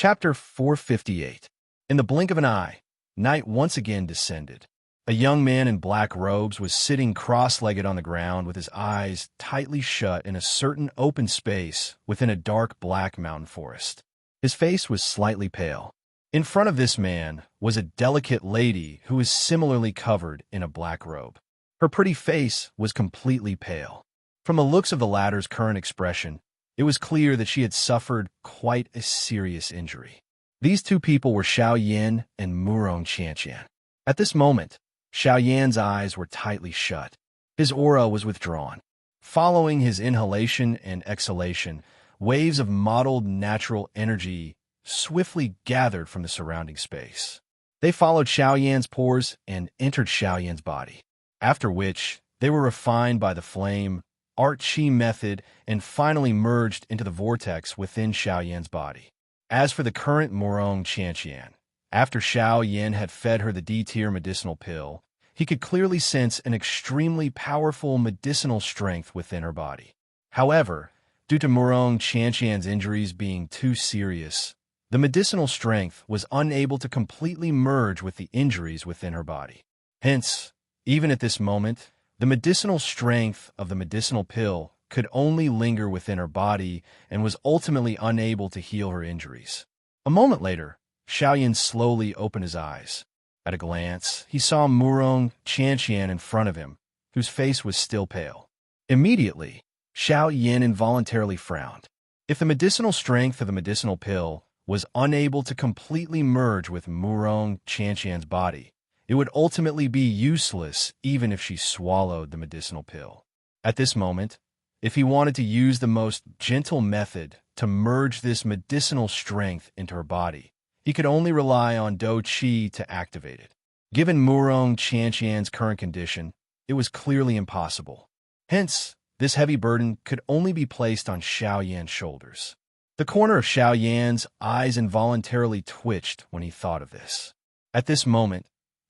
Chapter 458. In the blink of an eye, night once again descended. A young man in black robes was sitting cross-legged on the ground with his eyes tightly shut in a certain open space within a dark black mountain forest. His face was slightly pale. In front of this man was a delicate lady who was similarly covered in a black robe. Her pretty face was completely pale. From the looks of the latter's current expression, it was clear that she had suffered quite a serious injury. These two people were Xiao Yan and Murong Qianqian. At this moment, Xiao Yan's eyes were tightly shut. His aura was withdrawn. Following his inhalation and exhalation, waves of mottled natural energy swiftly gathered from the surrounding space. They followed Xiao Yan's pores and entered Xiao Yan's body, after which they were refined by the flame, art chi method, and finally merged into the vortex within Xiao Yan's body. As for the current Murong Qianqian, after Xiao Yan had fed her the D-tier medicinal pill, he could clearly sense an extremely powerful medicinal strength within her body. However, due to Murong Qianqian's injuries being too serious, the medicinal strength was unable to completely merge with the injuries within her body. Hence, even at this moment, the medicinal strength of the medicinal pill could only linger within her body and was ultimately unable to heal her injuries. A moment later, Xiao Yan slowly opened his eyes. At a glance, he saw Murong Qianqian in front of him, whose face was still pale. Immediately, Xiao Yan involuntarily frowned. If the medicinal strength of the medicinal pill was unable to completely merge with Murong Qianqian's body, it would ultimately be useless even if she swallowed the medicinal pill. At this moment, if he wanted to use the most gentle method to merge this medicinal strength into her body, he could only rely on Dou Qi to activate it. Given Murong Qianqian's current condition, it was clearly impossible. Hence, this heavy burden could only be placed on Xiao Yan's shoulders. The corner of Xiao Yan's eyes involuntarily twitched when he thought of this. At this moment,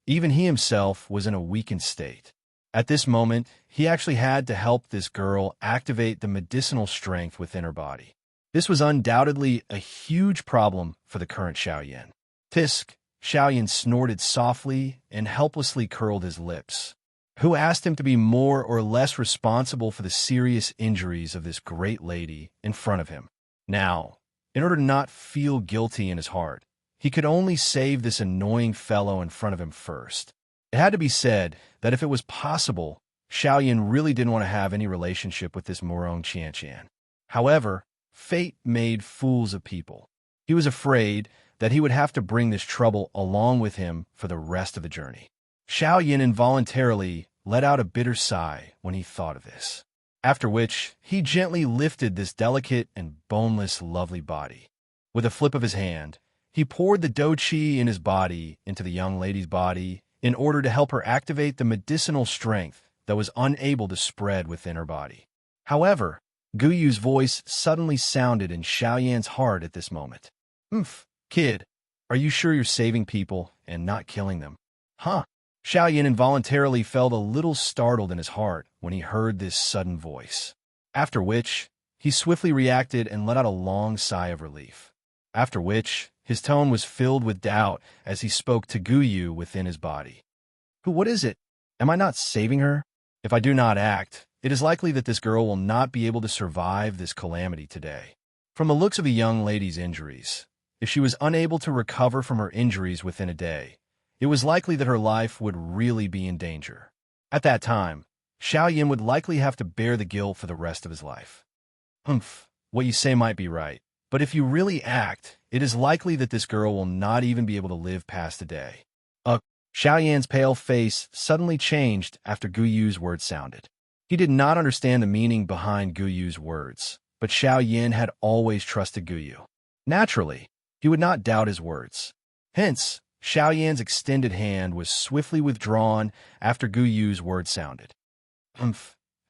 even he himself was in a weakened state. At this moment, he actually had to help this girl activate the medicinal strength within her body. This was undoubtedly a huge problem for the current Xiao Yan. Tisk, Xiao Yan snorted softly and helplessly curled his lips. Who asked him to be more or less responsible for the serious injuries of this great lady in front of him? Now, in order to not feel guilty in his heart, he could only save this annoying fellow in front of him first. It had to be said that if it was possible, Xiao Yan really didn't want to have any relationship with this Murong Qianqian. However, fate made fools of people. He was afraid that he would have to bring this trouble along with him for the rest of the journey. Xiao Yan involuntarily let out a bitter sigh when he thought of this, after which he gently lifted this delicate and boneless lovely body. With a flip of his hand, he poured the Dou Qi in his body into the young lady's body in order to help her activate the medicinal strength that was unable to spread within her body. However, Gu Yu's voice suddenly sounded in Xiao Yan's heart at this moment. Kid, are you sure you're saving people and not killing them? Huh? Xiao Yan involuntarily felt a little startled in his heart when he heard this sudden voice, after which he swiftly reacted and let out a long sigh of relief, after which his tone was filled with doubt as he spoke to Gu Yu within his body. What is it? Am I not saving her? If I do not act, it is likely that this girl will not be able to survive this calamity today. From the looks of the young lady's injuries, if she was unable to recover from her injuries within a day, it was likely that her life would really be in danger. At that time, Xiao Yan would likely have to bear the guilt for the rest of his life. What you say might be right, but if you really act, it is likely that this girl will not even be able to live past the day. Xiao Yan's pale face suddenly changed after Gu Yu's words sounded. He did not understand the meaning behind Gu Yu's words, but Xiao Yan had always trusted Gu Yu. Naturally, he would not doubt his words. Hence, Xiao Yan's extended hand was swiftly withdrawn after Gu Yu's words sounded.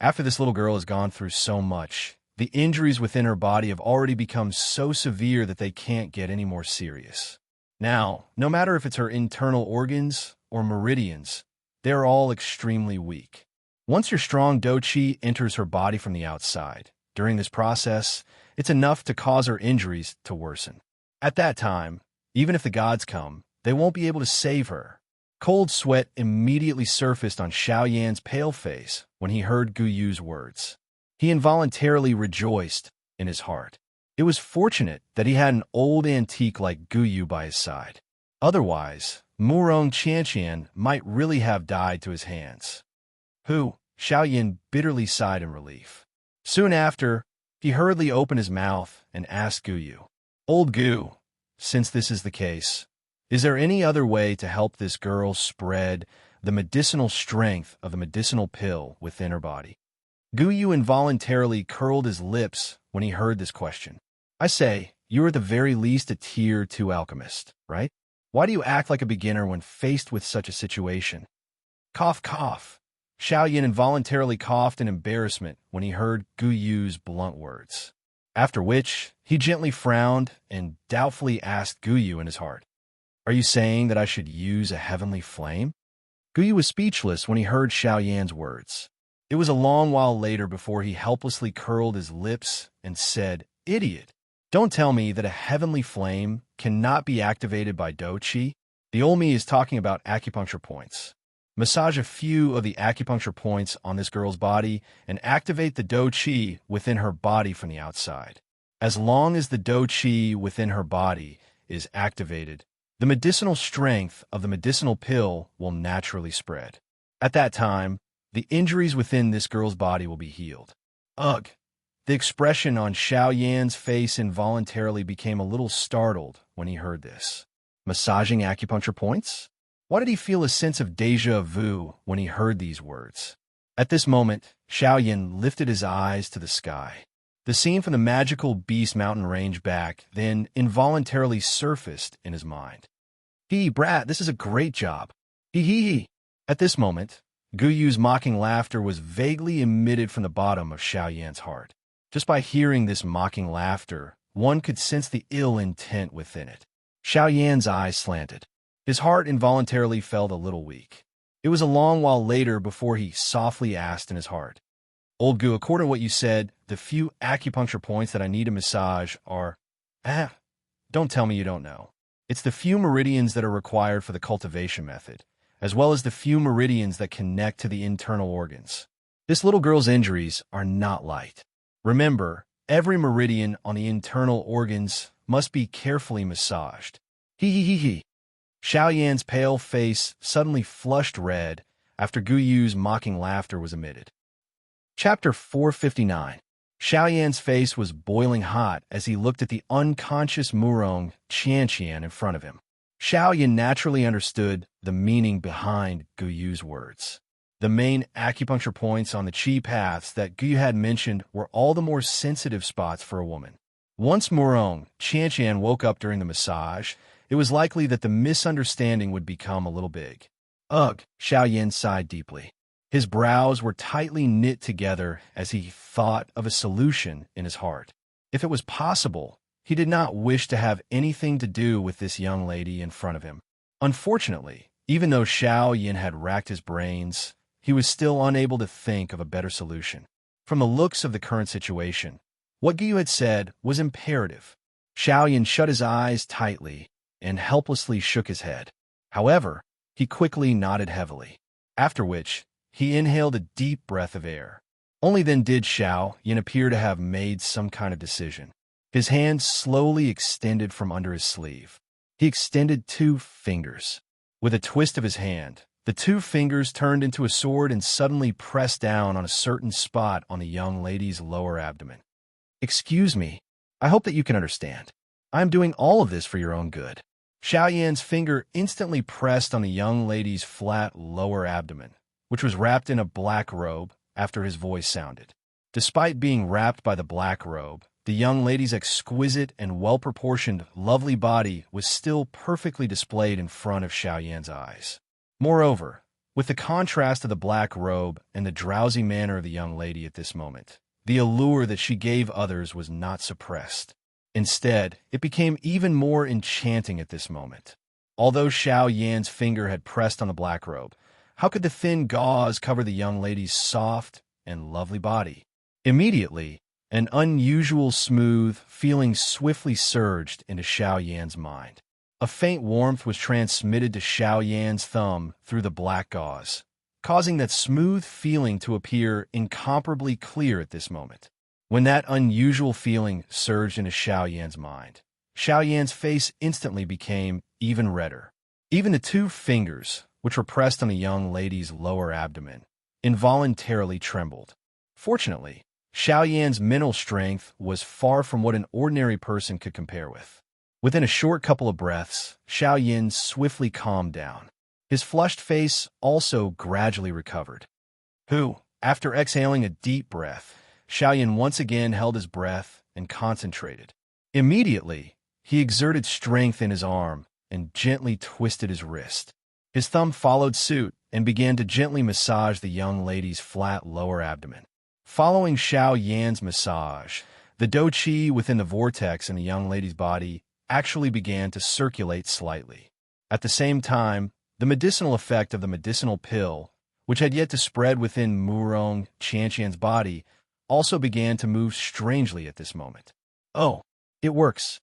After this little girl has gone through so much, the injuries within her body have already become so severe that they can't get any more serious. Now, no matter if it's her internal organs or meridians, they're all extremely weak. Once your strong Dou Qi enters her body from the outside, during this process, it's enough to cause her injuries to worsen. At that time, even if the gods come, they won't be able to save her. Cold sweat immediately surfaced on Xiao Yan's pale face when he heard Gu Yu's words. He involuntarily rejoiced in his heart. It was fortunate that he had an old antique like Gu Yu by his side. Otherwise, Murong Qianqian might really have died to his hands. Xiao Yan bitterly sighed in relief. Soon after, he hurriedly opened his mouth and asked Gu Yu, "Old Gu, since this is the case, is there any other way to help this girl spread the medicinal strength of the medicinal pill within her body?" Gu Yu involuntarily curled his lips when he heard this question. "I say, you are at the very least a tier 2 alchemist, right? Why do you act like a beginner when faced with such a situation?" Cough, cough. Xiao Yan involuntarily coughed in embarrassment when he heard Gu Yu's blunt words. After which, he gently frowned and doubtfully asked Gu Yu in his heart, "Are you saying that I should use a heavenly flame?" Gu Yu was speechless when he heard Xiao Yan's words. It was a long while later before he helplessly curled his lips and said, "Idiot! Don't tell me that a heavenly flame cannot be activated by Do Qi. The old me is talking about acupuncture points. Massage a few of the acupuncture points on this girl's body and activate the Do Qi within her body from the outside. As long as the Do Qi within her body is activated, the medicinal strength of the medicinal pill will naturally spread. At that time, the injuries within this girl's body will be healed." Ugh! The expression on Xiao Yan's face involuntarily became a little startled when he heard this. Massaging acupuncture points? Why did he feel a sense of déjà vu when he heard these words? At this moment, Xiao Yan lifted his eyes to the sky. The scene from the magical Beast Mountain range back then involuntarily surfaced in his mind. Brat, this is a great job. He. At this moment, Gu Yu's mocking laughter was vaguely emitted from the bottom of Xiao Yan's heart. Just by hearing this mocking laughter, one could sense the ill intent within it. Xiao Yan's eyes slanted. His heart involuntarily felt a little weak. It was a long while later before he softly asked in his heart, "Old Gu, according to what you said, the few acupuncture points that I need to massage are..." Don't tell me you don't know. It's the few meridians that are required for the cultivation method, as well as the few meridians that connect to the internal organs. This little girl's injuries are not light. Remember, every meridian on the internal organs must be carefully massaged. He. Xiao Yan's pale face suddenly flushed red after Gu Yu's mocking laughter was emitted. Chapter 459. Xiao Yan's face was boiling hot as he looked at the unconscious Murong Qianqian in front of him. Xiao Yan naturally understood the meaning behind Gu Yu's words. The main acupuncture points on the qi paths that Gu Yu had mentioned were all the more sensitive spots for a woman. Once Murong Qianqian woke up during the massage, it was likely that the misunderstanding would become a little big. Ugh, Xiao Yan sighed deeply. His brows were tightly knit together as he thought of a solution in his heart. If it was possible, he did not wish to have anything to do with this young lady in front of him. Unfortunately, even though Xiao Yan had racked his brains, he was still unable to think of a better solution. From the looks of the current situation, what Gu Yu had said was imperative. Xiao Yan shut his eyes tightly and helplessly shook his head. However, he quickly nodded heavily, after which he inhaled a deep breath of air. Only then did Xiao Yan appear to have made some kind of decision. His hand slowly extended from under his sleeve. He extended 2 fingers. With a twist of his hand, the 2 fingers turned into a sword and suddenly pressed down on a certain spot on the young lady's lower abdomen. "Excuse me, I hope that you can understand. I am doing all of this for your own good." Xiao Yan's finger instantly pressed on the young lady's flat lower abdomen, which was wrapped in a black robe, after his voice sounded. Despite being wrapped by the black robe, the young lady's exquisite and well-proportioned, lovely body was still perfectly displayed in front of Xiao Yan's eyes. Moreover, with the contrast of the black robe and the drowsy manner of the young lady at this moment, the allure that she gave others was not suppressed. Instead, it became even more enchanting at this moment. Although Xiao Yan's finger had pressed on the black robe, how could the thin gauze cover the young lady's soft and lovely body? Immediately, An unusual smooth feeling swiftly surged into Xiao Yan's mind. A faint warmth was transmitted to Xiao Yan's thumb through the black gauze, causing that smooth feeling to appear incomparably clear at this moment. When that unusual feeling surged into Xiao Yan's mind, Xiao Yan's face instantly became even redder. Even the two fingers, which were pressed on the young lady's lower abdomen, involuntarily trembled. Fortunately, Xiao Yan's mental strength was far from what an ordinary person could compare with. Within a short couple of breaths, Xiao Yan swiftly calmed down. His flushed face also gradually recovered. After exhaling a deep breath, Xiao Yan once again held his breath and concentrated. Immediately, he exerted strength in his arm and gently twisted his wrist. His thumb followed suit and began to gently massage the young lady's flat lower abdomen. Following Xiao Yan's massage, the dou qi within the vortex in the young lady's body actually began to circulate slightly. At the same time, the medicinal effect of the medicinal pill, which had yet to spread within Murong Qianqian's body, also began to move strangely at this moment. Oh, it works.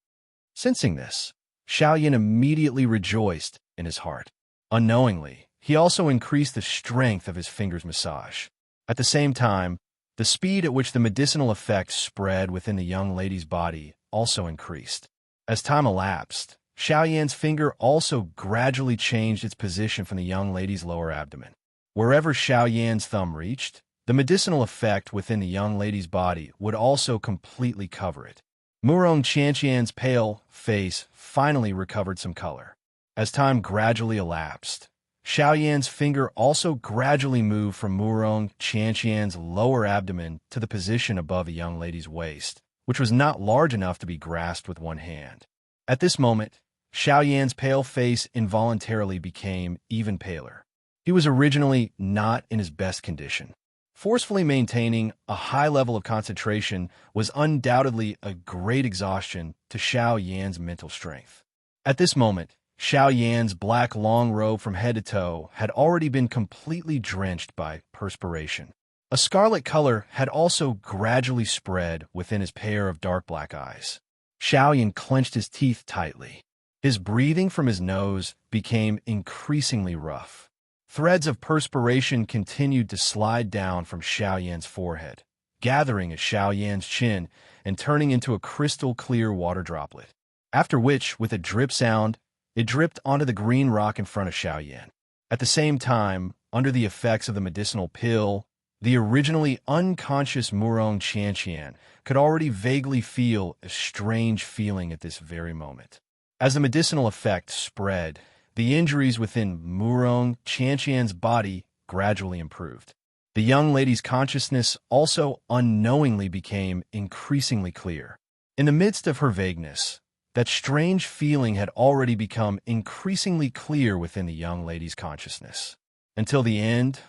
Sensing this, Xiao Yan immediately rejoiced in his heart. Unknowingly, he also increased the strength of his finger's massage. At the same time, the speed at which the medicinal effect spread within the young lady's body also increased. As time elapsed, Xiao Yan's finger also gradually changed its position from the young lady's lower abdomen. Wherever Xiao Yan's thumb reached, the medicinal effect within the young lady's body would also completely cover it. Murong Qianqian's pale face finally recovered some color. As time gradually elapsed, Xiao Yan's finger also gradually moved from Murong Qianqian's lower abdomen to the position above the young lady's waist, which was not large enough to be grasped with one hand. At this moment, Xiao Yan's pale face involuntarily became even paler. He was originally not in his best condition. Forcefully maintaining a high level of concentration was undoubtedly a great exhaustion to Xiao Yan's mental strength. At this moment, Xiao Yan's black long robe from head to toe had already been completely drenched by perspiration. A scarlet color had also gradually spread within his pair of dark black eyes. Xiao Yan clenched his teeth tightly. His breathing from his nose became increasingly rough. Threads of perspiration continued to slide down from Xiao Yan's forehead, gathering at Xiao Yan's chin and turning into a crystal-clear water droplet. After which, with a drip sound, it dripped onto the green rock in front of Xiao Yan. At the same time, under the effects of the medicinal pill, the originally unconscious Murong Qianqian could already vaguely feel a strange feeling at this very moment. As the medicinal effect spread, the injuries within Murong Qianqian's body gradually improved. The young lady's consciousness also unknowingly became increasingly clear. In the midst of her vagueness, that strange feeling had already become increasingly clear within the young lady's consciousness. Until the end,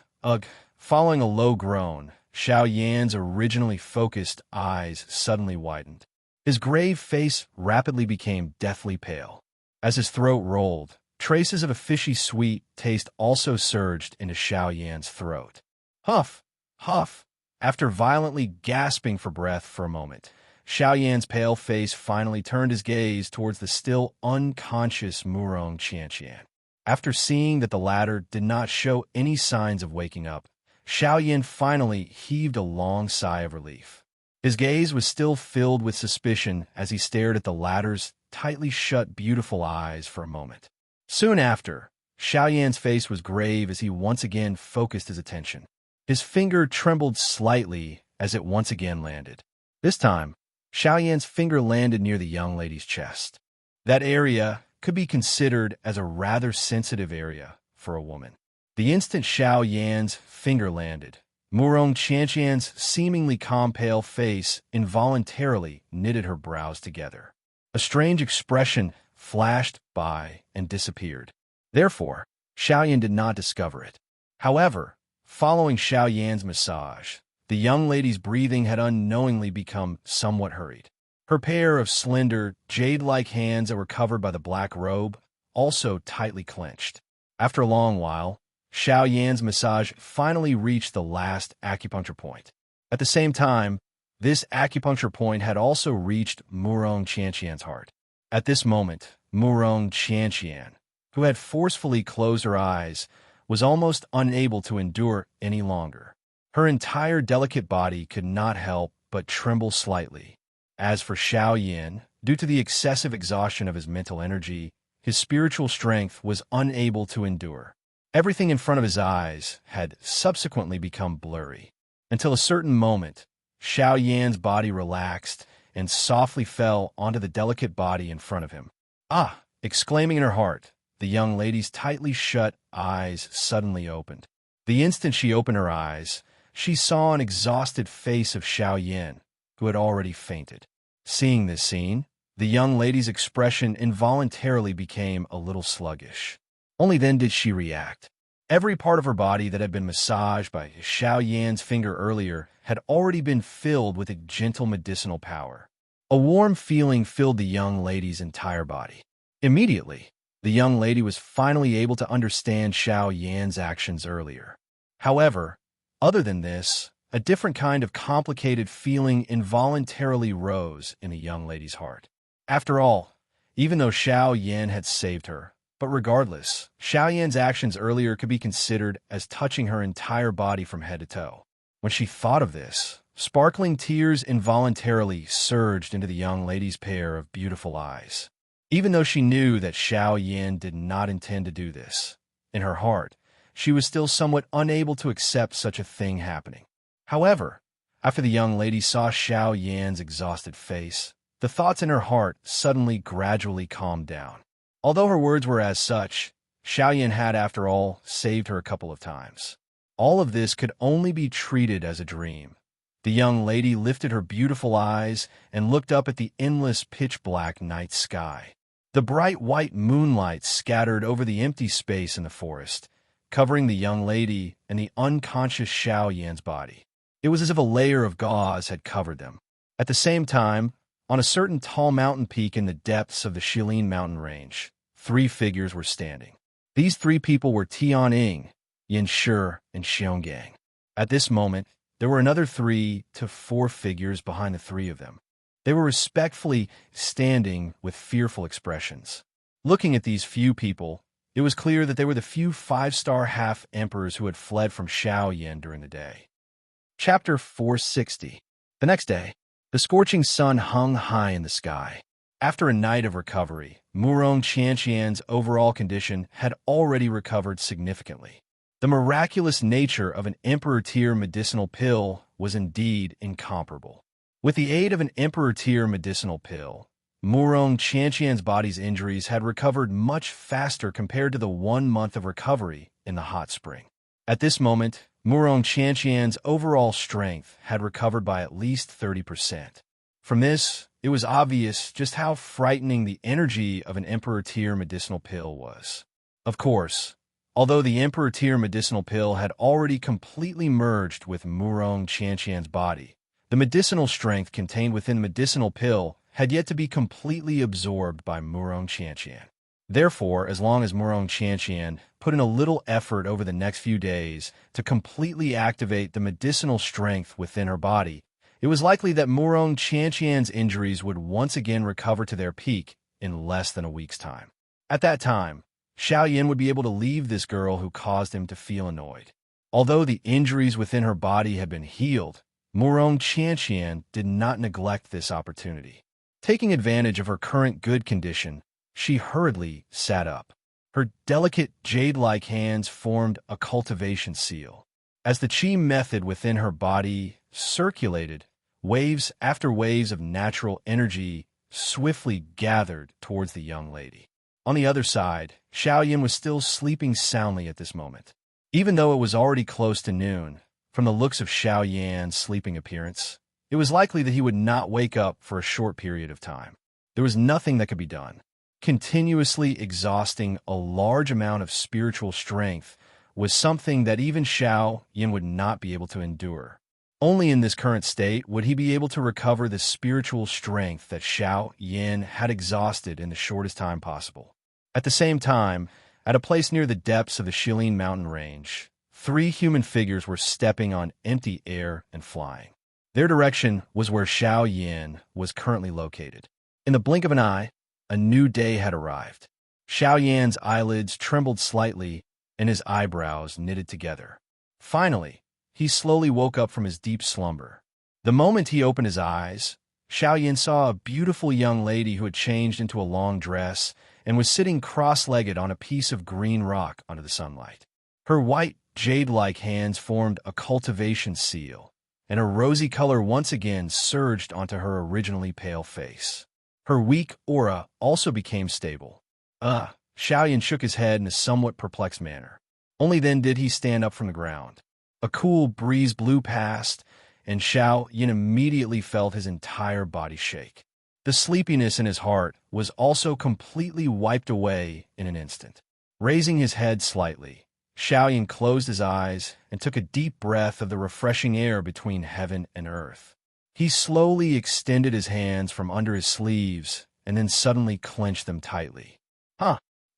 following a low groan, Xiao Yan's originally focused eyes suddenly widened. His grave face rapidly became deathly pale. As his throat rolled, traces of a fishy sweet taste also surged into Xiao Yan's throat. Huff, huff. After violently gasping for breath for a moment, Xiao Yan's pale face finally turned his gaze towards the still unconscious Murong Qianqian. After seeing that the latter did not show any signs of waking up, Xiao Yan finally heaved a long sigh of relief. His gaze was still filled with suspicion as he stared at the latter's tightly shut beautiful eyes for a moment. Soon after, Xiao Yan's face was grave as he once again focused his attention. His finger trembled slightly as it once again landed. This time, Xiao Yan's finger landed near the young lady's chest. That area could be considered as a rather sensitive area for a woman. The instant Xiao Yan's finger landed, Murong Qianqian's seemingly calm pale face involuntarily knitted her brows together. A strange expression flashed by and disappeared. Therefore, Xiao Yan did not discover it. However, following Xiao Yan's massage, the young lady's breathing had unknowingly become somewhat hurried. Her pair of slender, jade-like hands that were covered by the black robe also tightly clenched. After a long while, Xiao Yan's massage finally reached the last acupuncture point. At the same time, This acupuncture point had also reached Murong Qianqian's heart. At this moment, Murong Qianqian, who had forcefully closed her eyes, was almost unable to endure any longer. Her entire delicate body could not help but tremble slightly. As for Xiao Yin, due to the excessive exhaustion of his mental energy, his spiritual strength was unable to endure. Everything in front of his eyes had subsequently become blurry, until a certain moment, Xiao Yan's body relaxed and softly fell onto the delicate body in front of him. Ah! Exclaiming in her heart, the young lady's tightly shut eyes suddenly opened. The instant she opened her eyes, she saw an exhausted face of Xiao Yan, who had already fainted. Seeing this scene, the young lady's expression involuntarily became a little sluggish. Only then did she react. Every part of her body that had been massaged by Xiao Yan's finger earlier had already been filled with a gentle medicinal power. A warm feeling filled the young lady's entire body. Immediately, the young lady was finally able to understand Xiao Yan's actions earlier. However, other than this, a different kind of complicated feeling involuntarily rose in the young lady's heart. After all, even though Xiao Yan had saved her, but regardless, Xiao Yan's actions earlier could be considered as touching her entire body from head to toe. When she thought of this, sparkling tears involuntarily surged into the young lady's pair of beautiful eyes. Even though she knew that Xiao Yan did not intend to do this, in her heart, she was still somewhat unable to accept such a thing happening. However, after the young lady saw Xiao Yan's exhausted face, the thoughts in her heart suddenly gradually calmed down. Although her words were as such, Xiao Yan had, after all, saved her a couple of times. All of this could only be treated as a dream. The young lady lifted her beautiful eyes and looked up at the endless pitch-black night sky. The bright white moonlight scattered over the empty space in the forest, covering the young lady and the unconscious Xiao Yan's body. It was as if a layer of gauze had covered them. At the same time, on a certain tall mountain peak in the depths of the Shilin mountain range, 3 figures were standing. These 3 people were Tianying, Yin Shi, and Xionggang. At this moment, there were another 3 to 4 figures behind the 3 of them. They were respectfully standing with fearful expressions. Looking at these few people, it was clear that they were the few 5-star half-emperors who had fled from Xiao Yan during the day. Chapter 460. The next day, the scorching sun hung high in the sky. After a night of recovery, Murong Qianqian's overall condition had already recovered significantly. The miraculous nature of an emperor-tier medicinal pill was indeed incomparable. With the aid of an emperor-tier medicinal pill, Murong Qianqian's body's injuries had recovered much faster compared to the 1 month of recovery in the hot spring. At this moment, Murong Qianqian's overall strength had recovered by at least 30%. From this, it was obvious just how frightening the energy of an emperor-tier medicinal pill was. Of course, although the emperor-tier medicinal pill had already completely merged with Murong Qianqian's body, the medicinal strength contained within the medicinal pill had yet to be completely absorbed by Murong Qianqian. Therefore, as long as Murong Qianqian put in a little effort over the next few days to completely activate the medicinal strength within her body, it was likely that Murong Qianqian's injuries would once again recover to their peak in less than a week's time. At that time, Xiao Yan would be able to leave this girl who caused him to feel annoyed. Although the injuries within her body had been healed, Murong Qianqian did not neglect this opportunity. Taking advantage of her current good condition, she hurriedly sat up. Her delicate jade-like hands formed a cultivation seal. As the qi method within her body circulated, waves after waves of natural energy swiftly gathered towards the young lady. On the other side, Xiao Yan was still sleeping soundly at this moment. Even though it was already close to noon, from the looks of Xiao Yan's sleeping appearance, it was likely that he would not wake up for a short period of time. There was nothing that could be done. Continuously exhausting a large amount of spiritual strength was something that even Xiao Yan would not be able to endure. Only in this current state would he be able to recover the spiritual strength that Xiao Yan had exhausted in the shortest time possible. At the same time, at a place near the depths of the Shilin mountain range, 3 human figures were stepping on empty air and flying. Their direction was where Xiao Yin was currently located. In the blink of an eye, a new day had arrived. Xiao Yan's eyelids trembled slightly and his eyebrows knitted together. Finally, he slowly woke up from his deep slumber. The moment he opened his eyes, Xiao Yin saw a beautiful young lady who had changed into a long dress and was sitting cross-legged on a piece of green rock under the sunlight. Her white, jade-like hands formed a cultivation seal, and her rosy color once again surged onto her originally pale face. Her weak aura also became stable. Xiao Yin shook his head in a somewhat perplexed manner. Only then did he stand up from the ground. A cool breeze blew past, and Xiao Yin immediately felt his entire body shake. The sleepiness in his heart was also completely wiped away in an instant. Raising his head slightly, Xiao Yin closed his eyes and took a deep breath of the refreshing air between heaven and earth. He slowly extended his hands from under his sleeves and then suddenly clenched them tightly.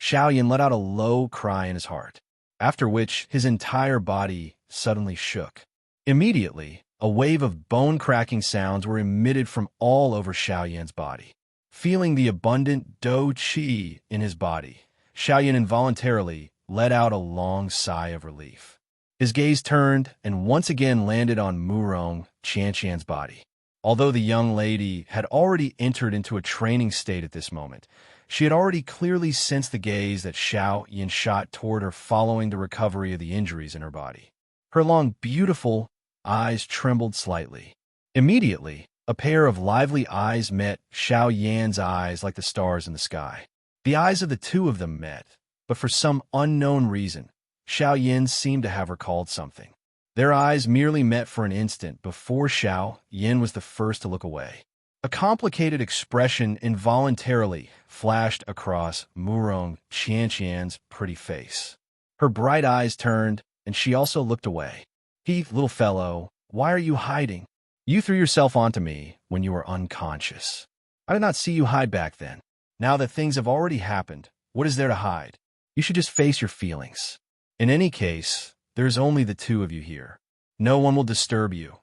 Xiao Yin let out a low cry in his heart, after which his entire body suddenly shook. Immediately, a wave of bone-cracking sounds were emitted from all over Xiao Yan's body. Feeling the abundant dou qi in his body, Xiao Yan involuntarily let out a long sigh of relief. His gaze turned and once again landed on Murong Qianqian's body. Although the young lady had already entered into a training state at this moment, she had already clearly sensed the gaze that Xiao Yin shot toward her following the recovery of the injuries in her body. Her long, beautiful eyes trembled slightly. Immediately, a pair of lively eyes met Xiao Yan's eyes like the stars in the sky. The eyes of the two of them met, but for some unknown reason, Xiao Yin seemed to have recalled something. Their eyes merely met for an instant before Xiao Yin was the first to look away. A complicated expression involuntarily flashed across Murong Qianqian's pretty face. Her bright eyes turned, and she also looked away. Little fellow, why are you hiding? You threw yourself onto me when you were unconscious. I did not see you hide back then. Now that things have already happened, what is there to hide? You should just face your feelings. In any case, there's only the two of you here. No one will disturb you.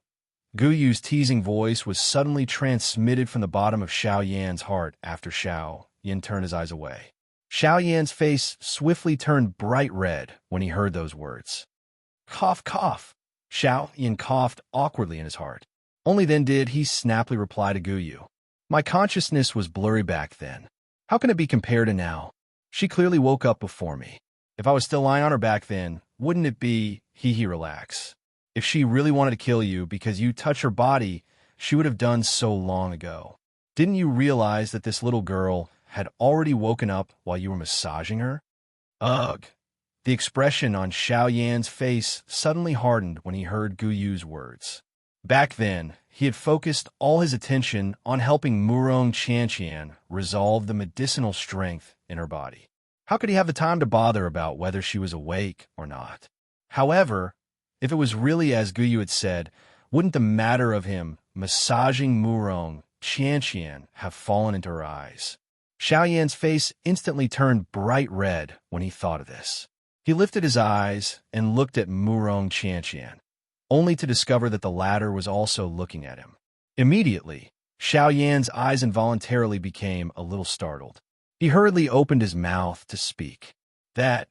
Gu Yu's teasing voice was suddenly transmitted from the bottom of Xiao Yan's heart after Xiao Yin turned his eyes away. Xiao Yan's face swiftly turned bright red when he heard those words. Cough, cough. Xiao Yin coughed awkwardly in his heart. Only then did he snappily reply to Gu Yu. My consciousness was blurry back then. How can it be compared to now? She clearly woke up before me. If I was still lying on her back then, wouldn't it be, relax. If she really wanted to kill you because you touched her body, she would have done so long ago. Didn't you realize that this little girl had already woken up while you were massaging her? Ugh. The expression on Xiao Yan's face suddenly hardened when he heard Gu Yu's words. Back then, he had focused all his attention on helping Murong Qianqian resolve the medicinal strength in her body. How could he have the time to bother about whether she was awake or not? However, if it was really as Gu Yu had said, wouldn't the matter of him massaging Murong Qianqian have fallen into her eyes? Xiao Yan's face instantly turned bright red when he thought of this. He lifted his eyes and looked at Murong Qianqian, only to discover that the latter was also looking at him. Immediately, Xiao Yan's eyes involuntarily became a little startled. He hurriedly opened his mouth to speak. That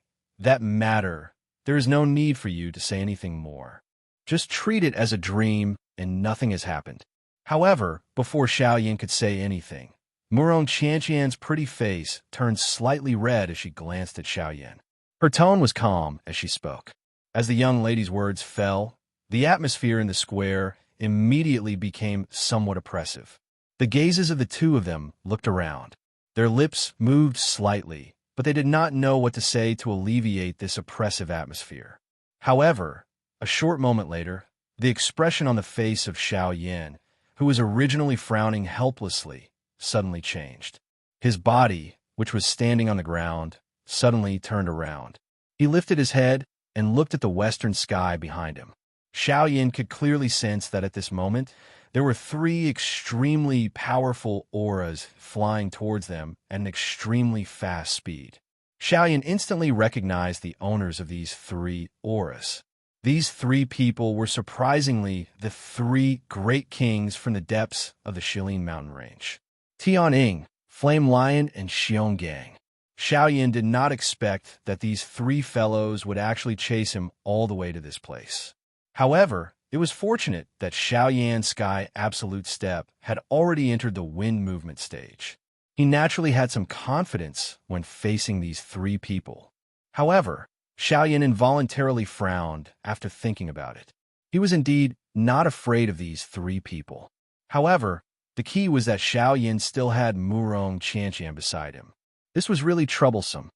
matter, there is no need for you to say anything more. Just treat it as a dream and nothing has happened. However, before Xiao Yan could say anything, Murong Qianqian's pretty face turned slightly red as she glanced at Xiao Yan. Her tone was calm as she spoke. As the young lady's words fell, the atmosphere in the square immediately became somewhat oppressive. The gazes of the two of them looked around. Their lips moved slightly, but they did not know what to say to alleviate this oppressive atmosphere. However, a short moment later, the expression on the face of Xiao Yan, who was originally frowning helplessly, suddenly changed. His body, which was standing on the ground, suddenly turned around. He lifted his head and looked at the western sky behind him. Xiao Yan could clearly sense that at this moment, there were three extremely powerful auras flying towards them at an extremely fast speed. Xiao Yan instantly recognized the owners of these three auras. These three people were surprisingly the three great kings from the depths of the Shilin mountain range. Tianying, Flame Lion, and Xionggang. Xiaoyan did not expect that these three fellows would actually chase him all the way to this place. However, it was fortunate that Xiaoyan's Sky Absolute Step had already entered the wind movement stage. He naturally had some confidence when facing these three people. However, Xiaoyan involuntarily frowned after thinking about it. He was indeed not afraid of these three people. However, the key was that Xiaoyan still had Murong Qianqian beside him. This was really troublesome.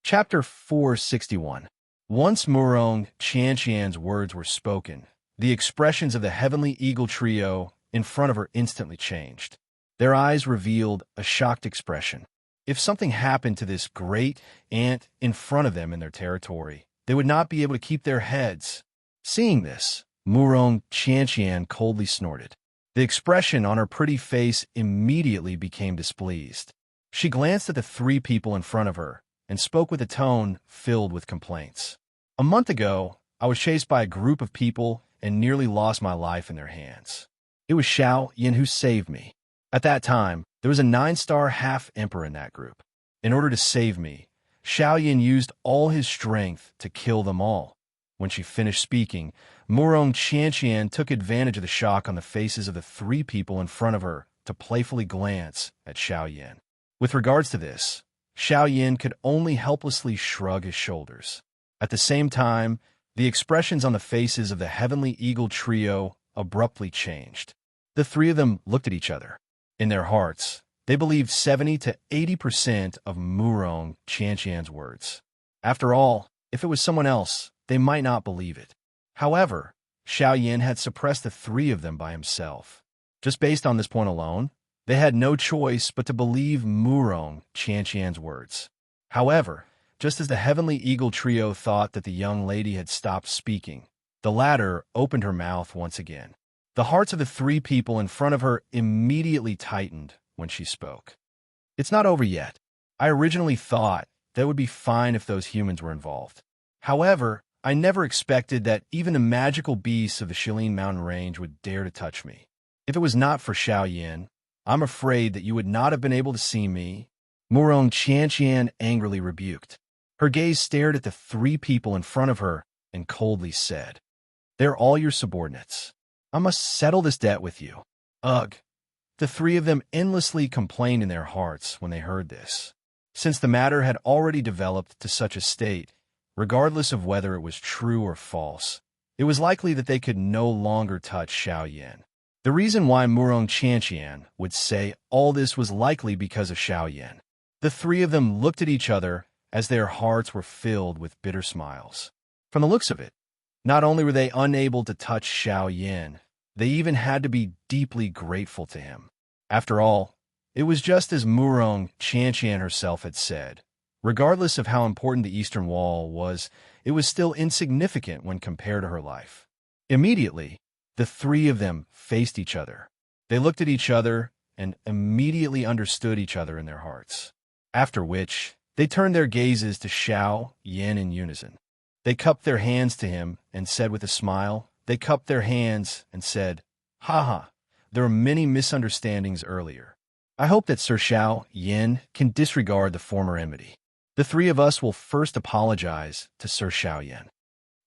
Chapter 461. Once Murong Qianqian's words were spoken, the expressions of the heavenly eagle trio in front of her instantly changed. Their eyes revealed a shocked expression. If something happened to this great ant in front of them in their territory, they would not be able to keep their heads. Seeing this, Murong Qianqian coldly snorted. The expression on her pretty face immediately became displeased. She glanced at the three people in front of her and spoke with a tone filled with complaints. A month ago, I was chased by a group of people and nearly lost my life in their hands. It was Xiaoyan who saved me. At that time, there was a 9-star half-emperor in that group. In order to save me, Xiaoyan used all his strength to kill them all. When she finished speaking, Murong Qianqian took advantage of the shock on the faces of the three people in front of her to playfully glance at Xiaoyan. With regards to this, Xiaoyan could only helplessly shrug his shoulders. At the same time, the expressions on the faces of the heavenly eagle trio abruptly changed. The three of them looked at each other. In their hearts, they believed 70 to 80% of Murong Qianqian's words. After all, if it was someone else, they might not believe it. However, Xiaoyan had suppressed the three of them by himself. Just based on this point alone, they had no choice but to believe Murong Qianqian's words. However, just as the heavenly eagle trio thought that the young lady had stopped speaking, the latter opened her mouth once again. The hearts of the three people in front of her immediately tightened when she spoke. It's not over yet. I originally thought that it would be fine if those humans were involved. However, I never expected that even the magical beasts of the Shilin mountain range would dare to touch me. If it was not for Xiaoyan, I'm afraid that you would not have been able to see me. Murong Qianqian angrily rebuked. Her gaze stared at the three people in front of her and coldly said, "They're all your subordinates. I must settle this debt with you." Ugh! The three of them endlessly complained in their hearts when they heard this. Since the matter had already developed to such a state, regardless of whether it was true or false, it was likely that they could no longer touch Xiaoyan. The reason why Murong Qianqian would say all this was likely because of Xiaoyan. The three of them looked at each other as their hearts were filled with bitter smiles. From the looks of it, not only were they unable to touch Xiaoyan, they even had to be deeply grateful to him. After all, it was just as Murong Qianqian herself had said. Regardless of how important the Eastern Wall was, it was still insignificant when compared to her life. Immediately, the three of them faced each other. They looked at each other and immediately understood each other in their hearts. After which, they turned their gazes to Xiaoyan in unison. They cupped their hands to him and said with a smile, "Haha, there were many misunderstandings earlier. I hope that Sir Xiaoyan can disregard the former enmity. The three of us will first apologize to Sir Xiaoyan."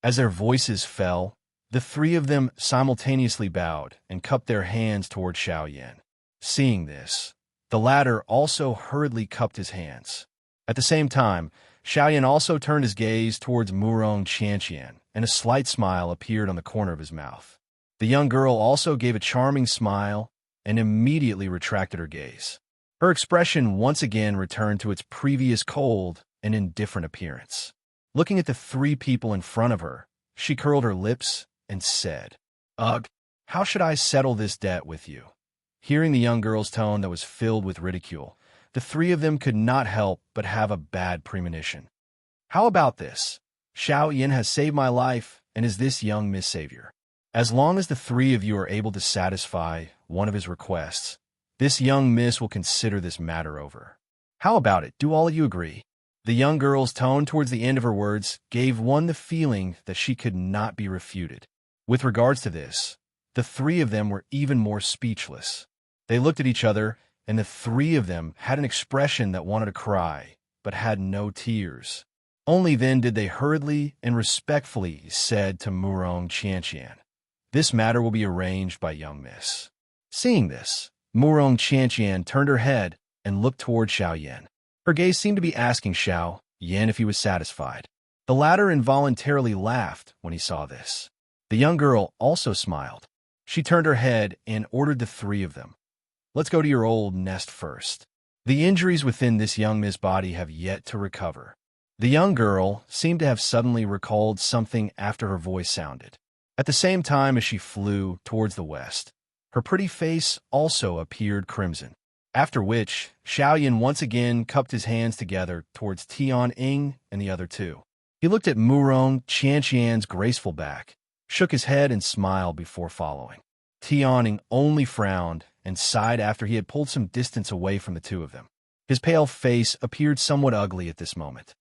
As their voices fell, the three of them simultaneously bowed and cupped their hands toward Xiaoyan. Seeing this, the latter also hurriedly cupped his hands. At the same time, Xiaoyan also turned his gaze towards Murong Qianqian, and a slight smile appeared on the corner of his mouth. The young girl also gave a charming smile and immediately retracted her gaze. Her expression once again returned to its previous cold and indifferent appearance. Looking at the three people in front of her, she curled her lips and said, "Ugh, how should I settle this debt with you?" Hearing the young girl's tone that was filled with ridicule, the three of them could not help but have a bad premonition. "How about this? Xiaoyan has saved my life and is this young Miss Savior. As long as the three of you are able to satisfy one of his requests, this young miss will consider this matter over. How about it? Do all of you agree?" The young girl's tone towards the end of her words gave one the feeling that she could not be refuted. With regards to this, the three of them were even more speechless. They looked at each other, and the three of them had an expression that wanted to cry, but had no tears. Only then did they hurriedly and respectfully said to Murong Qianqian, "This matter will be arranged by young miss." Seeing this, Murong Qianqian turned her head and looked toward Xiao Yan. Her gaze seemed to be asking Xiao Yan if he was satisfied. The latter involuntarily laughed when he saw this. The young girl also smiled. She turned her head and ordered the three of them, "Let's go to your old nest first. The injuries within this young Miss body have yet to recover." The young girl seemed to have suddenly recalled something after her voice sounded. At the same time as she flew towards the west, her pretty face also appeared crimson. After which, Xiao Yan once again cupped his hands together towards Tian Ying and the other two. He looked at Murong Qianqian's graceful back, shook his head and smiled before following. Tian Ying only frowned and sighed after he had pulled some distance away from the two of them. His pale face appeared somewhat ugly at this moment.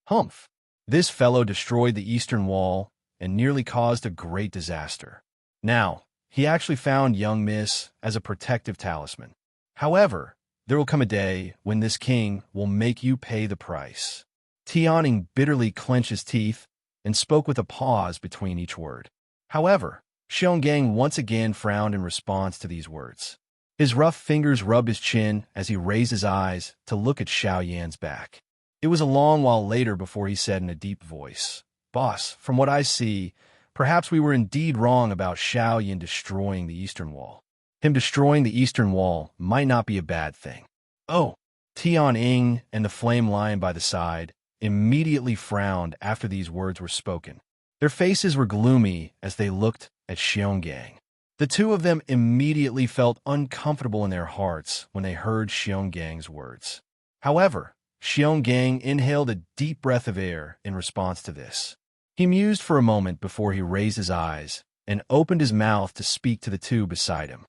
Humph! This fellow destroyed the eastern wall and nearly caused a great disaster. Now, he actually found young Miss as a protective talisman. However, there will come a day when this king will make you pay the price. Tianing bitterly clenched his teeth and spoke with a pause between each word. However, Xionggang once again frowned in response to these words. His rough fingers rubbed his chin as he raised his eyes to look at Xiao Yan's back. It was a long while later before he said in a deep voice, "Boss, from what I see, perhaps we were indeed wrong about Xiao Yan destroying the eastern wall. Him destroying the eastern wall might not be a bad thing." "Oh!" Tian Ying and the flame lion by the side immediately frowned after these words were spoken. Their faces were gloomy as they looked at Xionggang. The two of them immediately felt uncomfortable in their hearts when they heard Xiongang's words. However, Xionggang inhaled a deep breath of air in response to this. He mused for a moment before he raised his eyes and opened his mouth to speak to the two beside him.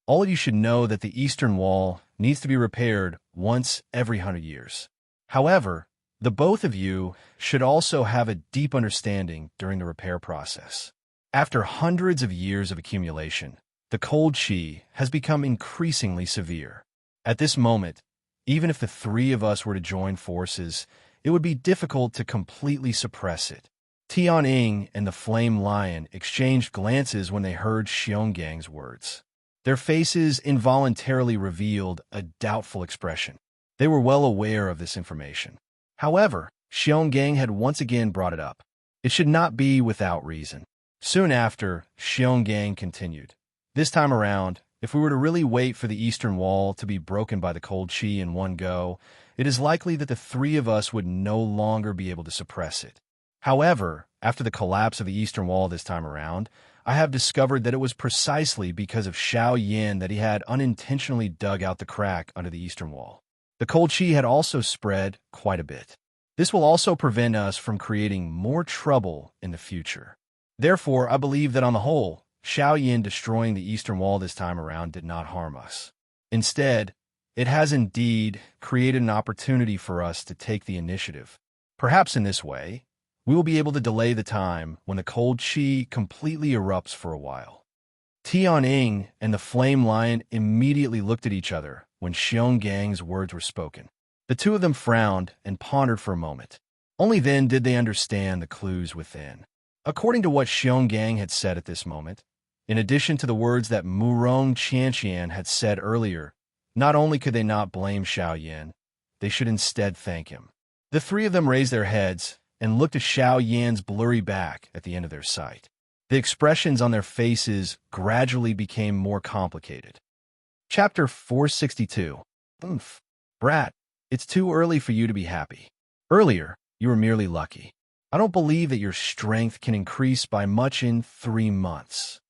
"All of you should know that the eastern wall needs to be repaired once every 100 years. However, the both of you should also have a deep understanding during the repair process. After hundreds of years of accumulation, the cold qi has become increasingly severe. At this moment, even if the three of us were to join forces, it would be difficult to completely suppress it." Tian Ying and the Flame Lion exchanged glances when they heard Xiongang's words. Their faces involuntarily revealed a doubtful expression. They were well aware of this information. However, Xionggang had once again brought it up. It should not be without reason. Soon after, Xionggang continued, "This time around, if we were to really wait for the eastern wall to be broken by the cold qi in one go, it is likely that the three of us would no longer be able to suppress it. However, after the collapse of the eastern wall this time around, I have discovered that it was precisely because of Xiao Yan that he had unintentionally dug out the crack under the eastern wall. The cold qi had also spread quite a bit. This will also prevent us from creating more trouble in the future. Therefore, I believe that on the whole, Xiao Yan destroying the eastern wall this time around did not harm us. Instead, it has indeed created an opportunity for us to take the initiative. Perhaps in this way, we will be able to delay the time when the cold qi completely erupts for a while." Tian Ying and the Flame Lion immediately looked at each other when Xiongang's words were spoken. The two of them frowned and pondered for a moment. Only then did they understand the clues within. According to what Xionggang had said at this moment, in addition to the words that Murong Qianqian had said earlier, not only could they not blame Xiao Yan, they should instead thank him. The three of them raised their heads and looked at Xiao Yan's blurry back at the end of their sight. The expressions on their faces gradually became more complicated. Chapter 462. Brat, it's too early for you to be happy. Earlier, you were merely lucky. I don't believe that your strength can increase by much in 3 months.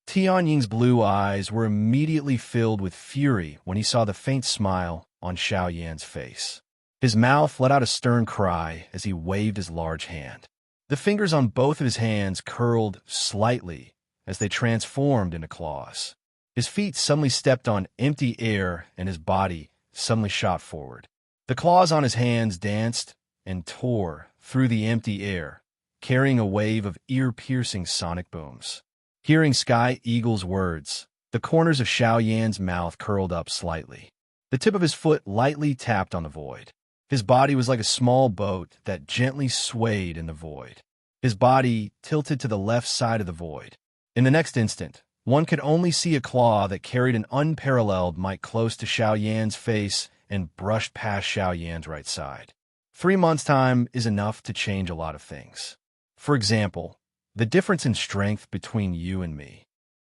Tian Ying's blue eyes were immediately filled with fury when he saw the faint smile on Xiao Yan's face. His mouth let out a stern cry as he waved his large hand. The fingers on both of his hands curled slightly as they transformed into claws. His feet suddenly stepped on empty air and his body suddenly shot forward. The claws on his hands danced and tore through the empty air, carrying a wave of ear-piercing sonic booms. Hearing Sky Eagle's words, the corners of Xiao Yan's mouth curled up slightly. The tip of his foot lightly tapped on the void. His body was like a small boat that gently swayed in the void. His body tilted to the left side of the void. In the next instant, one could only see a claw that carried an unparalleled might close to Xiao Yan's face and brushed past Xiao Yan's right side. 3 months' time is enough to change a lot of things. For example, the difference in strength between you and me.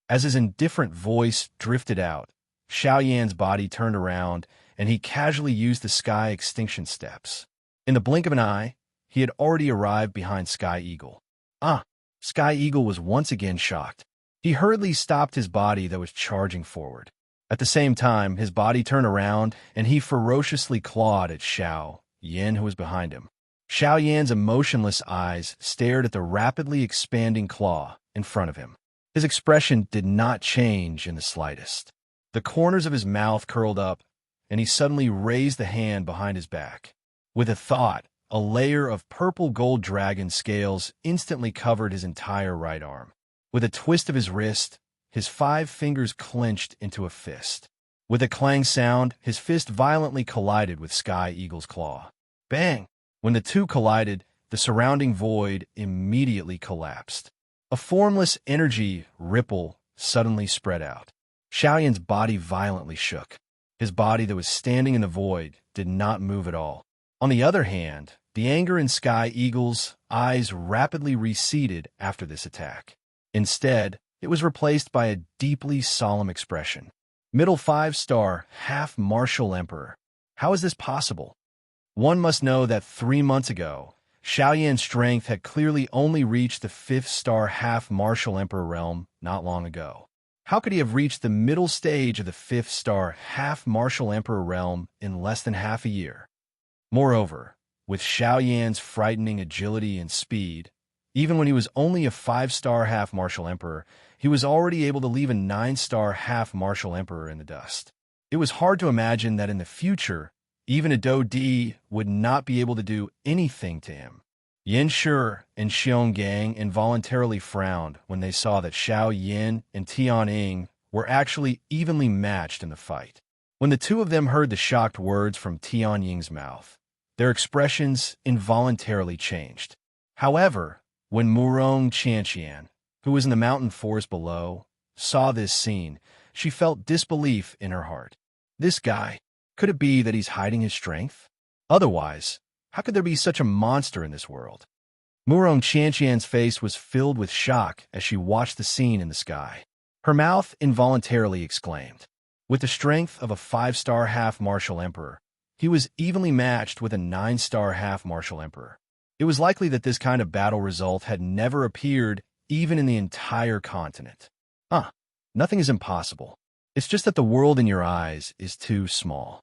As his indifferent voice drifted out, Xiao Yan's body turned around, and he casually used the Sky Extinction steps. In the blink of an eye, he had already arrived behind Sky Eagle. Sky Eagle was once again shocked. He hurriedly stopped his body that was charging forward. At the same time, his body turned around, and he ferociously clawed at Xiao Yan, who was behind him. Xiao Yan's emotionless eyes stared at the rapidly expanding claw in front of him. His expression did not change in the slightest. The corners of his mouth curled up, and he suddenly raised the hand behind his back. With a thought, a layer of purple gold dragon scales instantly covered his entire right arm. With a twist of his wrist, his 5 fingers clenched into a fist. With a clang sound, his fist violently collided with Sky Eagle's claw. Bang! When the two collided, the surrounding void immediately collapsed. A formless energy ripple suddenly spread out. Xiao Yan's body violently shook. His body that was standing in the void did not move at all. On the other hand, the anger in Sky Eagle's eyes rapidly receded after this attack. Instead, it was replaced by a deeply solemn expression. Middle 5-star, half-martial emperor. How is this possible? One must know that 3 months ago, Xiao Yan's strength had clearly only reached the 5th-star half-martial emperor realm not long ago. How could he have reached the middle stage of the 5th-star half-martial emperor realm in less than half a year? Moreover, with Xiao Yan's frightening agility and speed, even when he was only a 5-star half-martial emperor, he was already able to leave a 9-star half-martial emperor in the dust. It was hard to imagine that in the future, even a Dou Di would not be able to do anything to him. Yin Shi and Xiong Gang involuntarily frowned when they saw that Xiao Yin and Tian Ying were actually evenly matched in the fight. When the two of them heard the shocked words from Tian Ying's mouth, their expressions involuntarily changed. However, when Murong Qianqian, who was in the mountain forest below, saw this scene, she felt disbelief in her heart. This guy, could it be that he's hiding his strength? Otherwise, how could there be such a monster in this world? Murong Qianqian's face was filled with shock as she watched the scene in the sky. Her mouth involuntarily exclaimed. With the strength of a 5-star half-martial emperor, he was evenly matched with a 9-star half-martial emperor. It was likely that this kind of battle result had never appeared even in the entire continent. Nothing is impossible. It's just that the world in your eyes is too small.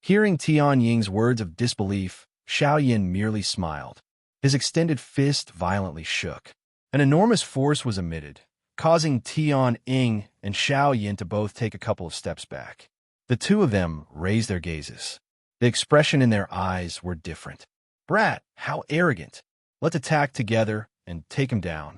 Hearing Tian Ying's words of disbelief, Xiao Yin merely smiled. His extended fist violently shook. An enormous force was emitted, causing Tian Ying and Xiao Yin to both take a couple of steps back. The two of them raised their gazes. The expression in their eyes were different. Brat, how arrogant. Let's attack together and take him down.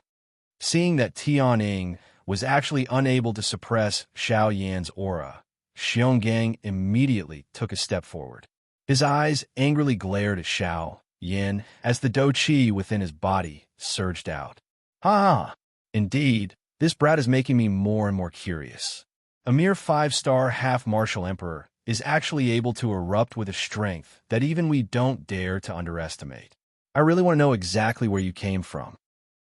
Seeing that Tian Ying was actually unable to suppress Xiao Yan's aura, Xionggang immediately took a step forward. His eyes angrily glared at Xiao Yan as the Dou Qi within his body surged out. Indeed, this brat is making me more and more curious. A mere 5-star half-martial emperor is actually able to erupt with a strength that even we don't dare to underestimate. I really want to know exactly where you came from.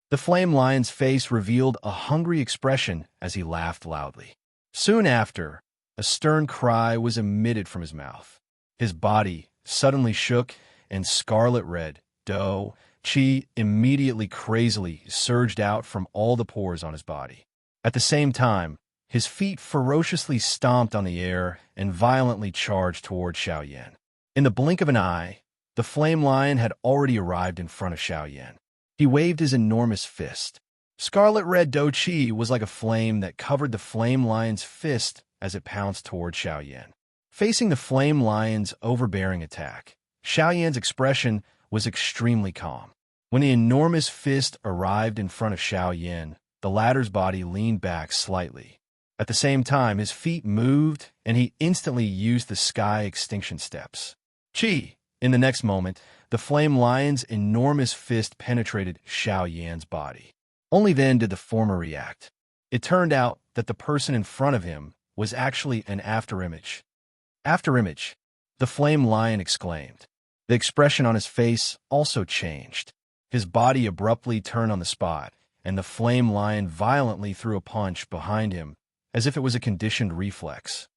The flame lion's face revealed a hungry expression as he laughed loudly. Soon after, a stern cry was emitted from his mouth. His body suddenly shook, and scarlet red Dou Qi immediately crazily surged out from all the pores on his body. At the same time, his feet ferociously stomped on the air and violently charged toward Xiao Yan. In the blink of an eye, the flame lion had already arrived in front of Xiao Yan. He waved his enormous fist. Scarlet red Dou Qi was like a flame that covered the flame lion's fist as it pounced toward Xiao Yan. Facing the flame lion's overbearing attack, Xiao Yan's expression was extremely calm. When the enormous fist arrived in front of Xiao Yan, the latter's body leaned back slightly. At the same time, his feet moved, and he instantly used the sky extinction steps. Chi! In the next moment, the flame lion's enormous fist penetrated Xiao Yan's body. Only then did the former react. It turned out that the person in front of him was actually an afterimage. Afterimage, the flame lion exclaimed. The expression on his face also changed. His body abruptly turned on the spot, and the flame lion violently threw a punch behind him, as if it was a conditioned reflex.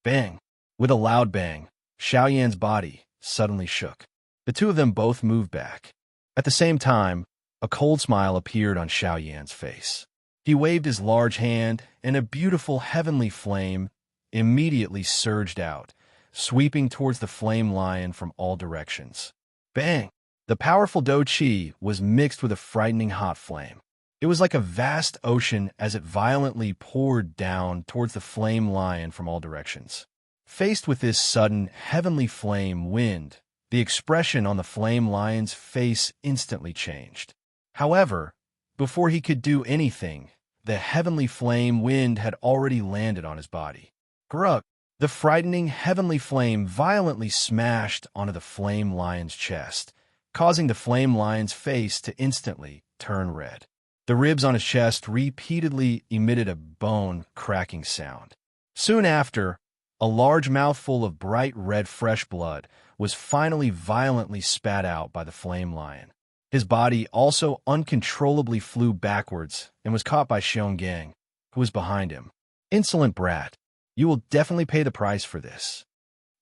Bang! With a loud bang, Xiao Yan's body suddenly shook. The two of them both moved back. At the same time, a cold smile appeared on Xiao Yan's face. He waved his large hand, and a beautiful heavenly flame immediately surged out, sweeping towards the flame lion from all directions. Bang! The powerful Do Chi was mixed with a frightening hot flame. It was like a vast ocean as it violently poured down towards the flame lion from all directions. Faced with this sudden heavenly flame wind, the expression on the flame lion's face instantly changed. However, before he could do anything, the heavenly flame wind had already landed on his body. Grug! The frightening heavenly flame violently smashed onto the flame lion's chest, causing the flame lion's face to instantly turn red. The ribs on his chest repeatedly emitted a bone-cracking sound. Soon after, a large mouthful of bright red fresh blood was finally violently spat out by the flame lion. His body also uncontrollably flew backwards and was caught by Xionggang, who was behind him. Insolent brat, you will definitely pay the price for this.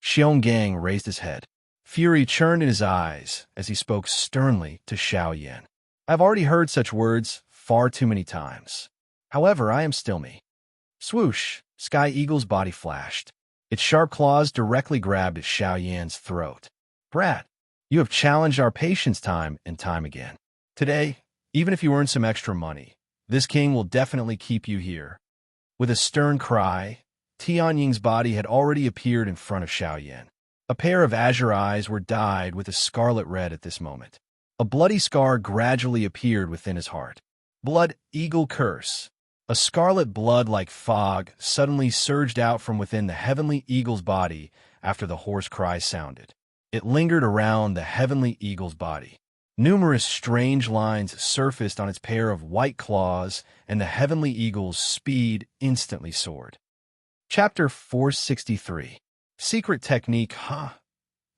Xionggang raised his head. Fury churned in his eyes as he spoke sternly to Xiao Yan. I've already heard such words far too many times. However, I am still me. Swoosh! Sky Eagle's body flashed. Its sharp claws directly grabbed at Xiao Yan's throat. Brat, you have challenged our patience time and time again. Today, even if you earn some extra money, this king will definitely keep you here. With a stern cry, Tianying's body had already appeared in front of Xiao Yan. A pair of azure eyes were dyed with a scarlet red at this moment. A bloody scar gradually appeared within his heart. Blood Eagle Curse. A scarlet blood like fog suddenly surged out from within the heavenly eagle's body after the hoarse cry sounded. It lingered around the heavenly eagle's body. Numerous strange lines surfaced on its pair of white claws, and the heavenly eagle's speed instantly soared. Chapter 463. Secret Technique, huh?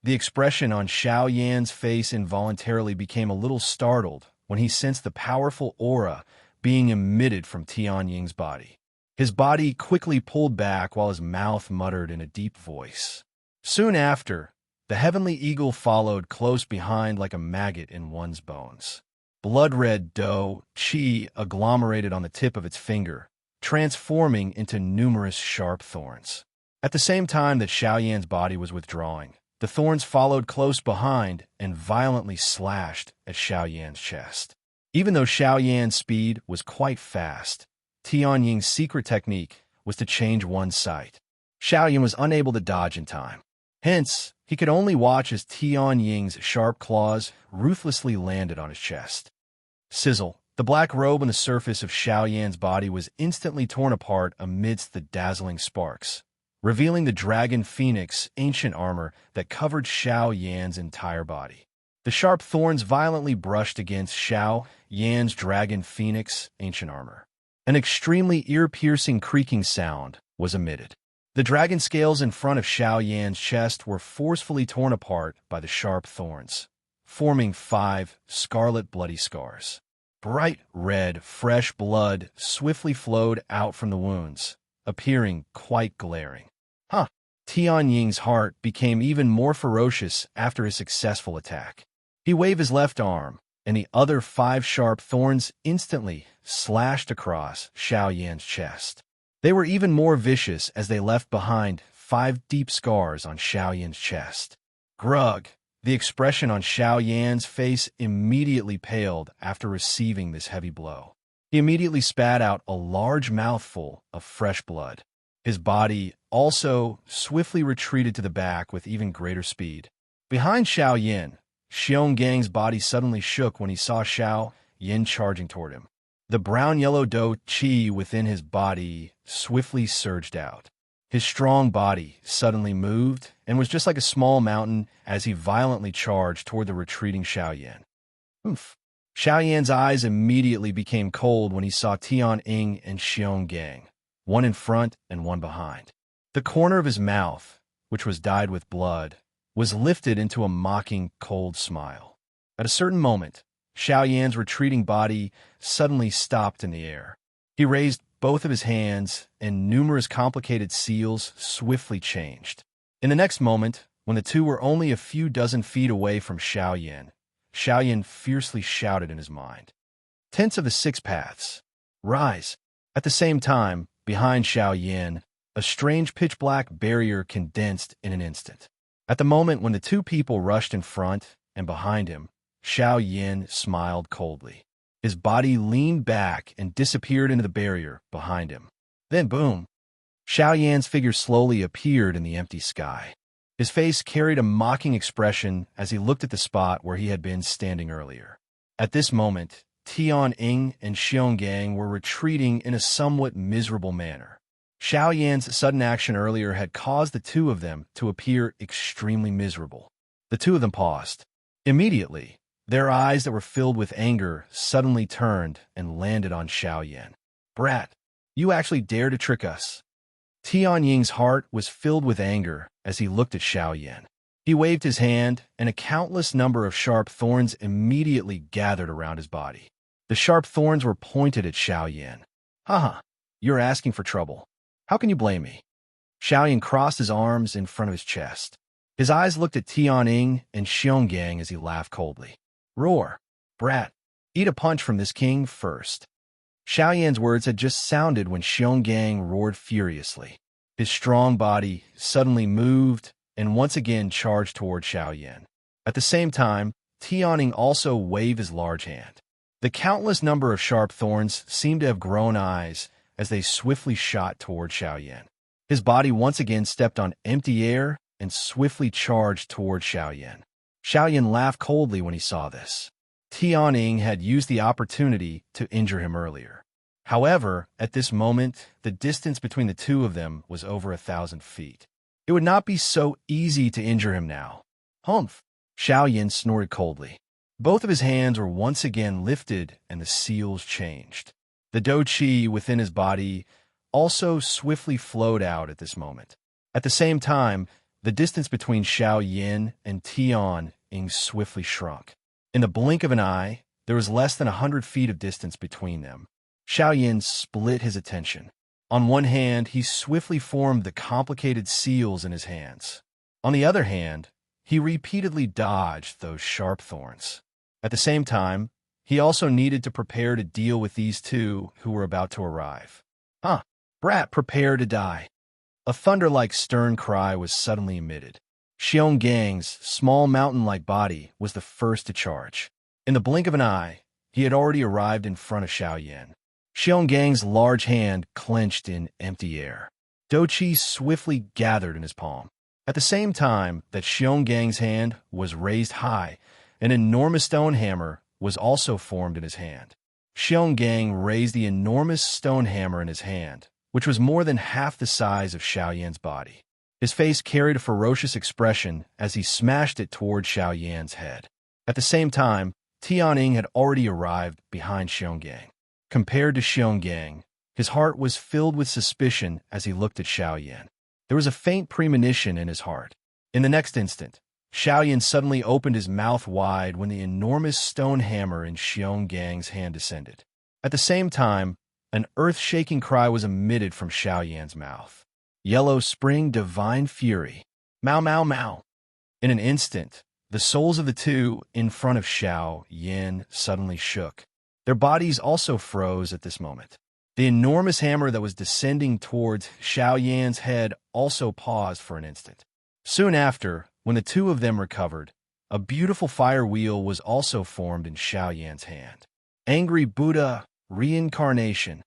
The expression on Xiao Yan's face involuntarily became a little startled when he sensed the powerful aura being emitted from Tianying's body. His body quickly pulled back while his mouth muttered in a deep voice. Soon after, the heavenly eagle followed close behind like a maggot in one's bones. Blood-red dough, chi agglomerated on the tip of its finger, transforming into numerous sharp thorns. At the same time that Xiao Yan's body was withdrawing, the thorns followed close behind and violently slashed at Xiao Yan's chest. Even though Xiao Yan's speed was quite fast, Tianying's secret technique was to change one's sight. Xiao Yan was unable to dodge in time. Hence, he could only watch as Tianying's sharp claws ruthlessly landed on his chest. Sizzle! The black robe on the surface of Xiao Yan's body was instantly torn apart amidst the dazzling sparks, revealing the dragon phoenix ancient armor that covered Xiao Yan's entire body. The sharp thorns violently brushed against Xiao Yan's dragon phoenix ancient armor. An extremely ear-piercing creaking sound was emitted. The dragon scales in front of Xiao Yan's chest were forcefully torn apart by the sharp thorns, forming 5 scarlet bloody scars. Bright red, fresh blood swiftly flowed out from the wounds, appearing quite glaring. Tianying's heart became even more ferocious after his successful attack. He waved his left arm, and the other 5 sharp thorns instantly slashed across Xiao Yan's chest. They were even more vicious as they left behind 5 deep scars on Xiao Yan's chest. Grug! The expression on Xiao Yan's face immediately paled after receiving this heavy blow. He immediately spat out a large mouthful of fresh blood. His body also swiftly retreated to the back with even greater speed. Behind Xiao Yan, Xiongang's body suddenly shook when he saw Xiao Yin charging toward him. The brown-yellow dou qi within his body swiftly surged out. His strong body suddenly moved and was just like a small mountain as he violently charged toward the retreating Xiao Yan. Oof. Xiao Yan's eyes immediately became cold when he saw Tian Ying and Xionggang, one in front and one behind. The corner of his mouth, which was dyed with blood, was lifted into a mocking, cold smile. At a certain moment, Xiao Yan's retreating body suddenly stopped in the air. He raised both of his hands, and numerous complicated seals swiftly changed. In the next moment, when the two were only a few dozen feet away from Xiao Yan fiercely shouted in his mind, "Tents of the Six Paths, rise!" At the same time, behind Xiao Yan, a strange pitch-black barrier condensed in an instant. At the moment when the two people rushed in front and behind him, Xiao Yan smiled coldly. His body leaned back and disappeared into the barrier behind him. Then, boom! Xiao Yan's figure slowly appeared in the empty sky. His face carried a mocking expression as he looked at the spot where he had been standing earlier. At this moment, Tian Ying and Xionggang were retreating in a somewhat miserable manner. Xiao Yan's sudden action earlier had caused the two of them to appear extremely miserable. The two of them paused. Immediately, their eyes that were filled with anger suddenly turned and landed on Xiao Yan. "Brat, you actually dare to trick us." Tian Ying's heart was filled with anger as he looked at Xiao Yan. He waved his hand, and a countless number of sharp thorns immediately gathered around his body. The sharp thorns were pointed at Xiao Yan. "Haha, you're asking for trouble. How can you blame me?" Xiao Yan crossed his arms in front of his chest. His eyes looked at Tian Ying and Xionggang as he laughed coldly. "Roar, brat, eat a punch from this king first." Xiao Yan's words had just sounded when Xionggang roared furiously. His strong body suddenly moved and once again charged toward Xiao Yan. At the same time, Tian Ying also waved his large hand. The countless number of sharp thorns seemed to have grown eyes as they swiftly shot toward Xiao Yan. His body once again stepped on empty air and swiftly charged toward Xiao Yan. Xiao Yan laughed coldly when he saw this. Tian Ying had used the opportunity to injure him earlier. However, at this moment, the distance between the two of them was over 1,000 feet. It would not be so easy to injure him now. "Humph!" Xiao Yan snorted coldly. Both of his hands were once again lifted and the seals changed. The dou qi within his body also swiftly flowed out at this moment. At the same time, the distance between Xiao Yan and Tian Ying swiftly shrunk. In the blink of an eye, there was less than 100 feet of distance between them. Xiao Yan split his attention. On one hand, he swiftly formed the complicated seals in his hands. On the other hand, he repeatedly dodged those sharp thorns. At the same time, he also needed to prepare to deal with these two who were about to arrive. "Huh, brat, prepare to die." A thunder-like stern cry was suddenly emitted. Xiongang's small mountain-like body was the first to charge. In the blink of an eye, he had already arrived in front of Xiao Yan. Xiongang's large hand clenched in empty air. Dou qi swiftly gathered in his palm. At the same time that Xiongang's hand was raised high, an enormous stone hammer was also formed in his hand. Xionggang raised the enormous stone hammer in his hand, which was more than half the size of Xiao Yan's body. His face carried a ferocious expression as he smashed it toward Xiao Yan's head. At the same time, Tian Ying had already arrived behind Xionggang. Compared to Xionggang, his heart was filled with suspicion as he looked at Xiao Yan. There was a faint premonition in his heart. In the next instant, Xiao Yan suddenly opened his mouth wide when the enormous stone hammer in Xiongang's hand descended. At the same time, an earth-shaking cry was emitted from Xiao Yan's mouth. "Yellow Spring Divine Fury. Mau Mau Mau." In an instant, the souls of the two in front of Xiao Yan suddenly shook. Their bodies also froze at this moment. The enormous hammer that was descending towards Xiao Yan's head also paused for an instant. Soon after, when the two of them recovered, a beautiful fire wheel was also formed in Xiao Yan's hand. "Angry Buddha, reincarnation."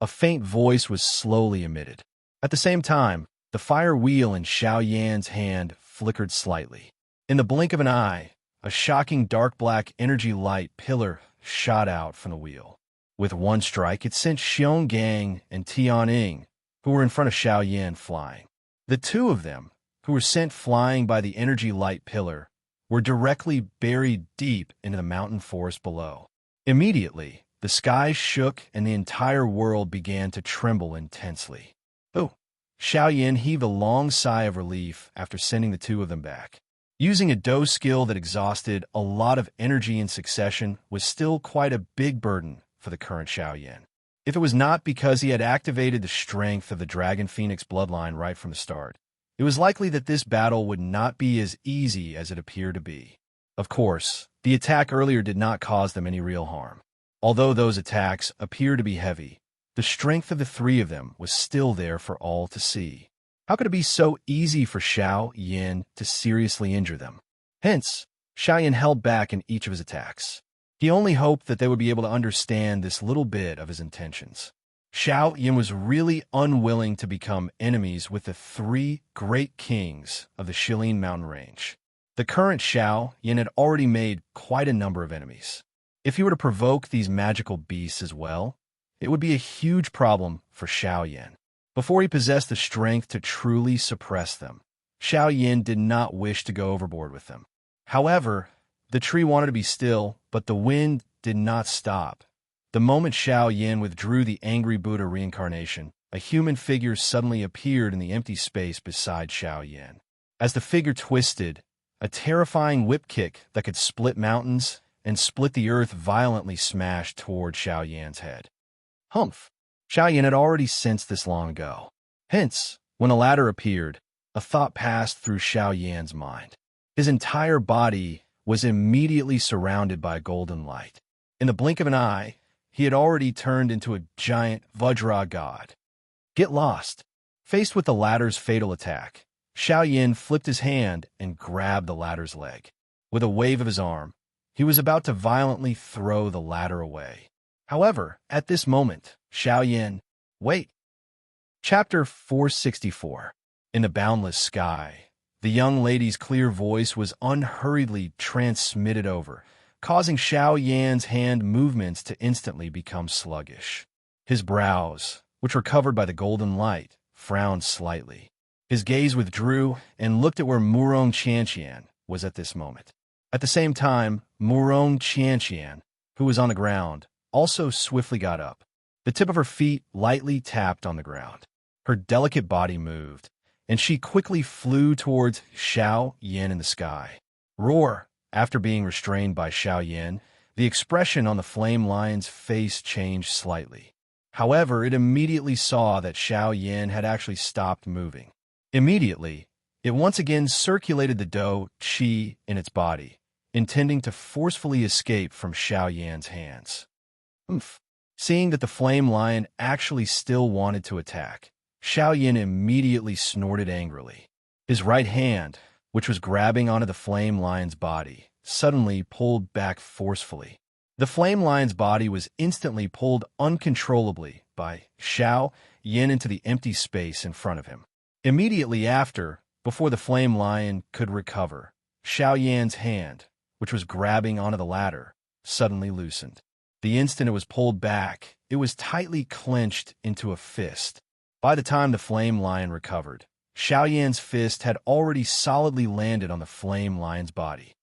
A faint voice was slowly emitted. At the same time, the fire wheel in Xiao Yan's hand flickered slightly. In the blink of an eye, a shocking dark black energy light pillar shot out from the wheel. With one strike, it sent Xiong Gang and Tianying, who were in front of Xiao Yan, flying. The two of them, who were sent flying by the energy light pillar, were directly buried deep into the mountain forest below. Immediately, the sky shook and the entire world began to tremble intensely. Oh! Xiao Yan heaved a long sigh of relief after sending the two of them back. Using a Do skill that exhausted a lot of energy in succession was still quite a big burden for the current Xiao Yan. If it was not because he had activated the strength of the Dragon Phoenix bloodline right from the start, it was likely that this battle would not be as easy as it appeared to be. Of course, the attack earlier did not cause them any real harm. Although those attacks appeared to be heavy, the strength of the three of them was still there for all to see. How could it be so easy for Xiao Yan to seriously injure them? Hence, Xiao Yan held back in each of his attacks. He only hoped that they would be able to understand this little bit of his intentions. Xiao Yan was really unwilling to become enemies with the three great kings of the Shilin mountain range. The current Xiao Yan had already made quite a number of enemies. If he were to provoke these magical beasts as well, it would be a huge problem for Xiao Yan. Before he possessed the strength to truly suppress them, Xiao Yan did not wish to go overboard with them. However, the tree wanted to be still, but the wind did not stop. The moment Xiao Yan withdrew the angry Buddha reincarnation, a human figure suddenly appeared in the empty space beside Xiao Yan. As the figure twisted, a terrifying whip kick that could split mountains and split the earth violently smashed toward Xiao Yan's head. Humph! Xiao Yan had already sensed this long ago. Hence, when the latter appeared, a thought passed through Xiao Yan's mind. His entire body was immediately surrounded by golden light. In the blink of an eye, he had already turned into a giant Vajra god. Get lost! Faced with the latter's fatal attack, Xiao Yan flipped his hand and grabbed the latter's leg. With a wave of his arm, he was about to violently throw the ladder away. However, at this moment, Xiao Yan, wait! Chapter 464. In the boundless sky, the young lady's clear voice was unhurriedly transmitted over, causing Xiao Yan's hand movements to instantly become sluggish. His brows, which were covered by the golden light, frowned slightly. His gaze withdrew and looked at where Murong Qianqian was at this moment. At the same time, Murong Qianqian, who was on the ground, also swiftly got up. The tip of her feet lightly tapped on the ground. Her delicate body moved, and she quickly flew towards Xiao Yan in the sky. Roar! After being restrained by Xiao Yan, the expression on the flame lion's face changed slightly. However, it immediately saw that Xiao Yan had actually stopped moving. Immediately, it once again circulated the Do Qi in its body, intending to forcefully escape from Xiao Yan's hands. Seeing that the flame lion actually still wanted to attack, Xiao Yan immediately snorted angrily. His right hand, which was grabbing onto the flame lion's body, suddenly pulled back forcefully. The flame lion's body was instantly pulled uncontrollably by Xiao Yan into the empty space in front of him. Immediately after, before the flame lion could recover, Xiao Yan's hand, which was grabbing onto the ladder, suddenly loosened. The instant it was pulled back, it was tightly clenched into a fist. By the time the flame lion recovered, Xiao Yan's fist had already solidly landed on the flame lion's body.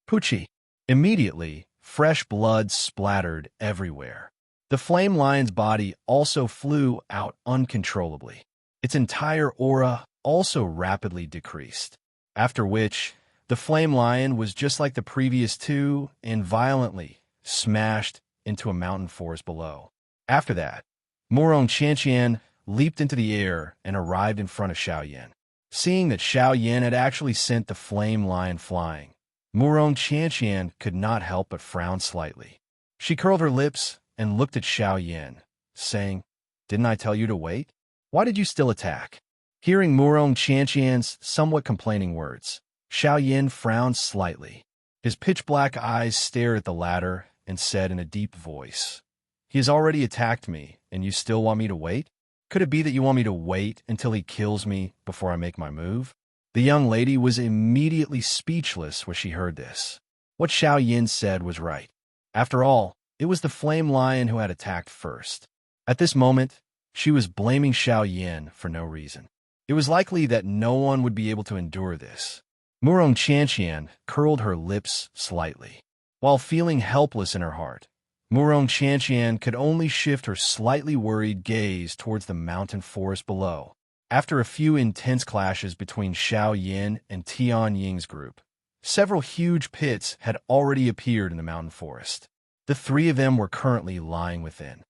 Poochie! Immediately, fresh blood splattered everywhere. The flame lion's body also flew out uncontrollably. Its entire aura also rapidly decreased. After which, the flame lion was just like the previous two and violently smashed into a mountain forest below. After that, Murong Qianqian leaped into the air and arrived in front of Xiao Yan. Seeing that Xiao Yan had actually sent the flame lion flying, Murong Qianqian could not help but frown slightly. She curled her lips and looked at Xiao Yan, saying, "Didn't I tell you to wait? Why did you still attack?" Hearing Murong Qianqian's somewhat complaining words, Xiao Yan frowned slightly. His pitch-black eyes stared at the ladder and said in a deep voice, "He has already attacked me, and you still want me to wait? Could it be that you want me to wait until he kills me before I make my move?" The young lady was immediately speechless when she heard this. What Xiao Yin said was right. After all, it was the flame lion who had attacked first. At this moment, she was blaming Xiao Yin for no reason. It was likely that no one would be able to endure this. Murong Qianqian curled her lips slightly. While feeling helpless in her heart, Murong Qianqian could only shift her slightly worried gaze towards the mountain forest below. After a few intense clashes between Xiao Yin and Tian Ying's group, several huge pits had already appeared in the mountain forest. The three of them were currently lying within.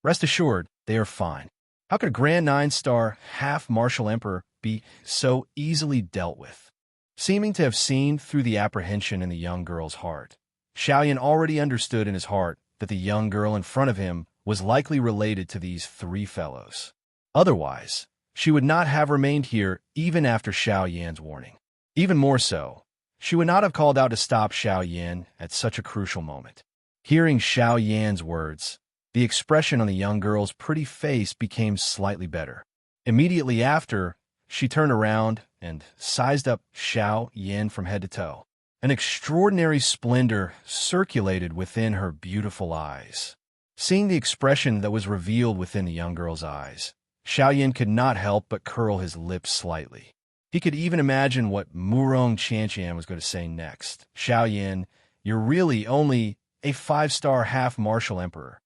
Rest assured, they are fine. How could a Grand 9-star half-martial emperor be so easily dealt with? Seeming to have seen through the apprehension in the young girl's heart, Xiaoyan already understood in his heart that the young girl in front of him was likely related to these three fellows. Otherwise, she would not have remained here even after Xiao Yan's warning. Even more so, she would not have called out to stop Xiao Yan at such a crucial moment. Hearing Xiao Yan's words, the expression on the young girl's pretty face became slightly better. Immediately after, she turned around and sized up Xiao Yan from head to toe. An extraordinary splendor circulated within her beautiful eyes. Seeing the expression that was revealed within the young girl's eyes, Xiao Yan could not help but curl his lips slightly. He could even imagine what Murong Qianqian was going to say next. Xiao Yan, you're really only a 5-star half-martial emperor.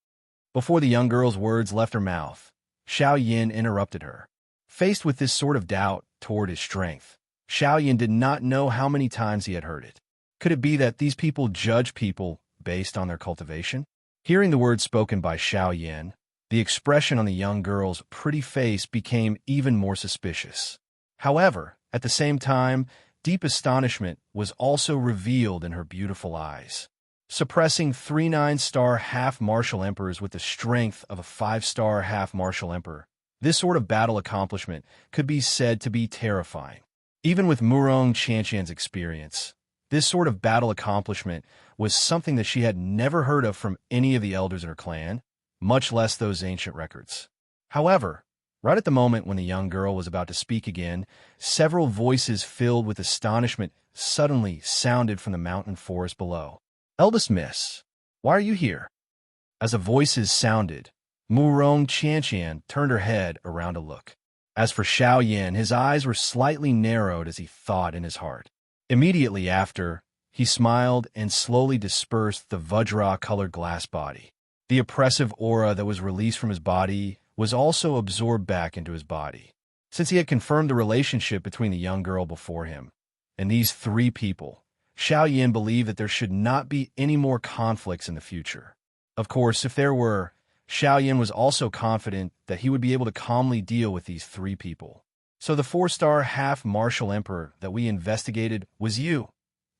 Before the young girl's words left her mouth, Xiao Yin interrupted her. Faced with this sort of doubt toward his strength, Xiao Yin did not know how many times he had heard it. Could it be that these people judge people based on their cultivation? Hearing the words spoken by Xiao Yin, the expression on the young girl's pretty face became even more suspicious. However, at the same time, deep astonishment was also revealed in her beautiful eyes. Suppressing 3 9-star half-martial emperors with the strength of a 5-star half-martial emperor, this sort of battle accomplishment could be said to be terrifying. Even with Murong Qianqian's experience, this sort of battle accomplishment was something that she had never heard of from any of the elders in her clan, much less those ancient records. However, right at the moment when the young girl was about to speak again, several voices filled with astonishment suddenly sounded from the mountain forest below. "Eldest Miss, why are you here?" As the voices sounded, Murong Qianqian turned her head around to look. As for Xiao Yan, his eyes were slightly narrowed as he thought in his heart. Immediately after, he smiled and slowly dispersed the Vajra-colored glass body. The oppressive aura that was released from his body was also absorbed back into his body. Since he had confirmed the relationship between the young girl before him and these three people, Xiao Yan believed that there should not be any more conflicts in the future. Of course, if there were, Xiao Yan was also confident that he would be able to calmly deal with these three people. So the 4-star half-martial emperor that we investigated was you,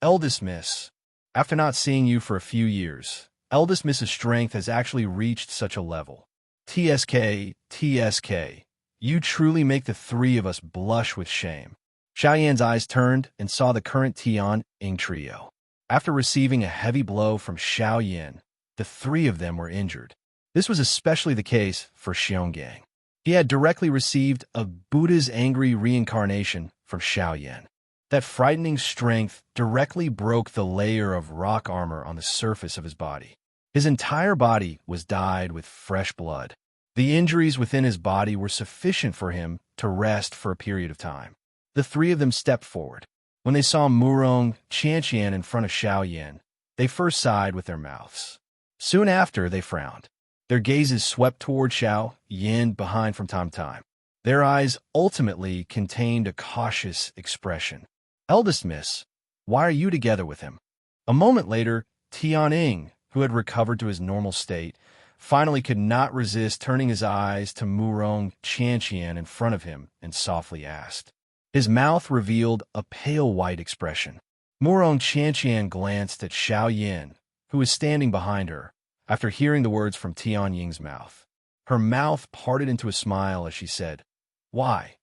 Eldest Miss. After not seeing you for a few years, Eldest Miss's strength has actually reached such a level. TSK, you truly make the three of us blush with shame. Xiao Yan's eyes turned and saw the current Tian Ying trio. After receiving a heavy blow from Xiao Yan, the three of them were injured. This was especially the case for Xionggang. He had directly received a Buddha's angry reincarnation from Xiao Yan. That frightening strength directly broke the layer of rock armor on the surface of his body. His entire body was dyed with fresh blood. The injuries within his body were sufficient for him to rest for a period of time. The three of them stepped forward. When they saw Murong Qianqian in front of Xiao Yan, they first sighed with their mouths. Soon after, they frowned. Their gazes swept toward Xiao Yan behind from time to time. Their eyes ultimately contained a cautious expression. "Eldest Miss, why are you together with him?" A moment later, Tian Ying, who had recovered to his normal state, finally could not resist turning his eyes to Murong Qianqian in front of him and softly asked. His mouth revealed a pale white expression. Murong Qianqian glanced at Xiao Yan, who was standing behind her, after hearing the words from Tian Ying's mouth. Her mouth parted into a smile as she said, "Why?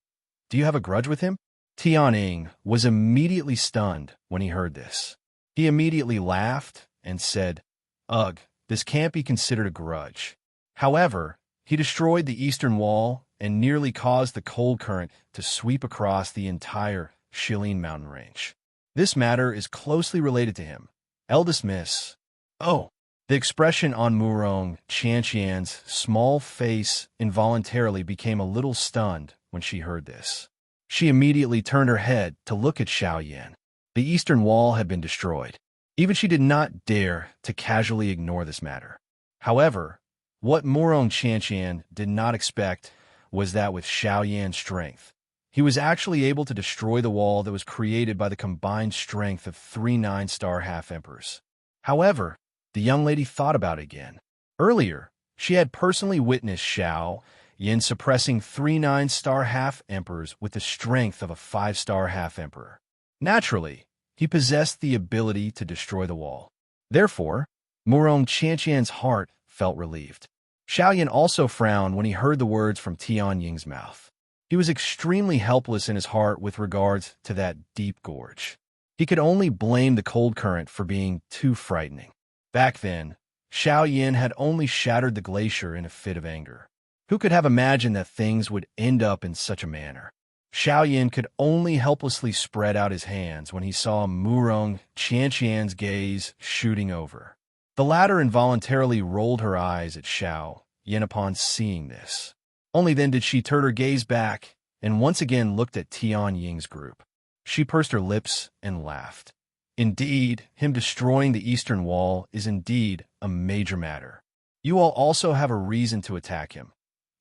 Do you have a grudge with him?" Tian Ying was immediately stunned when he heard this. He immediately laughed and said, "Ugh, this can't be considered a grudge." However, he destroyed the eastern wall and nearly caused the cold current to sweep across the entire Shilin mountain range. This matter is closely related to him, Eldest Miss. Oh. The expression on Murong Qianqian's small face involuntarily became a little stunned when she heard this. She immediately turned her head to look at Xiaoyan. The eastern wall had been destroyed. Even she did not dare to casually ignore this matter. However, what Murong Qianqian did not expect was that with Xiaoyan's strength, he was actually able to destroy the wall that was created by the combined strength of 3 9-star half-emperors. However, the young lady thought about it again. Earlier, she had personally witnessed Xiao Yin suppressing 3 9-star half-emperors with the strength of a 5-star half-emperor. Naturally, he possessed the ability to destroy the wall. Therefore, Murong Qianqian's heart felt relieved. Xiaoyan also frowned when he heard the words from Tian Ying's mouth. He was extremely helpless in his heart with regards to that deep gorge. He could only blame the cold current for being too frightening. Back then, Xiaoyan had only shattered the glacier in a fit of anger. Who could have imagined that things would end up in such a manner? Xiaoyan could only helplessly spread out his hands when he saw Murong Qianqian's gaze shooting over. The latter involuntarily rolled her eyes at Xiao Yin upon seeing this. Only then did she turn her gaze back and once again looked at Tian Ying's group. She pursed her lips and laughed. Indeed, him destroying the eastern wall is indeed a major matter. You all also have a reason to attack him.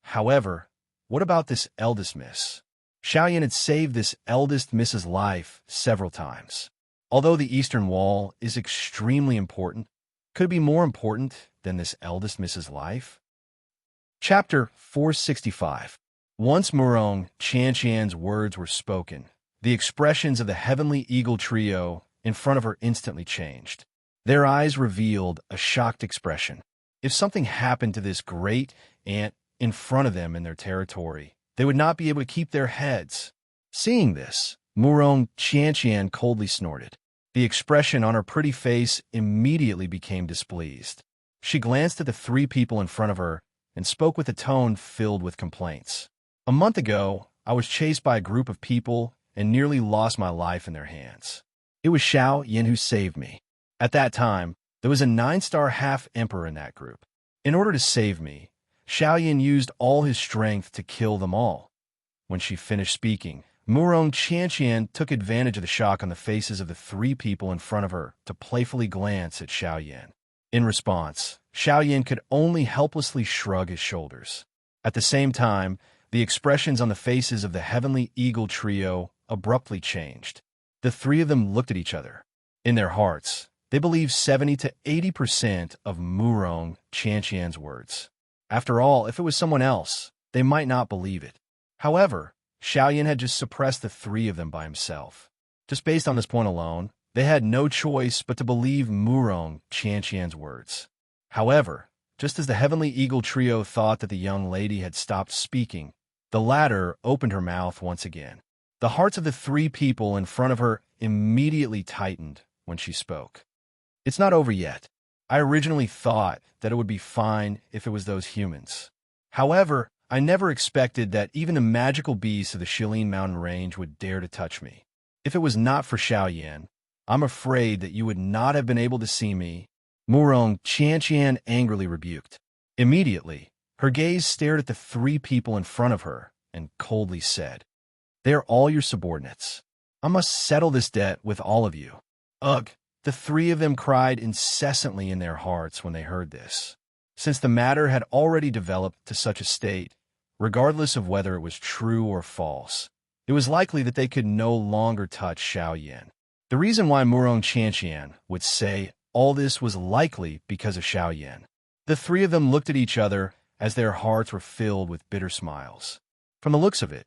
However, what about this eldest miss? Xiaoyan had saved this eldest miss's life several times. Although the eastern wall is extremely important, could it be more important than this eldest miss's life? Chapter 465. Once Murong Qianqian's words were spoken, the expressions of the heavenly eagle trio in front of her instantly changed. Their eyes revealed a shocked expression. If something happened to this great ant in front of them in their territory, they would not be able to keep their heads. Seeing this, Murong Qianqian coldly snorted. The expression on her pretty face immediately became displeased. She glanced at the 3 people in front of her and spoke with a tone filled with complaints. A month ago, I was chased by a group of people and nearly lost my life in their hands. It was Xiao Yin who saved me. At that time, there was a 9-star half-emperor in that group. In order to save me, Xiao Yin used all his strength to kill them all. When she finished speaking, Murong Qianqian took advantage of the shock on the faces of the 3 people in front of her to playfully glance at Xiao Yin. In response, Xiao Yin could only helplessly shrug his shoulders. At the same time, the expressions on the faces of the heavenly eagle trio abruptly changed. The 3 of them looked at each other. In their hearts, they believed 70 to 80% of Murong Qianqian's words. After all, if it was someone else, they might not believe it. However, Xiao Yin had just suppressed the 3 of them by himself. Just based on this point alone, they had no choice but to believe Murong Qianqian's words. However, just as the heavenly eagle trio thought that the young lady had stopped speaking, the latter opened her mouth once again. The hearts of the 3 people in front of her immediately tightened when she spoke. It's not over yet. I originally thought that it would be fine if it was those humans. However, I never expected that even the magical beasts of the Shilin Mountain Range would dare to touch me. If it was not for Xiao Yan, I'm afraid that you would not have been able to see me. Murong Qianqian angrily rebuked. Immediately, her gaze stared at the 3 people in front of her and coldly said, "They are all your subordinates. I must settle this debt with all of you." Ugh! The 3 of them cried incessantly in their hearts when they heard this. Since the matter had already developed to such a state, regardless of whether it was true or false, it was likely that they could no longer touch Xiao Yan. The reason why Murong Qianqian would say all this was likely because of Xiao Yan. The 3 of them looked at each other as their hearts were filled with bitter smiles. From the looks of it,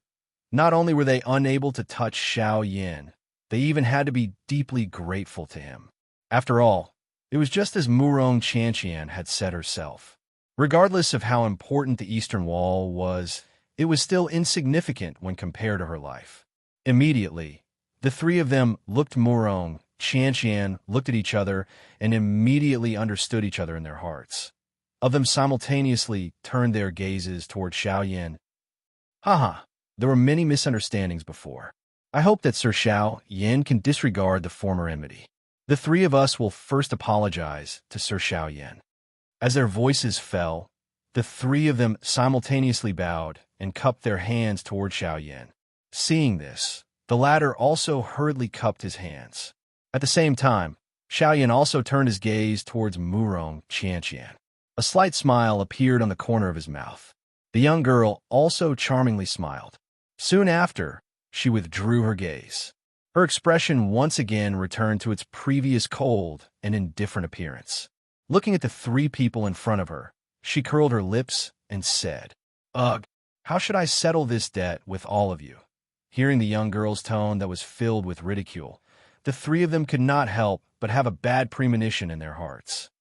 not only were they unable to touch Xiao Yan, they even had to be deeply grateful to him. After all, it was just as Murong Qianqian had said herself. Regardless of how important the Eastern Wall was, it was still insignificant when compared to her life. Immediately, the 3 of them looked Murong Qianqian, looked at each other, and immediately understood each other in their hearts. Of them simultaneously turned their gazes toward Xiao Yan. Haha, there were many misunderstandings before. I hope that Sir Xiao Yan can disregard the former enmity. The three of us will first apologize to Sir Xiaoyan." As their voices fell, the three of them simultaneously bowed and cupped their hands toward Xiaoyan. Seeing this, the latter also hurriedly cupped his hands. At the same time, Xiaoyan also turned his gaze towards Murong Qianqian. A slight smile appeared on the corner of his mouth. The young girl also charmingly smiled. Soon after, she withdrew her gaze. Her expression once again returned to its previous cold and indifferent appearance. Looking at the three people in front of her, she curled her lips and said, "Ugh, how should I settle this debt with all of you?" Hearing the young girl's tone that was filled with ridicule, the three of them could not help but have a bad premonition in their hearts.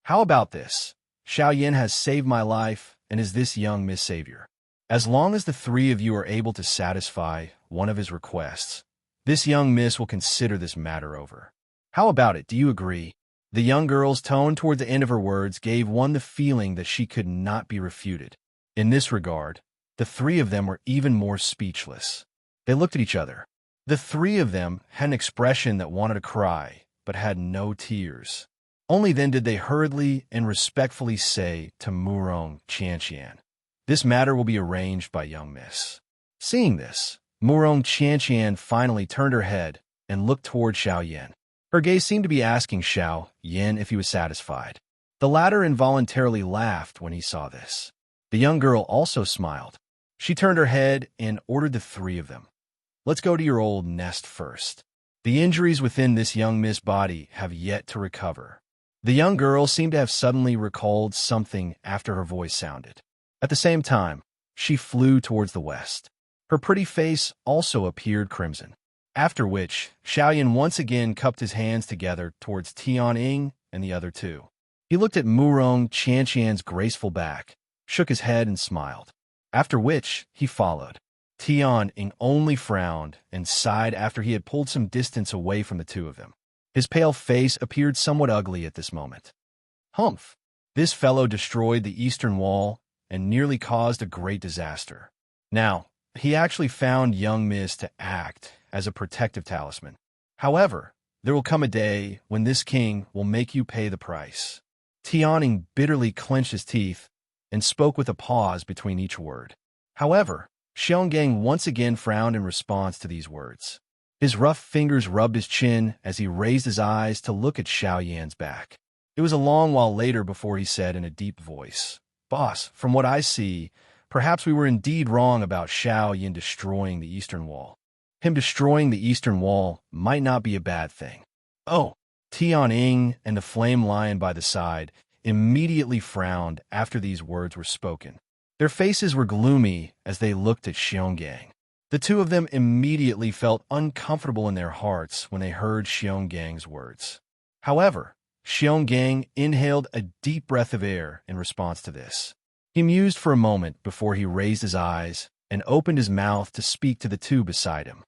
"How about this? Xiaoyan has saved my life, and is this young Miss Savior. As long as the three of you are able to satisfy one of his requests, this young miss will consider this matter over. How about it? Do you agree?" The young girl's tone toward the end of her words gave one the feeling that she could not be refuted. In this regard, the three of them were even more speechless. They looked at each other. The three of them had an expression that wanted to cry, but had no tears. Only then did they hurriedly and respectfully say to Murong Qianqian, "This matter will be arranged by young miss." Seeing this, Murong Qianqian finally turned her head and looked toward Xiaoyan. Her gaze seemed to be asking Xiaoyan if he was satisfied. The latter involuntarily laughed when he saw this. The young girl also smiled. She turned her head and ordered the three of them, "Let's go to your old nest first. The injuries within this young miss body have yet to recover." The young girl seemed to have suddenly recalled something after her voice sounded. At the same time, she flew towards the west. Her pretty face also appeared crimson. After which, Xiaoyan once again cupped his hands together towards Tianying and the other two. He looked at Murong Qianqian's graceful back, shook his head and smiled. After which, he followed. Tianying only frowned and sighed after he had pulled some distance away from the two of them. His pale face appeared somewhat ugly at this moment. Humph! This fellow destroyed the eastern wall and nearly caused a great disaster. Now, he actually found young Miss to act as a protective talisman. However, there will come a day when this king will make you pay the price. Tianying bitterly clenched his teeth and spoke with a pause between each word. However, Xionggang once again frowned in response to these words. His rough fingers rubbed his chin as he raised his eyes to look at Xiaoyan's back. It was a long while later before he said in a deep voice, "Boss, from what I see, perhaps we were indeed wrong about Xiaoyan destroying the eastern wall. Him destroying the eastern wall might not be a bad thing." "Oh!" Tianying and the flame lion by the side immediately frowned after these words were spoken. Their faces were gloomy as they looked at Xionggang. The two of them immediately felt uncomfortable in their hearts when they heard Xiongang's words. However, Xionggang inhaled a deep breath of air in response to this. He mused for a moment before he raised his eyes and opened his mouth to speak to the two beside him.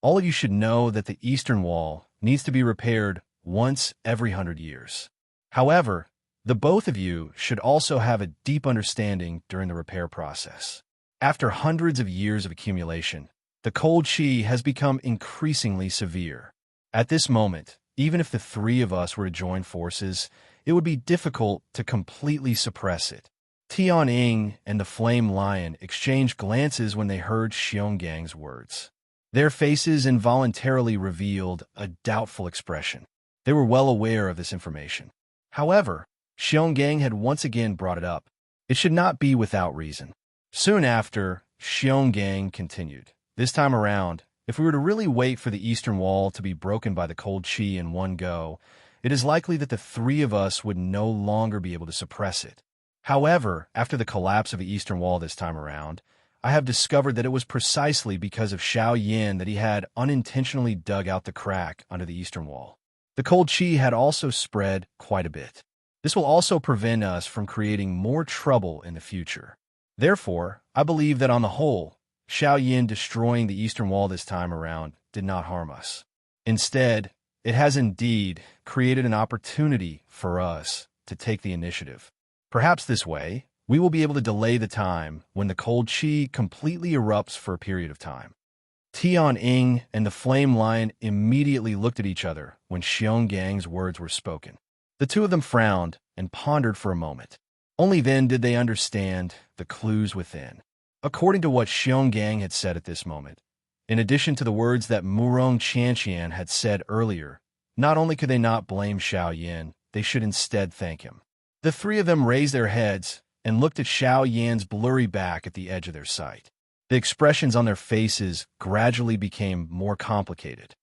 "All of you should know that the eastern wall needs to be repaired once every 100 years. However, the both of you should also have a deep understanding during the repair process. After hundreds of years of accumulation, the cold qi has become increasingly severe. At this moment, even if the three of us were to join forces, it would be difficult to completely suppress it." Tianying and the flame lion exchanged glances when they heard Xiongang's words. Their faces involuntarily revealed a doubtful expression. They were well aware of this information. However, Xionggang had once again brought it up. It should not be without reason. Soon after, Xionggang continued, "This time around, if we were to really wait for the eastern wall to be broken by the cold qi in one go, it is likely that the three of us would no longer be able to suppress it. However, after the collapse of the eastern wall this time around, I have discovered that it was precisely because of Xiaoyan that he had unintentionally dug out the crack under the eastern wall. The cold qi had also spread quite a bit. This will also prevent us from creating more trouble in the future. Therefore, I believe that on the whole, Xiaoyan destroying the eastern wall this time around did not harm us. Instead, it has indeed created an opportunity for us to take the initiative. Perhaps this way, we will be able to delay the time when the cold qi completely erupts for a period of time." Tian and the Flame Lion immediately looked at each other when Xiongang's words were spoken. The two of them frowned and pondered for a moment. Only then did they understand the clues within. According to what Xionggang had said at this moment, in addition to the words that Murong Qianqian had said earlier, not only could they not blame Xiao Yan, they should instead thank him. The three of them raised their heads and looked at Xiao Yan's blurry back at the edge of their sight. The expressions on their faces gradually became more complicated.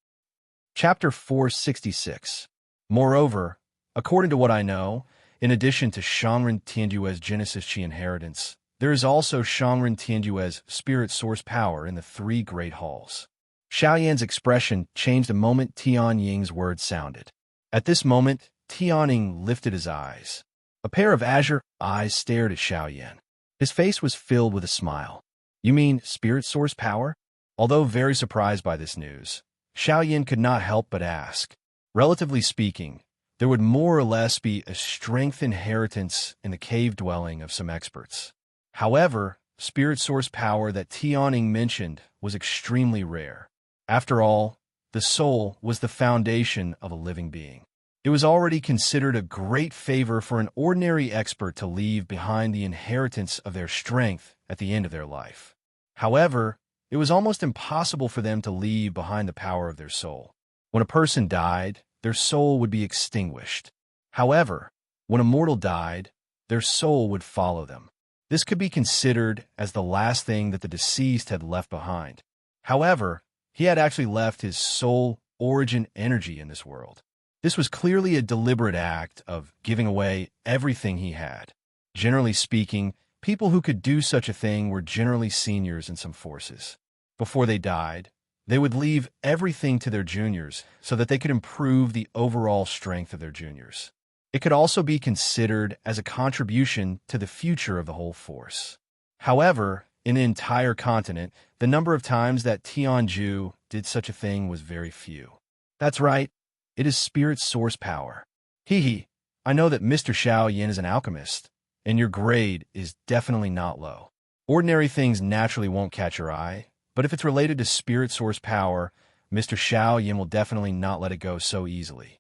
Chapter 466. Moreover, according to what I know, in addition to Shangren Tianjue's Genesis Qi inheritance, there is also Shangren Tianjue's spirit source power in the three great halls. Xiao Yan's expression changed the moment Tian Ying's words sounded. At this moment, Tian Ying lifted his eyes. A pair of azure eyes stared at Xiao Yan. His face was filled with a smile. You mean spirit source power? Although very surprised by this news, Xiao Yan could not help but ask. Relatively speaking, there would more or less be a strength inheritance in the cave dwelling of some experts. However, spirit source power that Tian Ying mentioned was extremely rare. After all, the soul was the foundation of a living being. It was already considered a great favor for an ordinary expert to leave behind the inheritance of their strength at the end of their life. However, it was almost impossible for them to leave behind the power of their soul. When a person died, their soul would be extinguished. However, when a mortal died, their soul would follow them. This could be considered as the last thing that the deceased had left behind. However, he had actually left his soul origin energy in this world. This was clearly a deliberate act of giving away everything he had. Generally speaking, people who could do such a thing were generally seniors in some forces. Before they died, they would leave everything to their juniors so that they could improve the overall strength of their juniors. It could also be considered as a contribution to the future of the whole force. However, in the entire continent, the number of times that Tianju did such a thing was very few. That's right, it is spirit source power. Hee, I know that Mr. Xiao Yan is an alchemist, and your grade is definitely not low. Ordinary things naturally won't catch your eye, but if it's related to spirit source power, Mr. Xiao Yan will definitely not let it go so easily.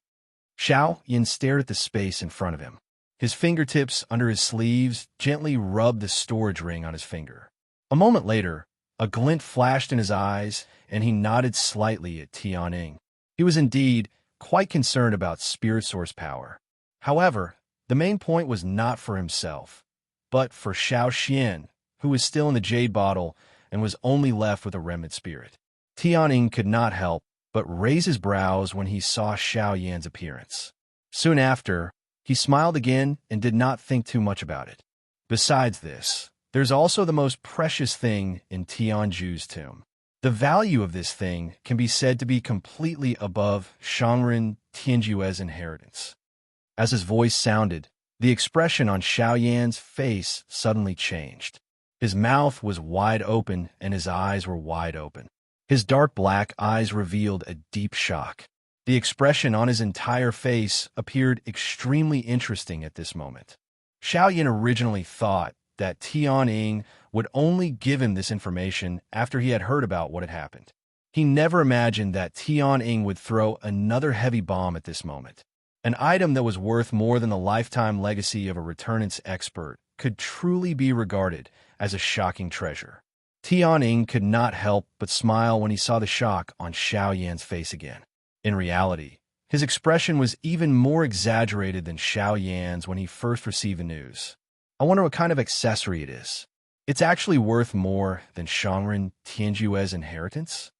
Xiao Yan stared at the space in front of him. His fingertips under his sleeves gently rubbed the storage ring on his finger. A moment later, a glint flashed in his eyes, and he nodded slightly at Tian Ying. He was indeed quite concerned about spirit source power. However, the main point was not for himself, but for Xiao Xian, who was still in the jade bottle and was only left with a remnant spirit. Tian Ying could not help but raise his brows when he saw Xiao Yan's appearance. Soon after, he smiled again and did not think too much about it. Besides this, there's also the most precious thing in Tianju's tomb. The value of this thing can be said to be completely above Shangren Tianjue's inheritance. As his voice sounded, the expression on Xiao Yan's face suddenly changed. His mouth was wide open and his eyes were wide open. His dark black eyes revealed a deep shock. The expression on his entire face appeared extremely interesting at this moment. Xiao Yan originally thought that Tian Ying would only give him this information after he had heard about what had happened. He never imagined that Tian Ying would throw another heavy bomb at this moment. An item that was worth more than the lifetime legacy of a returnance expert could truly be regarded as a shocking treasure. Tian Ying could not help but smile when he saw the shock on Xiao Yan's face again. In reality, his expression was even more exaggerated than Xiao Yan's when he first received the news. I wonder what kind of accessory it is. It's actually worth more than Shangren Tianjue's inheritance?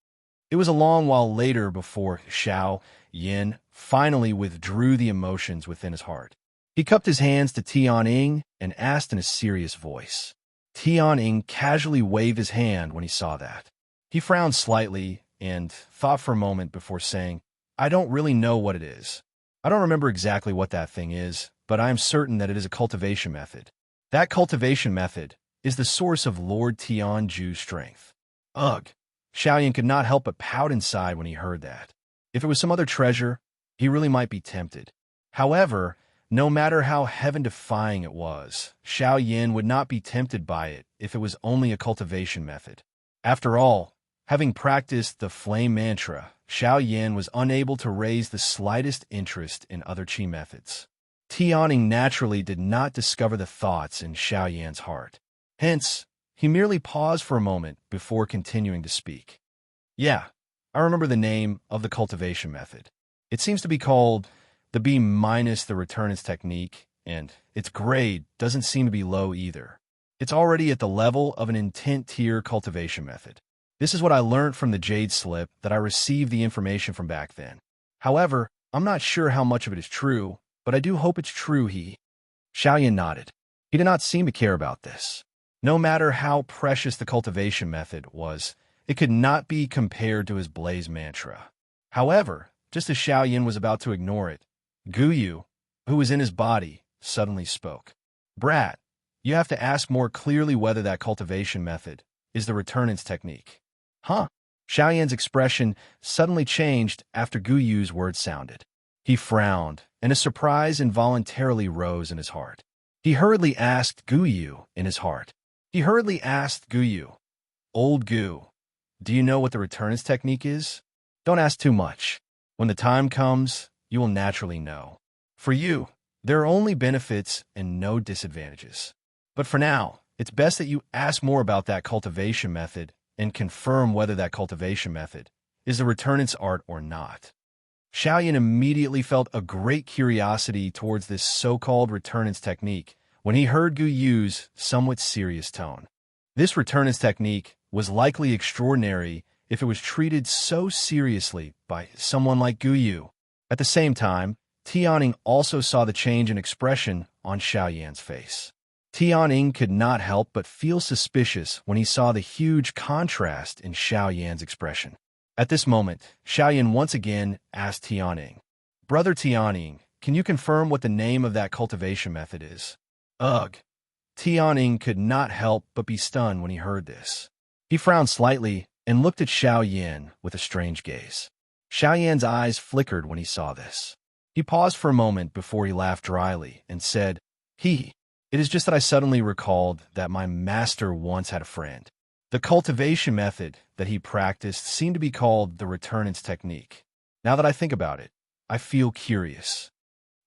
It was a long while later before Xiao Yan finally withdrew the emotions within his heart. He cupped his hands to Tian Ying and asked in a serious voice. Tian Ying casually waved his hand when he saw that. He frowned slightly and thought for a moment before saying, I don't really know what it is. I don't remember exactly what that thing is, but I am certain that it is a cultivation method. That cultivation method is the source of Lord Tianju's strength. Ugh! Xiao Yan could not help but pout inside when he heard that. If it was some other treasure, he really might be tempted. However, no matter how heaven-defying it was, Xiao Yan would not be tempted by it if it was only a cultivation method. After all, Having practiced the flame mantra, Xiao Yan was unable to raise the slightest interest in other qi methods. Tianing naturally did not discover the thoughts in Xiao Yan's heart. Hence, he merely paused for a moment before continuing to speak. Yeah, I remember the name of the cultivation method. It seems to be called the B- the returnance technique, and its grade doesn't seem to be low either. It's already at the level of an intent tier cultivation method. This is what I learned from the Jade slip that I received the information from back then. However, I'm not sure how much of it is true, but I do hope it's true. Xiao Yan nodded. He did not seem to care about this. No matter how precious the cultivation method was, it could not be compared to his blaze mantra. However, just as Xiao Yan was about to ignore it, Gu Yu, who was in his body, suddenly spoke. Brat, you have to ask more clearly whether that cultivation method is the returnance technique. Huh? Xiao Yan's expression suddenly changed after Gu Yu's words sounded. He frowned, and a surprise involuntarily rose in his heart. He hurriedly asked Gu Yu, Old Gu, do you know what the returnance technique is? Don't ask too much. When the time comes, you will naturally know. For you, there are only benefits and no disadvantages. But for now, it's best that you ask more about that cultivation method and confirm whether that cultivation method is the returnance art or not. Xiao Yan immediately felt a great curiosity towards this so-called returnance technique when he heard Gu Yu's somewhat serious tone. This returnance technique was likely extraordinary if it was treated so seriously by someone like Gu Yu. At the same time, Tianing also saw the change in expression on Xiao Yan's face. Tianing could not help but feel suspicious when he saw the huge contrast in Xiao Yan's expression. At this moment, Xiao Yan once again asked Tianing, Brother Tianing, can you confirm what the name of that cultivation method is? Ugh. Tianing could not help but be stunned when he heard this. He frowned slightly and looked at Xiao Yan with a strange gaze. Xiao Yan's eyes flickered when he saw this. He paused for a moment before he laughed dryly and said, It is just that I suddenly recalled that my master once had a friend. The cultivation method that he practiced seemed to be called the returnance technique. Now that I think about it, I feel curious.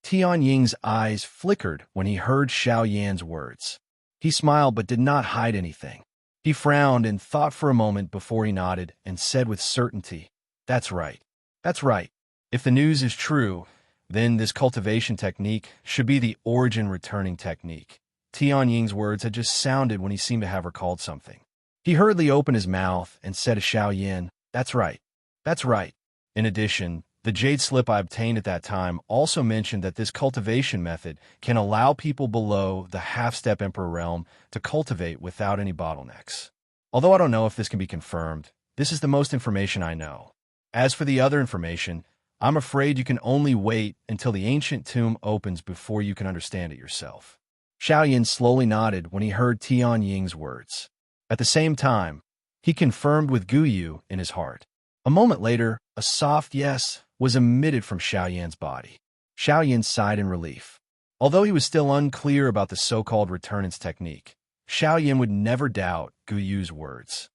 Tianying's eyes flickered when he heard Xiao Yan's words. He smiled but did not hide anything. He frowned and thought for a moment before he nodded and said with certainty, That's right. That's right. If the news is true, then this cultivation technique should be the origin returning technique. Tianying's words had just sounded when he seemed to have recalled something. He hurriedly opened his mouth and said to Xiao Yan, That's right. That's right. In addition, the jade slip I obtained at that time also mentioned that this cultivation method can allow people below the half-step emperor realm to cultivate without any bottlenecks. Although I don't know if this can be confirmed, this is the most information I know. As for the other information, I'm afraid you can only wait until the ancient tomb opens before you can understand it yourself. Xiao Yan slowly nodded when he heard Tianying's words. At the same time, he confirmed with Gu Yu in his heart. A moment later, a soft yes was emitted from Xiao Yan's body. Xiao Yan sighed in relief. Although he was still unclear about the so-called returnance technique, Xiao Yan would never doubt Gu Yu's words.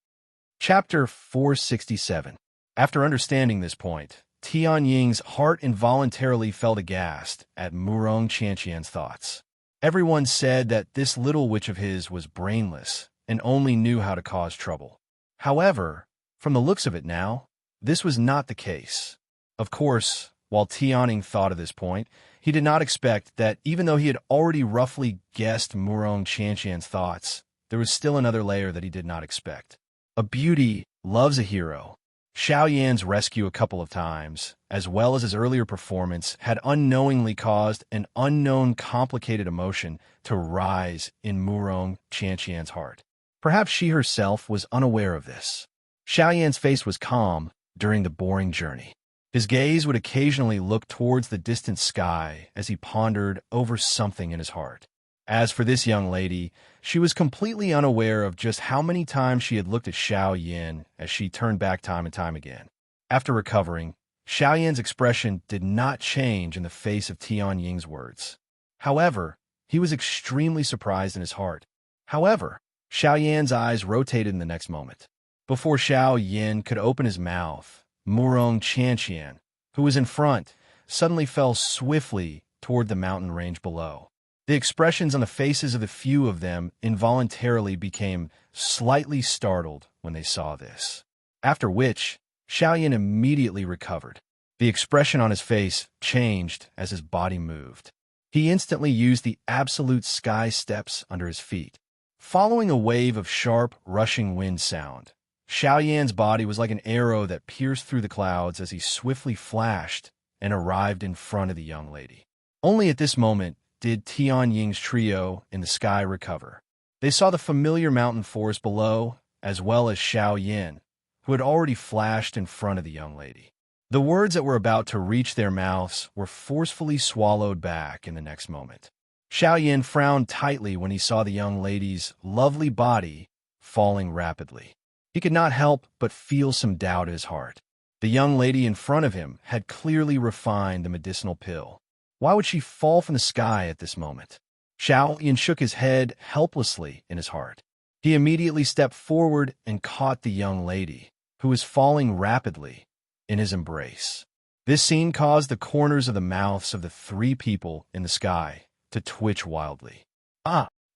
Chapter 467. After understanding this point, Tianying's heart involuntarily felt aghast at Murong Qianqian's thoughts. Everyone said that this little witch of his was brainless and only knew how to cause trouble. However, from the looks of it now, this was not the case. Of course, while Tianing thought of this point, he did not expect that even though he had already roughly guessed Murong Qianqian's thoughts, there was still another layer that he did not expect. A beauty loves a hero. Xiao Yan's rescue a couple of times, as well as his earlier performance, had unknowingly caused an unknown complicated emotion to rise in Murong Qianqian's heart. Perhaps she herself was unaware of this. Xiao Yan's face was calm during the boring journey. His gaze would occasionally look towards the distant sky as he pondered over something in his heart. As for this young lady, she was completely unaware of just how many times she had looked at Xiao Yan as she turned back time and time again. After recovering, Xiao Yan's expression did not change in the face of Tianying's words. However, he was extremely surprised in his heart. However, Xiao Yan's eyes rotated in the next moment. Before Xiao Yin could open his mouth, Murong Chanqian, who was in front, suddenly fell swiftly toward the mountain range below. The expressions on the faces of the few of them involuntarily became slightly startled when they saw this. After which, Xiao Yin immediately recovered. The expression on his face changed as his body moved. He instantly used the absolute sky steps under his feet. Following a wave of sharp, rushing wind sound, Xiao Yan's body was like an arrow that pierced through the clouds as he swiftly flashed and arrived in front of the young lady. Only at this moment did Tian Ying's trio in the sky recover. They saw the familiar mountain forest below, as well as Xiao Yin, who had already flashed in front of the young lady. The words that were about to reach their mouths were forcefully swallowed back in the next moment. Xiao Yin frowned tightly when he saw the young lady's lovely body falling rapidly. He could not help but feel some doubt in his heart. The young lady in front of him had clearly refined the medicinal pill. Why would she fall from the sky at this moment? Xiao Yin shook his head helplessly in his heart. He immediately stepped forward and caught the young lady, who was falling rapidly, in his embrace. This scene caused the corners of the mouths of the three people in the sky to twitch wildly.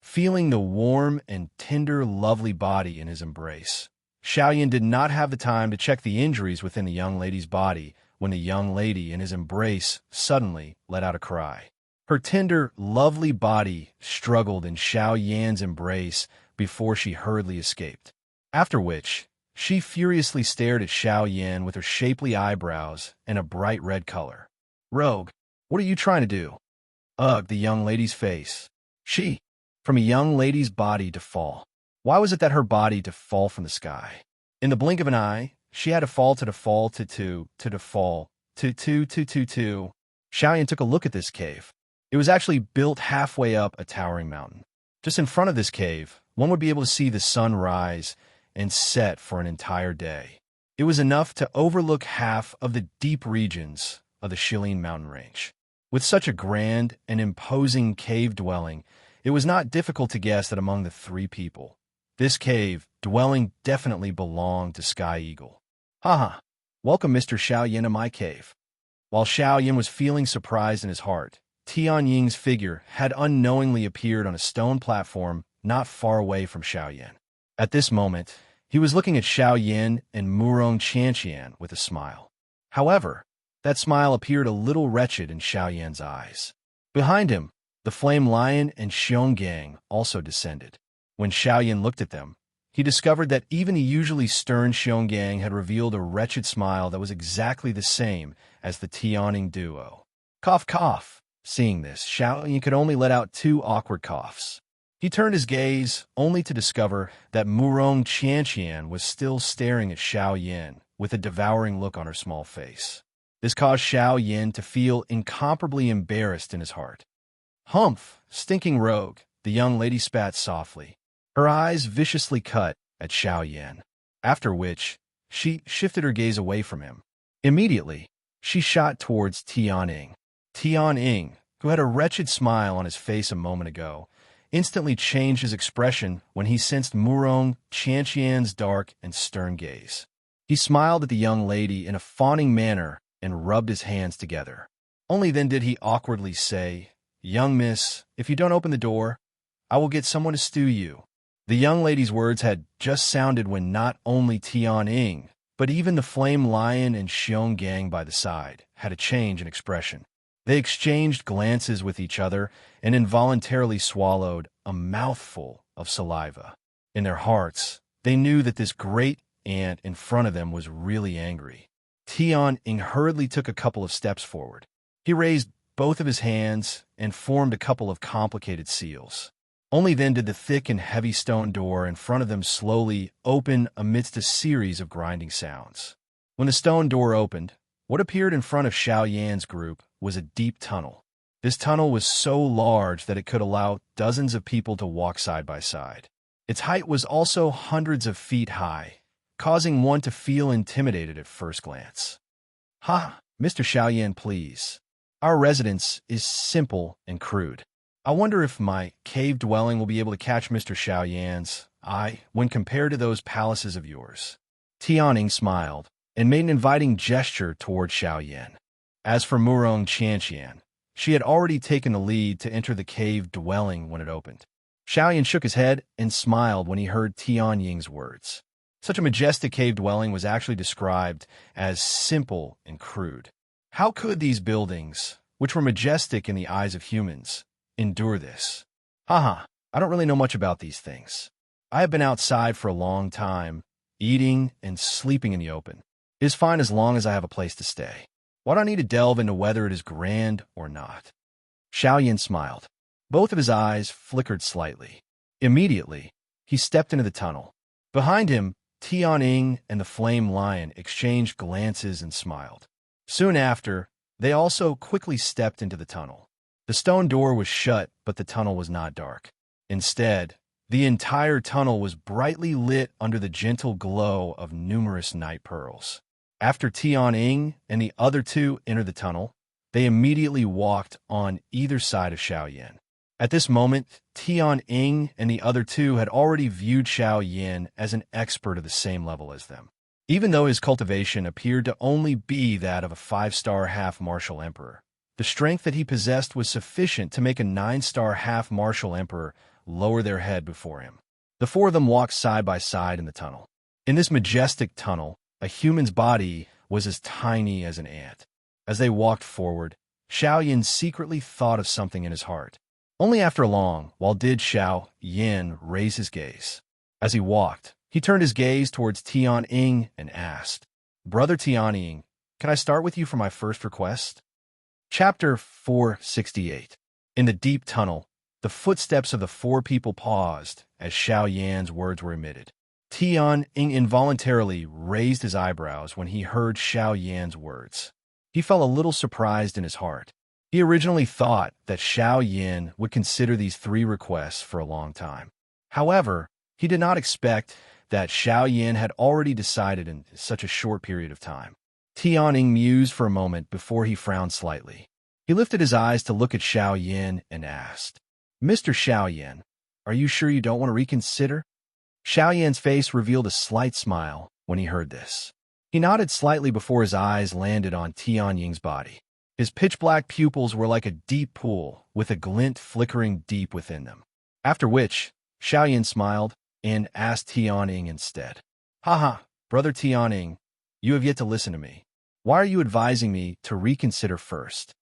Feeling the warm and tender, lovely body in his embrace, Xiao Yin did not have the time to check the injuries within the young lady's body when the young lady in his embrace suddenly let out a cry. Her tender, lovely body struggled in Xiao Yan's embrace before she hurriedly escaped. After which, she furiously stared at Xiao Yan with her shapely eyebrows and a bright red color. "Rogue, what are you trying to do?" Ugh, the young lady's face. From a young lady's body to fall. Why was it that her body to fall from the sky? In the blink of an eye, she had to fall to fall to fall to. Xiao Yan took a look at this cave. It was actually built halfway up a towering mountain. Just in front of this cave, one would be able to see the sun rise and set for an entire day. It was enough to overlook half of the deep regions of the Shilin mountain range. With such a grand and imposing cave dwelling, it was not difficult to guess that among the three people, this cave dwelling definitely belonged to Sky Eagle. Haha, welcome Mr. Xiao Yin to my cave. While Xiao Yin was feeling surprised in his heart, Tian Ying's figure had unknowingly appeared on a stone platform not far away from Xiao Yin. At this moment, he was looking at Xiao Yin and Murong Chanqian with a smile. However, that smile appeared a little wretched in Xiao Yan's eyes. Behind him, the Flame Lion and Xionggang also descended. When Xiao Yin looked at them, he discovered that even the usually stern Xionggang had revealed a wretched smile that was exactly the same as the Tianing duo. Cough, cough. Seeing this, Xiao Yin could only let out 2 awkward coughs. He turned his gaze, only to discover that Murong Chanqian was still staring at Xiao Yin with a devouring look on her small face. This caused Xiao Yin to feel incomparably embarrassed in his heart. "Humph, stinking rogue," the young lady spat softly, her eyes viciously cut at Xiao Yin, after which she shifted her gaze away from him. Immediately, she shot towards Tian Ying. Tian Ying, who had a wretched smile on his face a moment ago, instantly changed his expression when he sensed Murong Chanqian's dark and stern gaze. He smiled at the young lady in a fawning manner and rubbed his hands together. Only then did he awkwardly say, "Young miss, if you don't open the door, I will get someone to stew you." The young lady's words had just sounded when not only Tian Ying, but even the Flame Lion and Xionggang by the side had a change in expression. They exchanged glances with each other and involuntarily swallowed a mouthful of saliva. In their hearts, they knew that this great ant in front of them was really angry. Tian Ying hurriedly took a couple of steps forward. He raised both of his hands and formed a couple of complicated seals. Only then did the thick and heavy stone door in front of them slowly open amidst a series of grinding sounds. When the stone door opened, what appeared in front of Xiao Yan's group was a deep tunnel. This tunnel was so large that it could allow dozens of people to walk side by side. Its height was also hundreds of feet high, causing one to feel intimidated at first glance. "Ha, Mr. Xiao Yan, please. Our residence is simple and crude. I wonder if my cave dwelling will be able to catch Mr. Xiaoyan's eye when compared to those palaces of yours. Tianning smiled and made an inviting gesture toward Xiaoyan. As for Murong Qianqian, she had already taken the lead to enter the cave dwelling when it opened. Xiaoyan shook his head and smiled when he heard Tianying's words. Such a majestic cave dwelling was actually described as simple and crude. How could these buildings, which were majestic in the eyes of humans, endure this? Haha, I don't really know much about these things. I have been outside for a long time, eating and sleeping in the open. It is fine as long as I have a place to stay. Why do I need to delve into whether it is grand or not? Xiaoyan smiled. Both of his eyes flickered slightly. Immediately, he stepped into the tunnel. Behind him, Tianning and the Flame Lion exchanged glances and smiled. Soon after, they also quickly stepped into the tunnel. The stone door was shut, but the tunnel was not dark. Instead, the entire tunnel was brightly lit under the gentle glow of numerous night pearls. After Tianning and the other two entered the tunnel, they immediately walked on either side of Xiaoyan. At this moment, Tianning and the other two had already viewed Xiaoyan as an expert of the same level as them. Even though his cultivation appeared to only be that of a 5-star half-martial emperor, the strength that he possessed was sufficient to make a 9-star half-martial emperor lower their head before him. The four of them walked side by side in the tunnel. In this majestic tunnel, a human's body was as tiny as an ant. As they walked forward, Xiaoyan secretly thought of something in his heart. Only after long while did Xiaoyan raise his gaze. As he walked, he turned his gaze towards Tianning and asked, "Brother Tianning, can I start with you for my first request?" Chapter 468. In the deep tunnel, the footsteps of the four people paused as Xiaoyan's words were emitted. Tianning involuntarily raised his eyebrows when he heard Xiaoyan's words. He felt a little surprised in his heart. He originally thought that Xiaoyan would consider these three requests for a long time. However, he did not expect that Xiaoyan had already decided in such a short period of time. Tianning mused for a moment before he frowned slightly. He lifted his eyes to look at Xiaoyan and asked, "Mr. Xiaoyan, are you sure you don't want to reconsider?" Xiaoyan's face revealed a slight smile when he heard this. He nodded slightly before his eyes landed on Tianying's body. His pitch-black pupils were like a deep pool, with a glint flickering deep within them. After which, Xiaoyan smiled and asked Tianning instead, "Haha, Brother Tianning, you have yet to listen to me. Why are you advising me to reconsider first?"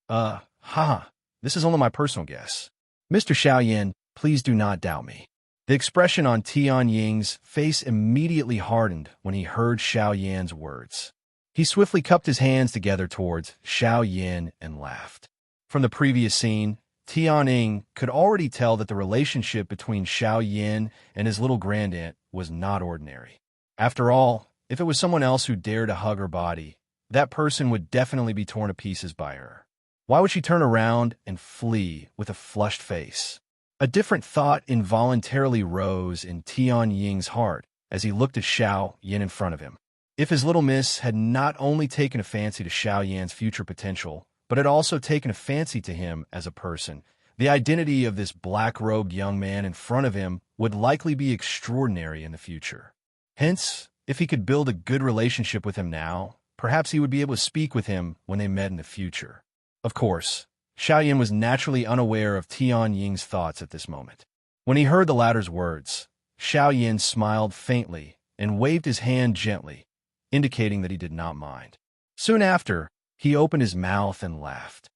Haha, this is only my personal guess. Mr. Xiaoyan, please do not doubt me." The expression on Tianying's face immediately hardened when he heard Xiaoyan's words. He swiftly cupped his hands together towards Xiaoyan and laughed. From the previous scene, Tianning could already tell that the relationship between Xiaoyan and his little grandaunt was not ordinary. After all, if it was someone else who dared to hug her body, that person would definitely be torn to pieces by her. Why would she turn around and flee with a flushed face? A different thought involuntarily rose in Tianying's heart as he looked at Xiaoyan in front of him. If his little miss had not only taken a fancy to Xiaoyan's future potential, but had also taken a fancy to him as a person, the identity of this black-robed young man in front of him would likely be extraordinary in the future. Hence, if he could build a good relationship with him now, perhaps he would be able to speak with him when they met in the future. Of course, Xiaoyan was naturally unaware of Tianying's thoughts at this moment. When he heard the latter's words, Xiaoyan smiled faintly and waved his hand gently, indicating that he did not mind. Soon after, he opened his mouth and laughed.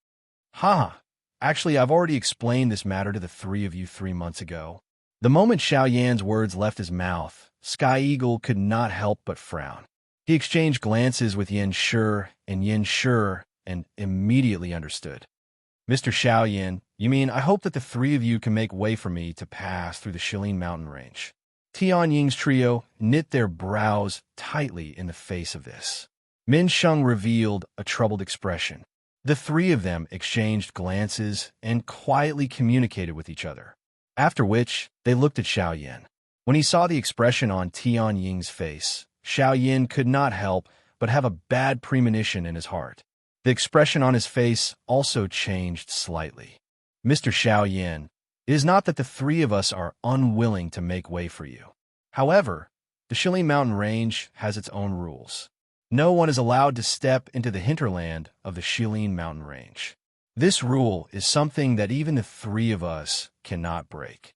"Ha! Actually, I've already explained this matter to the three of you 3 months ago." The moment Xiaoyan's words left his mouth, Sky Eagle could not help but frown. He exchanged glances with Yin Shi and immediately understood. "Mr. Xiaoyan, you mean I hope that the three of you can make way for me to pass through the Shilin mountain range?" Tianying's trio knit their brows tightly in the face of this. Min Sheng revealed a troubled expression. The three of them exchanged glances and quietly communicated with each other. After which, they looked at Xiaoyan. When he saw the expression on Tianying's face, Xiaoyan could not help but have a bad premonition in his heart. The expression on his face also changed slightly. Mr. Xiao Yin, it is not that the three of us are unwilling to make way for you. However, the Shilin Mountain Range has its own rules. No one is allowed to step into the hinterland of the Shilin Mountain Range. This rule is something that even the three of us cannot break.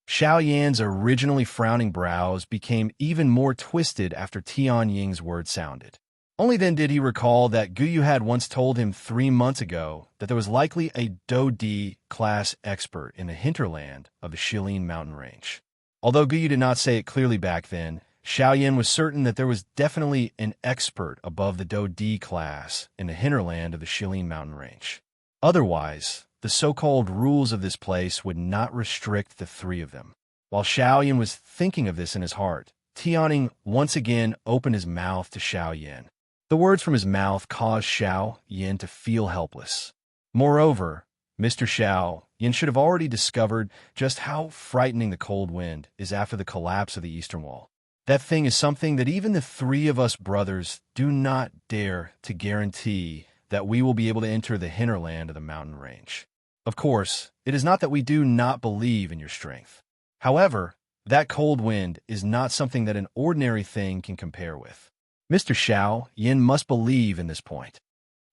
Xiao Yan's originally frowning brows became even more twisted after Tian Ying's words sounded. Only then did he recall that Guyu had once told him 3 months ago that there was likely a Do-D class expert in the hinterland of the Shilin Mountain Range. Although Guyu did not say it clearly back then, Xiao Yan was certain that there was definitely an expert above the Do-D class in the hinterland of the Shilin Mountain Range. Otherwise, the so-called rules of this place would not restrict the three of them. While Xiao Yan was thinking of this in his heart, Tianning once again opened his mouth to Xiao Yan. The words from his mouth caused Xiao Yan to feel helpless. Moreover, Mr. Xiao Yan should have already discovered just how frightening the cold wind is after the collapse of the Eastern Wall. That thing is something that even the three of us brothers do not dare to guarantee that we will be able to enter the hinterland of the mountain range. Of course, it is not that we do not believe in your strength. However, that cold wind is not something that an ordinary thing can compare with. Mr. Xiao Yan must believe in this point.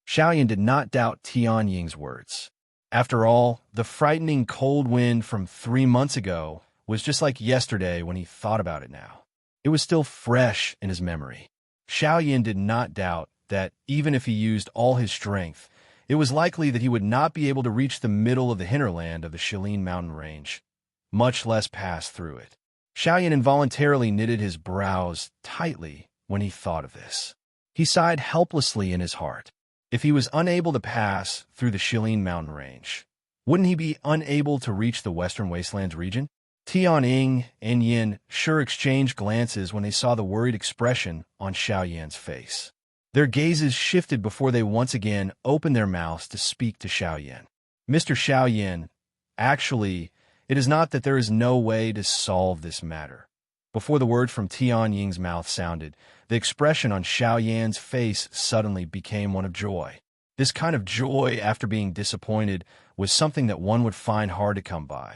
Xiao Yan did not doubt Tian Ying's words. After all, the frightening cold wind from 3 months ago was just like yesterday when he thought about it now. It was still fresh in his memory. Xiao Yan did not doubt that even if he used all his strength, it was likely that he would not be able to reach the middle of the hinterland of the Shilin Mountain Range, much less pass through it. Xiao Yan involuntarily knitted his brows tightly when he thought of this. He sighed helplessly in his heart. If he was unable to pass through the Shilin Mountain Range, wouldn't he be unable to reach the Western Wastelands region? Tianying and Yin sure exchanged glances when they saw the worried expression on Xiao Yan's face. Their gazes shifted before they once again opened their mouths to speak to Xiao Yan. Mr. Xiao Yan, actually, it is not that there is no way to solve this matter. Before the word from Tian Ying's mouth sounded, the expression on Xiao Yan's face suddenly became one of joy. This kind of joy after being disappointed was something that one would find hard to come by.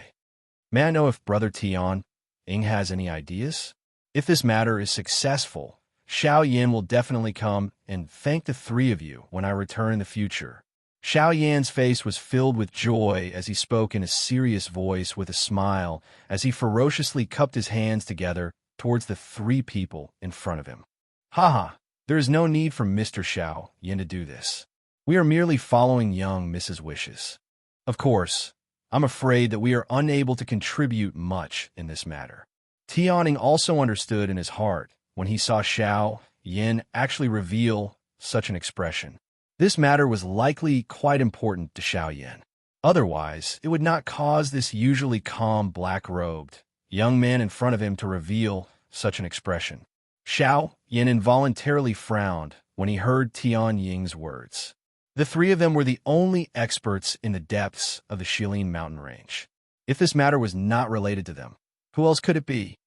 May I know if Brother Tian Ying has any ideas? If this matter is successful, Xiao Yan will definitely come and thank the three of you when I return in the future. Xiao Yan's face was filled with joy as he spoke in a serious voice with a smile as he ferociously cupped his hands together towards the three people in front of him. Haha, there is no need for Mr. Xiao Yan to do this. We are merely following young Mrs. Wishes. Of course, I'm afraid that we are unable to contribute much in this matter. Tianing also understood in his heart when he saw Xiao Yan actually reveal such an expression. This matter was likely quite important to Xiao Yan. Otherwise, it would not cause this usually calm, black-robed young man in front of him to reveal such an expression. Xiao Yan involuntarily frowned when he heard Tian Ying's words. The three of them were the only experts in the depths of the Shilin Mountain Range. If this matter was not related to them, who else could it be?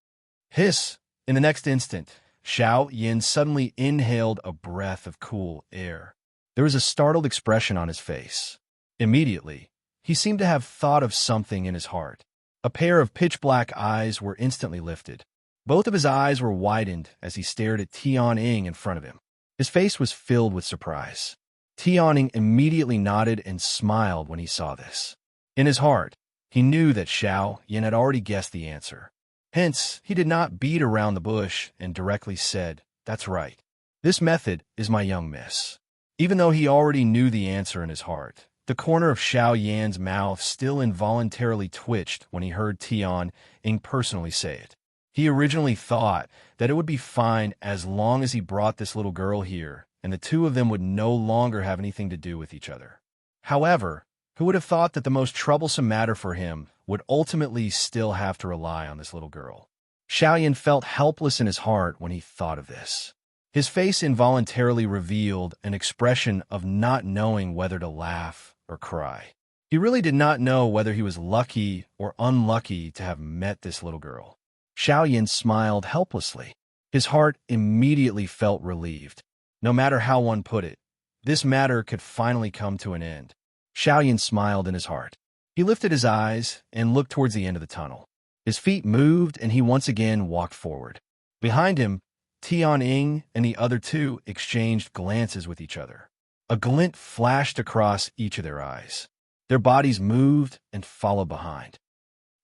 Hiss! In the next instant, Xiao Yan suddenly inhaled a breath of cool air. There was a startled expression on his face. Immediately, he seemed to have thought of something in his heart. A pair of pitch-black eyes were instantly lifted. Both of his eyes were widened as he stared at Tian Ying in front of him. His face was filled with surprise. Tian Ying immediately nodded and smiled when he saw this. In his heart, he knew that Xiao Yan had already guessed the answer. Hence, he did not beat around the bush and directly said, "That's right. This method is my young miss." Even though he already knew the answer in his heart, the corner of Xiao Yan's mouth still involuntarily twitched when he heard Tian Ying personally say it. He originally thought that it would be fine as long as he brought this little girl here, and the two of them would no longer have anything to do with each other. However, who would have thought that the most troublesome matter for him would ultimately still have to rely on this little girl? Xiao Yan felt helpless in his heart when he thought of this. His face involuntarily revealed an expression of not knowing whether to laugh or cry. He really did not know whether he was lucky or unlucky to have met this little girl. Xiao Yan smiled helplessly. His heart immediately felt relieved. No matter how one put it, this matter could finally come to an end. Xiao Yan smiled in his heart. He lifted his eyes and looked towards the end of the tunnel. His feet moved, and he once again walked forward. Behind him, Tian-Ing and the other two exchanged glances with each other. A glint flashed across each of their eyes. Their bodies moved and followed behind.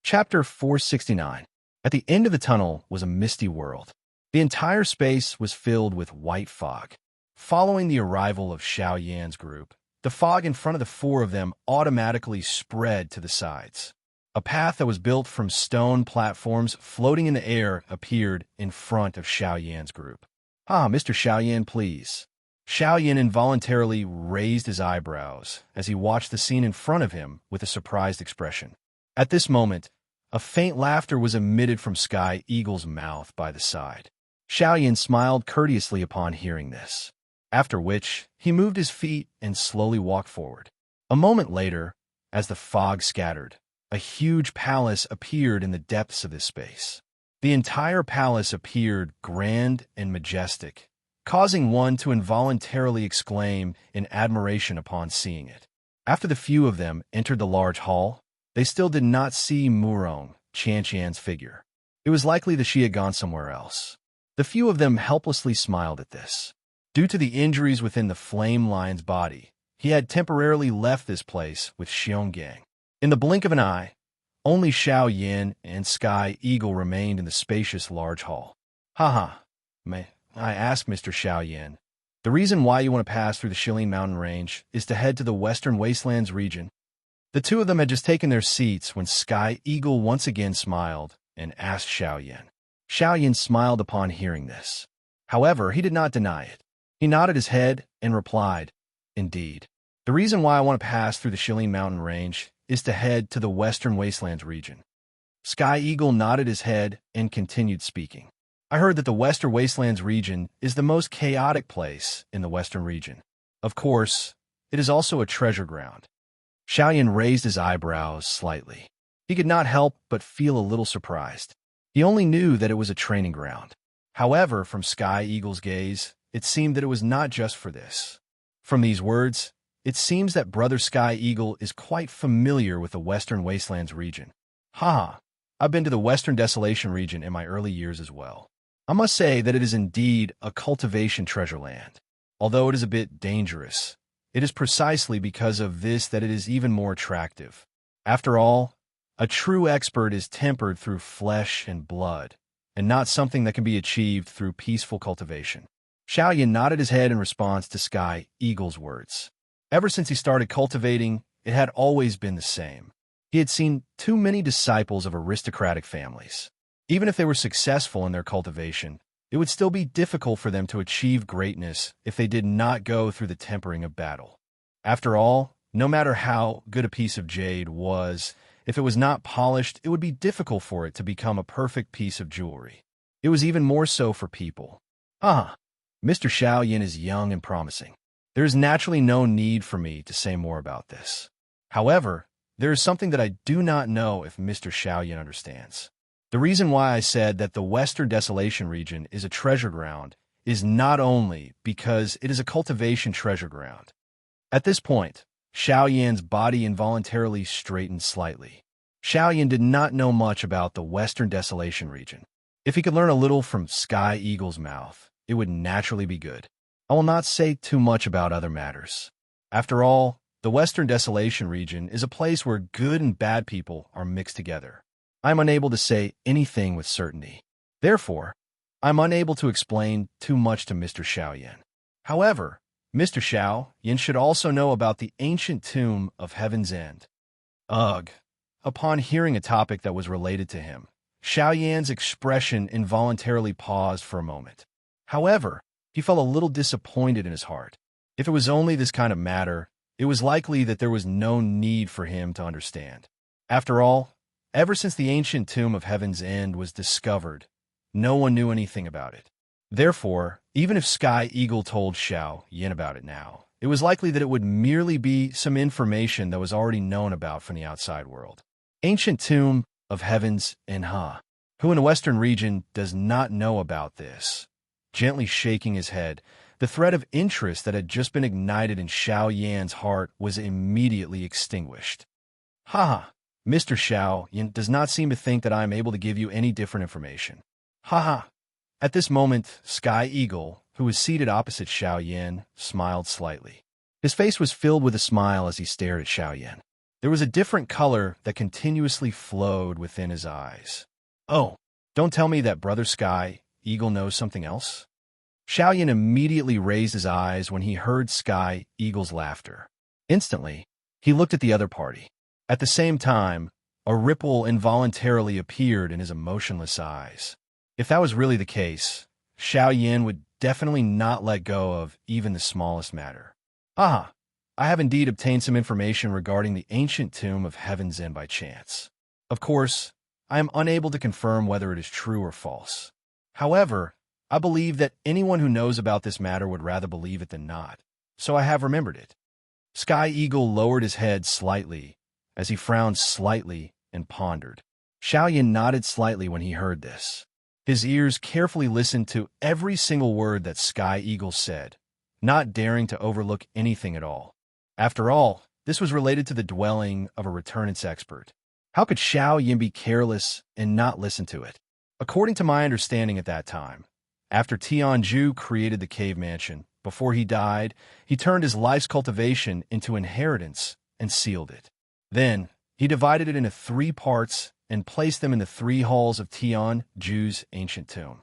Chapter 469. At the end of the tunnel was a misty world. The entire space was filled with white fog. Following the arrival of Xiao Yan's group, the fog in front of the four of them automatically spread to the sides. A path that was built from stone platforms floating in the air appeared in front of Xiao Yan's group. "Ah, Mr. Xiao Yan, please." Xiao Yan involuntarily raised his eyebrows as he watched the scene in front of him with a surprised expression. At this moment, a faint laughter was emitted from Sky Eagle's mouth by the side. Xiao Yan smiled courteously upon hearing this, after which he moved his feet and slowly walked forward. A moment later, as the fog scattered, a huge palace appeared in the depths of this space. The entire palace appeared grand and majestic, causing one to involuntarily exclaim in admiration upon seeing it. After the few of them entered the large hall, they still did not see Murong, Qianqian's figure. It was likely that she had gone somewhere else. The few of them helplessly smiled at this. Due to the injuries within the flame lion's body, he had temporarily left this place with Xionggang. In the blink of an eye, only Xiao Yan and Sky Eagle remained in the spacious large hall. "Haha, may I ask, Mr. Xiao Yan, the reason why you want to pass through the Shilin Mountain Range is to head to the Western Wastelands region?" The two of them had just taken their seats when Sky Eagle once again smiled and asked Xiao Yan. Xiao Yan smiled upon hearing this. However, he did not deny it. He nodded his head and replied, "Indeed. The reason why I want to pass through the Shilin Mountain Range is to head to the Western Wastelands region." Sky Eagle nodded his head and continued speaking. "I heard that the Western Wastelands region is the most chaotic place in the Western region. Of course, it is also a treasure ground." Xiao Yan raised his eyebrows slightly. He could not help but feel a little surprised. He only knew that it was a training ground. However, from Sky Eagle's gaze, it seemed that it was not just for this. From these words, it seems that Brother Sky Eagle is quite familiar with the Western Wastelands region. "Haha, I've been to the Western Desolation region in my early years as well. I must say that it is indeed a cultivation treasure land. Although it is a bit dangerous, it is precisely because of this that it is even more attractive. After all, a true expert is tempered through flesh and blood, and not something that can be achieved through peaceful cultivation." Xiao Yan nodded his head in response to Sky Eagle's words. Ever since he started cultivating, it had always been the same. He had seen too many disciples of aristocratic families. Even if they were successful in their cultivation, it would still be difficult for them to achieve greatness if they did not go through the tempering of battle. After all, no matter how good a piece of jade was, if it was not polished, it would be difficult for it to become a perfect piece of jewelry. It was even more so for people. "Ah, Mr. Xiao Yan is young and promising. There is naturally no need for me to say more about this. However, there is something that I do not know if Mr. Xiao Yan understands. The reason why I said that the Western Desolation region is a treasure ground is not only because it is a cultivation treasure ground." At this point, Xiao Yan's body involuntarily straightened slightly. Xiao Yan did not know much about the Western Desolation region. If he could learn a little from Sky Eagle's mouth, it would naturally be good. I will not say too much about other matters. After all, the Western Desolation region is a place where good and bad people are mixed together. I am unable to say anything with certainty. Therefore, I am unable to explain too much to Mr. Xiao Yan. However, Mr. Xiao Yan should also know about the ancient tomb of Heaven's End. Ugh. Upon hearing a topic that was related to him, Xiao Yan's expression involuntarily paused for a moment. However, he felt a little disappointed in his heart. If it was only this kind of matter, it was likely that there was no need for him to understand. After all, ever since the ancient tomb of Heaven's End was discovered, no one knew anything about it. Therefore, even if Sky Eagle told Xiao Yan about it now, it was likely that it would merely be some information that was already known about from the outside world. Ancient tomb of Heaven's End, who in the Western region does not know about this? Gently shaking his head, the thread of interest that had just been ignited in Xiao Yan's heart was immediately extinguished. Haha, Mr. Xiao Yin does not seem to think that I am able to give you any different information. Haha. At this moment, Sky Eagle, who was seated opposite Xiao Yin, smiled slightly. His face was filled with a smile as he stared at Xiao Yin. There was a different color that continuously flowed within his eyes. Oh, don't tell me that Brother Sky Eagle knows something else? Xiao Yin immediately raised his eyes when he heard Sky Eagle's laughter. Instantly, he looked at the other party. At the same time, a ripple involuntarily appeared in his emotionless eyes. If that was really the case, Xiao Yin would definitely not let go of even the smallest matter. Aha, I have indeed obtained some information regarding the ancient tomb of Heaven's End by chance. Of course, I am unable to confirm whether it is true or false. However, I believe that anyone who knows about this matter would rather believe it than not, so I have remembered it. Sky Eagle lowered his head slightly as he frowned slightly and pondered. Xiao Yin nodded slightly when he heard this. His ears carefully listened to every single word that Sky Eagle said, not daring to overlook anything at all. After all, this was related to the dwelling of a returnance expert. How could Xiao Yin be careless and not listen to it? According to my understanding at that time, after Tianju created the cave mansion, before he died, he turned his life's cultivation into inheritance and sealed it. Then, he divided it into 3 parts and placed them in the 3 halls of Tianju's ancient tomb.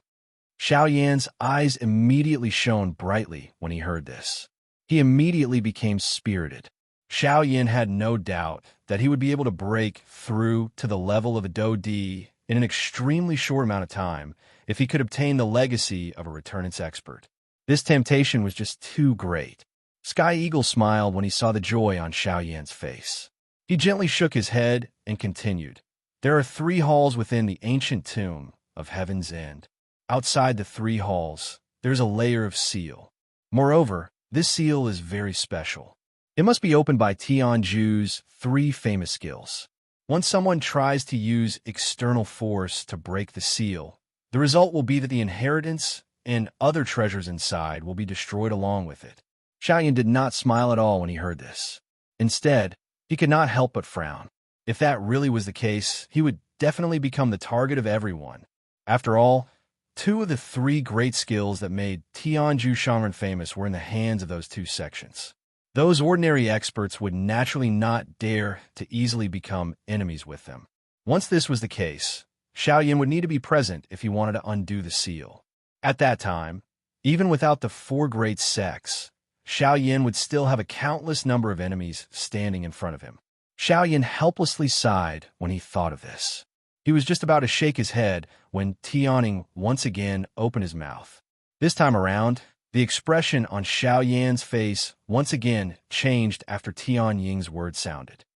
Xiao Yan's eyes immediately shone brightly when he heard this. He immediately became spirited. Xiao Yan had no doubt that he would be able to break through to the level of a Do Di in an extremely short amount of time if he could obtain the legacy of a returnance expert. This temptation was just too great. Sky Eagle smiled when he saw the joy on Xiao Yan's face. He gently shook his head and continued. There are 3 halls within the ancient tomb of Heaven's End. Outside the 3 halls, there's a layer of seal. Moreover, this seal is very special. It must be opened by Tianju's 3 famous skills. Once someone tries to use external force to break the seal, the result will be that the inheritance and other treasures inside will be destroyed along with it. Xiao Yan did not smile at all when he heard this. Instead, he could not help but frown. If that really was the case, he would definitely become the target of everyone. After all, 2 of the 3 great skills that made Tianju Shangren famous were in the hands of those 2 sections. Those ordinary experts would naturally not dare to easily become enemies with them. Once this was the case, Xiao Yan would need to be present if he wanted to undo the seal. At that time, even without the 4 great sects, Xiao Yan would still have a countless number of enemies standing in front of him. Xiao Yan helplessly sighed when he thought of this. He was just about to shake his head when Tianning once again opened his mouth. This time around, the expression on Xiao Yan's face once again changed after Tian Ying's words sounded.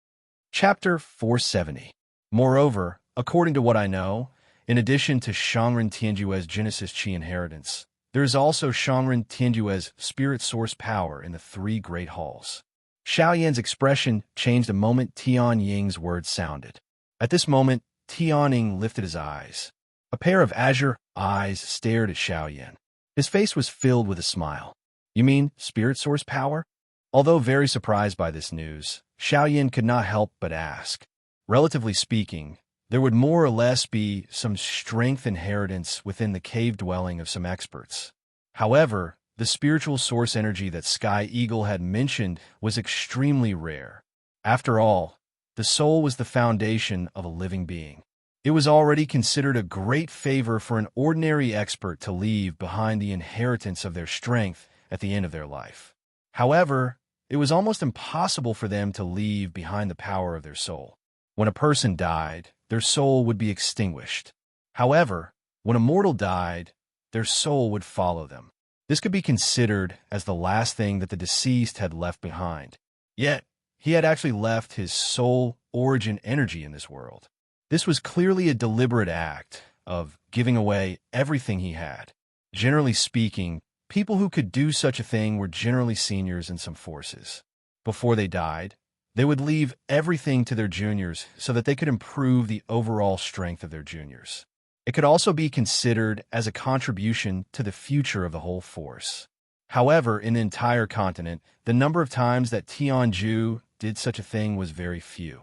Chapter 470. Moreover, according to what I know, in addition to Shangren Tianjue's Genesis Qi inheritance, there is also Shangren Tianjue's spirit source power in the 3 great halls. Xiao Yan's expression changed the moment Tian Ying's words sounded. At this moment, Tianning lifted his eyes. A pair of azure eyes stared at Xiao Yan. His face was filled with a smile. You mean spirit source power? Although very surprised by this news, Xiao Yan could not help but ask. Relatively speaking, there would more or less be some strength inheritance within the cave dwelling of some experts. However, the spiritual source energy that Sky Eagle had mentioned was extremely rare. After all, the soul was the foundation of a living being. It was already considered a great favor for an ordinary expert to leave behind the inheritance of their strength at the end of their life. However, it was almost impossible for them to leave behind the power of their soul. When a person died, their soul would be extinguished. However, when a mortal died, their soul would follow them. This could be considered as the last thing that the deceased had left behind. Yet, he had actually left his soul origin energy in this world. This was clearly a deliberate act of giving away everything he had. Generally speaking, people who could do such a thing were generally seniors in some forces. Before they died, they would leave everything to their juniors so that they could improve the overall strength of their juniors. It could also be considered as a contribution to the future of the whole force. However, in the entire continent, the number of times that Tianju did such a thing was very few.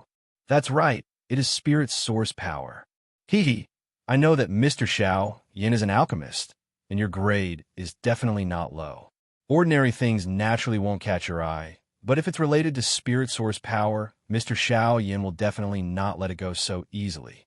That's right, it is spirit source power. Hee hee, I know that Mr. Xiao Yin is an alchemist, and your grade is definitely not low. Ordinary things naturally won't catch your eye, but if it's related to spirit source power, Mr. Xiao Yin will definitely not let it go so easily.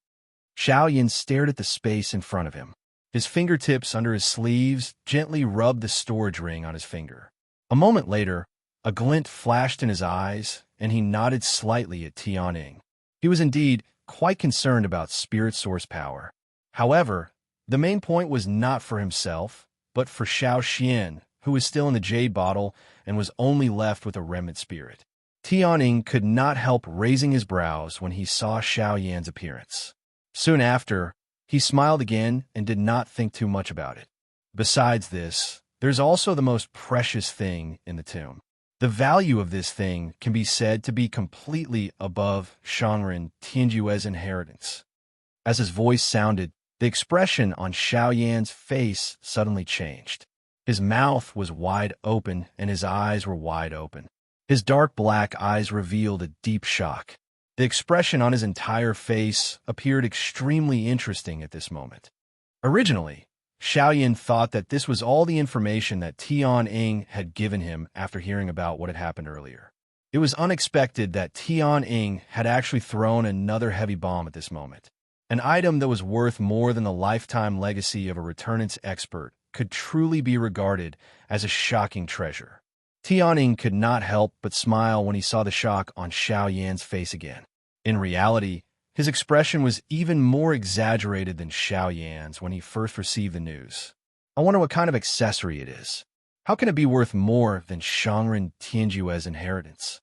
Xiao Yin stared at the space in front of him. His fingertips under his sleeves gently rubbed the storage ring on his finger. A moment later, a glint flashed in his eyes, and he nodded slightly at Tianing. He was indeed quite concerned about spirit source power. However, the main point was not for himself, but for Xiao Xian, who was still in the jade bottle and was only left with a remnant spirit. Tianing could not help raising his brows when he saw Xiao Yan's appearance. Soon after, he smiled again and did not think too much about it. Besides this, there's also the most precious thing in the tomb. The value of this thing can be said to be completely above Shangren Tianjue's inheritance. As his voice sounded, the expression on Xiao Yan's face suddenly changed. His mouth was wide open and his eyes were wide open. His dark black eyes revealed a deep shock. The expression on his entire face appeared extremely interesting at this moment. Originally, Xiao Yan thought that this was all the information that Tian had given him after hearing about what had happened earlier. It was unexpected that Tian had actually thrown another heavy bomb at this moment. An item that was worth more than the lifetime legacy of a returnance expert could truly be regarded as a shocking treasure. Tianing could not help but smile when he saw the shock on Xiao Yan's face again. In reality, his expression was even more exaggerated than Xiao Yan's when he first received the news. I wonder what kind of accessory it is. How can it be worth more than Shangren Tianjue's inheritance?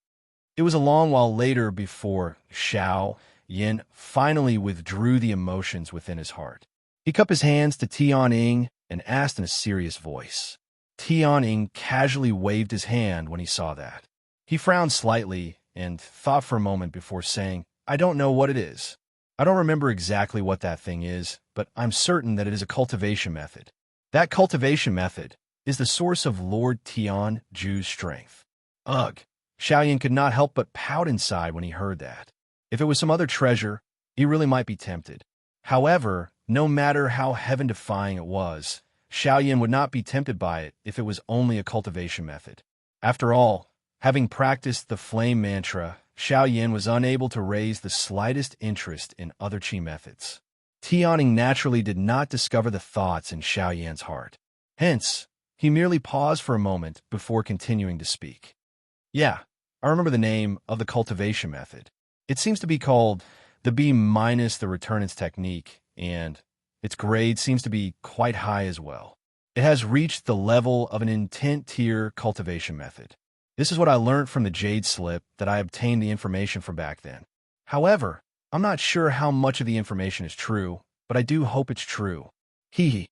It was a long while later before Xiao Yan finally withdrew the emotions within his heart. He cupped his hands to Tianing and asked in a serious voice. Tianing casually waved his hand when he saw that. He frowned slightly and thought for a moment before saying, I don't know what it is. I don't remember exactly what that thing is, but I'm certain that it is a cultivation method. That cultivation method is the source of Lord Tian Ju's strength. Ugh! Xiao Yan could not help but pout inside when he heard that. If it was some other treasure, he really might be tempted. However, no matter how heaven-defying it was, Xiao Yan would not be tempted by it if it was only a cultivation method. After all, having practiced the flame mantra, Xiao Yan was unable to raise the slightest interest in other qi methods. Tianing naturally did not discover the thoughts in Xiao Yan's heart. Hence, he merely paused for a moment before continuing to speak. Yeah, I remember the name of the cultivation method. It seems to be called the B- the returnance technique, and its grade seems to be quite high as well. It has reached the level of an intent tier cultivation method. This is what I learned from the Jade slip that I obtained the information from back then. However, I'm not sure how much of the information is true, but I do hope it's true. Hee hee.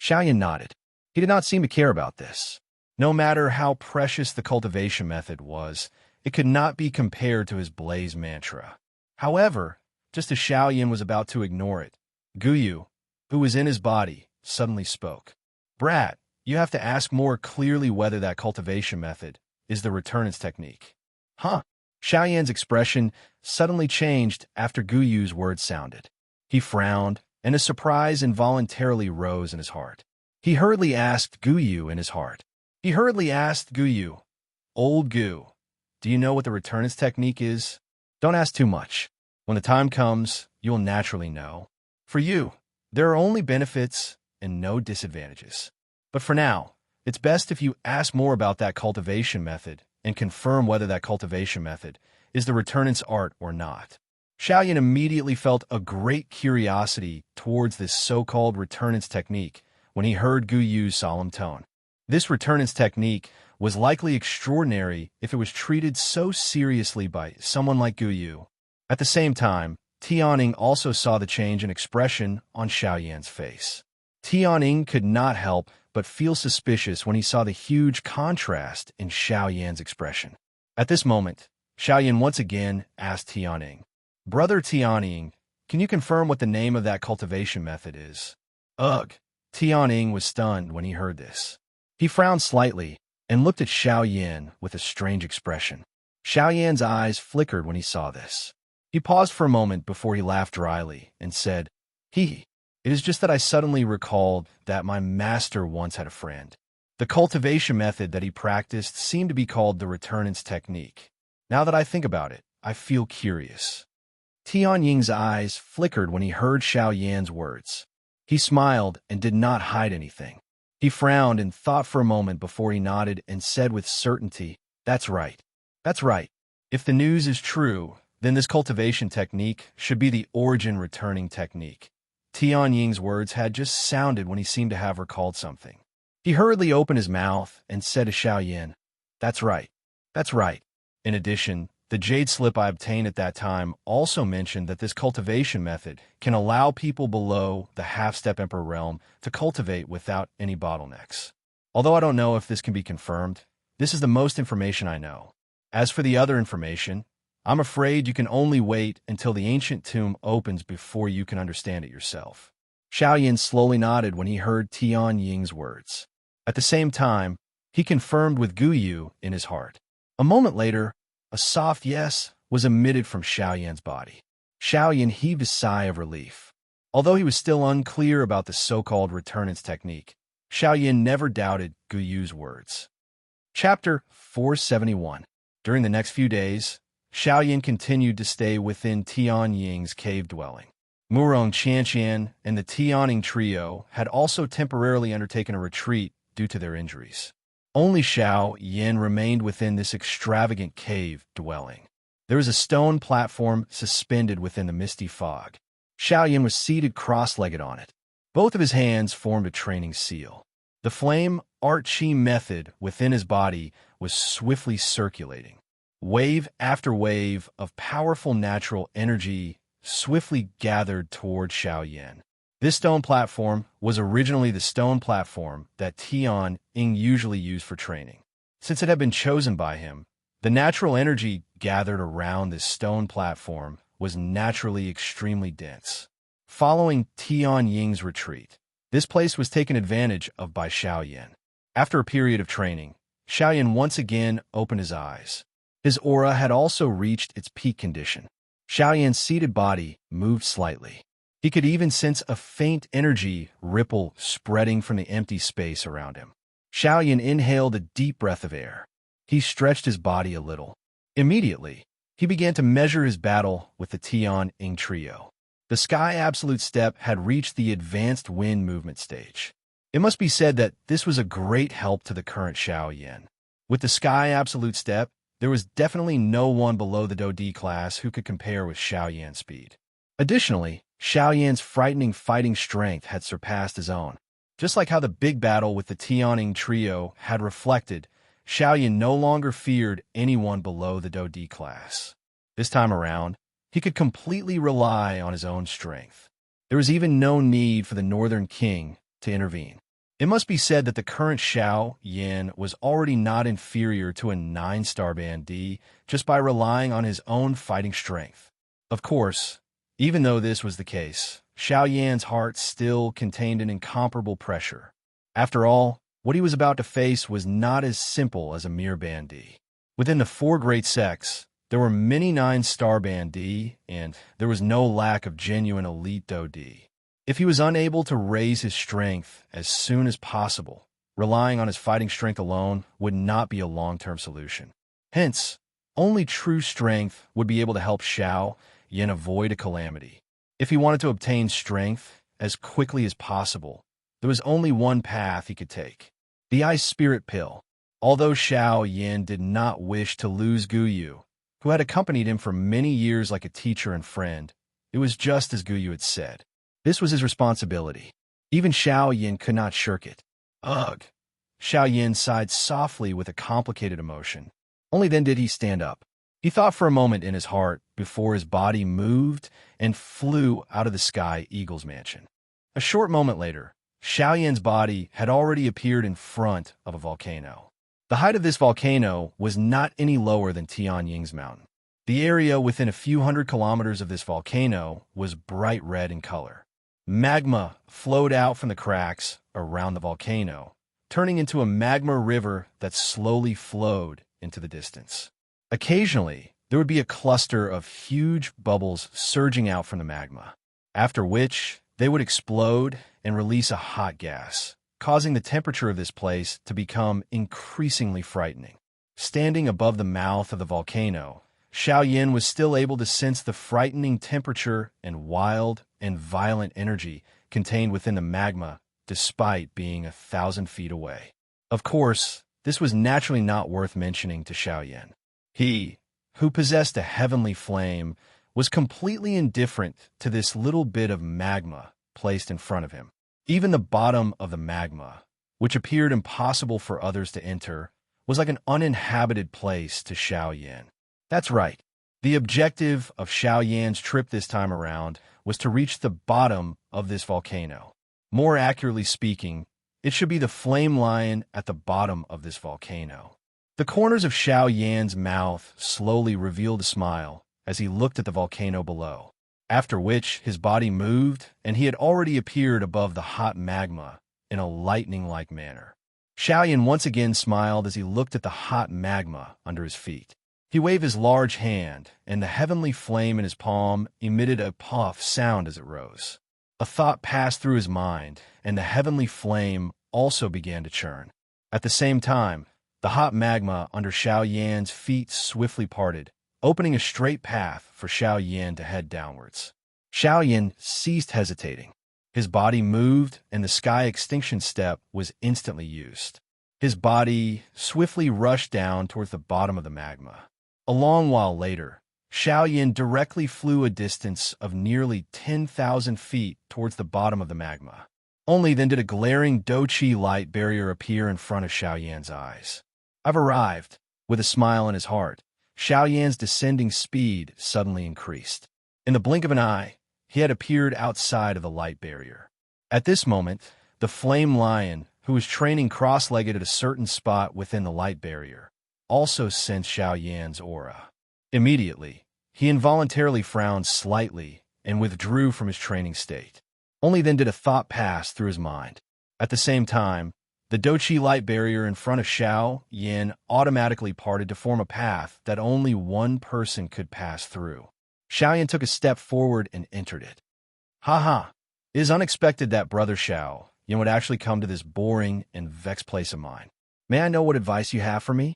Xiao Yan nodded. He did not seem to care about this. No matter how precious the cultivation method was, it could not be compared to his blaze mantra. However, just as Xiao Yan was about to ignore it, Guyu, who was in his body, suddenly spoke. Brat, you have to ask more clearly whether that cultivation method is the returnance technique. Huh? Xiao Yan's expression suddenly changed after Guyu's words sounded. He frowned, and a surprise involuntarily rose in his heart. He hurriedly asked Guyu in his heart. Old Gu, do you know what the returnance technique is? Don't ask too much. When the time comes, you'll naturally know. For you, there are only benefits and no disadvantages. But for now, it's best if you ask more about that cultivation method and confirm whether that cultivation method is the returnance art or not. Xiao Yan immediately felt a great curiosity towards this so-called returnance technique when he heard Guyu's solemn tone. This returnance technique was likely extraordinary if it was treated so seriously by someone like Guyu. At the same time, Tianing also saw the change in expression on Xiao Yan's face. Tianing could not help but feel suspicious when he saw the huge contrast in Xiao Yan's expression. At this moment, Xiao Yan once again asked Tianing, Brother Tianing, can you confirm what the name of that cultivation method is? Ugh! Tianing was stunned when he heard this. He frowned slightly and looked at Xiao Yan with a strange expression. Xiao Yan's eyes flickered when he saw this. He paused for a moment before he laughed dryly and said, "It is just that I suddenly recalled that my master once had a friend. The cultivation method that he practiced seemed to be called the returnance technique. Now that I think about it, I feel curious." Tianying's eyes flickered when he heard Xiao Yan's words. He smiled and did not hide anything. He frowned and thought for a moment before he nodded and said with certainty, "That's right. That's right. If the news is true, then this cultivation technique should be the origin returning technique." Tianying's words had just sounded when he seemed to have recalled something. He hurriedly opened his mouth and said to Xiao Yan, "That's right. That's right." In addition, the jade slip I obtained at that time also mentioned that this cultivation method can allow people below the half-step emperor realm to cultivate without any bottlenecks. Although I don't know if this can be confirmed, this is the most information I know. As for the other information, I'm afraid you can only wait until the ancient tomb opens before you can understand it yourself. Xiao Yan slowly nodded when he heard Tianying's words. At the same time, he confirmed with Gu Yu in his heart. A moment later, a soft yes was emitted from Xiao Yan's body. Xiao Yan heaved a sigh of relief. Although he was still unclear about the so-called returnance technique, Xiao Yan never doubted Gu Yu's words. Chapter 471. During the next few days, Xiao Yan continued to stay within Tianying's cave dwelling. Murong Qianqian and the Tianing trio had also temporarily undertaken a retreat due to their injuries. Only Xiao Yan remained within this extravagant cave dwelling. There was a stone platform suspended within the misty fog. Xiao Yan was seated cross-legged on it. Both of his hands formed a training seal. The flame art chi method within his body was swiftly circulating. Wave after wave of powerful natural energy swiftly gathered toward Xiao Yan. This stone platform was originally the stone platform that Tianying usually used for training. Since it had been chosen by him, the natural energy gathered around this stone platform was naturally extremely dense. Following Tianying's retreat, this place was taken advantage of by Xiao Yan. After a period of training, Xiao Yan once again opened his eyes. His aura had also reached its peak condition. Xiao Yan's seated body moved slightly. He could even sense a faint energy ripple spreading from the empty space around him. Xiao Yan inhaled a deep breath of air. He stretched his body a little. Immediately, he began to measure his battle with the Tianying trio. The Sky Absolute Step had reached the advanced wind movement stage. It must be said that this was a great help to the current Xiao Yan. With the Sky Absolute Step, there was definitely no one below the Do D class who could compare with Xiao Yan's speed. Additionally, Xiao Yan's frightening fighting strength had surpassed his own. Just like how the big battle with the Tianying trio had reflected, Xiao Yan no longer feared anyone below the Do D class. This time around, he could completely rely on his own strength. There was even no need for the Northern King to intervene. It must be said that the current Xiao Yan was already not inferior to a 9-star band D just by relying on his own fighting strength. Of course, even though this was the case, Xiao Yan's heart still contained an incomparable pressure. After all, what he was about to face was not as simple as a mere band D. Within the 4 great sects, there were many 9-star band D, and there was no lack of genuine elite Do D. If he was unable to raise his strength as soon as possible, relying on his fighting strength alone would not be a long-term solution. Hence, only true strength would be able to help Xiao Yan avoid a calamity. If he wanted to obtain strength as quickly as possible, there was only one path he could take: the Ice Spirit Pill. Although Xiao Yan did not wish to lose Gu Yu, who had accompanied him for many years like a teacher and friend, it was just as Gu Yu had said. This was his responsibility. Even Xiao Yan could not shirk it. Ugh! Xiao Yan sighed softly with a complicated emotion. Only then did he stand up. He thought for a moment in his heart before his body moved and flew out of the Sky Eagle's mansion. A short moment later, Xiao Yan's body had already appeared in front of a volcano. The height of this volcano was not any lower than Tianying's mountain. The area within a few hundred kilometers of this volcano was bright red in color. Magma flowed out from the cracks around the volcano, turning into a magma river that slowly flowed into the distance. Occasionally, there would be a cluster of huge bubbles surging out from the magma, after which they would explode and release a hot gas, causing the temperature of this place to become increasingly frightening. Standing above the mouth of the volcano, Xiao Yin was still able to sense the frightening temperature and wild and violent energy contained within the magma, despite being 1,000 feet away. Of course, this was naturally not worth mentioning to Xiao Yin. He, who possessed a heavenly flame, was completely indifferent to this little bit of magma placed in front of him. Even the bottom of the magma, which appeared impossible for others to enter, was like an uninhabited place to Xiao Yin. That's right. The objective of Xiao Yan's trip this time around was to reach the bottom of this volcano. More accurately speaking, it should be the flame line at the bottom of this volcano. The corners of Xiao Yan's mouth slowly revealed a smile as he looked at the volcano below, after which his body moved and he had already appeared above the hot magma in a lightning-like manner. Xiao Yan once again smiled as he looked at the hot magma under his feet. He waved his large hand, and the heavenly flame in his palm emitted a puff sound as it rose. A thought passed through his mind, and the heavenly flame also began to churn. At the same time, the hot magma under Xiao Yan's feet swiftly parted, opening a straight path for Xiao Yan to head downwards. Xiao Yan ceased hesitating. His body moved, and the sky extinction step was instantly used. His body swiftly rushed down towards the bottom of the magma. A long while later, Xiao Yan directly flew a distance of nearly 10,000 feet towards the bottom of the magma. Only then did a glaring Douqi light barrier appear in front of Xiao Yan's eyes. "I've arrived." With a smile in his heart, Xiao Yan's descending speed suddenly increased. In the blink of an eye, he had appeared outside of the light barrier. At this moment, the flame lion, who was training cross-legged at a certain spot within the light barrier, also sensed Xiao Yan's aura. Immediately, he involuntarily frowned slightly and withdrew from his training state. Only then did a thought pass through his mind. At the same time, the Douqi light barrier in front of Xiao Yan automatically parted to form a path that only one person could pass through. Xiao Yan took a step forward and entered it. "Ha ha! It is unexpected that Brother Xiao Yan would actually come to this boring and vexed place of mine. May I know what advice you have for me?"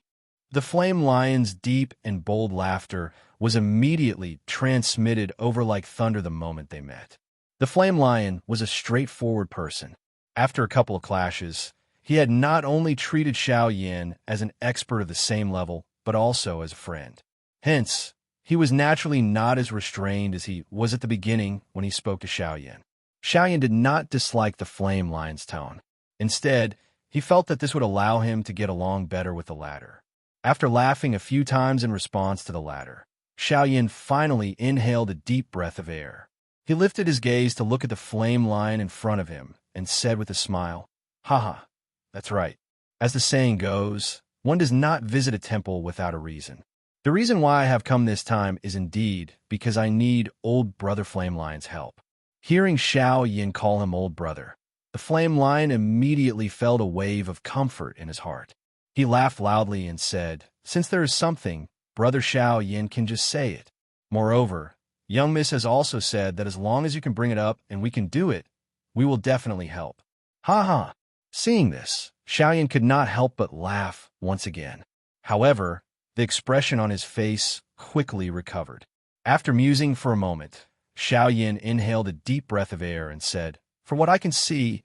The flame lion's deep and bold laughter was immediately transmitted over like thunder the moment they met. The flame lion was a straightforward person. After a couple of clashes, he had not only treated Xiao Yan as an expert of the same level, but also as a friend. Hence, he was naturally not as restrained as he was at the beginning when he spoke to Xiao Yan. Xiao Yan did not dislike the flame lion's tone. Instead, he felt that this would allow him to get along better with the latter. After laughing a few times in response to the latter, Xiao Yan finally inhaled a deep breath of air. He lifted his gaze to look at the flame lion in front of him and said with a smile, "Haha, that's right. As the saying goes, one does not visit a temple without a reason. The reason why I have come this time is indeed because I need old Brother Flame Lion's help." Hearing Xiao Yan call him old brother, the flame lion immediately felt a wave of comfort in his heart. He laughed loudly and said, "Since there is something, Brother Xiao Yan can just say it. Moreover, young Miss has also said that as long as you can bring it up and we can do it, we will definitely help." Ha ha! Seeing this, Xiao Yan could not help but laugh once again. However, the expression on his face quickly recovered. After musing for a moment, Xiao Yan inhaled a deep breath of air and said, "From what I can see,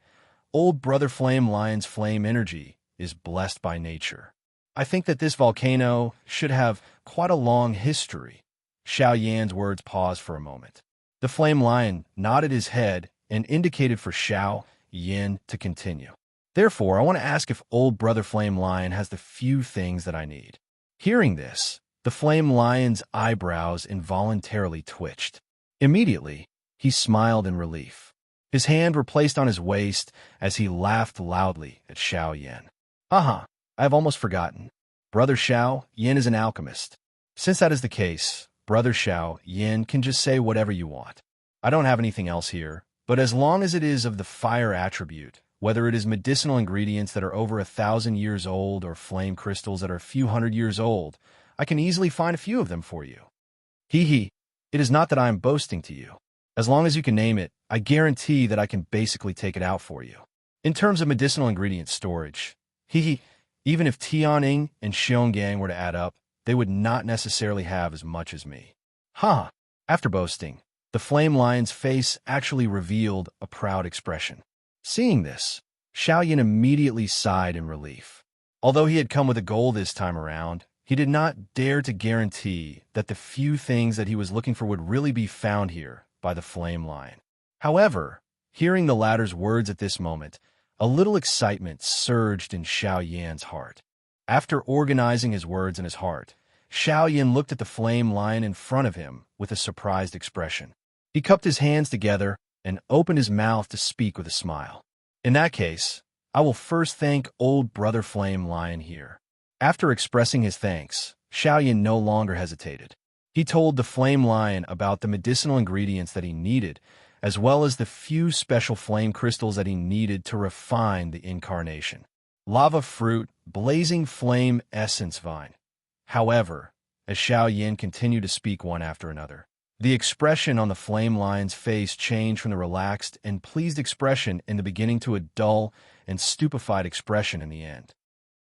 old Brother Flame Lion's flame energy is blessed by nature. I think that this volcano should have quite a long history." Xiao Yan's words paused for a moment. The flame lion nodded his head and indicated for Xiao Yan to continue. "Therefore, I want to ask if old Brother Flame Lion has the few things that I need." Hearing this, the flame lion's eyebrows involuntarily twitched. Immediately, he smiled in relief. His hand were placed on his waist as he laughed loudly at Xiao Yan. "Haha, I have almost forgotten. Brother Xiao Yan is an alchemist. Since that is the case, Brother Xiao Yan can just say whatever you want. I don't have anything else here, but as long as it is of the fire attribute, whether it is medicinal ingredients that are over 1,000 years old or flame crystals that are a few hundred years old, I can easily find a few of them for you. Hee hee, it is not that I am boasting to you. As long as you can name it, I guarantee that I can basically take it out for you. In terms of medicinal ingredient storage, hee hee, even if Tianing and Xionggang were to add up, they would not necessarily have as much as me. Huh. After boasting, the flame lion's face actually revealed a proud expression. Seeing this, Xiaoyan immediately sighed in relief. Although he had come with a goal this time around, he did not dare to guarantee that the few things that he was looking for would really be found here by the flame lion. However, hearing the latter's words at this moment, a little excitement surged in Xiaoyan's heart. After organizing his words in his heart, Xiaoyan looked at the flame lion in front of him with a surprised expression. He cupped his hands together and opened his mouth to speak with a smile. In that case, I will first thank old brother Flame Lion here. After expressing his thanks, Xiaoyan no longer hesitated. He told the Flame Lion about the medicinal ingredients that he needed, as well as the few special flame crystals that he needed to refine the incarnation. Lava fruit, blazing flame essence vine. However, as Xiaoyan continued to speak one after another, the expression on the flame lion's face changed from the relaxed and pleased expression in the beginning to a dull and stupefied expression in the end.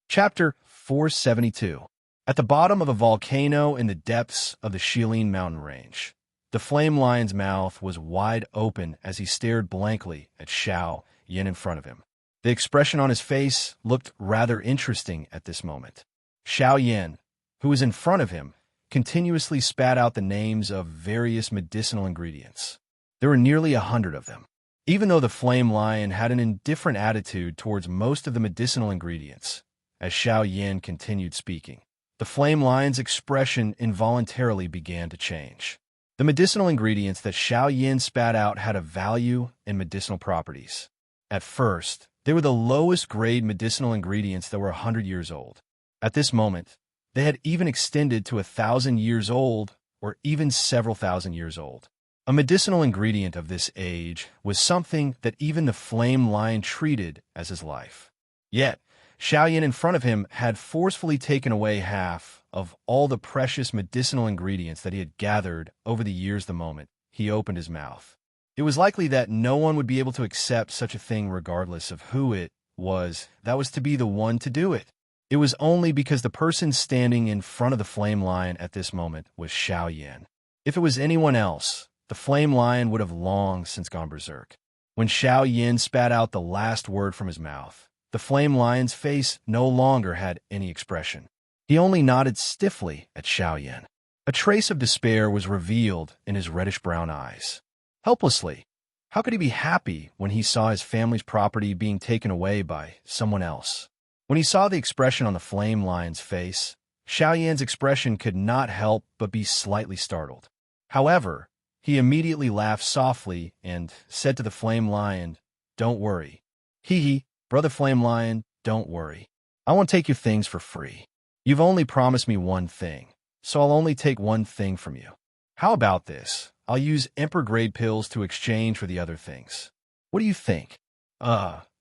Chapter 472. At the bottom of a volcano in the depths of the Shilin mountain range, the flame lion's mouth was wide open as he stared blankly at Xiao Yin in front of him. The expression on his face looked rather interesting at this moment. Xiao Yin, who was in front of him, continuously spat out the names of various medicinal ingredients. There were nearly 100 of them. Even though the flame lion had an indifferent attitude towards most of the medicinal ingredients, as Xiao Yin continued speaking, the flame lion's expression involuntarily began to change. The medicinal ingredients that Xiao Yin spat out had a value and medicinal properties. At first, they were the lowest grade medicinal ingredients that were 100 years old. At this moment, they had even extended to 1,000 years old or even several thousand years old. A medicinal ingredient of this age was something that even the flame lion treated as his life. Yet, Xiaoyan in front of him had forcefully taken away half of all the precious medicinal ingredients that he had gathered over the years the moment he opened his mouth. It was likely that no one would be able to accept such a thing regardless of who it was that was to be the one to do it. It was only because the person standing in front of the flame lion at this moment was Xiaoyan. If it was anyone else, the flame lion would have long since gone berserk. When Xiaoyan spat out the last word from his mouth, the flame lion's face no longer had any expression. He only nodded stiffly at Xiaoyan. A trace of despair was revealed in his reddish-brown eyes. Helplessly, how could he be happy when he saw his family's property being taken away by someone else? When he saw the expression on the flame lion's face, Xiaoyan's expression could not help but be slightly startled. However, he immediately laughed softly and said to the flame lion, "Don't worry. Hee hee, brother flame lion, don't worry. I won't take your things for free. You've only promised me one thing, so I'll only take one thing from you. How about this? I'll use emperor-grade pills to exchange for the other things. What do you think?"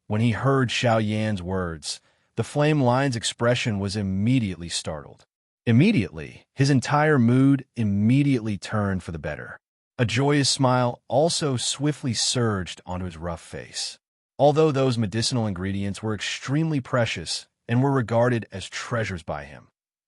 When he heard Xiaoyan's words, the flame lion's expression was immediately startled. Immediately, his entire mood immediately turned for the better. A joyous smile also swiftly surged onto his rough face. Although those medicinal ingredients were extremely precious and were regarded as treasures by him,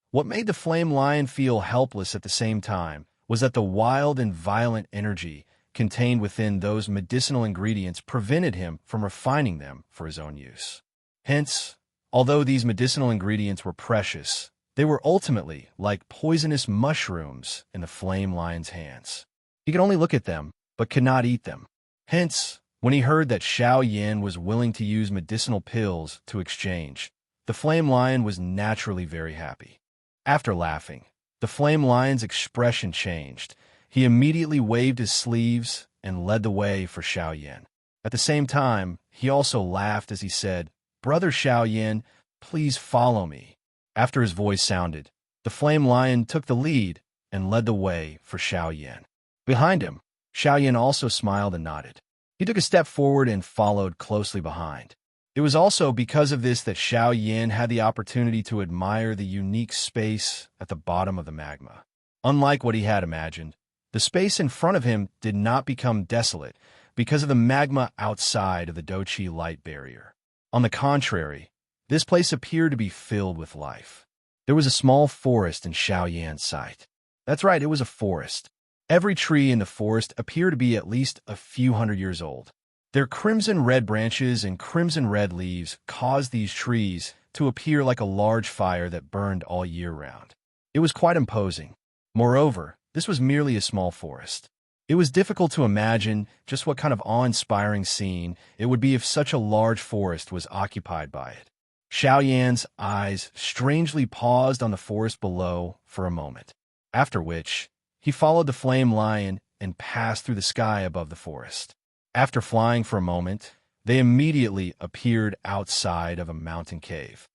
what made the flame lion feel helpless at the same time was that the wild and violent energy contained within those medicinal ingredients prevented him from refining them for his own use. Hence, although these medicinal ingredients were precious, they were ultimately like poisonous mushrooms in the flame lion's hands. He could only look at them, but could not eat them. Hence, when he heard that Xiao Yin was willing to use medicinal pills to exchange, the flame lion was naturally very happy. After laughing, the flame lion's expression changed. He immediately waved his sleeves and led the way for Xiao Yin. At the same time, he also laughed as he said, "Brother Xiao Yin, please follow me." After his voice sounded, the flame lion took the lead and led the way for Xiao Yin. Behind him, Xiao Yin also smiled and nodded. He took a step forward and followed closely behind. It was also because of this that Xiao Yin had the opportunity to admire the unique space at the bottom of the magma. Unlike what he had imagined, the space in front of him did not become desolate because of the magma outside of the Doqi light barrier. On the contrary, this place appeared to be filled with life. There was a small forest in Xiao Yan's sight. That's right, it was a forest. Every tree in the forest appeared to be at least a few hundred years old. Their crimson-red branches and crimson-red leaves caused these trees to appear like a large fire that burned all year round. It was quite imposing. Moreover, this was merely a small forest. It was difficult to imagine just what kind of awe-inspiring scene it would be if such a large forest was occupied by it. Xiao Yan's eyes strangely paused on the forest below for a moment, after which he followed the flame lion and passed through the sky above the forest. After flying for a moment, they immediately appeared outside of a mountain cave.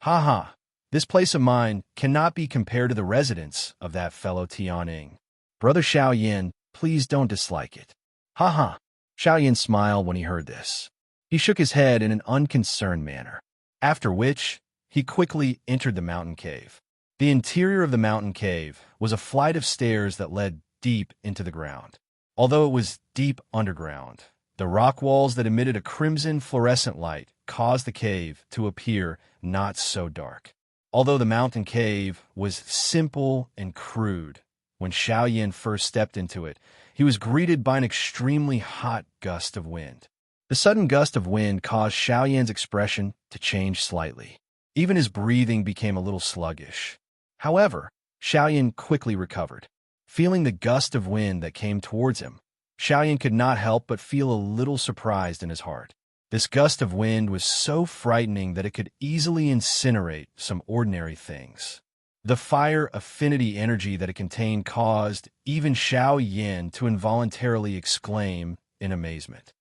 Ha ha! This place of mine cannot be compared to the residence of that fellow Tianying. Brother Xiao Yin, please don't dislike it. Ha ha! Xiao Yin smiled when he heard this. He shook his head in an unconcerned manner, after which he quickly entered the mountain cave. The interior of the mountain cave was a flight of stairs that led deep into the ground. Although it was deep underground, the rock walls that emitted a crimson fluorescent light caused the cave to appear not so dark. Although the mountain cave was simple and crude, when Xiao Yin first stepped into it, he was greeted by an extremely hot gust of wind. The sudden gust of wind caused Xiao Yan's expression to change slightly. Even his breathing became a little sluggish. However, Xiao Yin quickly recovered. Feeling the gust of wind that came towards him, Xiao Yin could not help but feel a little surprised in his heart. This gust of wind was so frightening that it could easily incinerate some ordinary things. The fire affinity energy that it contained caused even Xiao Yin to involuntarily exclaim in amazement.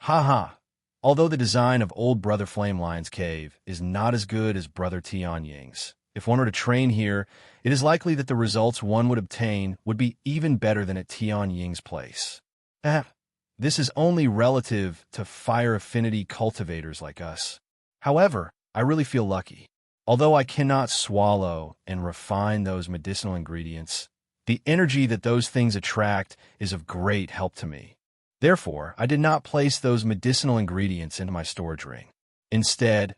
Ha ha! Although the design of old Brother Flame Lion's cave is not as good as Brother Tianying's, if one were to train here, it is likely that the results one would obtain would be even better than at Tianying's place. This is only relative to fire affinity cultivators like us. However, I really feel lucky. Although I cannot swallow and refine those medicinal ingredients, the energy that those things attract is of great help to me. Therefore, I did not place those medicinal ingredients into my storage ring. Instead,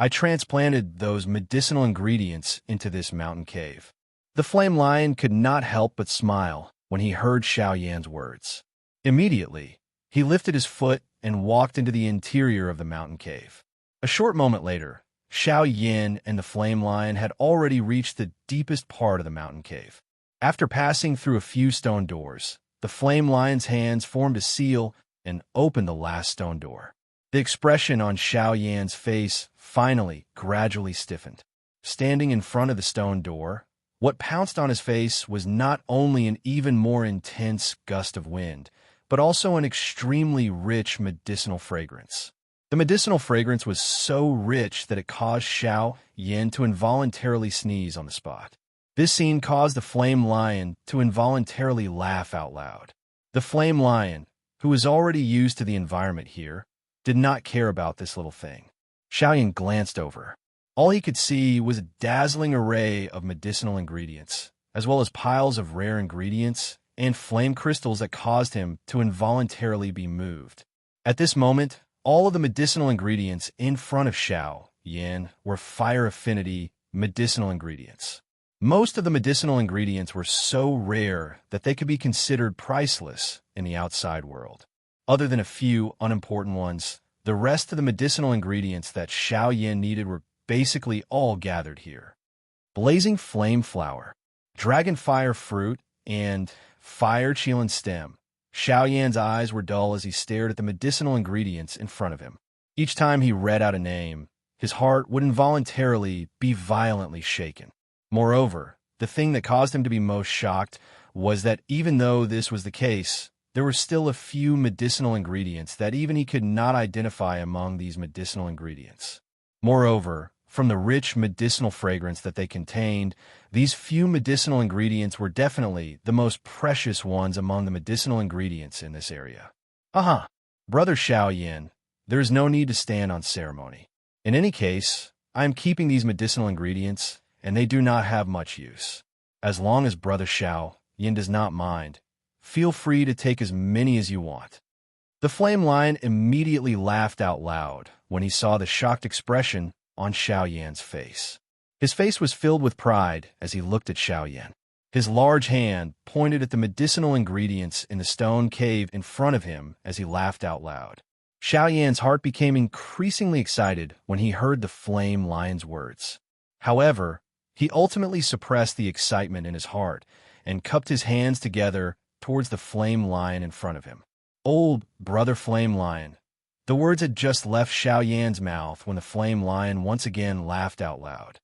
I transplanted those medicinal ingredients into this mountain cave. The flame lion could not help but smile when he heard Xiao Yan's words. Immediately, he lifted his foot and walked into the interior of the mountain cave. A short moment later, Xiao Yin and the flame lion had already reached the deepest part of the mountain cave. After passing through a few stone doors, the flame lion's hands formed a seal and opened the last stone door. The expression on Xiao Yan's face finally gradually stiffened. Standing in front of the stone door, what pounced on his face was not only an even more intense gust of wind, but also an extremely rich medicinal fragrance. The medicinal fragrance was so rich that it caused Xiao Yin to involuntarily sneeze on the spot. This scene caused the flame lion to involuntarily laugh out loud. The flame lion, who was already used to the environment here, did not care about this little thing. Xiao Yin glanced over. All he could see was a dazzling array of medicinal ingredients, as well as piles of rare ingredients and flame crystals that caused him to involuntarily be moved. At this moment, all of the medicinal ingredients in front of Xiao Yin were fire affinity medicinal ingredients. Most of the medicinal ingredients were so rare that they could be considered priceless in the outside world. Other than a few unimportant ones, the rest of the medicinal ingredients that Xiao Yin needed were basically all gathered here. Blazing flame flower, dragon fire fruit, and fire qilin stem. Xiao Yan's eyes were dull as he stared at the medicinal ingredients in front of him. Each time he read out a name, his heart would involuntarily be violently shaken. Moreover, the thing that caused him to be most shocked was that even though this was the case, there were still a few medicinal ingredients that even he could not identify among these medicinal ingredients. Moreover, from the rich medicinal fragrance that they contained, these few medicinal ingredients were definitely the most precious ones among the medicinal ingredients in this area. Aha! Brother Xiao Yin, there is no need to stand on ceremony. In any case, I am keeping these medicinal ingredients, and they do not have much use. As long as Brother Xiao Yin does not mind, feel free to take as many as you want." The flame lion immediately laughed out loud when he saw the shocked expression on Xiao Yan's face. His face was filled with pride as he looked at Xiao Yan. His large hand pointed at the medicinal ingredients in the stone cave in front of him as he laughed out loud. Xiao Yan's heart became increasingly excited when he heard the flame lion's words. However, he ultimately suppressed the excitement in his heart and cupped his hands together towards the flame lion in front of him. "Old brother flame lion." The words had just left Xiao Yan's mouth when the flame lion once again laughed out loud.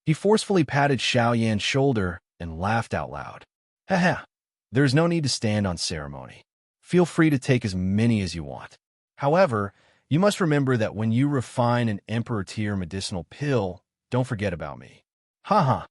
He forcefully patted Xiao Yan's shoulder and laughed out loud. "Haha, there is no need to stand on ceremony. Feel free to take as many as you want. However, you must remember that when you refine an emperor-tier medicinal pill, don't forget about me." "Haha."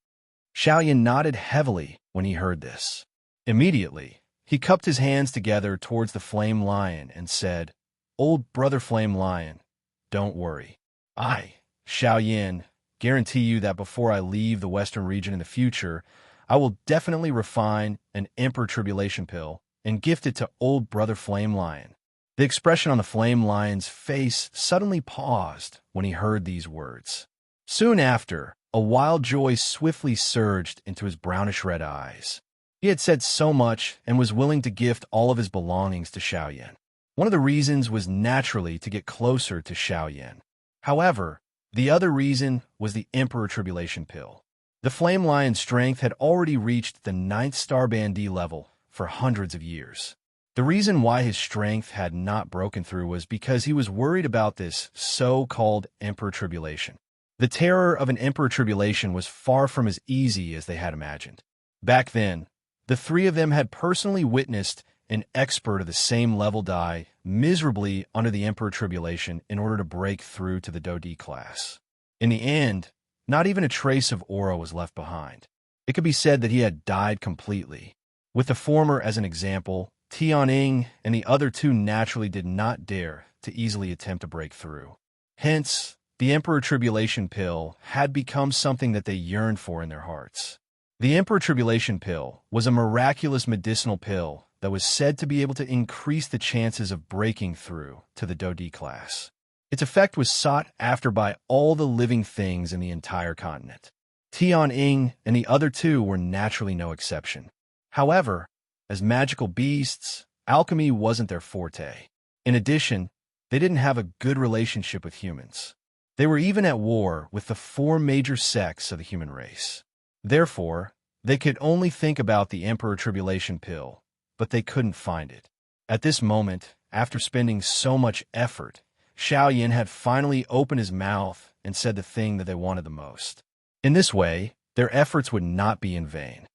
Xiao Yan nodded heavily when he heard this. Immediately, he cupped his hands together towards the flame lion and said, "Old brother flame lion, don't worry. I, Xiao Yan, guarantee you that before I leave the Western region in the future, I will definitely refine an Emperor Tribulation pill and gift it to old brother Flame Lion." The expression on the Flame Lion's face suddenly paused when he heard these words. Soon after, a wild joy swiftly surged into his brownish-red eyes. He had said so much and was willing to gift all of his belongings to Xiao Yan. One of the reasons was naturally to get closer to Xiao Yan. However, the other reason was the Emperor Tribulation pill. The Flame Lion's strength had already reached the 9th Star Band D level for hundreds of years. The reason why his strength had not broken through was because he was worried about this so-called Emperor Tribulation. The terror of an Emperor Tribulation was far from as easy as they had imagined. Back then, the three of them had personally witnessed an expert of the same level die miserably under the Emperor Tribulation in order to break through to the Do-D class. In the end, not even a trace of aura was left behind. It could be said that he had died completely. With the former as an example, Tianying and the other two naturally did not dare to easily attempt to break through. Hence, the Emperor Tribulation pill had become something that they yearned for in their hearts. The Emperor Tribulation pill was a miraculous medicinal pill that was said to be able to increase the chances of breaking through to the Do-D class. Its effect was sought after by all the living things in the entire continent. Tianying and the other two were naturally no exception. However, as magical beasts, alchemy wasn't their forte. In addition, they didn't have a good relationship with humans. They were even at war with the 4 major sects of the human race. Therefore, they could only think about the Emperor Tribulation pill, but they couldn't find it. At this moment, after spending so much effort, Xiao Yan had finally opened his mouth and said the thing that they wanted the most. In this way, their efforts would not be in vain.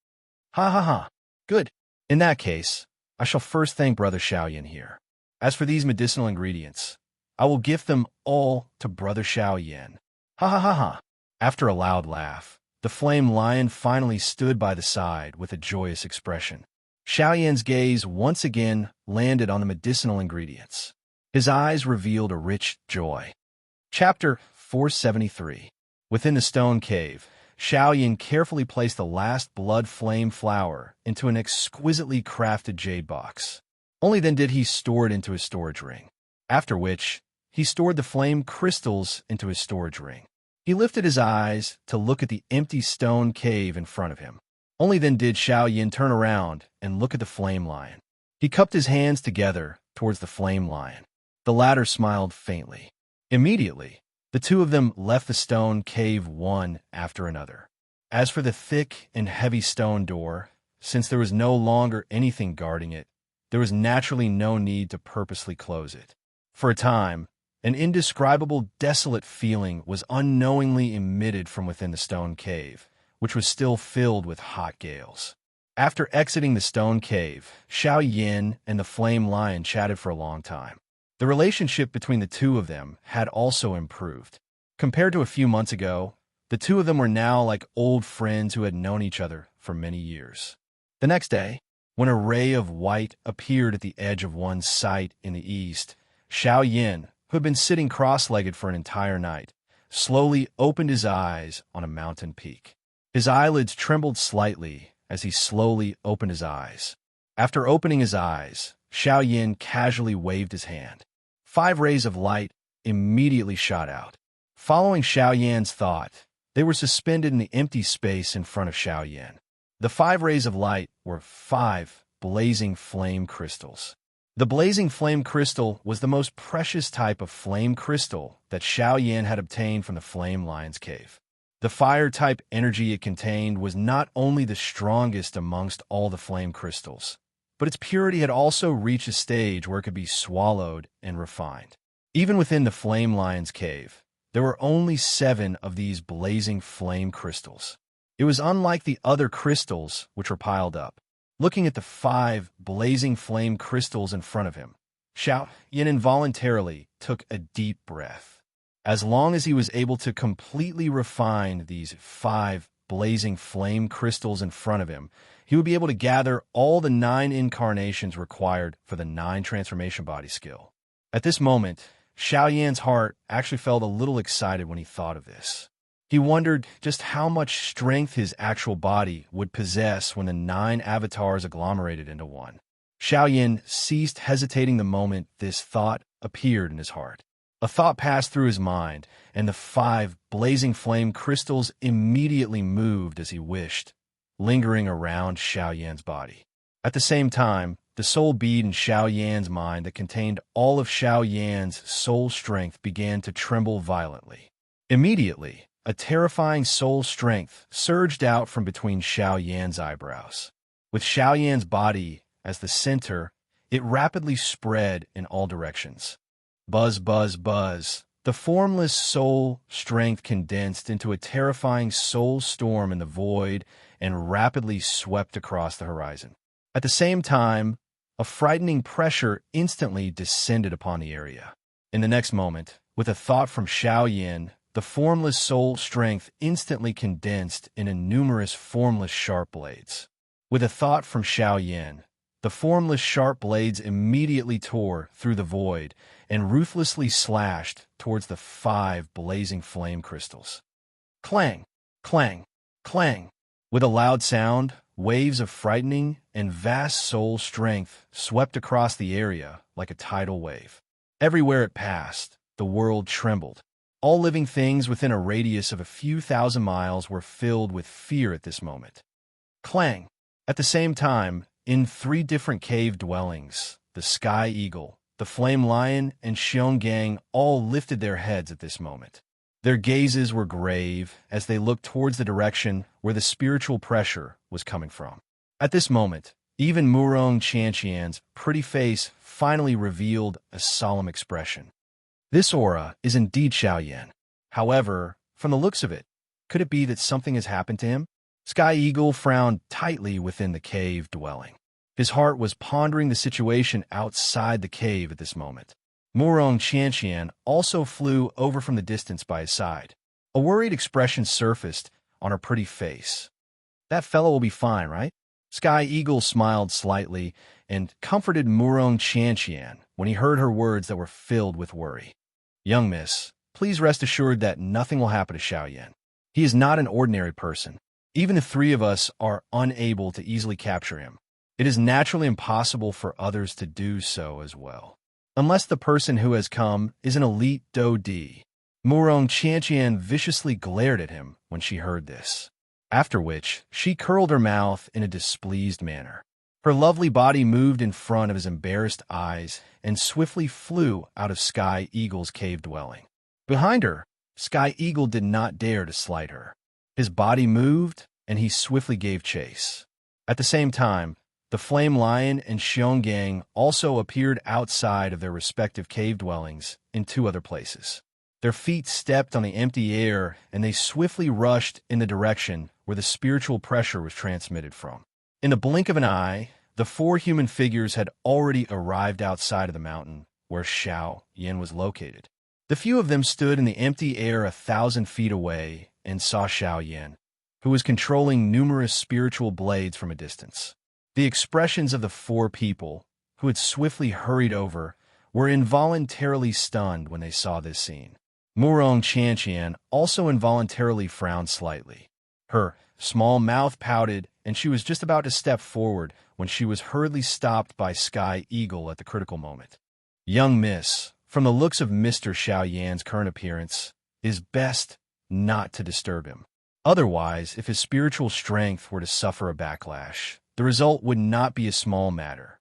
"Ha ha ha. Good. In that case, I shall first thank Brother Xiao Yan here. As for these medicinal ingredients, I will gift them all to Brother Xiao Yan." "Ha ha ha ha." After a loud laugh, the Flame Lion finally stood by the side with a joyous expression. Xiao Yan's gaze once again landed on the medicinal ingredients. His eyes revealed a rich joy. Chapter 473. Within the stone cave, Xiao Yan carefully placed the last blood flame flower into an exquisitely crafted jade box. Only then did he store it into his storage ring, after which he stored the flame crystals into his storage ring. He lifted his eyes to look at the empty stone cave in front of him. Only then did Xiao Yan turn around and look at the Flame Lion. He cupped his hands together towards the Flame Lion. The latter smiled faintly. Immediately, the two of them left the stone cave one after another. As for the thick and heavy stone door, since there was no longer anything guarding it, there was naturally no need to purposely close it. For a time, an indescribable, desolate feeling was unknowingly emitted from within the stone cave, which was still filled with hot gales. After exiting the stone cave, Xiao Yan and the Flame Lion chatted for a long time. The relationship between the two of them had also improved. Compared to a few months ago, the two of them were now like old friends who had known each other for many years. The next day, when a ray of white appeared at the edge of one's sight in the east, Xiao Yan, who had been sitting cross-legged for an entire night, slowly opened his eyes on a mountain peak. His eyelids trembled slightly as he slowly opened his eyes. After opening his eyes, Xiao Yin casually waved his hand. 5 rays of light immediately shot out. Following Xiao Yan's thought, they were suspended in the empty space in front of Xiao Yan. The 5 rays of light were 5 blazing flame crystals. The blazing flame crystal was the most precious type of flame crystal that Xiao Yan had obtained from the Flame Lion's cave. The fire-type energy it contained was not only the strongest amongst all the flame crystals, but its purity had also reached a stage where it could be swallowed and refined. Even within the Flame Lion's cave, there were only 7 of these blazing flame crystals. It was unlike the other crystals which were piled up. Looking at the 5 blazing flame crystals in front of him, Xiao Yan involuntarily took a deep breath. As long as he was able to completely refine these 5 blazing flame crystals in front of him, he would be able to gather all the 9 incarnations required for the 9 transformation body skill. At this moment, Xiao Yan's heart actually felt a little excited when he thought of this. He wondered just how much strength his actual body would possess when the 9 avatars agglomerated into one. Xiao Yan ceased hesitating the moment this thought appeared in his heart. A thought passed through his mind, and the 5 blazing flame crystals immediately moved as he wished, lingering around Xiao Yan's body. At the same time, the soul bead in Xiao Yan's mind that contained all of Xiao Yan's soul strength began to tremble violently. Immediately, a terrifying soul strength surged out from between Xiao Yan's eyebrows. With Xiao Yan's body as the center, it rapidly spread in all directions. Buzz, buzz, buzz. The formless soul strength condensed into a terrifying soul storm in the void and rapidly swept across the horizon. At the same time, a frightening pressure instantly descended upon the area. In the next moment, with a thought from Xiao Yan, the formless soul strength instantly condensed into numerous formless sharp blades. With a thought from Xiao Yan, the formless sharp blades immediately tore through the void and ruthlessly slashed towards the 5 blazing flame crystals. Clang, clang, clang. With a loud sound, waves of frightening and vast soul strength swept across the area like a tidal wave. Everywhere it passed, the world trembled. All living things within a radius of a few thousand miles were filled with fear at this moment. Clang! At the same time, in 3 different cave dwellings, the Sky Eagle, the Flame Lion, and Xionggang all lifted their heads at this moment. Their gazes were grave as they looked towards the direction where the spiritual pressure was coming from. At this moment, even Murong Qianqian's pretty face finally revealed a solemn expression. This aura is indeed Xiao Yan. However, from the looks of it, could it be that something has happened to him? Sky Eagle frowned tightly within the cave dwelling. His heart was pondering the situation outside the cave at this moment. Murong Qianqian also flew over from the distance by his side. A worried expression surfaced on her pretty face. That fellow will be fine, right? Sky Eagle smiled slightly and comforted Murong Qianqian when he heard her words that were filled with worry. Young miss, please rest assured that nothing will happen to Xiao Yan. He is not an ordinary person. Even the 3 of us are unable to easily capture him. It is naturally impossible for others to do so as well. Unless the person who has come is an elite Do Di. Murong Qianqian viciously glared at him when she heard this, after which she curled her mouth in a displeased manner. Her lovely body moved in front of his embarrassed eyes and swiftly flew out of Sky Eagle's cave dwelling. Behind her, Sky Eagle did not dare to slight her. His body moved, and he swiftly gave chase. At the same time, the Flame Lion and Xionggang also appeared outside of their respective cave dwellings in 2 other places. Their feet stepped on the empty air, and they swiftly rushed in the direction where the spiritual pressure was transmitted from. In the blink of an eye, the 4 human figures had already arrived outside of the mountain where Xiao Yan was located. The few of them stood in the empty air 1,000 feet away and saw Xiao Yan, who was controlling numerous spiritual blades from a distance. The expressions of the 4 people, who had swiftly hurried over, were involuntarily stunned when they saw this scene. Murong Qianqian also involuntarily frowned slightly. Her small mouth pouted, and she was just about to step forward when she was hurriedly stopped by Sky Eagle at the critical moment. "Young miss, from the looks of Mr. Xiaoyan's current appearance, it is best not to disturb him. Otherwise, if his spiritual strength were to suffer a backlash, the result would not be a small matter."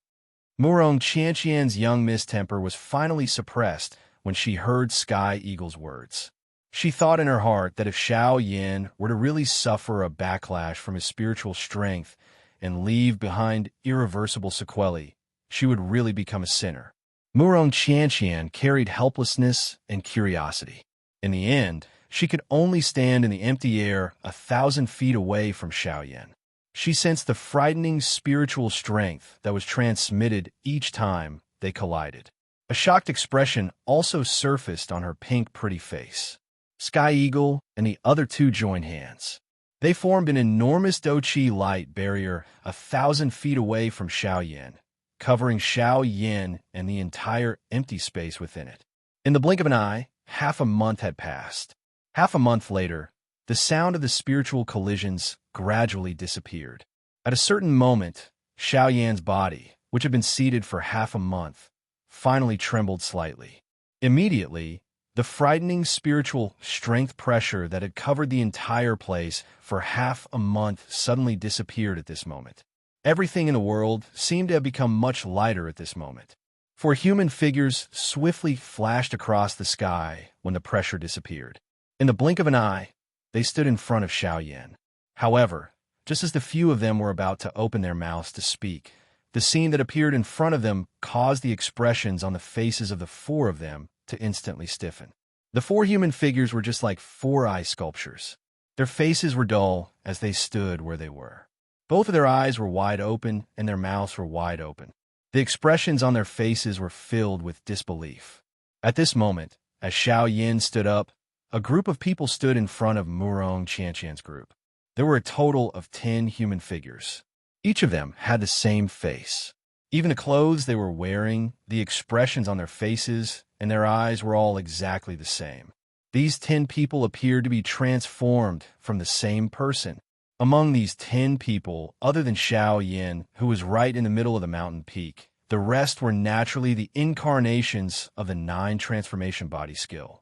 Murong Qianqian's young miss temper was finally suppressed when she heard Sky Eagle's words. She thought in her heart that if Xiao Yan were to really suffer a backlash from his spiritual strength and leave behind irreversible sequelae, she would really become a sinner. Murong Qianqian carried helplessness and curiosity. In the end, she could only stand in the empty air 1,000 feet away from Xiao Yan. She sensed the frightening spiritual strength that was transmitted each time they collided. A shocked expression also surfaced on her pink, pretty face. Sky Eagle and the other two joined hands. They formed an enormous Douqi light barrier 1,000 feet away from Xiao Yan, covering Xiao Yan and the entire empty space within it. In the blink of an eye, half a month had passed. Half a month later, the sound of the spiritual collisions gradually disappeared. At a certain moment, Xiao Yan's body, which had been seated for half a month, finally trembled slightly. Immediately, the frightening spiritual strength pressure that had covered the entire place for half a month suddenly disappeared at this moment. Everything in the world seemed to have become much lighter at this moment. Four human figures swiftly flashed across the sky when the pressure disappeared. In the blink of an eye, they stood in front of Xiao Yan. However, just as the few of them were about to open their mouths to speak, the scene that appeared in front of them caused the expressions on the faces of the four of them to instantly stiffen. The four human figures were just like four-eye sculptures. Their faces were dull as they stood where they were. Both of their eyes were wide open and their mouths were wide open. The expressions on their faces were filled with disbelief. At this moment, as Xiao Yan stood up, a group of people stood in front of Murong Qianqian's group. There were a total of 10 human figures. Each of them had the same face. Even the clothes they were wearing, the expressions on their faces, and their eyes were all exactly the same. These 10 people appeared to be transformed from the same person. Among these 10 people, other than Xiao Yan, who was right in the middle of the mountain peak, the rest were naturally the incarnations of the 9 transformation body skill.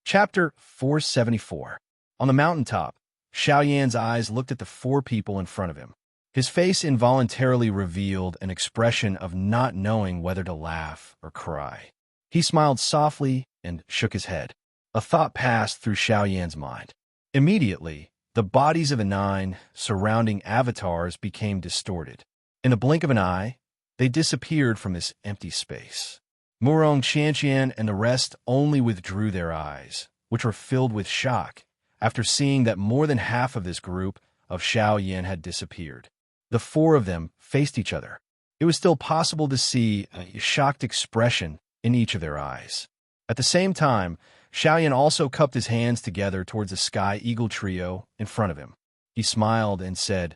Chapter 474. On the mountaintop, Xiao Yan's eyes looked at the 4 people in front of him. His face involuntarily revealed an expression of not knowing whether to laugh or cry. He smiled softly and shook his head. A thought passed through Xiao Yan's mind. Immediately, the bodies of the 9 surrounding avatars became distorted. In the blink of an eye, they disappeared from this empty space. Murong Qianqian and the rest only withdrew their eyes, which were filled with shock, after seeing that more than half of this group of Xiao Yan had disappeared. The 4 of them faced each other. It was still possible to see a shocked expression in each of their eyes. At the same time, Xiao Yan also cupped his hands together towards the Sky Eagle trio in front of him. He smiled and said,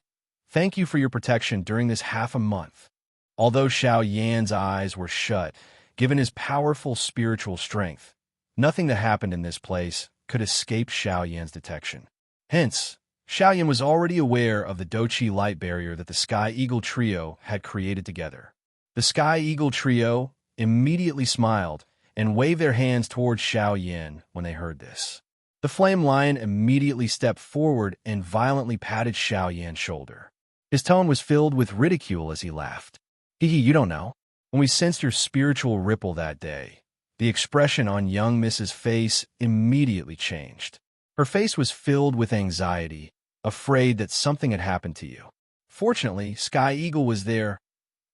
"Thank you for your protection during this half a month." Although Xiao Yan's eyes were shut, given his powerful spiritual strength, nothing that happened in this place could escape Xiao Yan's detection. Hence, Xiao Yan was already aware of the Douqi light barrier that the Sky Eagle trio had created together. The Sky Eagle trio immediately smiled and waved their hands towards Xiao Yan when they heard this. The Flame Lion immediately stepped forward and violently patted Xiao Yan's shoulder. His tone was filled with ridicule as he laughed. "Hee hee, you don't know. When we sensed your spiritual ripple that day, the expression on young Mrs. face immediately changed. Her face was filled with anxiety, afraid that something had happened to you. Fortunately, Sky Eagle was there."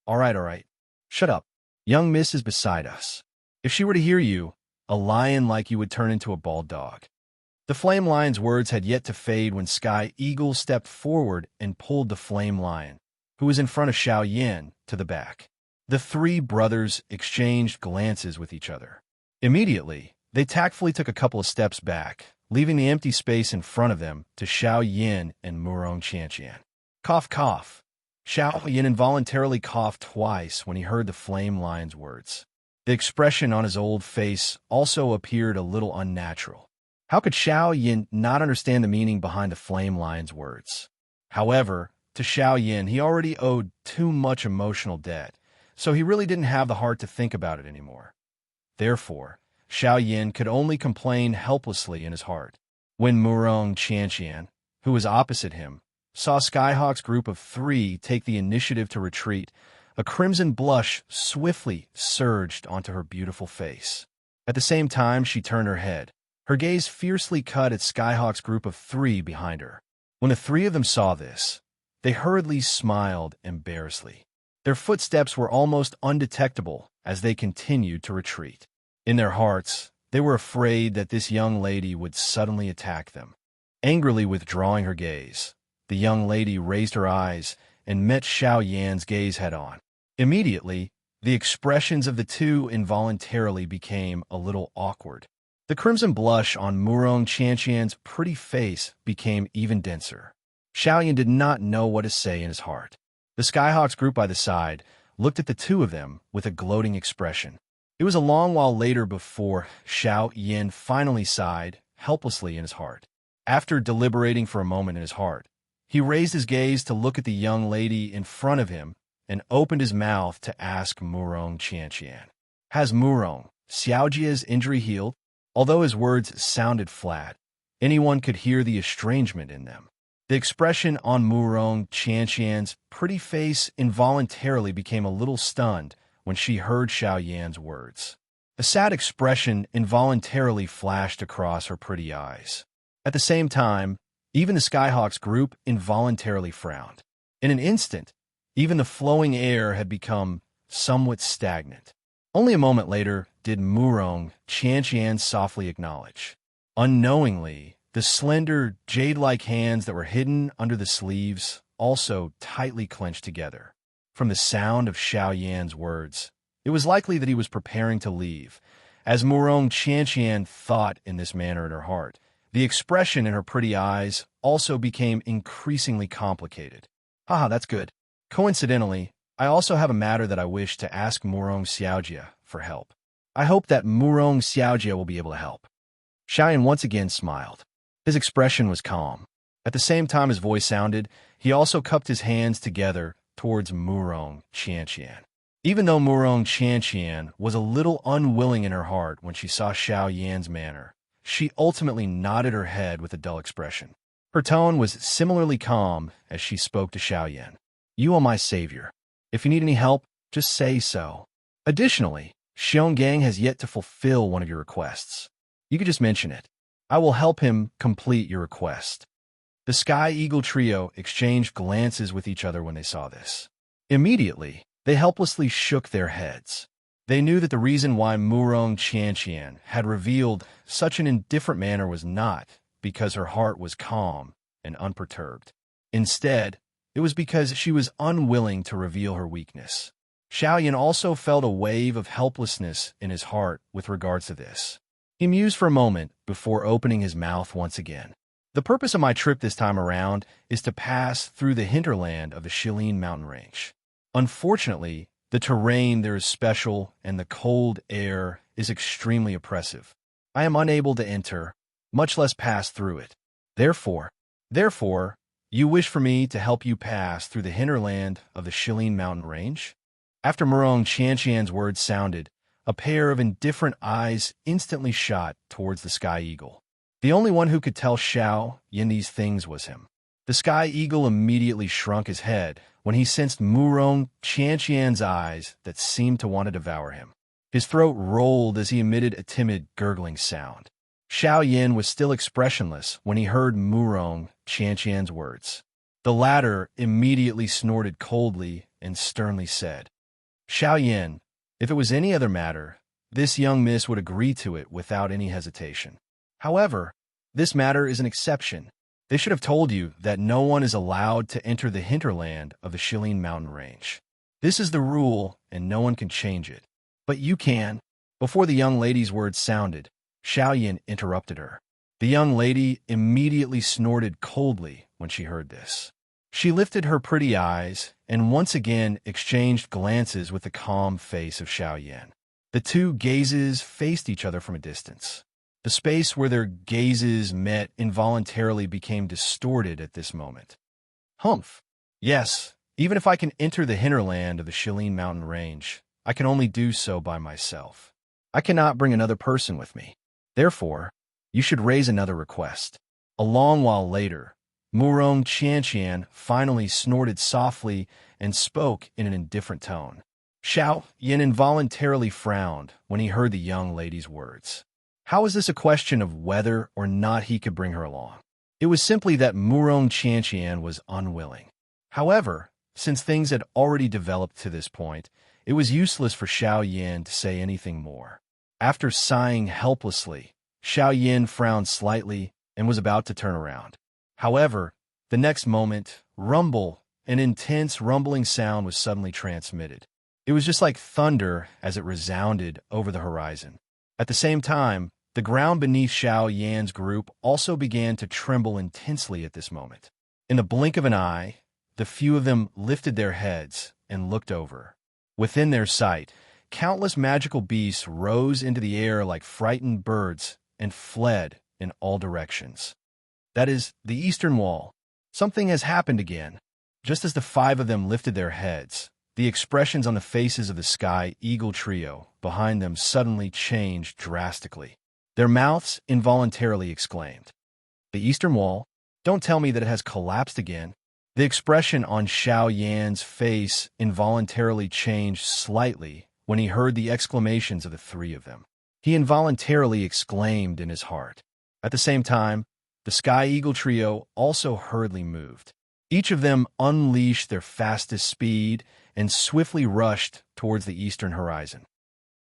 All right. Shut up. Young Miss is beside us. If she were to hear you, a lion like you would turn into a bald dog." The Flame Lion's words had yet to fade when Sky Eagle stepped forward and pulled the Flame Lion, who was in front of Xiao Yan, to the back. The 3 brothers exchanged glances with each other. Immediately, they tactfully took a couple of steps back, leaving the empty space in front of them to Xiao Yan and Murong Qianqian. Cough, cough. Xiao Yan involuntarily coughed twice when he heard the Flame Lion's words. The expression on his old face also appeared a little unnatural. How could Xiao Yin not understand the meaning behind the flame lion's words? However, to Xiao Yin, he already owed too much emotional debt, so he really didn't have the heart to think about it anymore. Therefore, Xiao Yin could only complain helplessly in his heart. When Murong Qianqian, who was opposite him, saw Skyhawk's group of 3 take the initiative to retreat, a crimson blush swiftly surged onto her beautiful face. At the same time, she turned her head, her gaze fiercely cut at Skyhawk's group of 3 behind her. When the 3 of them saw this, they hurriedly smiled embarrassedly. Their footsteps were almost undetectable as they continued to retreat. In their hearts, they were afraid that this young lady would suddenly attack them. Angrily withdrawing her gaze, the young lady raised her eyes and met Xiao Yan's gaze head-on. Immediately, the expressions of the two involuntarily became a little awkward. The crimson blush on Murong Qianqian's pretty face became even denser. Xiao Yan did not know what to say in his heart. The Skyhawks group by the side looked at the two of them with a gloating expression. It was a long while later before Xiao Yan finally sighed helplessly in his heart. After deliberating for a moment in his heart, he raised his gaze to look at the young lady in front of him and opened his mouth to ask Murong Qianqian, "Has Murong Xiaojia's injury healed?" Although his words sounded flat, anyone could hear the estrangement in them. The expression on Murong Qianqian's pretty face involuntarily became a little stunned when she heard Xiao Yan's words. A sad expression involuntarily flashed across her pretty eyes. At the same time, even the Skyhawks group involuntarily frowned. In an instant, even the flowing air had become somewhat stagnant. Only a moment later did Murong Qianqian softly acknowledge. Unknowingly, the slender, jade-like hands that were hidden under the sleeves also tightly clenched together. From the sound of Xiao Yan's words, it was likely that he was preparing to leave. As Murong Qianqian thought in this manner in her heart, the expression in her pretty eyes also became increasingly complicated. Haha, that's good. Coincidentally, I also have a matter that I wish to ask Murong Xiaojia for help. I hope that Murong Xiaojia will be able to help. Xiao Yan once again smiled. His expression was calm. At the same time his voice sounded, he also cupped his hands together towards Murong Qianqian. Even though Murong Qianqian was a little unwilling in her heart when she saw Xiao Yan's manner, she ultimately nodded her head with a dull expression. Her tone was similarly calm as she spoke to Xiao Yan. "You are my savior. If you need any help, just say so. Additionally, Xionggang has yet to fulfill one of your requests. You could just mention it. I will help him complete your request." The Sky Eagle trio exchanged glances with each other when they saw this. Immediately, they helplessly shook their heads. They knew that the reason why Murong Qianqian had revealed such an indifferent manner was not because her heart was calm and unperturbed. Instead, it was because she was unwilling to reveal her weakness. Xiao Yan also felt a wave of helplessness in his heart with regards to this. He mused for a moment before opening his mouth once again. "The purpose of my trip this time around is to pass through the hinterland of the Shilin mountain range. Unfortunately, the terrain there is special and the cold air is extremely oppressive. I am unable to enter, much less pass through it. Therefore, you wish for me to help you pass through the hinterland of the Shilin mountain range?" After Murong Qianqian's words sounded, a pair of indifferent eyes instantly shot towards the Sky Eagle. The only one who could tell Xiao Yan these things was him. The Sky Eagle immediately shrunk his head when he sensed Murong Qianqian's eyes that seemed to want to devour him. His throat rolled as he emitted a timid, gurgling sound. Xiao Yan was still expressionless when he heard Murong Qianqian's words. The latter immediately snorted coldly and sternly said, "Xiao Yan, if it was any other matter, this young miss would agree to it without any hesitation. However, this matter is an exception. They should have told you that no one is allowed to enter the hinterland of the Shilin mountain range. This is the rule, and no one can change it. But you can." Before the young lady's words sounded, Xiao Yan interrupted her. The young lady immediately snorted coldly when she heard this. She lifted her pretty eyes and once again exchanged glances with the calm face of Xiao Yan. The two gazes faced each other from a distance. The space where their gazes met involuntarily became distorted at this moment. Humph. Yes, even if I can enter the hinterland of the Shilin mountain range, I can only do so by myself. I cannot bring another person with me. Therefore, you should raise another request. A long while later, Murong Qianqian finally snorted softly and spoke in an indifferent tone. Xiao Yin involuntarily frowned when he heard the young lady's words. How was this a question of whether or not he could bring her along? It was simply that Murong Qianqian was unwilling. However, since things had already developed to this point, it was useless for Xiao Yin to say anything more. After sighing helplessly, Xiao Yin frowned slightly and was about to turn around. However, the next moment, an intense rumbling sound was suddenly transmitted. It was just like thunder as it resounded over the horizon. At the same time, the ground beneath Xiao Yan's group also began to tremble intensely at this moment. In the blink of an eye, the few of them lifted their heads and looked over. Within their sight, countless magical beasts rose into the air like frightened birds and fled in all directions. That is, the eastern wall. Something has happened again. Just as the five of them lifted their heads, the expressions on the faces of the Sky Eagle trio behind them suddenly changed drastically. Their mouths involuntarily exclaimed, "The eastern wall? Don't tell me that it has collapsed again." The expression on Xiao Yan's face involuntarily changed slightly when he heard the exclamations of the three of them. He involuntarily exclaimed in his heart. At the same time, the Sky Eagle trio also hurriedly moved. Each of them unleashed their fastest speed and swiftly rushed towards the eastern horizon.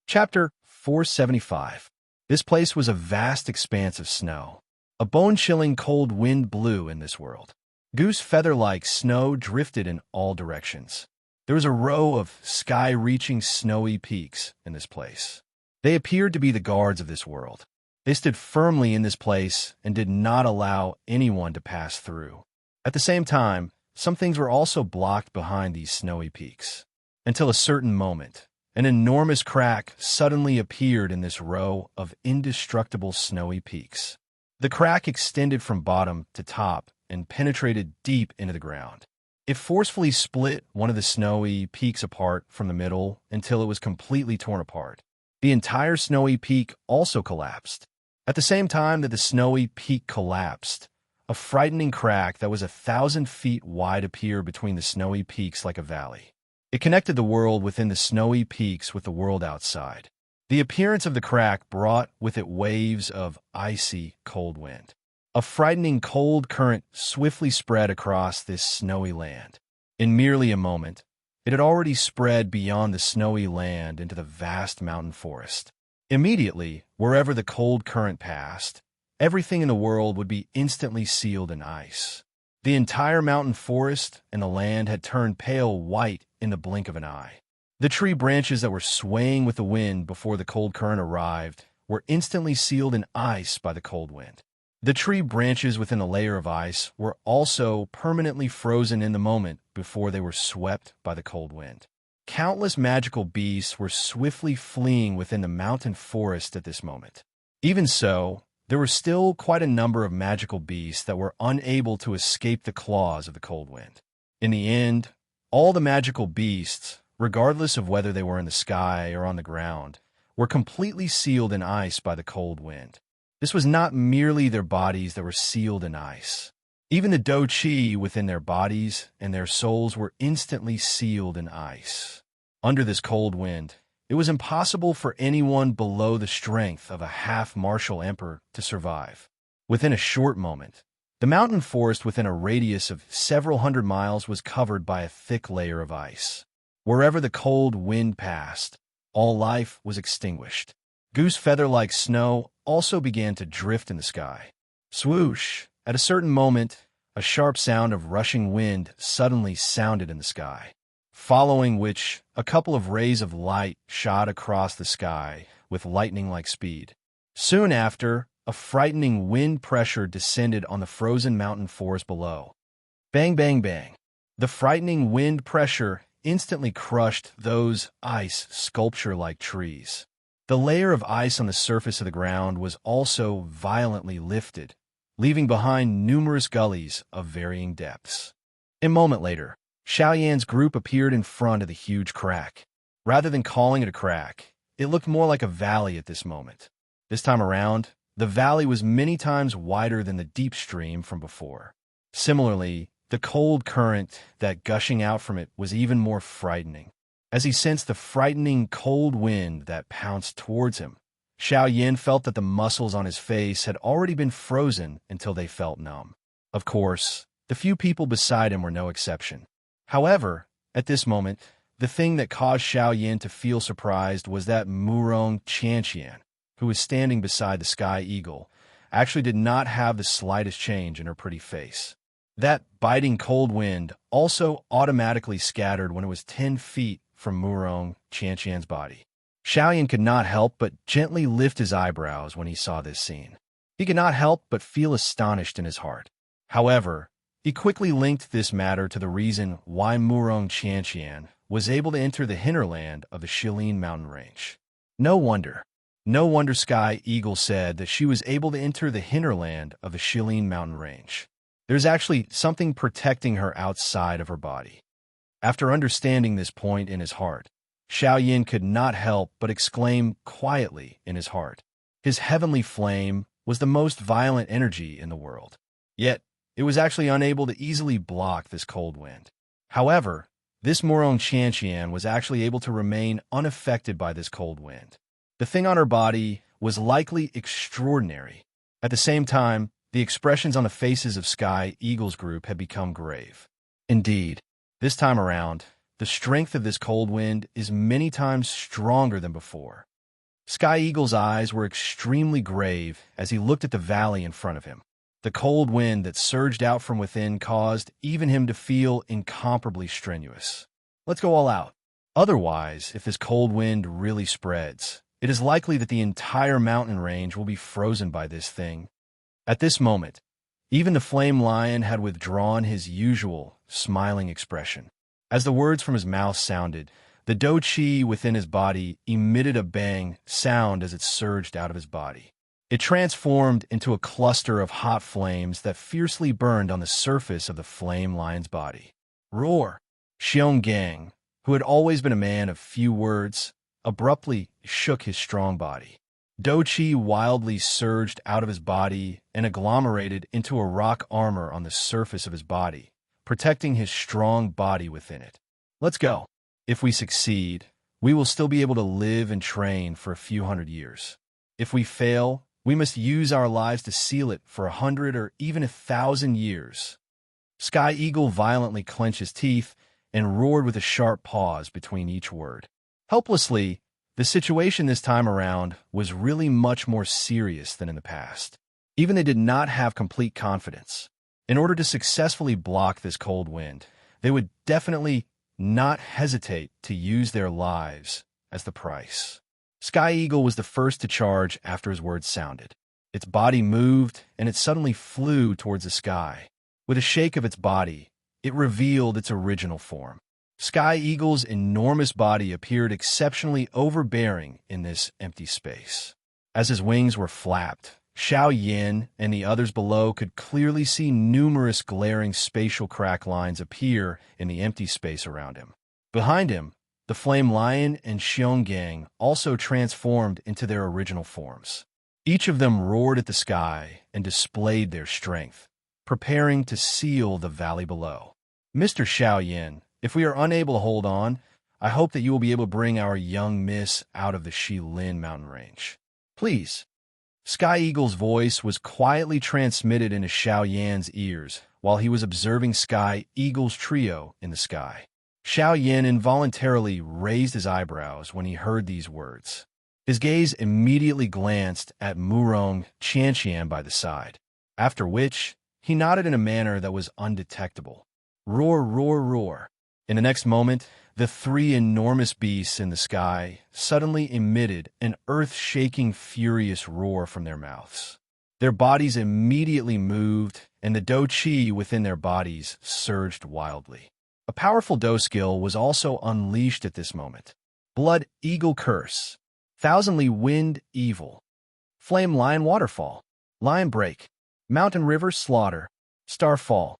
Chapter 475. This place was a vast expanse of snow. A bone-chilling cold wind blew in this world. Goose feather-like snow drifted in all directions. There was a row of sky-reaching snowy peaks in this place. They appeared to be the guards of this world. They stood firmly in this place and did not allow anyone to pass through. At the same time, some things were also blocked behind these snowy peaks. Until a certain moment, an enormous crack suddenly appeared in this row of indestructible snowy peaks. The crack extended from bottom to top and penetrated deep into the ground. It forcefully split one of the snowy peaks apart from the middle until it was completely torn apart. The entire snowy peak also collapsed. At the same time that the snowy peak collapsed, a frightening crack that was 1,000 feet wide appeared between the snowy peaks like a valley. It connected the world within the snowy peaks with the world outside. The appearance of the crack brought with it waves of icy cold wind. A frightening cold current swiftly spread across this snowy land. In merely a moment, it had already spread beyond the snowy land into the vast mountain forest. Immediately, wherever the cold current passed, everything in the world would be instantly sealed in ice. The entire mountain forest and the land had turned pale white in the blink of an eye. The tree branches that were swaying with the wind before the cold current arrived were instantly sealed in ice by the cold wind. The tree branches within a layer of ice were also permanently frozen in the moment before they were swept by the cold wind. Countless magical beasts were swiftly fleeing within the mountain forest at this moment. Even so, there were still quite a number of magical beasts that were unable to escape the claws of the cold wind. In the end, all the magical beasts, regardless of whether they were in the sky or on the ground, were completely sealed in ice by the cold wind. This was not merely their bodies that were sealed in ice. Even the Do Chi within their bodies and their souls were instantly sealed in ice. Under this cold wind, it was impossible for anyone below the strength of a half-martial emperor to survive. Within a short moment, the mountain forest within a radius of several hundred miles was covered by a thick layer of ice. Wherever the cold wind passed, all life was extinguished. Goose feather-like snow also began to drift in the sky. Swoosh! At a certain moment, a sharp sound of rushing wind suddenly sounded in the sky, following which a couple of rays of light shot across the sky with lightning-like speed. Soon after, a frightening wind pressure descended on the frozen mountain forest below. Bang, bang, bang. The frightening wind pressure instantly crushed those ice sculpture-like trees. The layer of ice on the surface of the ground was also violently lifted, leaving behind numerous gullies of varying depths. A moment later, Xiaoyan's group appeared in front of the huge crack. Rather than calling it a crack, it looked more like a valley at this moment. This time around, the valley was many times wider than the deep stream from before. Similarly, the cold current that gushing out from it was even more frightening. As he sensed the frightening cold wind that pounced towards him, Xiaoyan felt that the muscles on his face had already been frozen until they felt numb. Of course, the few people beside him were no exception. However, at this moment, the thing that caused Xiaoyan to feel surprised was that Murong Qianqian, who was standing beside the Sky Eagle, actually did not have the slightest change in her pretty face. That biting cold wind also automatically scattered when it was 10 feet from Murong Qianqian's body. Xiaoyan could not help but gently lift his eyebrows when he saw this scene. He could not help but feel astonished in his heart. However, he quickly linked this matter to the reason why Murong Qianqian was able to enter the hinterland of the Shilin mountain range. No wonder Sky Eagle said that she was able to enter the hinterland of the Shilin mountain range. There's actually something protecting her outside of her body. After understanding this point in his heart, Xiaoyan could not help but exclaim quietly in his heart. His heavenly flame was the most violent energy in the world. Yet, it was actually unable to easily block this cold wind. However, this Murong Qianqian was actually able to remain unaffected by this cold wind. The thing on her body was likely extraordinary. At the same time, the expressions on the faces of Sky Eagle's group had become grave. Indeed, this time around, the strength of this cold wind is many times stronger than before. Sky Eagle's eyes were extremely grave as he looked at the valley in front of him. The cold wind that surged out from within caused even him to feel incomparably strenuous. Let's go all out. Otherwise, if this cold wind really spreads, it is likely that the entire mountain range will be frozen by this thing. At this moment, even the flame lion had withdrawn his usual smiling expression. As the words from his mouth sounded, the do chi within his body emitted a bang sound as it surged out of his body. It transformed into a cluster of hot flames that fiercely burned on the surface of the flame lion's body. Roar! Xionggang, who had always been a man of few words, abruptly shook his strong body. Do chi wildly surged out of his body and agglomerated into a rock armor on the surface of his body, protecting his strong body within it. Let's go. If we succeed, we will still be able to live and train for a few hundred years. If we fail, we must use our lives to seal it for 100 or even 1,000 years. Sky Eagle violently clenched his teeth and roared with a sharp pause between each word. Helplessly, the situation this time around was really much more serious than in the past. Even they did not have complete confidence. In order to successfully block this cold wind, they would definitely not hesitate to use their lives as the price. Sky Eagle was the first to charge after his words sounded. Its body moved, and it suddenly flew towards the sky. With a shake of its body, it revealed its original form. Sky Eagle's enormous body appeared exceptionally overbearing in this empty space. As his wings were flapped, Xiaoyan and the others below could clearly see numerous glaring spatial crack lines appear in the empty space around him. Behind him, the Flame Lion and Xionggang also transformed into their original forms. Each of them roared at the sky and displayed their strength, preparing to seal the valley below. Mr. Xiaoyan, if we are unable to hold on, I hope that you will be able to bring our young miss out of the Shilin mountain range. Please. Sky Eagle's voice was quietly transmitted into Xiaoyan's ears while he was observing Sky Eagle's trio in the sky. Xiaoyan involuntarily raised his eyebrows when he heard these words. His gaze immediately glanced at Murong Qianqian by the side, after which he nodded in a manner that was undetectable. Roar, roar, roar. In the next moment, the three enormous beasts in the sky suddenly emitted an earth-shaking, furious roar from their mouths. Their bodies immediately moved, and the do chi within their bodies surged wildly. A powerful do skill was also unleashed at this moment. Blood Eagle Curse. Thousandly Wind Evil, Flame Lion Waterfall, Lion Break, Mountain River Slaughter, Starfall.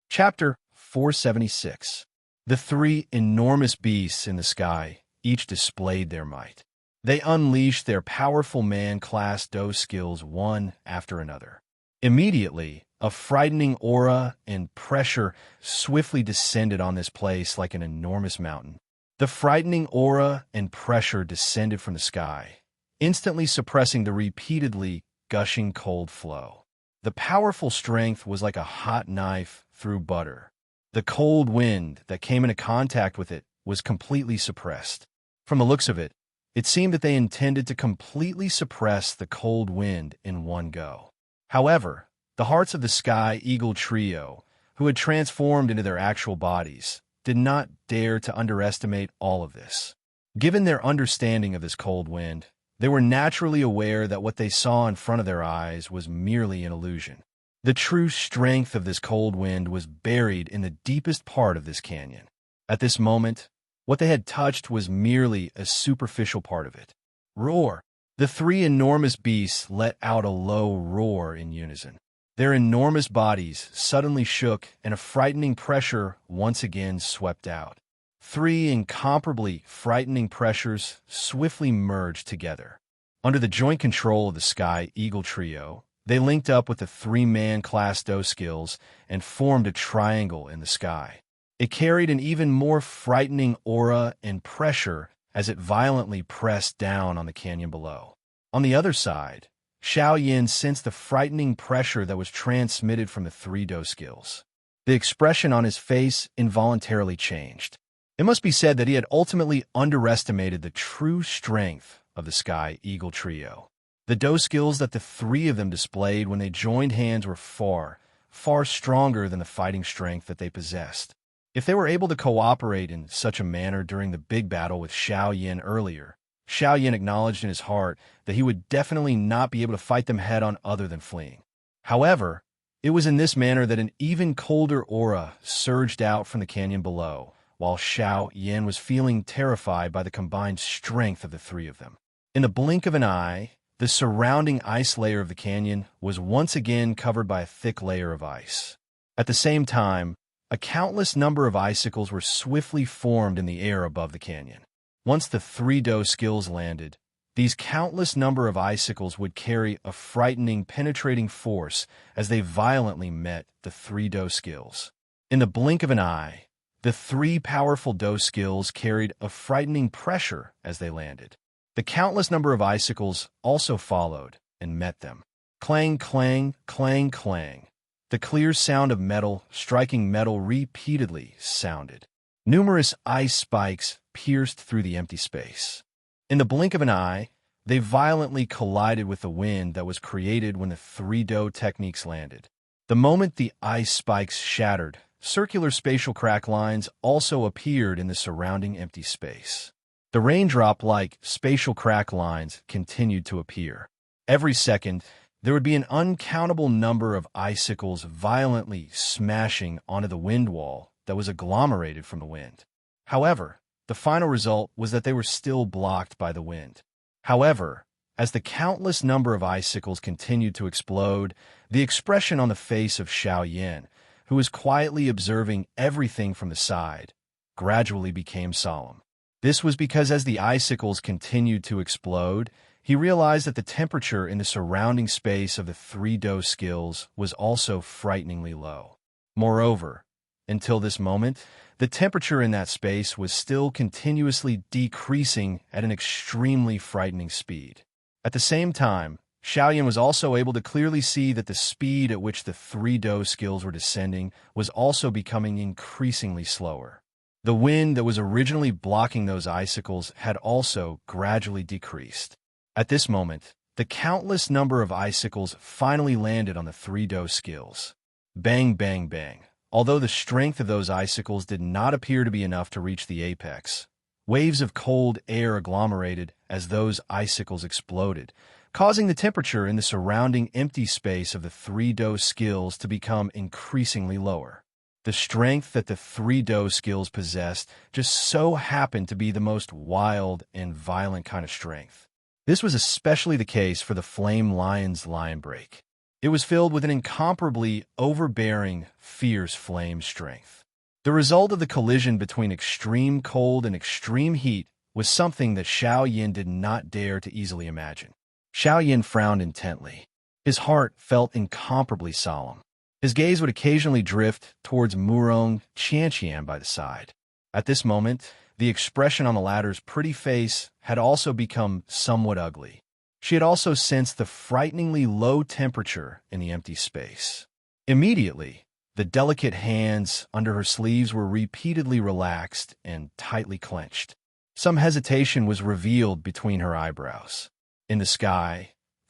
Chapter 476. The three enormous beasts in the sky each displayed their might. They unleashed their powerful man-class doe skills one after another. Immediately, a frightening aura and pressure swiftly descended on this place like an enormous mountain. The frightening aura and pressure descended from the sky, instantly suppressing the repeatedly gushing cold flow. The powerful strength was like a hot knife through butter. The cold wind that came into contact with it was completely suppressed. From the looks of it, it seemed that they intended to completely suppress the cold wind in one go. However, the hearts of the Sky Eagle trio, who had transformed into their actual bodies, did not dare to underestimate all of this. Given their understanding of this cold wind, they were naturally aware that what they saw in front of their eyes was merely an illusion. The true strength of this cold wind was buried in the deepest part of this canyon. At this moment, what they had touched was merely a superficial part of it. Roar! The three enormous beasts let out a low roar in unison. Their enormous bodies suddenly shook and a frightening pressure once again swept out. Three incomparably frightening pressures swiftly merged together. Under the joint control of the Sky Eagle trio, they linked up with the three-man class doe skills and formed a triangle in the sky. It carried an even more frightening aura and pressure as it violently pressed down on the canyon below. On the other side, Xiao Yin sensed the frightening pressure that was transmitted from the three doe skills. The expression on his face involuntarily changed. It must be said that he had ultimately underestimated the true strength of the Sky Eagle trio. The doe skills that the three of them displayed when they joined hands were far, far stronger than the fighting strength that they possessed. If they were able to cooperate in such a manner during the big battle with Xiao Yin earlier, Xiao Yin acknowledged in his heart that he would definitely not be able to fight them head-on other than fleeing. However, it was in this manner that an even colder aura surged out from the canyon below, while Xiao Yin was feeling terrified by the combined strength of the three of them. In the blink of an eye, the surrounding ice layer of the canyon was once again covered by a thick layer of ice. At the same time, a countless number of icicles were swiftly formed in the air above the canyon. Once the three doe skills landed, these countless number of icicles would carry a frightening, penetrating force as they violently met the three doe skills. In the blink of an eye, the three powerful doe skills carried a frightening pressure as they landed. The countless number of icicles also followed and met them. Clang, clang, clang, clang. The clear sound of metal striking metal repeatedly sounded. Numerous ice spikes pierced through the empty space. In the blink of an eye, they violently collided with the wind that was created when the three doe techniques landed. The moment the ice spikes shattered, circular spatial crack lines also appeared in the surrounding empty space. The raindrop-like spatial crack lines continued to appear. Every second, there would be an uncountable number of icicles violently smashing onto the wind wall that was agglomerated from the wind. However, the final result was that they were still blocked by the wind. However, as the countless number of icicles continued to explode, the expression on the face of Xiao Yin, who was quietly observing everything from the side, gradually became solemn. This was because as the icicles continued to explode, he realized that the temperature in the surrounding space of the three doe skills was also frighteningly low. Moreover, until this moment, the temperature in that space was still continuously decreasing at an extremely frightening speed. At the same time, Xiao Yin was also able to clearly see that the speed at which the three doe skills were descending was also becoming increasingly slower. The wind that was originally blocking those icicles had also gradually decreased. At this moment, the countless number of icicles finally landed on the three doe skills. Bang, bang, bang. Although the strength of those icicles did not appear to be enough to reach the apex, waves of cold air agglomerated as those icicles exploded, causing the temperature in the surrounding empty space of the three doe skills to become increasingly lower. The strength that the three doe skills possessed just so happened to be the most wild and violent kind of strength. This was especially the case for the Flame Lion's Lion Break. It was filled with an incomparably overbearing, fierce flame strength. The result of the collision between extreme cold and extreme heat was something that Xiao Yin did not dare to easily imagine. Xiao Yin frowned intently. His heart felt incomparably solemn. His gaze would occasionally drift towards Murong Qianqian by the side. At this moment, the expression on the latter's pretty face had also become somewhat ugly. She had also sensed the frighteningly low temperature in the empty space. Immediately, the delicate hands under her sleeves were repeatedly relaxed and tightly clenched. Some hesitation was revealed between her eyebrows. In the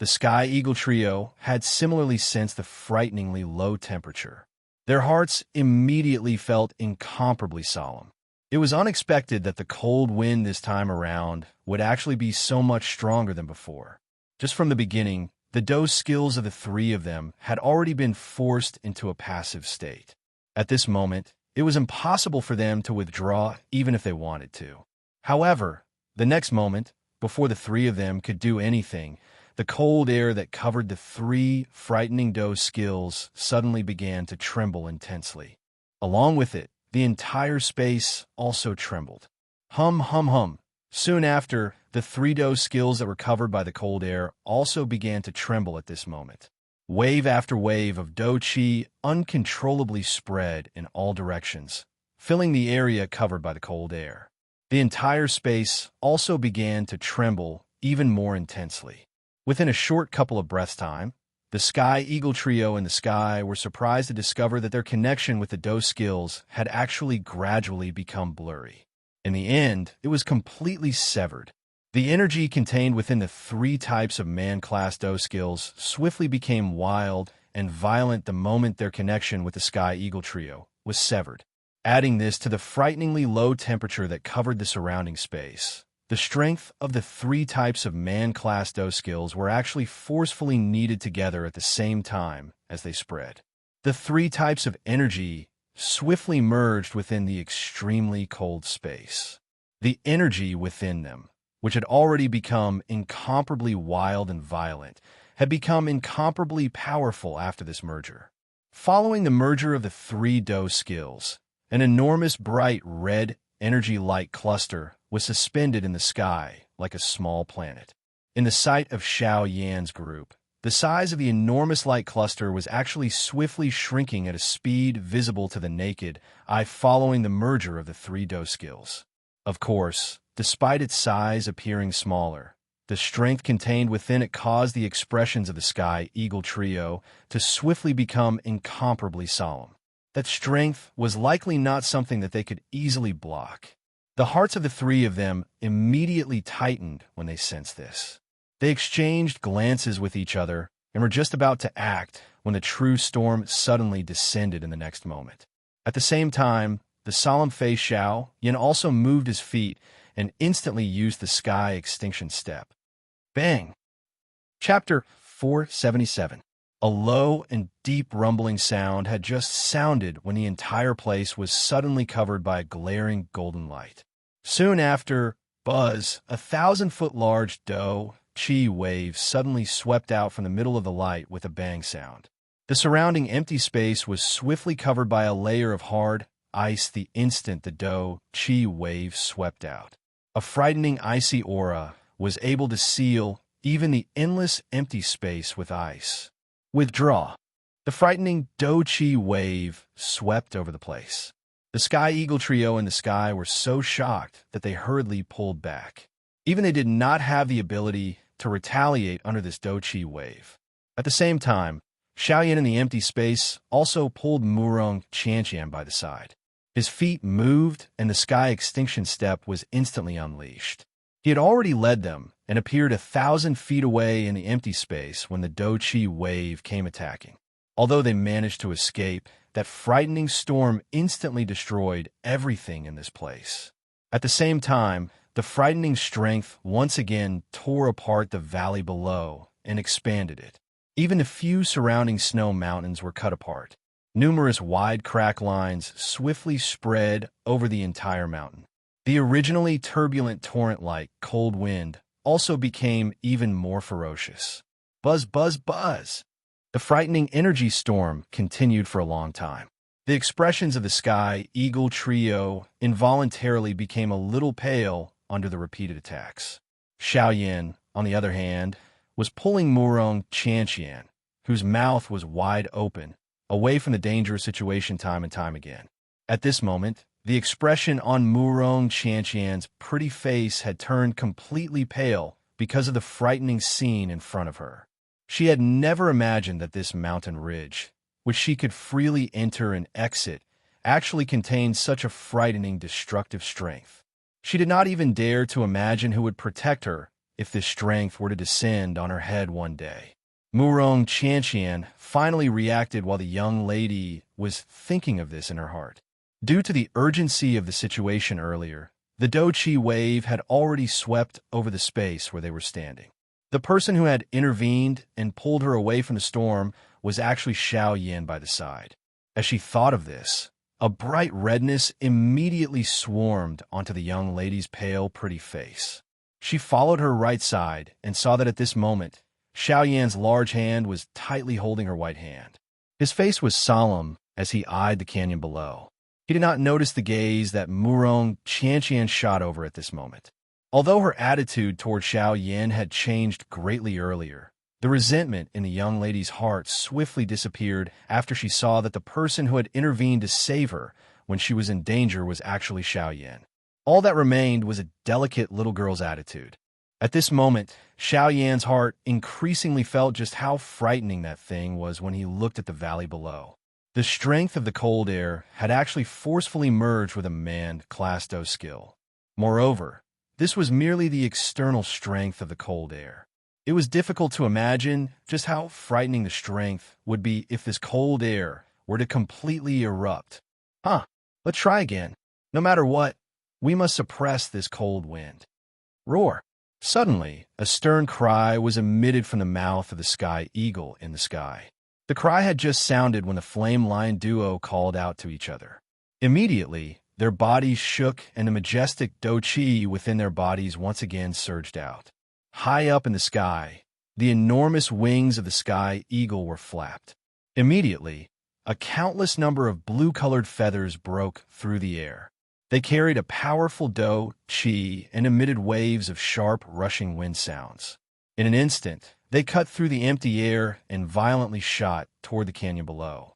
Sky Eagle trio had similarly sensed the frighteningly low temperature. Their hearts immediately felt incomparably solemn. It was unexpected that the cold wind this time around would actually be so much stronger than before. Just from the beginning, the doe skills of the three of them had already been forced into a passive state. At this moment, it was impossible for them to withdraw even if they wanted to. However, the next moment, before the three of them could do anything, the cold air that covered the three frightening doe skills suddenly began to tremble intensely. Along with it, the entire space also trembled. Hum, hum, hum. Soon after, the three doe skills that were covered by the cold air also began to tremble at this moment. Wave after wave of doe qi uncontrollably spread in all directions, filling the area covered by the cold air. The entire space also began to tremble even more intensely. Within a short couple of breaths' time, the Sky Eagle trio in the sky were surprised to discover that their connection with the doe skills had actually gradually become blurry. In the end, it was completely severed. The energy contained within the three types of man-class doe skills swiftly became wild and violent the moment their connection with the Sky Eagle trio was severed. Adding this to the frighteningly low temperature that covered the surrounding space, the strength of the three types of man-class doe skills were actually forcefully kneaded together at the same time as they spread. The three types of energy swiftly merged within the extremely cold space. The energy within them, which had already become incomparably wild and violent, had become incomparably powerful after this merger. Following the merger of the three doe skills, an enormous bright red energy light cluster was suspended in the sky like a small planet. In the sight of Xiao Yan's group, the size of the enormous light cluster was actually swiftly shrinking at a speed visible to the naked eye following the merger of the three doe skills. Of course, despite its size appearing smaller, the strength contained within it caused the expressions of the Sky Eagle trio to swiftly become incomparably solemn. That strength was likely not something that they could easily block. The hearts of the three of them immediately tightened when they sensed this. They exchanged glances with each other and were just about to act when the true storm suddenly descended in the next moment. At the same time, the solemn-faced Xiao Yin also moved his feet and instantly used the Sky Extinction Step. Bang! Chapter 477. A low and deep rumbling sound had just sounded when the entire place was suddenly covered by a glaring golden light. Soon after, buzz, a 1,000-foot-large doe qi wave suddenly swept out from the middle of the light with a bang sound. The surrounding empty space was swiftly covered by a layer of hard ice the instant the doe qi wave swept out. A frightening icy aura was able to seal even the endless empty space with ice. Withdraw. The frightening doe qi wave swept over the place. The Sky Eagle trio in the sky were so shocked that they hurriedly pulled back. Even they did not have the ability to retaliate under this doe qi wave. At the same time, Xiao Yin in the empty space also pulled Murong Qianqian by the side. His feet moved, and the Sky Extinction Step was instantly unleashed. He had already led them and appeared 1,000 feet away in the empty space when the doe qi wave came attacking. Although they managed to escape, that frightening storm instantly destroyed everything in this place. At the same time, the frightening strength once again tore apart the valley below and expanded it. Even the few surrounding snow mountains were cut apart. Numerous wide crack lines swiftly spread over the entire mountain. The originally turbulent torrent-like cold wind also became even more ferocious. Buzz, buzz, buzz! The frightening energy storm continued for a long time. The expressions of the Sky Eagle trio involuntarily became a little pale under the repeated attacks. Xiaoyan, on the other hand, was pulling Murong Qianqian, whose mouth was wide open, away from the dangerous situation time and time again. At this moment, the expression on Murong Qianqian's pretty face had turned completely pale because of the frightening scene in front of her. She had never imagined that this mountain ridge, which she could freely enter and exit, actually contained such a frightening destructive strength. She did not even dare to imagine who would protect her if this strength were to descend on her head one day. Murong Qianqian finally reacted while the young lady was thinking of this in her heart. Due to the urgency of the situation earlier, the Douqi wave had already swept over the space where they were standing. The person who had intervened and pulled her away from the storm was actually Xiaoyan by the side. As she thought of this, a bright redness immediately swarmed onto the young lady's pale, pretty face. She followed her right side and saw that at this moment, Xiaoyan's large hand was tightly holding her white hand. His face was solemn as he eyed the canyon below. He did not notice the gaze that Murong Qianqian shot over at this moment. Although her attitude toward Xiaoyan had changed greatly earlier, the resentment in the young lady's heart swiftly disappeared after she saw that the person who had intervened to save her when she was in danger was actually Xiaoyan. All that remained was a delicate little girl's attitude. At this moment, Xiaoyan's heart increasingly felt just how frightening that thing was when he looked at the valley below. The strength of the cold air had actually forcefully merged with a man-class Do skill. Moreover, this was merely the external strength of the cold air. It was difficult to imagine just how frightening the strength would be if this cold air were to completely erupt. Let's try again. No matter what, we must suppress this cold wind. Roar! Suddenly, a stern cry was emitted from the mouth of the Sky Eagle in the sky. The cry had just sounded when the Flame Lion duo called out to each other. Immediately, their bodies shook and the majestic Do-Chi within their bodies once again surged out. High up in the sky, the enormous wings of the Sky Eagle were flapped. Immediately, a countless number of blue-colored feathers broke through the air. They carried a powerful Do-Chi and emitted waves of sharp, rushing wind sounds. In an instant, they cut through the empty air and violently shot toward the canyon below.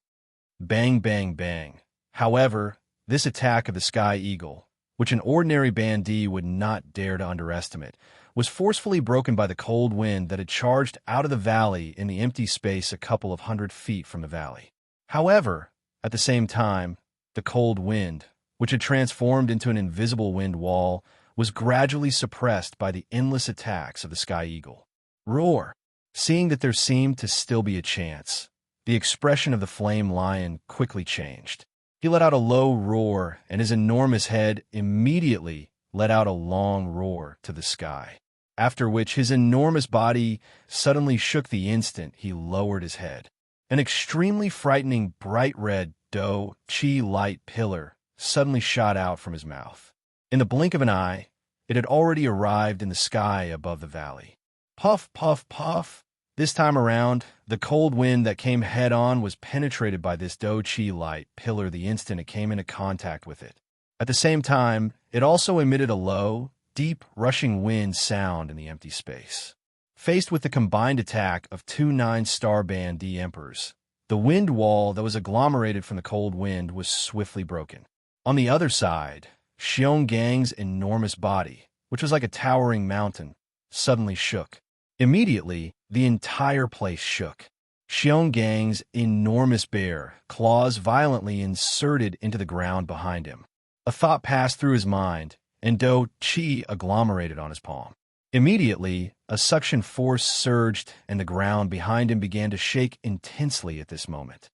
Bang, bang, bang. However, this attack of the Sky Eagle, which an ordinary bandit would not dare to underestimate, was forcefully broken by the cold wind that had charged out of the valley in the empty space a couple of 100 feet from the valley. However, at the same time, the cold wind, which had transformed into an invisible wind wall, was gradually suppressed by the endless attacks of the Sky Eagle. Roar! Seeing that there seemed to still be a chance, the expression of the Flame Lion quickly changed. He let out a low roar, and his enormous head immediately let out a long roar to the sky, after which his enormous body suddenly shook the instant he lowered his head. An extremely frightening bright red Do-Chi light pillar suddenly shot out from his mouth. In the blink of an eye, it had already arrived in the sky above the valley. Puff, puff, puff. This time around, the cold wind that came head-on was penetrated by this Do-Chi light pillar the instant it came into contact with it. At the same time, it also emitted a low, deep, rushing wind sound in the empty space. Faced with the combined attack of two 9-star band D-Emperors, the wind wall that was agglomerated from the cold wind was swiftly broken. On the other side, Xiongang's enormous body, which was like a towering mountain, suddenly shook. Immediately, the entire place shook. Xiongang's enormous bear claws violently inserted into the ground behind him. A thought passed through his mind, and Do-Chi agglomerated on his palm. Immediately, a suction force surged, and the ground behind him began to shake intensely at this moment.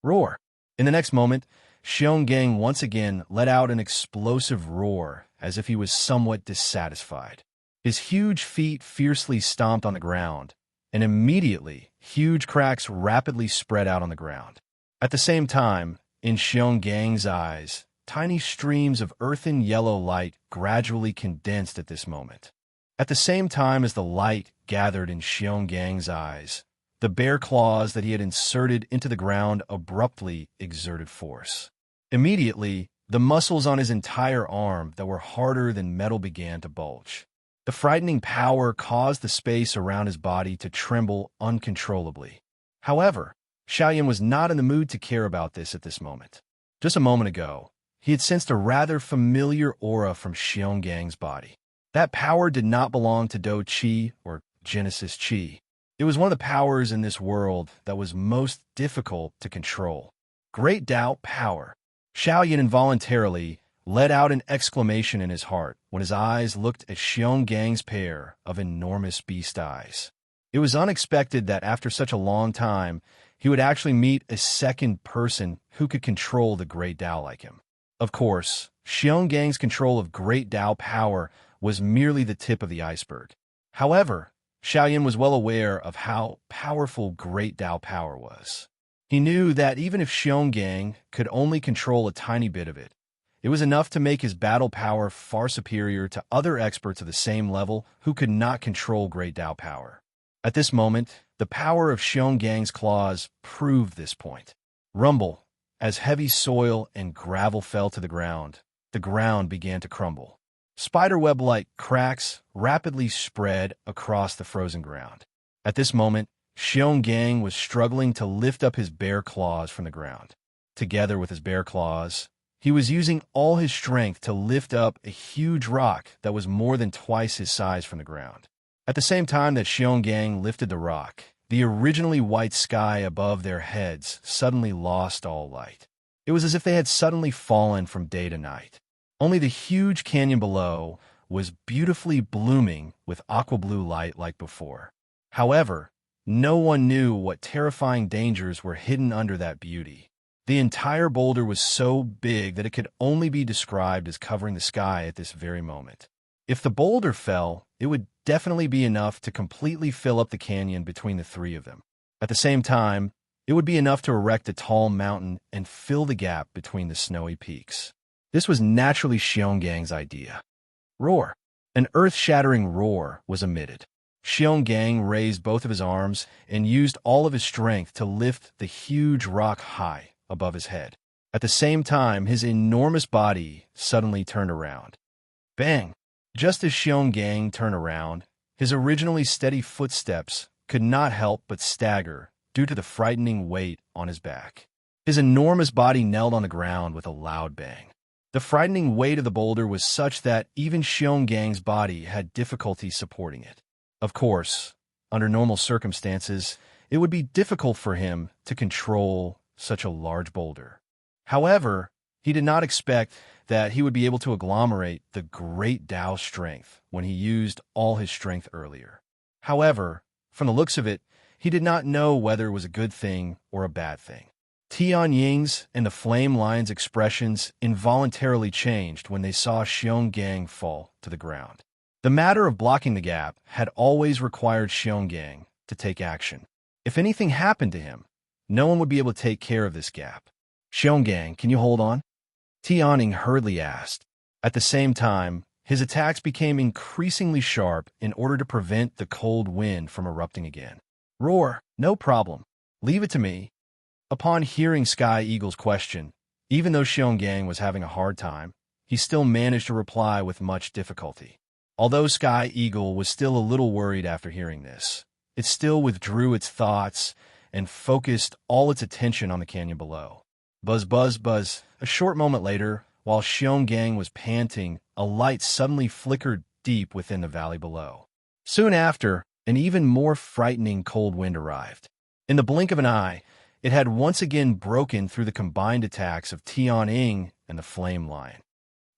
Roar! In the next moment, Xionggang once again let out an explosive roar, as if he was somewhat dissatisfied. His huge feet fiercely stomped on the ground, and immediately, huge cracks rapidly spread out on the ground. At the same time, in Xiongang's eyes, tiny streams of earthen yellow light gradually condensed at this moment. At the same time as the light gathered in Xiongang's eyes, the bare claws that he had inserted into the ground abruptly exerted force. Immediately, the muscles on his entire arm that were harder than metal began to bulge. The frightening power caused the space around his body to tremble uncontrollably. However, Xiaoyan was not in the mood to care about this at this moment. Just a moment ago, he had sensed a rather familiar aura from Xiongang's body. That power did not belong to Do Qi or Genesis Qi. It was one of the powers in this world that was most difficult to control. Great Tao power. Xiaoyan involuntarily let out an exclamation in his heart when his eyes looked at Xiongang's pair of enormous beast eyes. It was unexpected that after such a long time, he would actually meet a second person who could control the Great Tao like him. Of course, Xiongang's control of Great Tao power was merely the tip of the iceberg. However, Xiaoyan was well aware of how powerful Great Tao power was. He knew that even if Xiongang could only control a tiny bit of it, it was enough to make his battle power far superior to other experts of the same level who could not control Great Tao power. At this moment, the power of Xiongang's claws proved this point. Rumble. As heavy soil and gravel fell to the ground began to crumble. Spiderweb-like cracks rapidly spread across the frozen ground. At this moment, Xiongang was struggling to lift up his bare claws from the ground. Together with his bare claws, he was using all his strength to lift up a huge rock that was more than twice his size from the ground. At the same time that Xiongang lifted the rock, the originally white sky above their heads suddenly lost all light. It was as if they had suddenly fallen from day to night. Only the huge canyon below was beautifully blooming with aqua blue light like before. However, no one knew what terrifying dangers were hidden under that beauty. The entire boulder was so big that it could only be described as covering the sky at this very moment. If the boulder fell, it would definitely be enough to completely fill up the canyon between the three of them. At the same time, it would be enough to erect a tall mountain and fill the gap between the snowy peaks. This was naturally Xiongang's idea. Roar. An earth-shattering roar was emitted. Xiongang raised both of his arms and used all of his strength to lift the huge rock high above his head. At the same time, his enormous body suddenly turned around. Bang! Just as Xiongang turned around, his originally steady footsteps could not help but stagger due to the frightening weight on his back. His enormous body knelt on the ground with a loud bang. The frightening weight of the boulder was such that even Xiongang's body had difficulty supporting it. Of course, under normal circumstances, it would be difficult for him to control such a large boulder. However, he did not expect that he would be able to agglomerate the Great Tao strength when he used all his strength earlier. However, from the looks of it, he did not know whether it was a good thing or a bad thing. Tianying's and the Flame Lion's expressions involuntarily changed when they saw Xiongang fall to the ground. The matter of blocking the gap had always required Xiongang to take action. If anything happened to him, no one would be able to take care of this gap. Xiongang, can you hold on? Tianying hurriedly asked. At the same time, his attacks became increasingly sharp in order to prevent the cold wind from erupting again. Roar, no problem. Leave it to me. Upon hearing Sky Eagle's question, even though Xiongang was having a hard time, he still managed to reply with much difficulty. Although Sky Eagle was still a little worried after hearing this, it still withdrew its thoughts and focused all its attention on the canyon below. Buzz, buzz, buzz. A short moment later, while Xiongang was panting, a light suddenly flickered deep within the valley below. Soon after, an even more frightening cold wind arrived. In the blink of an eye, it had once again broken through the combined attacks of Tianying and the Flame Lion.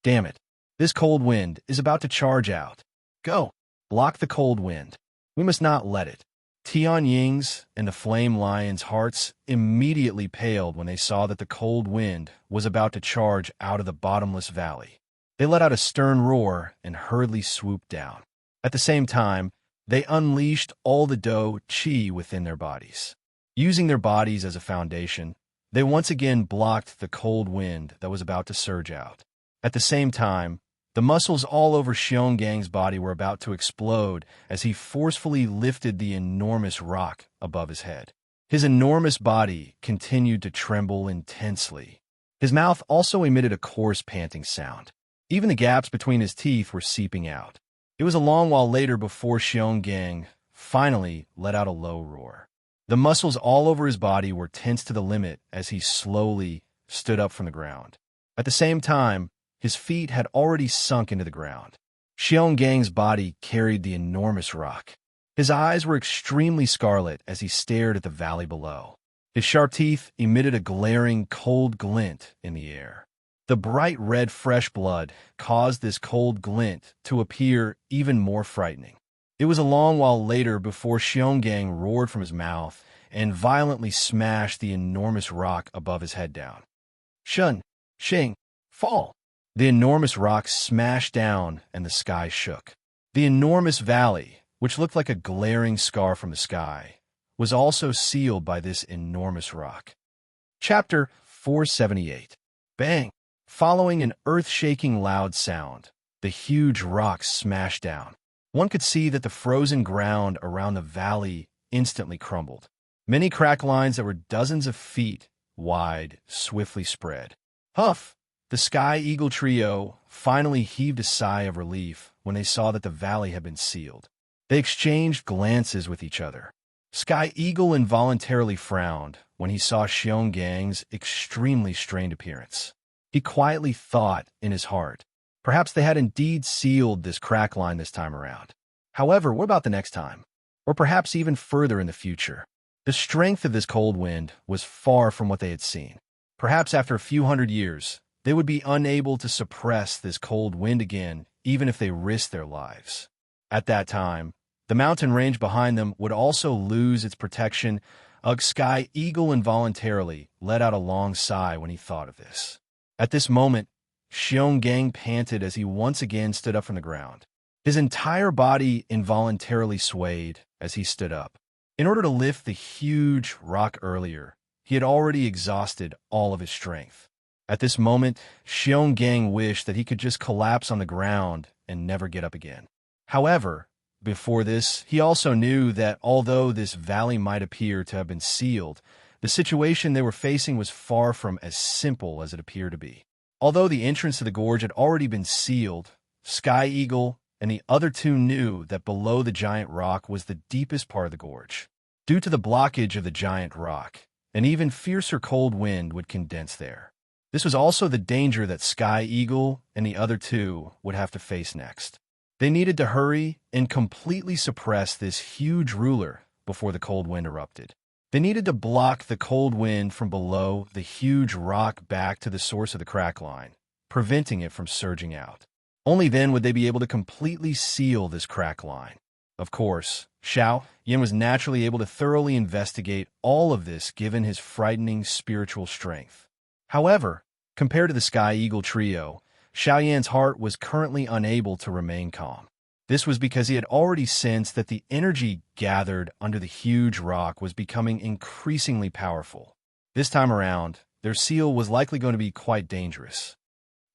Damn it. This cold wind is about to charge out. Go. Block the cold wind. We must not let it. Tianying's and the Flame Lion's hearts immediately paled when they saw that the cold wind was about to charge out of the bottomless valley. They let out a stern roar and hurriedly swooped down. At the same time, they unleashed all the Do Qi within their bodies. Using their bodies as a foundation, They once again blocked the cold wind that was about to surge out. At the same time, the muscles all over Xiongang's body were about to explode as he forcefully lifted the enormous rock above his head. His enormous body continued to tremble intensely. His mouth also emitted a coarse panting sound. Even the gaps between his teeth were seeping out. It was a long while later before Xionggang finally let out a low roar. The muscles all over his body were tense to the limit as he slowly stood up from the ground. At the same time, his feet had already sunk into the ground. Xiongang's body carried the enormous rock. His eyes were extremely scarlet as he stared at the valley below. His sharp teeth emitted a glaring, cold glint in the air. The bright red fresh blood caused this cold glint to appear even more frightening. It was a long while later before Xionggang roared from his mouth and violently smashed the enormous rock above his head down. Shun, Xing, fall! The enormous rock smashed down and the sky shook. The enormous valley, which looked like a glaring scar from the sky, was also sealed by this enormous rock. Chapter 478. Bang! Following an earth-shaking loud sound, the huge rock smashed down. One could see that the frozen ground around the valley instantly crumbled. Many crack lines that were dozens of feet wide swiftly spread. Huff! The Sky Eagle trio finally heaved a sigh of relief when they saw that the valley had been sealed. They exchanged glances with each other. Sky Eagle involuntarily frowned when he saw Xiongang's extremely strained appearance. He quietly thought in his heart, perhaps they had indeed sealed this crack line this time around. However, what about the next time? Or perhaps even further in the future? The strength of this cold wind was far from what they had seen. Perhaps after a few hundred years, they would be unable to suppress this cold wind again, even if they risked their lives. At that time, the mountain range behind them would also lose its protection. Sky Eagle involuntarily let out a long sigh when he thought of this. At this moment, Xionggang panted as he once again stood up from the ground. His entire body involuntarily swayed as he stood up. In order to lift the huge rock earlier, he had already exhausted all of his strength. At this moment, Xionggang wished that he could just collapse on the ground and never get up again. However, before this, he also knew that although this valley might appear to have been sealed, the situation they were facing was far from as simple as it appeared to be. Although the entrance to the gorge had already been sealed, Sky Eagle and the other two knew that below the giant rock was the deepest part of the gorge. Due to the blockage of the giant rock, an even fiercer cold wind would condense there. This was also the danger that Sky Eagle and the other two would have to face next. They needed to hurry and completely suppress this huge ruler before the cold wind erupted. They needed to block the cold wind from below the huge rock back to the source of the crack line, preventing it from surging out. Only then would they be able to completely seal this crack line. Of course, Xiao Yan was naturally able to thoroughly investigate all of this given his frightening spiritual strength. However, compared to the Sky Eagle trio, Xiao Yan's heart was currently unable to remain calm. This was because he had already sensed that the energy gathered under the huge rock was becoming increasingly powerful. This time around, their seal was likely going to be quite dangerous.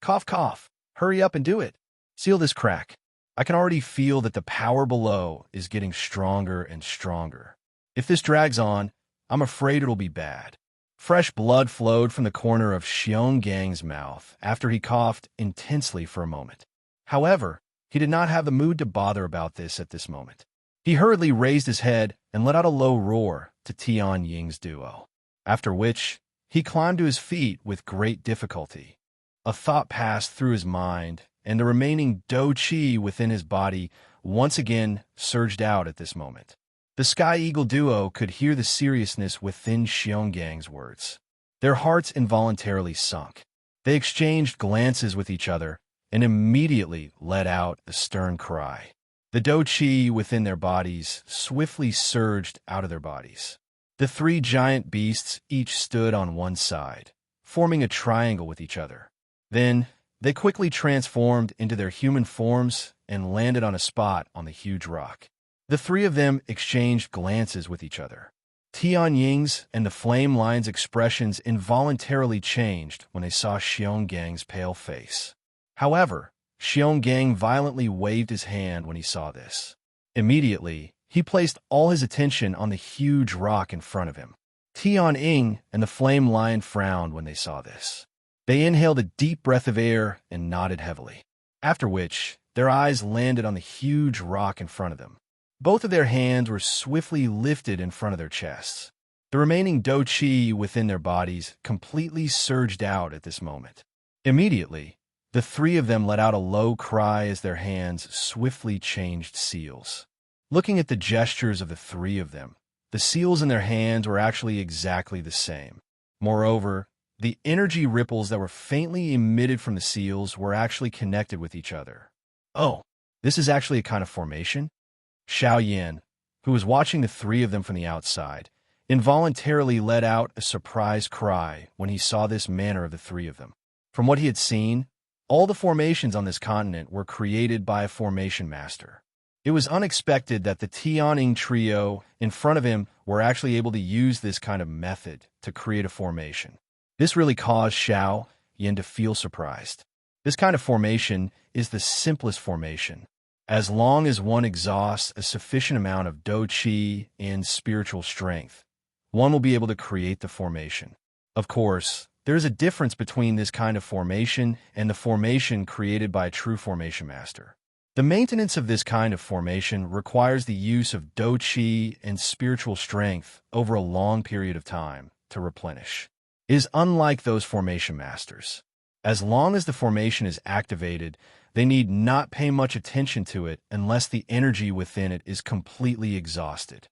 Cough, cough. Hurry up and do it. Seal this crack. I can already feel that the power below is getting stronger and stronger. If this drags on, I'm afraid it'll be bad. Fresh blood flowed from the corner of Xiongang's mouth after he coughed intensely for a moment. However, he did not have the mood to bother about this at this moment. He hurriedly raised his head and let out a low roar to Tian Ying's duo, after which he climbed to his feet with great difficulty. A thought passed through his mind, and the remaining Do Qi within his body once again surged out at this moment. The Sky Eagle duo could hear the seriousness within Xiongang's words. Their hearts involuntarily sunk. They exchanged glances with each other and immediately let out a stern cry. The Do Qi within their bodies swiftly surged out of their bodies. The three giant beasts each stood on one side, forming a triangle with each other. Then, they quickly transformed into their human forms and landed on a spot on the huge rock. The three of them exchanged glances with each other. Tianying's and the Flame Lion's expressions involuntarily changed when they saw Xiongang's pale face. However, Xionggang violently waved his hand when he saw this. Immediately, he placed all his attention on the huge rock in front of him. Tianying and the Flame Lion frowned when they saw this. They inhaled a deep breath of air and nodded heavily, after which their eyes landed on the huge rock in front of them. Both of their hands were swiftly lifted in front of their chests. The remaining Do Chi within their bodies completely surged out at this moment. Immediately, the three of them let out a low cry as their hands swiftly changed seals. Looking at the gestures of the three of them, the seals in their hands were actually exactly the same. Moreover, the energy ripples that were faintly emitted from the seals were actually connected with each other. Oh, this is actually a kind of formation? Xiaoyan, who was watching the three of them from the outside, involuntarily let out a surprised cry when he saw this manner of the three of them. From what he had seen, all the formations on this continent were created by a formation master. It was unexpected that the Tianying trio in front of him were actually able to use this kind of method to create a formation. This really caused Xiao Yin to feel surprised. This kind of formation is the simplest formation. As long as one exhausts a sufficient amount of Do Chi and spiritual strength, one will be able to create the formation. Of course, there is a difference between this kind of formation and the formation created by a true formation master. The maintenance of this kind of formation requires the use of Do Chi and spiritual strength over a long period of time to replenish. It is unlike those formation masters. As long as the formation is activated, they need not pay much attention to it unless the energy within it is completely exhausted.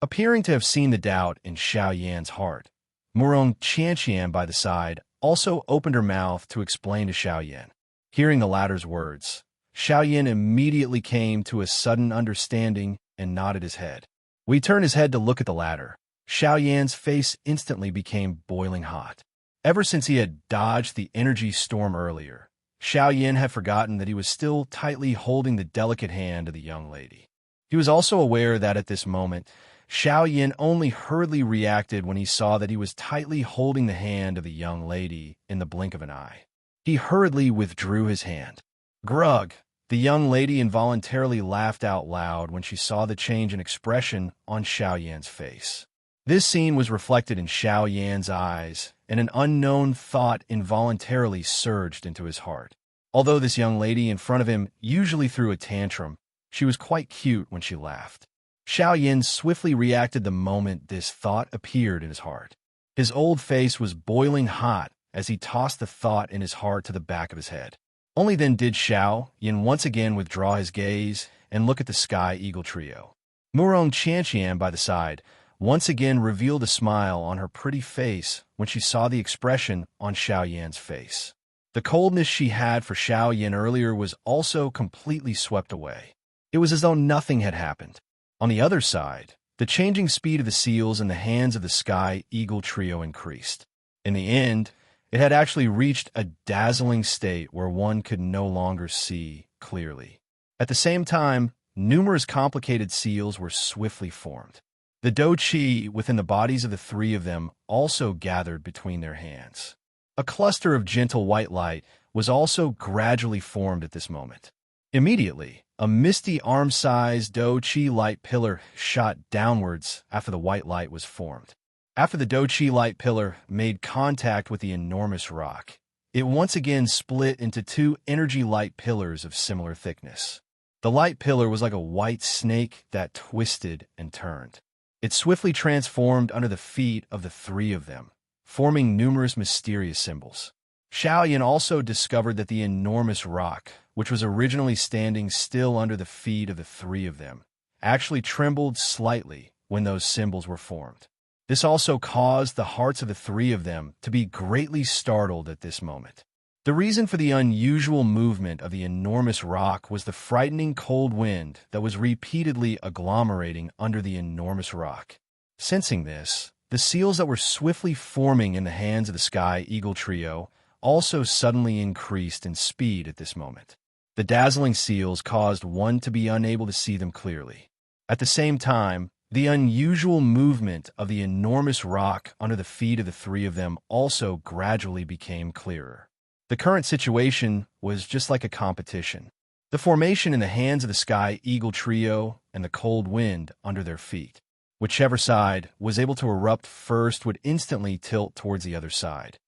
Appearing to have seen the doubt in Xiao Yan's heart, Murong Qianqian by the side also opened her mouth to explain to Xiao Yan. Hearing the latter's words, Xiao Yan immediately came to a sudden understanding and nodded his head. When he turned his head to look at the latter, Xiao Yan's face instantly became boiling hot. Ever since he had dodged the energy storm earlier, Xiao Yan had forgotten that he was still tightly holding the delicate hand of the young lady. He was also aware that at this moment, Xiao Yan only hurriedly reacted when he saw that he was tightly holding the hand of the young lady in the blink of an eye. He hurriedly withdrew his hand. Grug! The young lady involuntarily laughed out loud when she saw the change in expression on Xiao Yan's face. This scene was reflected in Xiao Yan's eyes, and an unknown thought involuntarily surged into his heart. Although this young lady in front of him usually threw a tantrum, she was quite cute when she laughed. Xiao Yan swiftly reacted the moment this thought appeared in his heart. His old face was boiling hot as he tossed the thought in his heart to the back of his head. Only then did Xiao Yan once again withdraw his gaze and look at the Sky Eagle trio. Murong Qianqian by the side once again revealed a smile on her pretty face when she saw the expression on Xiao Yan's face. The coldness she had for Xiao Yan earlier was also completely swept away. It was as though nothing had happened. On the other side, the changing speed of the seals in the hands of the Sky Eagle trio increased. In the end, it had actually reached a dazzling state where one could no longer see clearly. At the same time, numerous complicated seals were swiftly formed. The Do Chi within the bodies of the three of them also gathered between their hands. A cluster of gentle white light was also gradually formed at this moment. Immediately, a misty arm-sized Do Chi light pillar shot downwards after the white light was formed. After the Do Chi light pillar made contact with the enormous rock, it once again split into two energy light pillars of similar thickness. The light pillar was like a white snake that twisted and turned. It swiftly transformed under the feet of the three of them, forming numerous mysterious symbols. Xiao Yan also discovered that the enormous rock, which was originally standing still under the feet of the three of them, actually trembled slightly when those symbols were formed. This also caused the hearts of the three of them to be greatly startled at this moment. The reason for the unusual movement of the enormous rock was the frightening cold wind that was repeatedly agglomerating under the enormous rock. Sensing this, the seals that were swiftly forming in the hands of the Sky Eagle trio also suddenly increased in speed at this moment. The dazzling seals caused one to be unable to see them clearly. At the same time, The unusual movement of the enormous rock under the feet of the three of them also gradually became clearer. The current situation was just like a competition. The formation in the hands of the Sky Eagle trio and the cold wind under their feet. Whichever side was able to erupt first would instantly tilt towards the other side.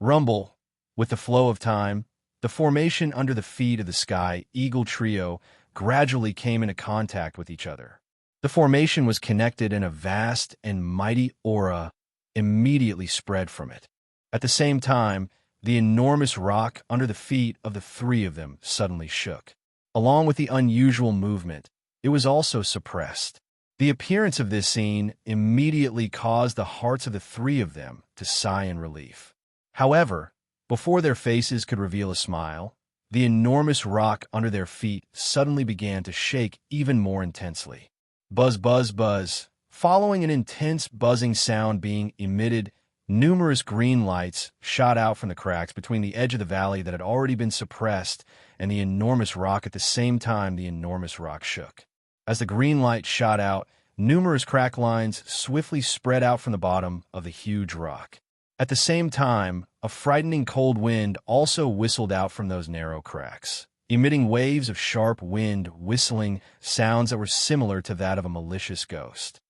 Rumble, with the flow of time, the formation under the feet of the Sky Eagle trio gradually came into contact with each other. The formation was connected and a vast and mighty aura immediately spread from it. At the same time, the enormous rock under the feet of the three of them suddenly shook. Along with the unusual movement, it was also suppressed. The appearance of this scene immediately caused the hearts of the three of them to sigh in relief. However, before their faces could reveal a smile, the enormous rock under their feet suddenly began to shake even more intensely. Buzz, buzz, buzz. Following an intense buzzing sound being emitted, numerous green lights shot out from the cracks between the edge of the valley that had already been suppressed and the enormous rock. At the same time, the enormous rock shook. As the green light shot out, numerous crack lines swiftly spread out from the bottom of the huge rock. At the same time, a frightening cold wind also whistled out from those narrow cracks, emitting waves of sharp wind whistling sounds that were similar to that of a malicious ghost.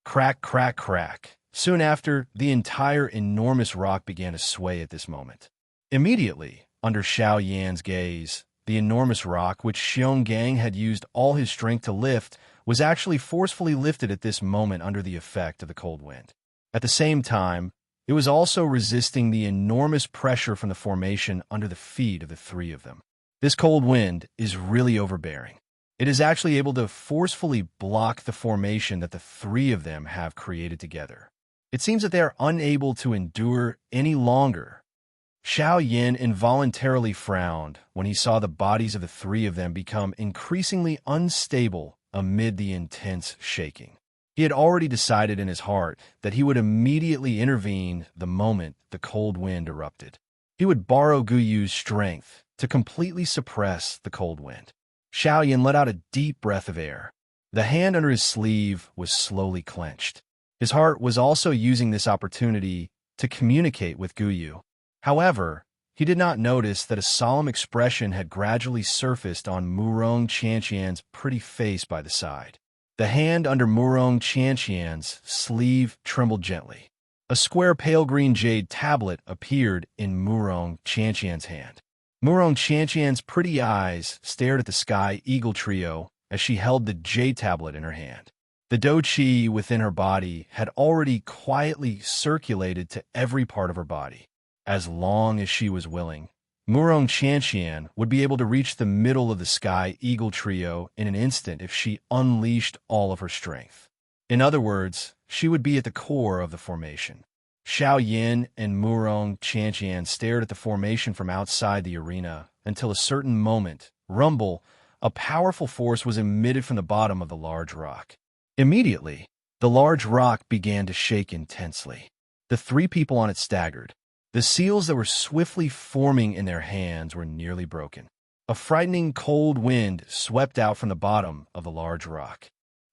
Crack, crack, crack. Soon after, the entire enormous rock began to sway at this moment. Immediately, under Xiao Yan's gaze, the enormous rock, which Xiong Gang had used all his strength to lift, was actually forcefully lifted at this moment under the effect of the cold wind. At the same time, it was also resisting the enormous pressure from the formation under the feet of the three of them. This cold wind is really overbearing. It is actually able to forcefully block the formation that the three of them have created together. It seems that they are unable to endure any longer. Xiao Yin involuntarily frowned when he saw the bodies of the three of them become increasingly unstable amid the intense shaking. He had already decided in his heart that he would immediately intervene the moment the cold wind erupted. He would borrow Guyu's strength to completely suppress the cold wind. Xiao Yin let out a deep breath of air. The hand under his sleeve was slowly clenched. His heart was also using this opportunity to communicate with Guyu. However, he did not notice that a solemn expression had gradually surfaced on Murong Qianqian's pretty face by the side. The hand under Murong Qianqian's sleeve trembled gently. A square pale green jade tablet appeared in Murong Qianqian's hand. Murong Qianqian's pretty eyes stared at the Sky Eagle trio as she held the jade tablet in her hand. The Do Qi within her body had already quietly circulated to every part of her body. As long as she was willing, Murong Qianqian would be able to reach the middle of the Sky Eagle trio in an instant if she unleashed all of her strength. In other words, she would be at the core of the formation. Xiao Yin and Murong Qianqian stared at the formation from outside the arena until a certain moment, rumble, a powerful force was emitted from the bottom of the large rock. Immediately, the large rock began to shake intensely. The three people on it staggered. The seals that were swiftly forming in their hands were nearly broken. A frightening cold wind swept out from the bottom of the large rock.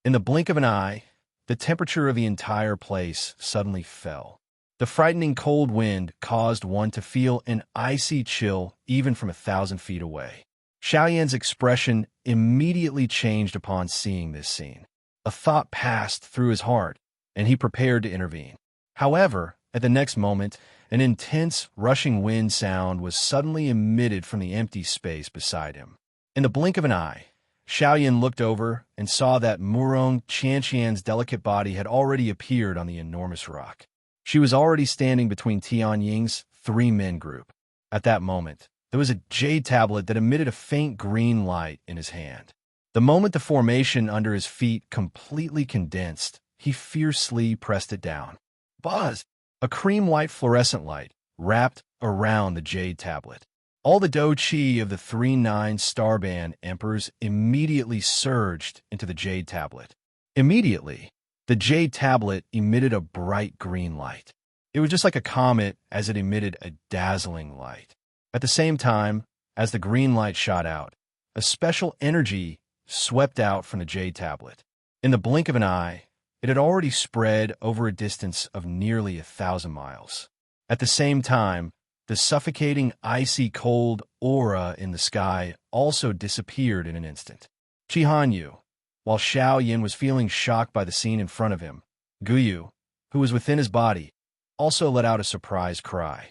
In the blink of an eye, the temperature of the entire place suddenly fell. The frightening cold wind caused one to feel an icy chill even from 1,000 feet away. Xiao Yan's expression immediately changed upon seeing this scene. A thought passed through his heart, and he prepared to intervene. However, at the next moment, an intense, rushing wind sound was suddenly emitted from the empty space beside him. In the blink of an eye, Xiao Yan looked over and saw that Murong Qianqian's delicate body had already appeared on the enormous rock. She was already standing between Tianying's three-men group. At that moment, there was a jade tablet that emitted a faint green light in his hand. The moment the formation under his feet completely condensed, he fiercely pressed it down. Buzz! A cream-white fluorescent light wrapped around the jade tablet. All the Do Qi of the 3-9 Starband Emperors immediately surged into the jade tablet. Immediately, the jade tablet emitted a bright green light. It was just like a comet as it emitted a dazzling light. At the same time, as the green light shot out, a special energy swept out from the jade tablet. In the blink of an eye, It had already spread over a distance of nearly 1,000 miles. At the same time, the suffocating, icy cold aura in the sky also disappeared in an instant. Chi Hanyu, while Xiao Yin was feeling shocked by the scene in front of him, Guyu, who was within his body, also let out a surprised cry.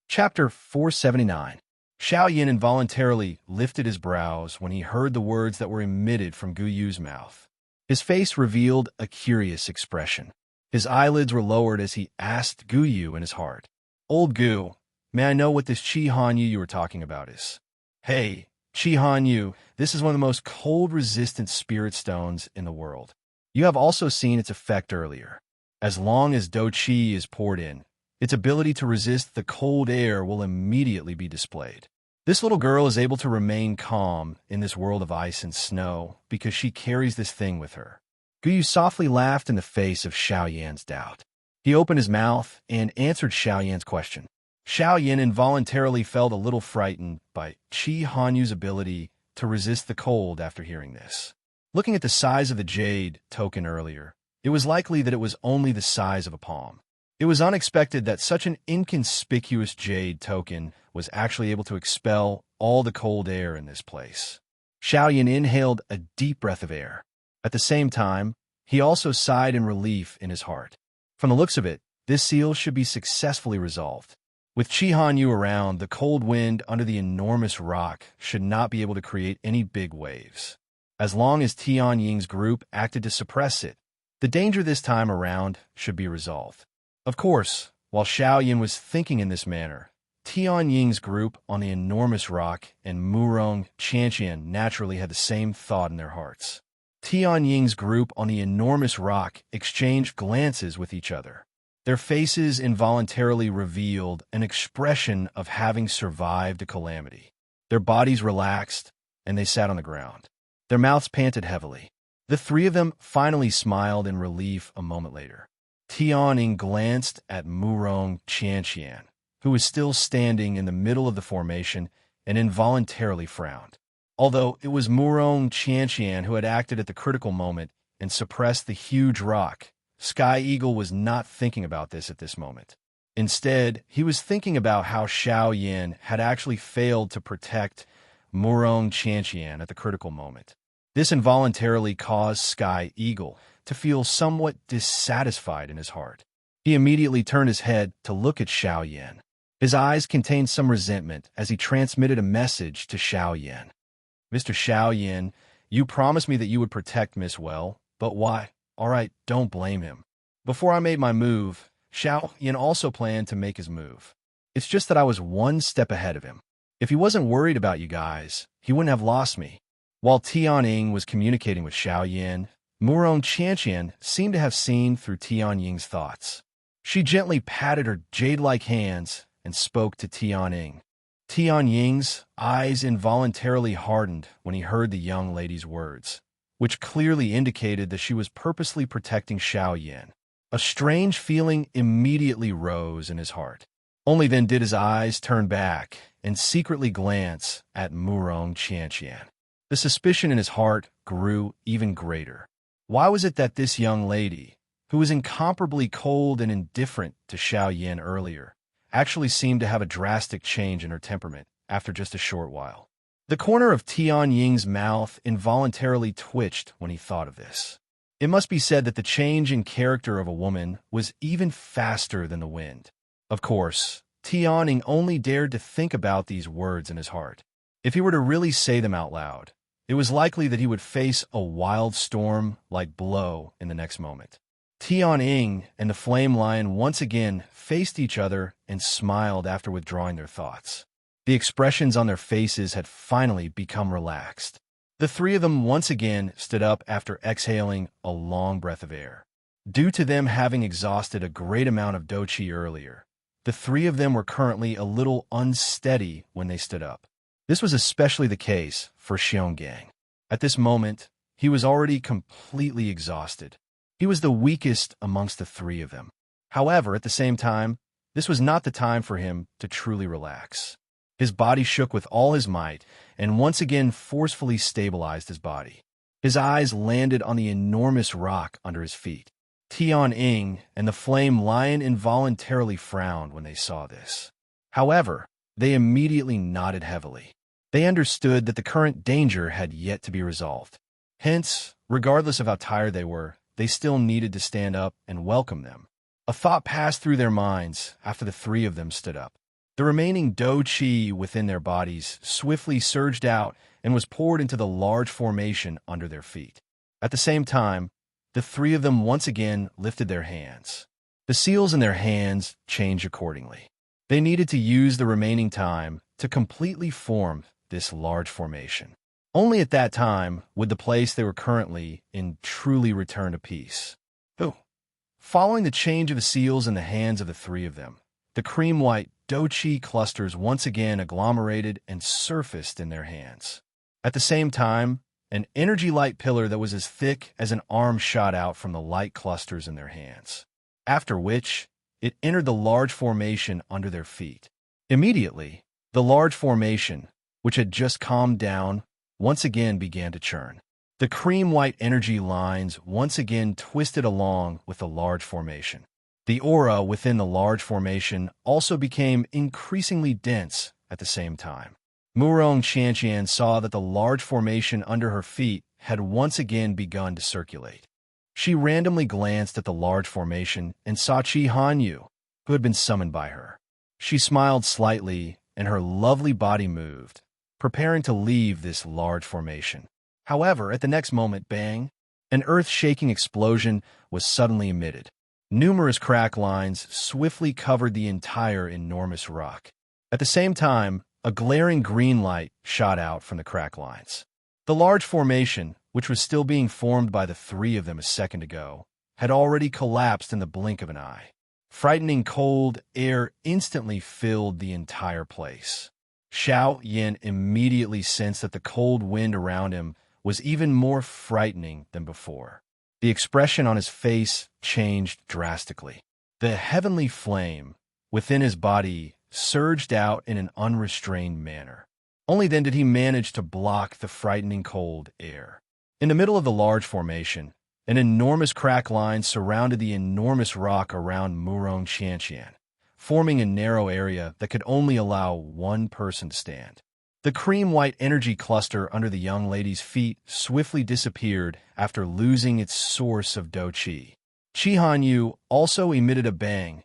Chapter 479. Xiao Yin involuntarily lifted his brows when he heard the words that were emitted from Guyu's mouth. His face revealed a curious expression. His eyelids were lowered as he asked Guyu in his heart, "Old Gu, may I know what this Chi Hanyu you were talking about is?" "Hey, Chi Hanyu, this is one of the most cold-resistant spirit stones in the world. You have also seen its effect earlier. As long as Do Chi is poured in, its ability to resist the cold air will immediately be displayed. This little girl is able to remain calm in this world of ice and snow because she carries this thing with her." Guyu softly laughed in the face of Xiao Yan's doubt. He opened his mouth and answered Xiao Yan's question. Xiao Yan involuntarily felt a little frightened by Chi Hanyu's ability to resist the cold after hearing this. Looking at the size of the jade token earlier, it was likely that it was only the size of a palm. It was unexpected that such an inconspicuous jade token was actually able to expel all the cold air in this place. Xiao Yan inhaled a deep breath of air. At the same time, he also sighed in relief in his heart. From the looks of it, this seal should be successfully resolved. With Chi Hanyu around, the cold wind under the enormous rock should not be able to create any big waves. As long as Tian Ying's group acted to suppress it, the danger this time around should be resolved. Of course, while Xiao Yin was thinking in this manner, Tian Ying's group on the enormous rock and Murong Qianqian naturally had the same thought in their hearts. Tian Ying's group on the enormous rock exchanged glances with each other. Their faces involuntarily revealed an expression of having survived a calamity. Their bodies relaxed, and they sat on the ground. Their mouths panted heavily. The three of them finally smiled in relief a moment later. Tianing glanced at Murong Qianqian, who was still standing in the middle of the formation, and involuntarily frowned. Although it was Murong Qianqian who had acted at the critical moment and suppressed the huge rock, Sky Eagle was not thinking about this at this moment. Instead, he was thinking about how Xiao Yin had actually failed to protect Murong Qianqian at the critical moment. This involuntarily caused Sky Eagle to feel somewhat dissatisfied in his heart. He immediately turned his head to look at Xiao Yin. His eyes contained some resentment as he transmitted a message to Xiao Yin. "Mr. Xiao Yin, you promised me that you would protect Miss Well, but why? All right, don't blame him. Before I made my move, Xiao Yin also planned to make his move. It's just that I was one step ahead of him. If he wasn't worried about you guys, he wouldn't have lost me." While Tianying was communicating with Xiao Yin, Murong Qianqian seemed to have seen through Tianying's thoughts. She gently patted her jade-like hands and spoke to Tianying. Tianying's eyes involuntarily hardened when he heard the young lady's words, which clearly indicated that she was purposely protecting Xiao Yin. A strange feeling immediately rose in his heart. Only then did his eyes turn back and secretly glance at Murong Qianqian. The suspicion in his heart grew even greater. Why was it that this young lady, who was incomparably cold and indifferent to Xiao Yin earlier, actually seemed to have a drastic change in her temperament after just a short while? The corner of Tian Ying's mouth involuntarily twitched when he thought of this. It must be said that the change in character of a woman was even faster than the wind. Of course, Tianing only dared to think about these words in his heart. If he were to really say them out loud, it was likely that he would face a wild storm-like blow in the next moment. Tianying and the Flame Lion once again faced each other and smiled after withdrawing their thoughts. The expressions on their faces had finally become relaxed. The three of them once again stood up after exhaling a long breath of air. Due to them having exhausted a great amount of doqi earlier, the three of them were currently a little unsteady when they stood up. This was especially the case for Xionggang. At this moment, he was already completely exhausted. He was the weakest amongst the three of them. However, at the same time, this was not the time for him to truly relax. His body shook with all his might and once again forcefully stabilized his body. His eyes landed on the enormous rock under his feet. Tian and the Flame Lion involuntarily frowned when they saw this. However, they immediately nodded heavily. They understood that the current danger had yet to be resolved. Hence, regardless of how tired they were, they still needed to stand up and welcome them. A thought passed through their minds after the three of them stood up. The remaining Do Chi within their bodies swiftly surged out and was poured into the large formation under their feet. At the same time, the three of them once again lifted their hands. The seals in their hands changed accordingly. They needed to use the remaining time to completely form this large formation. Only at that time would the place they were currently in truly return to peace. Following the change of the seals in the hands of the three of them, the cream-white Do Chi clusters once again agglomerated and surfaced in their hands. At the same time, an energy light pillar that was as thick as an arm shot out from the light clusters in their hands, after which it entered the large formation under their feet. Immediately, the large formation, which had just calmed down, once again began to churn. The cream-white energy lines once again twisted along with the large formation. The aura within the large formation also became increasingly dense at the same time. Murong Qianqian saw that the large formation under her feet had once again begun to circulate. She randomly glanced at the large formation and saw Qi Hanyu, who had been summoned by her. She smiled slightly, and her lovely body moved, preparing to leave this large formation. However, at the next moment, bang, an earth-shaking explosion was suddenly emitted. Numerous crack lines swiftly covered the entire enormous rock. At the same time, a glaring green light shot out from the crack lines. The large formation, which was still being formed by the three of them a second ago, had already collapsed in the blink of an eye. Frightening cold air instantly filled the entire place. Xiao Yin immediately sensed that the cold wind around him was even more frightening than before. The expression on his face changed drastically. The heavenly flame within his body surged out in an unrestrained manner. Only then did he manage to block the frightening cold air. In the middle of the large formation, an enormous crack line surrounded the enormous rock around Murong Qianqian, forming a narrow area that could only allow one person to stand. The cream-white energy cluster under the young lady's feet swiftly disappeared after losing its source of Do Chi. Qi Hanyu also emitted a bang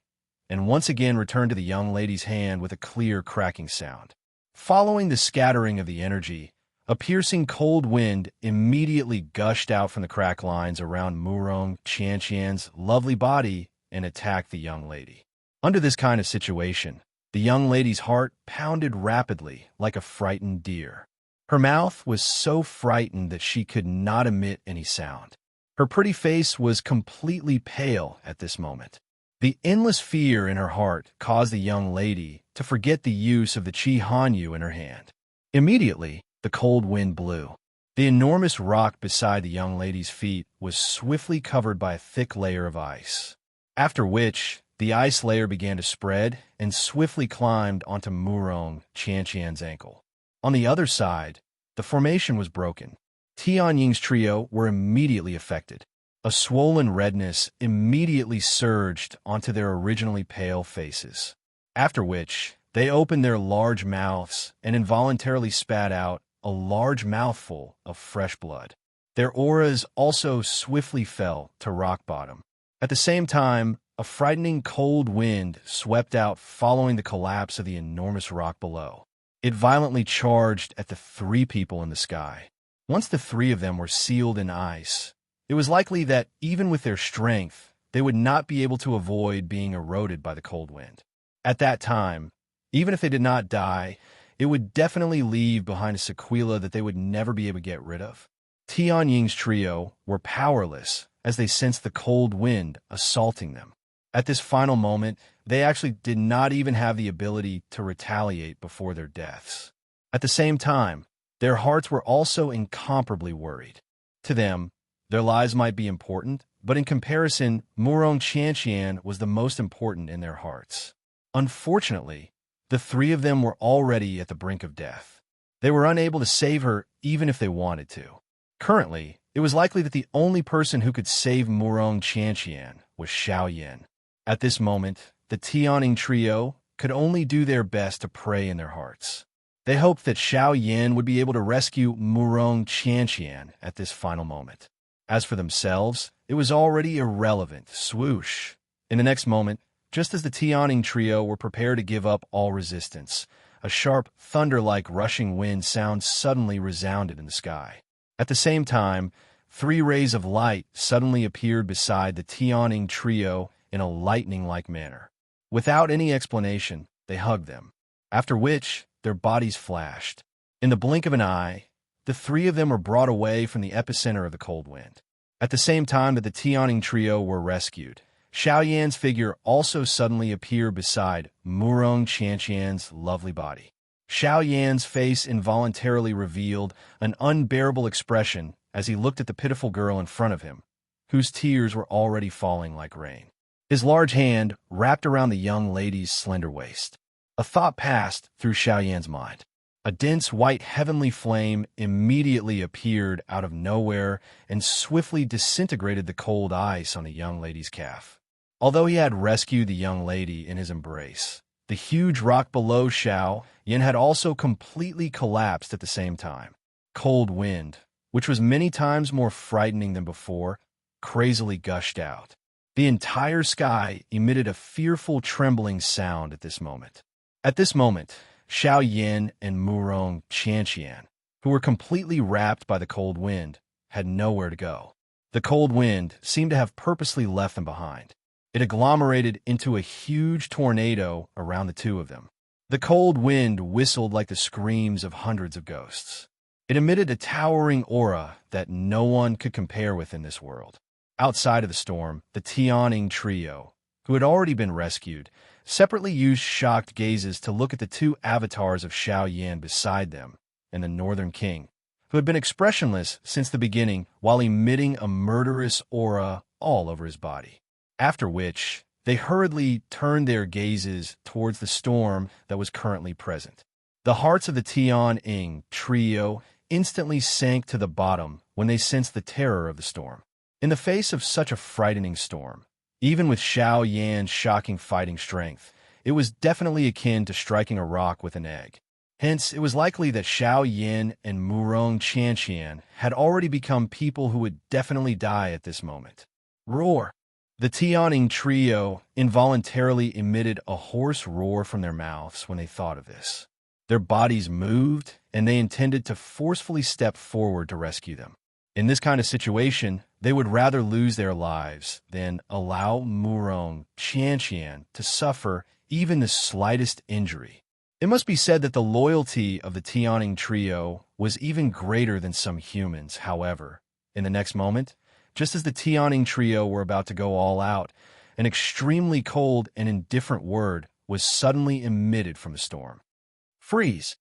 and once again returned to the young lady's hand with a clear cracking sound. Following the scattering of the energy, a piercing cold wind immediately gushed out from the crack lines around Murong Qianqian's lovely body and attacked the young lady. Under this kind of situation, the young lady's heart pounded rapidly like a frightened deer. Her mouth was so frightened that she could not emit any sound. Her pretty face was completely pale at this moment. The endless fear in her heart caused the young lady to forget the use of the Qi Hanyu in her hand. Immediately, the cold wind blew. The enormous rock beside the young lady's feet was swiftly covered by a thick layer of ice, after which the ice layer began to spread and swiftly climbed onto Murong Qianqian's ankle. On the other side, the formation was broken. Tianying's trio were immediately affected. A swollen redness immediately surged onto their originally pale faces, after which they opened their large mouths and involuntarily spat out a large mouthful of fresh blood. Their auras also swiftly fell to rock bottom. At the same time, a frightening cold wind swept out following the collapse of the enormous rock below. It violently charged at the three people in the sky. Once the three of them were sealed in ice, it was likely that even with their strength, they would not be able to avoid being eroded by the cold wind. At that time, even if they did not die, it would definitely leave behind a sequela that they would never be able to get rid of. Tianying's trio were powerless as they sensed the cold wind assaulting them. At this final moment, they actually did not even have the ability to retaliate before their deaths. At the same time, their hearts were also incomparably worried. To them, their lives might be important, but in comparison, Murong Qianqian was the most important in their hearts. Unfortunately, the three of them were already at the brink of death. They were unable to save her even if they wanted to. Currently, it was likely that the only person who could save Murong Chanqian was Xiao Yin. At this moment, the Tianing trio could only do their best to pray in their hearts. They hoped that Xiao Yin would be able to rescue Murong Chanqian at this final moment. As for themselves, it was already irrelevant. Swoosh! In the next moment, just as the Tianing trio were prepared to give up all resistance, a sharp, thunder-like rushing wind sound suddenly resounded in the sky. At the same time, 3 rays of light suddenly appeared beside the Tianing trio in a lightning-like manner. Without any explanation, they hugged them, after which their bodies flashed. In the blink of an eye, the 3 of them were brought away from the epicenter of the cold wind. At the same time that the Tianing trio were rescued, Xiao Yan's figure also suddenly appeared beside Murong Chanqian's lovely body. Xiao Yan's face involuntarily revealed an unbearable expression as he looked at the pitiful girl in front of him, whose tears were already falling like rain. His large hand wrapped around the young lady's slender waist. A thought passed through Xiao Yan's mind. A dense white heavenly flame immediately appeared out of nowhere and swiftly disintegrated the cold ice on the young lady's calf. Although he had rescued the young lady in his embrace, the huge rock below Xiao Yan had also completely collapsed at the same time. Cold wind, which was many times more frightening than before, crazily gushed out. The entire sky emitted a fearful trembling sound at this moment. At this moment, Xiao Yan and Murong Chanqian, who were completely wrapped by the cold wind, had nowhere to go. The cold wind seemed to have purposely left them behind. It agglomerated into a huge tornado around the 2 of them. The cold wind whistled like the screams of hundreds of ghosts. It emitted a towering aura that no one could compare with in this world. Outside of the storm, the Tianing trio, who had already been rescued, separately used shocked gazes to look at the 2 avatars of Xiao Yan beside them and the Northern King, who had been expressionless since the beginning while emitting a murderous aura all over his body. After which, they hurriedly turned their gazes towards the storm that was currently present. The hearts of the Tianing trio instantly sank to the bottom when they sensed the terror of the storm. In the face of such a frightening storm, even with Xiao Yan's shocking fighting strength, it was definitely akin to striking a rock with an egg. Hence, it was likely that Xiao Yan and Murong Chanqian had already become people who would definitely die at this moment. Roar! The Tianing trio involuntarily emitted a hoarse roar from their mouths when they thought of this. Their bodies moved, and they intended to forcefully step forward to rescue them. In this kind of situation, they would rather lose their lives than allow Murong Chanqian to suffer even the slightest injury. It must be said that the loyalty of the Tianing trio was even greater than some humans. However, in the next moment, just as the Tianing trio were about to go all out, an extremely cold and indifferent word was suddenly emitted from the storm. Freeze!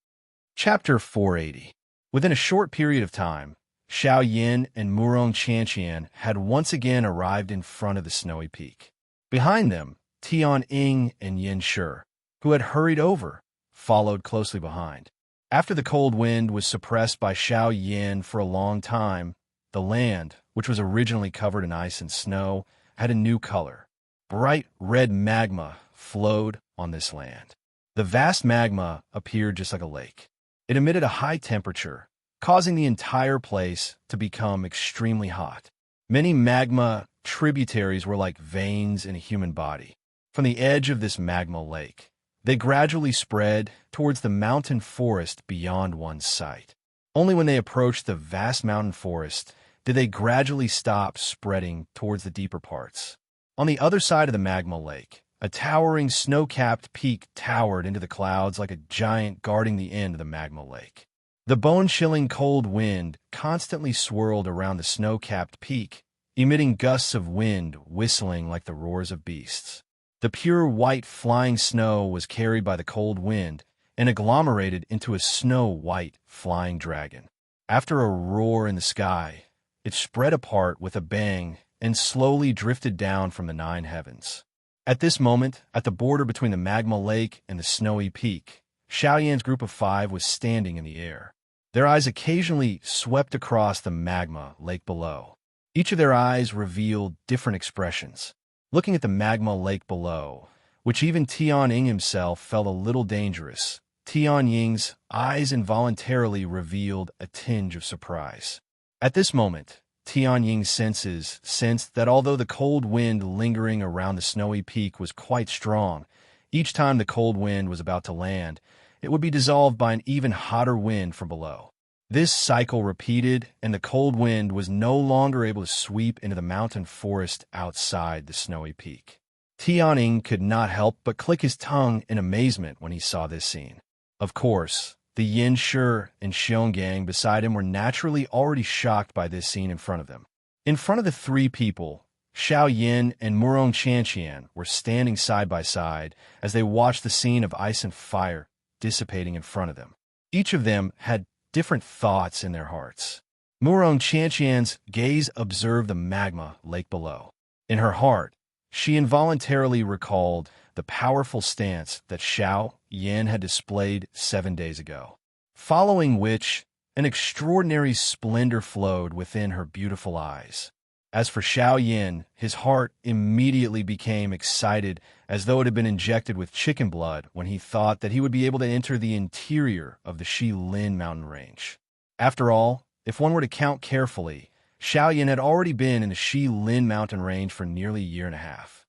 Chapter 480. Within a short period of time, Xiao Yan and Murong Chanqian had once again arrived in front of the snowy peak. Behind them, Tianing and Yin Shi, who had hurried over, followed closely behind. After the cold wind was suppressed by Xiao Yan for a long time, the land, which was originally covered in ice and snow, had a new color. Bright red magma flowed on this land. The vast magma appeared just like a lake. It emitted a high temperature, causing the entire place to become extremely hot. Many magma tributaries were like veins in a human body. From the edge of this magma lake, they gradually spread towards the mountain forest beyond one's sight. Only when they approached the vast mountain forest did they gradually stop spreading towards the deeper parts. On the other side of the magma lake, a towering snow-capped peak towered into the clouds like a giant guarding the end of the magma lake. The bone-chilling cold wind constantly swirled around the snow-capped peak, emitting gusts of wind whistling like the roars of beasts. The pure white flying snow was carried by the cold wind and agglomerated into a snow-white flying dragon. After a roar in the sky, it spread apart with a bang and slowly drifted down from the 9 heavens. At this moment, at the border between the magma lake and the snowy peak, Xiao Yan's group of 5 was standing in the air. Their eyes occasionally swept across the magma lake below. Each of their eyes revealed different expressions. Looking at the magma lake below, which even Tian Ying himself felt a little dangerous, Tian Ying's eyes involuntarily revealed a tinge of surprise. At this moment, Tian Ying's senses sensed that although the cold wind lingering around the snowy peak was quite strong, each time the cold wind was about to land, it would be dissolved by an even hotter wind from below. This cycle repeated, and the cold wind was no longer able to sweep into the mountain forest outside the snowy peak. Tian Ying could not help but click his tongue in amazement when he saw this scene. Of course, the Yin Shi and Xiong gang beside him were naturally already shocked by this scene in front of them. In front of the three people, Xiao Yin and Murong Qianqian were standing side by side as they watched the scene of ice and fire dissipating in front of them. Each of them had different thoughts in their hearts. Murong Qianqian's gaze observed the magma lake below. In her heart, she involuntarily recalled the powerful stance that Xiao Yin had displayed 7 days ago, following which an extraordinary splendor flowed within her beautiful eyes. As for Xiao Yin, his heart immediately became excited as though it had been injected with chicken blood when he thought that he would be able to enter the interior of the Shilin mountain range. After all, if one were to count carefully, Xiao Yin had already been in the Shilin mountain range for nearly a year and a half.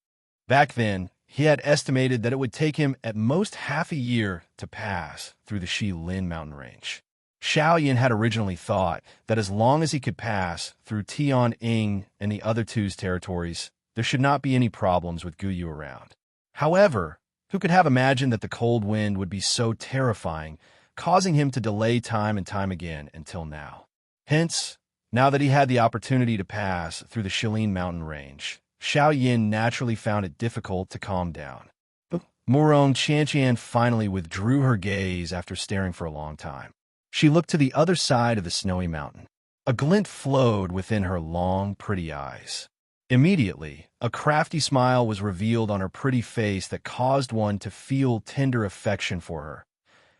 Back then, he had estimated that it would take him at most half a year to pass through the Shilin mountain range. Xiao Yin had originally thought that as long as he could pass through Tian Ying and the other two's territories, there should not be any problems with Guyu around. However, who could have imagined that the cold wind would be so terrifying, causing him to delay time and time again until now? Hence, now that he had the opportunity to pass through the Shilin mountain range, Xiao Yin naturally found it difficult to calm down. But Murong Qianqian finally withdrew her gaze after staring for a long time. She looked to the other side of the snowy mountain. A glint flowed within her long, pretty eyes. Immediately, a crafty smile was revealed on her pretty face that caused one to feel tender affection for her.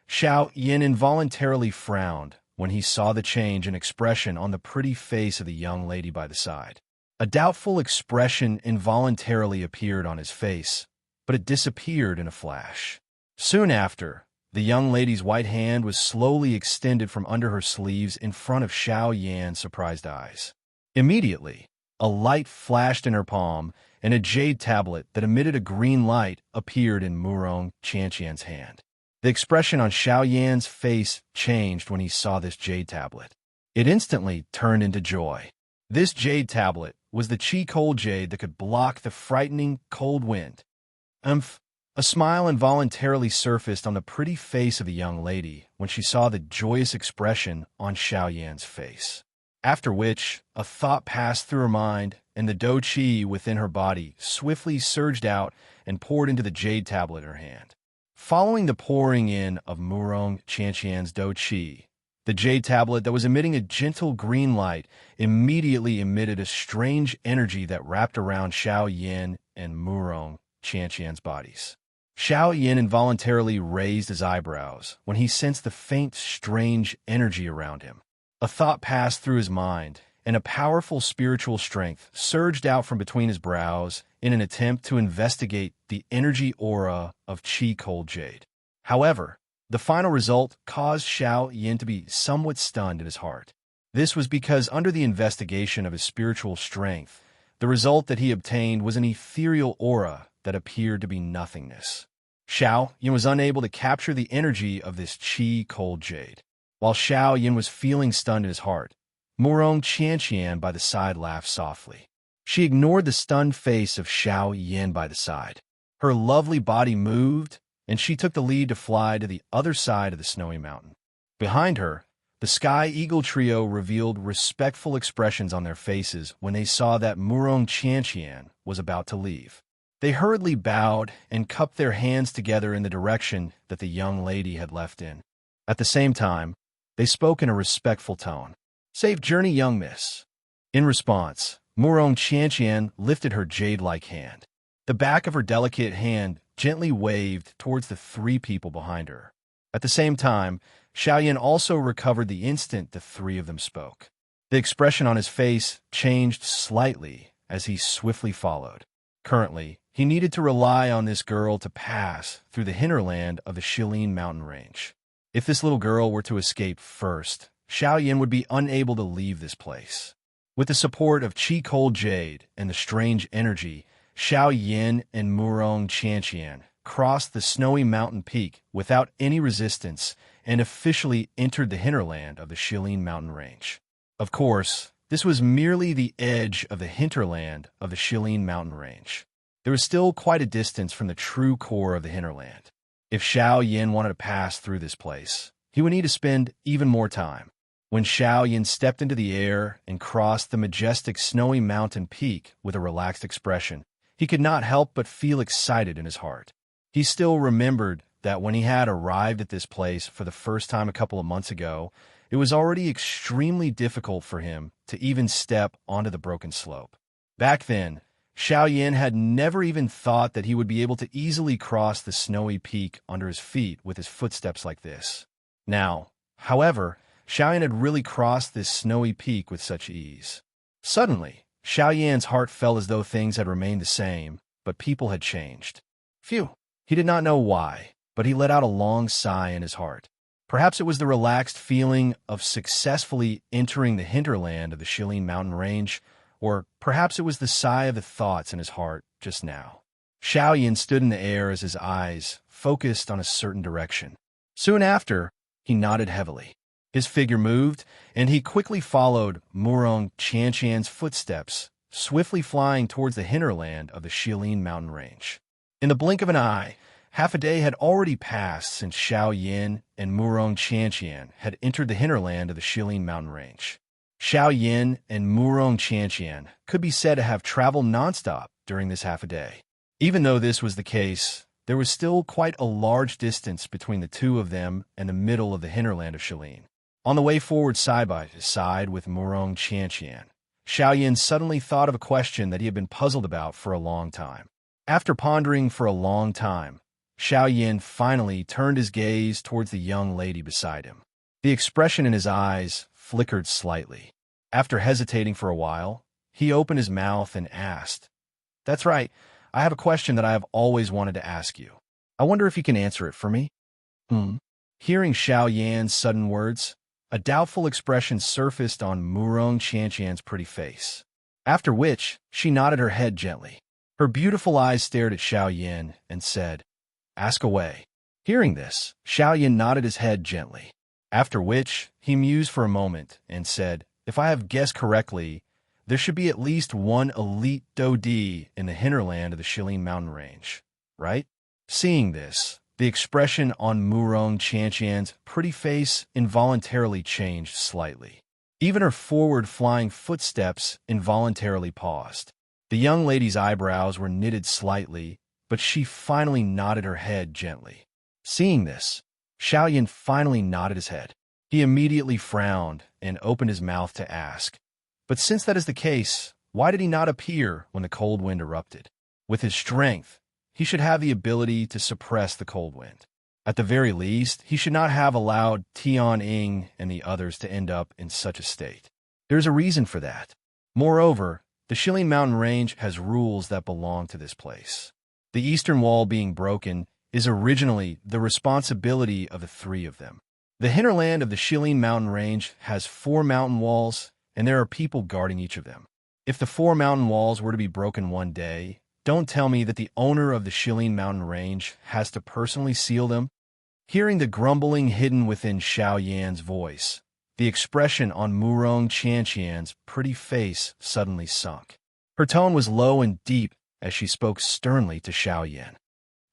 Xiao Yin involuntarily frowned when he saw the change in expression on the pretty face of the young lady by the side. A doubtful expression involuntarily appeared on his face, but it disappeared in a flash. Soon after, the young lady's white hand was slowly extended from under her sleeves in front of Xiao Yan's surprised eyes. Immediately, a light flashed in her palm, and a jade tablet that emitted a green light appeared in Murong Qianqian's hand. The expression on Xiao Yan's face changed when he saw this jade tablet. It instantly turned into joy. This jade tablet was the Qi cold jade that could block the frightening cold wind. A smile involuntarily surfaced on the pretty face of the young lady when she saw the joyous expression on Xiao Yan's face. After which, a thought passed through her mind, and the Do Qi within her body swiftly surged out and poured into the jade tablet in her hand. Following the pouring in of Murong Qianqian's Do Qi, the jade tablet that was emitting a gentle green light immediately emitted a strange energy that wrapped around Xiao Yin and Murong Qianqian's bodies. Xiao Yin involuntarily raised his eyebrows when he sensed the faint, strange energy around him. A thought passed through his mind, and a powerful spiritual strength surged out from between his brows in an attempt to investigate the energy aura of Qi Cold Jade. However, the final result caused Xiao Yin to be somewhat stunned in his heart. This was because under the investigation of his spiritual strength, the result that he obtained was an ethereal aura that appeared to be nothingness. Xiao Yin was unable to capture the energy of this Qi Cold Jade. While Xiao Yin was feeling stunned in his heart, Murong Qianqian by the side laughed softly. She ignored the stunned face of Xiao Yin by the side. Her lovely body moved, and she took the lead to fly to the other side of the snowy mountain. Behind her, the Sky Eagle trio revealed respectful expressions on their faces when they saw that Murong Qianqian was about to leave. They hurriedly bowed and cupped their hands together in the direction that the young lady had left in. At the same time, they spoke in a respectful tone. "Safe journey, young miss." In response, Murong Qianqian lifted her jade-like hand. The back of her delicate hand gently waved towards the three people behind her. At the same time, Xiaoyan also recovered the instant the three of them spoke. The expression on his face changed slightly as he swiftly followed. Currently, he needed to rely on this girl to pass through the hinterland of the Shilin mountain range. If this little girl were to escape first, Xiaoyan would be unable to leave this place. With the support of Qi Cold Jade and the strange energy, Xiao Yin and Murong Qianqian crossed the snowy mountain peak without any resistance and officially entered the hinterland of the Shilin mountain range. Of course, this was merely the edge of the hinterland of the Shilin mountain range. There was still quite a distance from the true core of the hinterland. If Xiao Yin wanted to pass through this place, he would need to spend even more time. When Xiao Yin stepped into the air and crossed the majestic snowy mountain peak with a relaxed expression, he could not help but feel excited in his heart. He still remembered that when he had arrived at this place for the first time a couple of months ago, it was already extremely difficult for him to even step onto the broken slope. Back then, Xiao Yin had never even thought that he would be able to easily cross the snowy peak under his feet with his footsteps like this. Now, however, Xiao Yin had really crossed this snowy peak with such ease. Suddenly, Xiao Yan's heart felt as though things had remained the same, but people had changed. Phew! He did not know why, but he let out a long sigh in his heart. Perhaps it was the relaxed feeling of successfully entering the hinterland of the Shilin mountain range, or perhaps it was the sigh of the thoughts in his heart just now. Xiao Yin stood in the air as his eyes focused on a certain direction. Soon after, he nodded heavily. His figure moved, and he quickly followed Murong Qianqian's footsteps, swiftly flying towards the hinterland of the Shilin mountain range. In the blink of an eye, half a day had already passed since Xiao Yin and Murong Qianqian had entered the hinterland of the Shilin mountain range. Xiao Yin and Murong Qianqian could be said to have traveled nonstop during this half a day. Even though this was the case, there was still quite a large distance between the two of them and the middle of the hinterland of Shilin. On the way forward side by side with Murong Qianqian, Xiao Yin suddenly thought of a question that he had been puzzled about for a long time. After pondering for a long time, Xiao Yin finally turned his gaze towards the young lady beside him. The expression in his eyes flickered slightly. After hesitating for a while, he opened his mouth and asked, "That's right, I have a question that I have always wanted to ask you. I wonder if you can answer it for me?" Hearing Xiao Yan's sudden words, a doubtful expression surfaced on Murong Qianqian's pretty face, after which she nodded her head gently. Her beautiful eyes stared at Xiao Yin and said, "Ask away." Hearing this, Xiao Yin nodded his head gently, after which he mused for a moment and said, "If I have guessed correctly, there should be at least one elite Dodi in the hinterland of the Shilin mountain range, right?" Seeing this, the expression on Murong Qianqian's pretty face involuntarily changed slightly. Even her forward-flying footsteps involuntarily paused. The young lady's eyebrows were knitted slightly, but she finally nodded her head gently. Seeing this, Xiao Yin finally nodded his head. He immediately frowned and opened his mouth to ask, "But since that is the case, why did he not appear when the cold wind erupted? With his strength, he should have the ability to suppress the cold wind. At the very least, he should not have allowed Tianying and the others to end up in such a state. There is a reason for that. Moreover, the Shilin mountain range has rules that belong to this place. The eastern wall being broken is originally the responsibility of the three of them. The hinterland of the Shilin mountain range has 4 mountain walls, and there are people guarding each of them. If the 4 mountain walls were to be broken one day, don't tell me that the owner of the Shilin mountain range has to personally seal them." Hearing the grumbling hidden within Xiao Yan's voice, the expression on Murong Qianqian's pretty face suddenly sunk. Her tone was low and deep as she spoke sternly to Xiao Yan.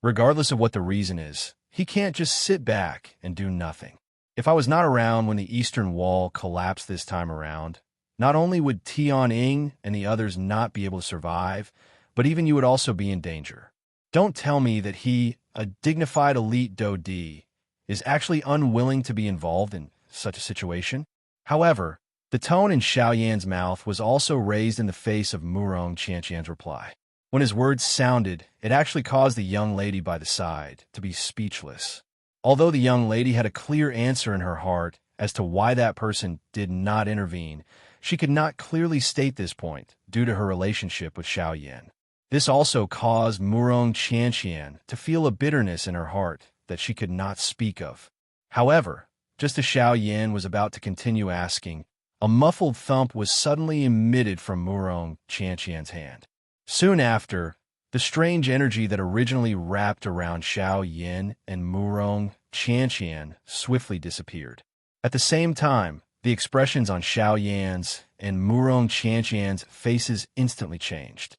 Regardless of what the reason is, he can't just sit back and do nothing. If I was not around when the eastern wall collapsed this time around, not only would Tianying and the others not be able to survive, but even you would also be in danger. Don't tell me that he, a dignified elite Dodi, is actually unwilling to be involved in such a situation. However, the tone in Xiao Yan's mouth was also raised in the face of Murong Qianqian's reply. When his words sounded, it actually caused the young lady by the side to be speechless. Although the young lady had a clear answer in her heart as to why that person did not intervene, she could not clearly state this point due to her relationship with Xiao Yan. This also caused Murong Qianqian to feel a bitterness in her heart that she could not speak of. However, just as Xiao Yan was about to continue asking, a muffled thump was suddenly emitted from Murong Qianqian's hand. Soon after, the strange energy that originally wrapped around Xiao Yan and Murong Qianqian swiftly disappeared. At the same time, the expressions on Xiao Yan's and Murong Qianqian's faces instantly changed.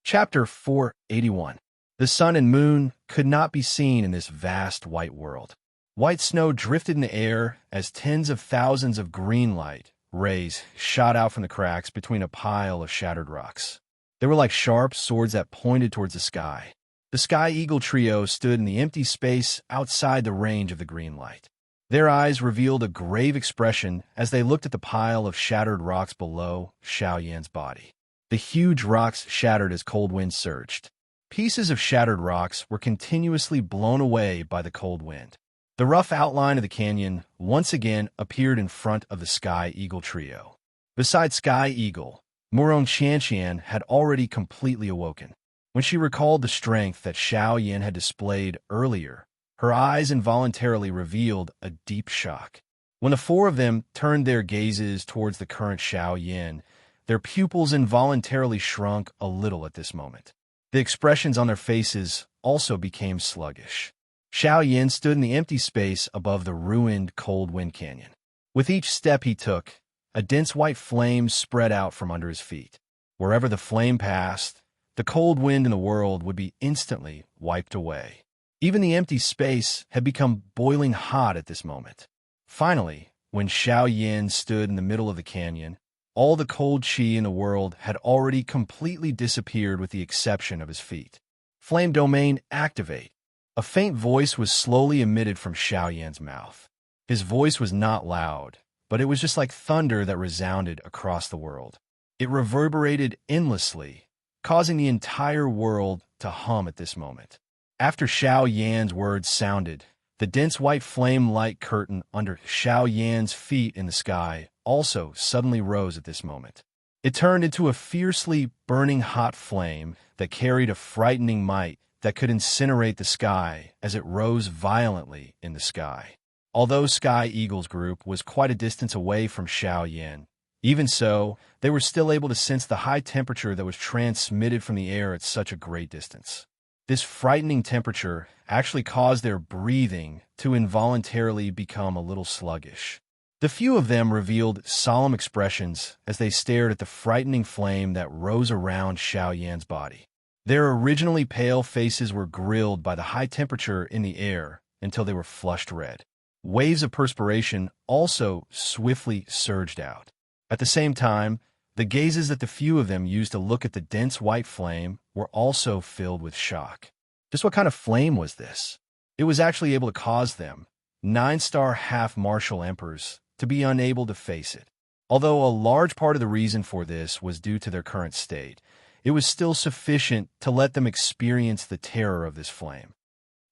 Chapter 481. The sun and moon could not be seen in this vast white world. White snow drifted in the air as tens of thousands of green light rays shot out from the cracks between a pile of shattered rocks. They were like sharp swords that pointed towards the sky. The Sky Eagle trio stood in the empty space outside the range of the green light. Their eyes revealed a grave expression as they looked at the pile of shattered rocks below Xiao Yan's body. The huge rocks shattered as cold winds surged. Pieces of shattered rocks were continuously blown away by the cold wind. The rough outline of the canyon once again appeared in front of the Sky Eagle trio. Besides Sky Eagle, Murong Qianqian had already completely awoken. When she recalled the strength that Xiao Yan had displayed earlier, her eyes involuntarily revealed a deep shock. When the four of them turned their gazes towards the current Xiao Yan, their pupils involuntarily shrunk a little at this moment. The expressions on their faces also became sluggish. Xiao Yan stood in the empty space above the ruined Cold Wind Canyon. With each step he took, a dense white flame spread out from under his feet. Wherever the flame passed, the cold wind in the world would be instantly wiped away. Even the empty space had become boiling hot at this moment. Finally, when Xiao Yan stood in the middle of the canyon, all the cold qi in the world had already completely disappeared with the exception of his feet. Flame domain activate. A faint voice was slowly emitted from Xiao Yan's mouth. His voice was not loud, but it was just like thunder that resounded across the world. It reverberated endlessly, causing the entire world to hum at this moment. After Xiao Yan's words sounded, the dense white flame-like curtain under Xiao Yan's feet in the sky also suddenly rose at this moment. It turned into a fiercely burning hot flame that carried a frightening might that could incinerate the sky as it rose violently in the sky. Although Sky Eagle's group was quite a distance away from Xiao Yan, even so, they were still able to sense the high temperature that was transmitted from the air at such a great distance. This frightening temperature actually caused their breathing to involuntarily become a little sluggish. The few of them revealed solemn expressions as they stared at the frightening flame that rose around Xiao Yan's body. Their originally pale faces were grilled by the high temperature in the air until they were flushed red. Waves of perspiration also swiftly surged out. At the same time, the gazes that the few of them used to look at the dense white flame were also filled with shock. Just what kind of flame was this? It was actually able to cause them, 9-star half-martial emperors, to be unable to face it. Although a large part of the reason for this was due to their current state, it was still sufficient to let them experience the terror of this flame.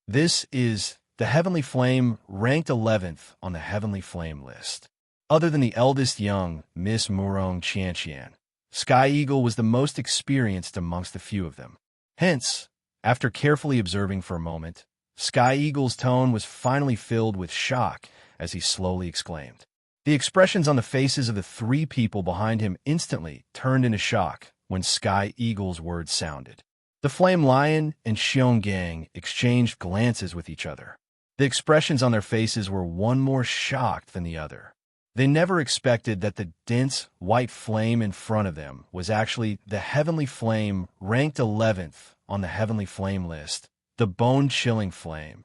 This is the Heavenly Flame ranked 11th on the Heavenly Flame list. Other than the eldest young, Miss Murong Qianqian, Sky Eagle was the most experienced amongst the few of them. Hence, after carefully observing for a moment, Sky Eagle's tone was finally filled with shock as he slowly exclaimed. The expressions on the faces of the three people behind him instantly turned into shock when Sky Eagle's words sounded. The Flame Lion and Xiong Gang exchanged glances with each other. The expressions on their faces were one more shocked than the other. They never expected that the dense white flame in front of them was actually the Heavenly Flame ranked 11th on the Heavenly Flame list, the bone-chilling flame.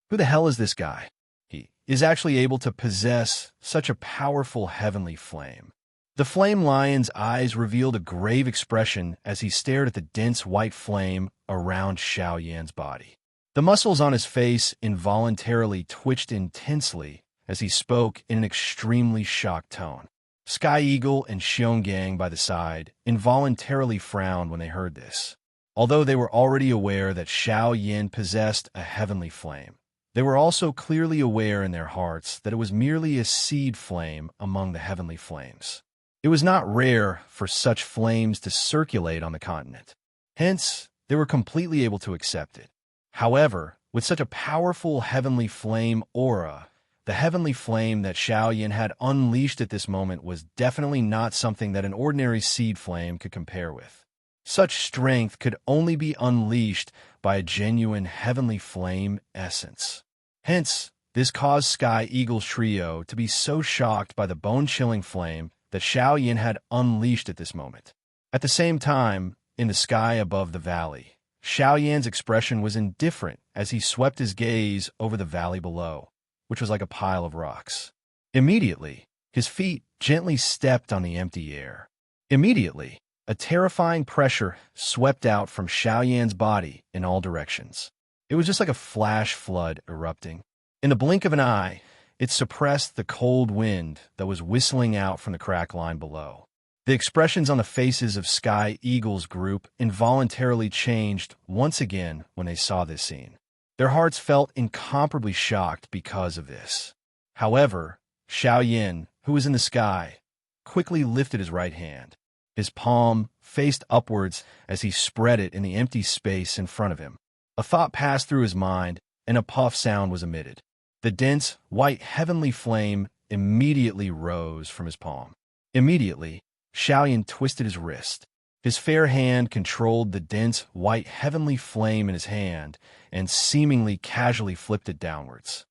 Who the hell is this guy? He is actually able to possess such a powerful heavenly flame. The Flame Lion's eyes revealed a grave expression as he stared at the dense white flame around Xiao Yan's body. The muscles on his face involuntarily twitched intensely as he spoke in an extremely shocked tone. Sky Eagle and Xiong Gang by the side involuntarily frowned when they heard this. Although they were already aware that Xiao Yan possessed a heavenly flame, They were also clearly aware in their hearts that it was merely a seed flame among the heavenly flames. It was not rare for such flames to circulate on the continent. Hence, they were completely able to accept it. However, with such a powerful heavenly flame aura, the heavenly flame that Xiaoyan had unleashed at this moment was definitely not something that an ordinary seed flame could compare with. Such strength could only be unleashed by a genuine heavenly flame essence. Hence, this caused Sky Eagle's trio to be so shocked by the bone-chilling flame that Xiaoyan had unleashed at this moment. At the same time, in the sky above the valley, Xiaoyan's expression was indifferent as he swept his gaze over the valley below, which was like a pile of rocks. Immediately, his feet gently stepped on the empty air. Immediately, a terrifying pressure swept out from Xiaoyan's body in all directions. It was just like a flash flood erupting. In the blink of an eye, it suppressed the cold wind that was whistling out from the crack line below. The expressions on the faces of Sky Eagle's group involuntarily changed once again when they saw this scene. Their hearts felt incomparably shocked because of this. However, Xiaoyan, who was in the sky, quickly lifted his right hand. His palm faced upwards as he spread it in the empty space in front of him. A thought passed through his mind, and a puff sound was emitted. The dense, white heavenly flame immediately rose from his palm. Immediately, Xiaoyan twisted his wrist. His fair hand controlled the dense, white heavenly flame in his hand and seemingly casually flipped it downwards.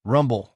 Rumble.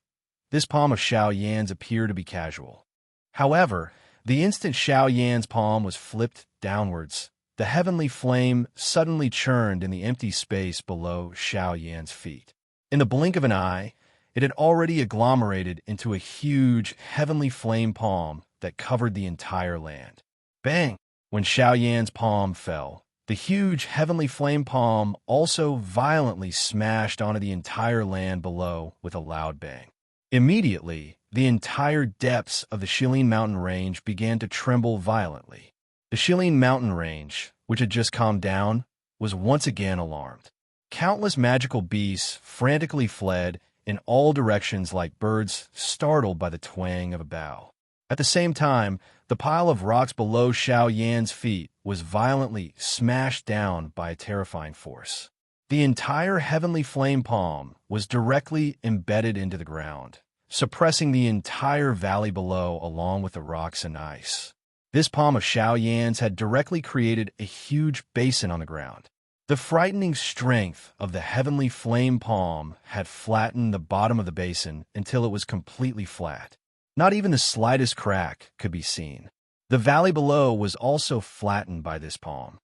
This palm of Xiaoyan's appeared to be casual. However, the instant Xiaoyan's palm was flipped downwards, the heavenly flame suddenly churned in the empty space below Xiaoyan's feet. In the blink of an eye, it had already agglomerated into a huge heavenly flame palm that covered the entire land. Bang! When Xiaoyan's palm fell, the huge heavenly flame palm also violently smashed onto the entire land below with a loud bang. Immediately, the entire depths of the Shilin mountain range began to tremble violently. The Shilin mountain range, which had just calmed down, was once again alarmed. Countless magical beasts frantically fled in all directions like birds startled by the twang of a bow. At the same time, the pile of rocks below Xiaoyan's feet was violently smashed down by a terrifying force. The entire heavenly flame palm was directly embedded into the ground, suppressing the entire valley below along with the rocks and ice. This palm of Xiaoyan's had directly created a huge basin on the ground. The frightening strength of the heavenly flame palm had flattened the bottom of the basin until it was completely flat. Not even the slightest crack could be seen. The valley below was also flattened by this palm.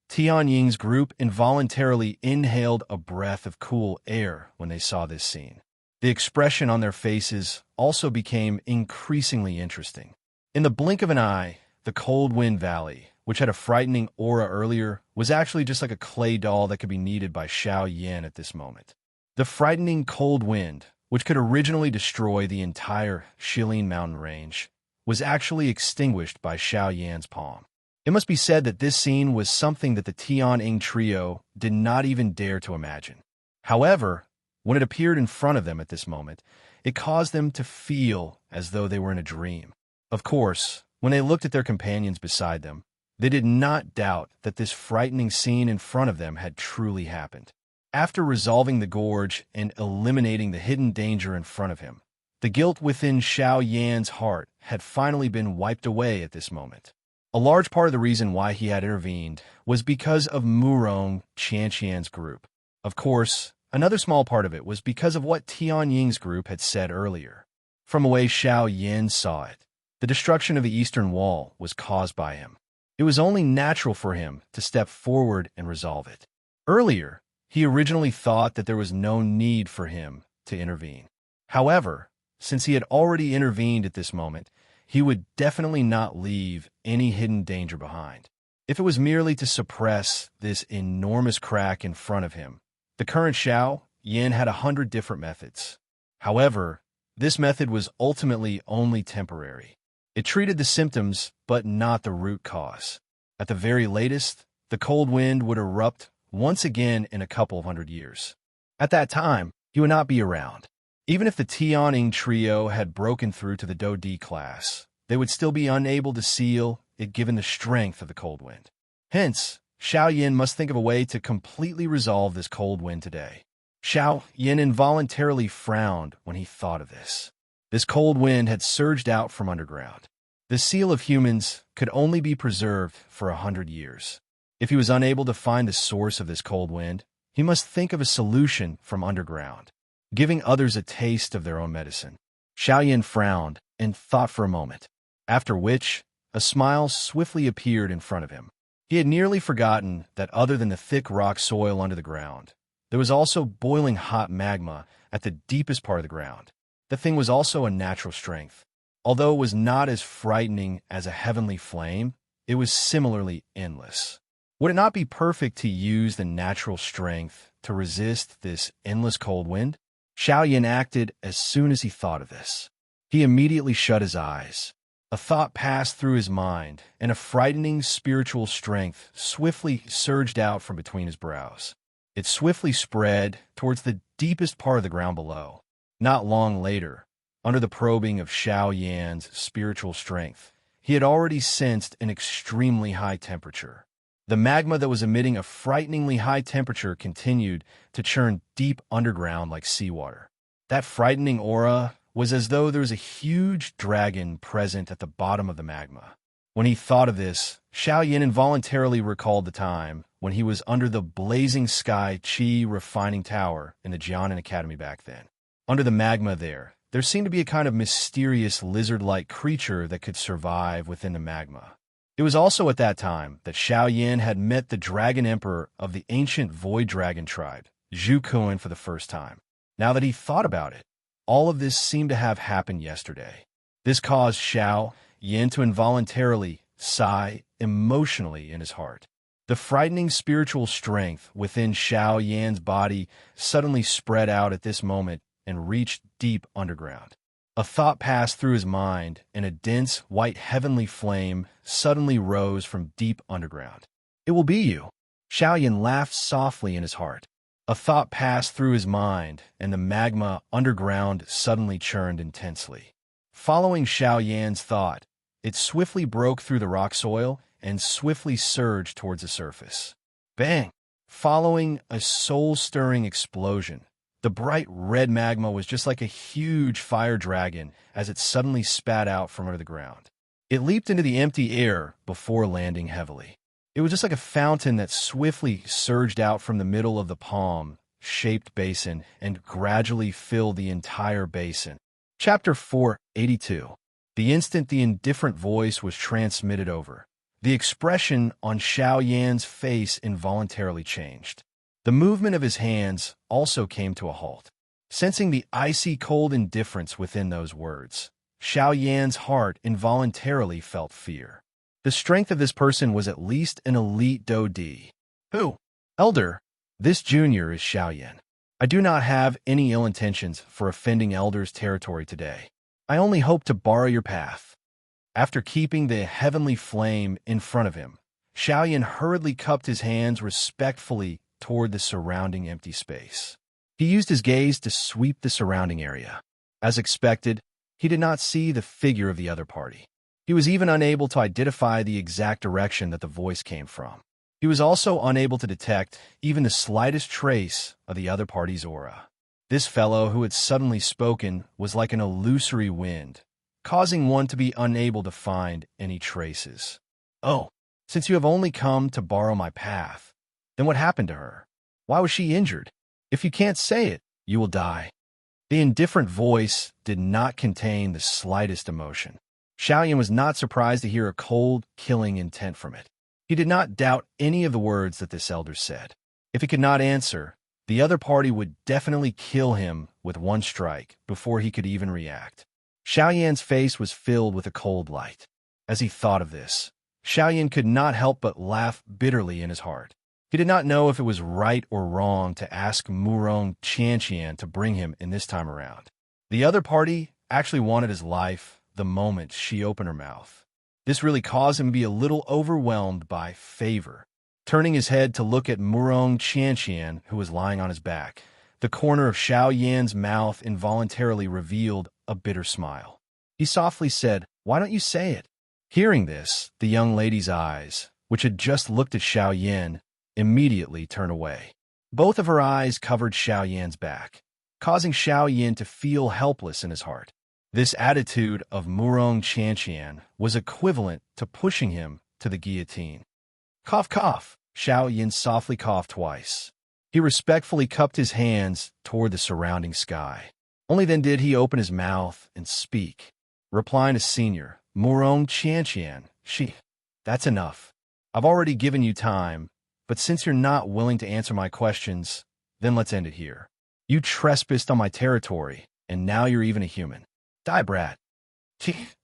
Tianying's group involuntarily inhaled a breath of cool air when they saw this scene. The expression on their faces also became increasingly interesting. In the blink of an eye, the Cold Wind Valley, which had a frightening aura earlier, was actually just like a clay doll that could be kneaded by Xiaoyan at this moment. The frightening cold wind, which could originally destroy the entire Shilin mountain range, was actually extinguished by Xiaoyan's palm. It must be said that this scene was something that the Tianying trio did not even dare to imagine. However, when it appeared in front of them at this moment, it caused them to feel as though they were in a dream. Of course, when they looked at their companions beside them, they did not doubt that this frightening scene in front of them had truly happened. After resolving the gorge and eliminating the hidden danger in front of him, the guilt within Xiaoyan's heart had finally been wiped away at this moment. A large part of the reason why he had intervened was because of Murong Qianqian's group. Of course, another small part of it was because of what Tianying's group had said earlier. From the way Xiaoyan saw it, the destruction of the Eastern Wall was caused by him. It was only natural for him to step forward and resolve it. Earlier, he originally thought that there was no need for him to intervene. However, since he had already intervened at this moment, he would definitely not leave any hidden danger behind. If it was merely to suppress this enormous crack in front of him, the current Xiaoyan had 100 different methods. However, this method was ultimately only temporary. It treated the symptoms, but not the root cause. At the very latest, the cold wind would erupt once again in a couple of hundred years. At that time, he would not be around. Even if the Tianing trio had broken through to the Do D class, they would still be unable to seal it given the strength of the cold wind. Hence, Xiao Yin must think of a way to completely resolve this cold wind today. Xiao Yin involuntarily frowned when he thought of this. This cold wind had surged out from underground. The seal of humans could only be preserved for 100 years. If he was unable to find the source of this cold wind, he must think of a solution from underground, giving others a taste of their own medicine. Xiao Yin frowned and thought for a moment, after which a smile swiftly appeared in front of him. He had nearly forgotten that other than the thick rock soil under the ground, there was also boiling hot magma at the deepest part of the ground. The thing was also a natural strength. Although it was not as frightening as a heavenly flame, it was similarly endless. Would it not be perfect to use the natural strength to resist this endless cold wind? Xiao Yin acted as soon as he thought of this. He immediately shut his eyes. A thought passed through his mind, and a frightening spiritual strength swiftly surged out from between his brows. It swiftly spread towards the deepest part of the ground below. Not long later, under the probing of Xiao Yan's spiritual strength, he had already sensed an extremely high temperature. The magma that was emitting a frighteningly high temperature continued to churn deep underground like seawater. That frightening aura was as though there was a huge dragon present at the bottom of the magma. When he thought of this, Xiao Yin involuntarily recalled the time when he was under the blazing sky Qi refining tower in the Jianan Academy back then. Under the magma there seemed to be a kind of mysterious lizard-like creature that could survive within the magma. It was also at that time that Xiao Yin had met the dragon emperor of the ancient void dragon tribe, Zhu Kuan, for the first time. Now that he thought about it, all of this seemed to have happened yesterday. This caused Xiao Yin to involuntarily sigh emotionally in his heart. The frightening spiritual strength within Xiao Yan's body suddenly spread out at this moment and reached deep underground. A thought passed through his mind, and a dense, white heavenly flame suddenly rose from deep underground. It will be you. Xiao Yin laughed softly in his heart. A thought passed through his mind, and the magma underground suddenly churned intensely. Following Xiao Yan's thought, it swiftly broke through the rock soil and swiftly surged towards the surface. Bang! Following a soul-stirring explosion, the bright red magma was just like a huge fire dragon as it suddenly spat out from under the ground. It leaped into the empty air before landing heavily. It was just like a fountain that swiftly surged out from the middle of the palm-shaped basin and gradually filled the entire basin. Chapter 482. The instant the indifferent voice was transmitted over, the expression on Xiao Yan's face involuntarily changed. The movement of his hands also came to a halt. Sensing the icy cold indifference within those words, Xiao Yan's heart involuntarily felt fear. The strength of this person was at least an elite Do Di. Who? Elder. This junior is Xiao Yan. I do not have any ill intentions for offending Elder's territory today. I only hope to borrow your path. After keeping the heavenly flame in front of him, Xiao Yan hurriedly cupped his hands respectfully toward the surrounding empty space. He used his gaze to sweep the surrounding area. As expected, he did not see the figure of the other party. He was even unable to identify the exact direction that the voice came from. He was also unable to detect even the slightest trace of the other party's aura. This fellow who had suddenly spoken was like an illusory wind, causing one to be unable to find any traces. Oh, since you have only come to borrow my path, then what happened to her? Why was she injured? If you can't say it, you will die. The indifferent voice did not contain the slightest emotion. Xiao Yan was not surprised to hear a cold, killing intent from it. He did not doubt any of the words that this elder said. If he could not answer, the other party would definitely kill him with one strike before he could even react. Xiao Yan's face was filled with a cold light. As he thought of this, Xiao Yan could not help but laugh bitterly in his heart. He did not know if it was right or wrong to ask Murong Qianqian to bring him in this time around. The other party actually wanted his life the moment she opened her mouth. This really caused him to be a little overwhelmed by favor. Turning his head to look at Murong Qianqian, who was lying on his back, The corner of Xiao Yan's mouth involuntarily revealed a bitter smile. He softly said, "Why don't you say it?" Hearing this, the young lady's eyes, which had just looked at Xiao Yan, immediately turned away. Both of her eyes covered Xiao Yan's back, causing Xiao Yan to feel helpless in his heart. This attitude of Murong Qianqian was equivalent to pushing him to the guillotine. Cough, cough. Xiao Yan softly coughed twice. He respectfully cupped his hands toward the surrounding sky. Only then did he open his mouth and speak, replying to Senior Murong Qianqian, That's enough. I've already given you time, but since you're not willing to answer my questions, then let's end it here. You trespassed on my territory, and now you're even a human. Die, brat.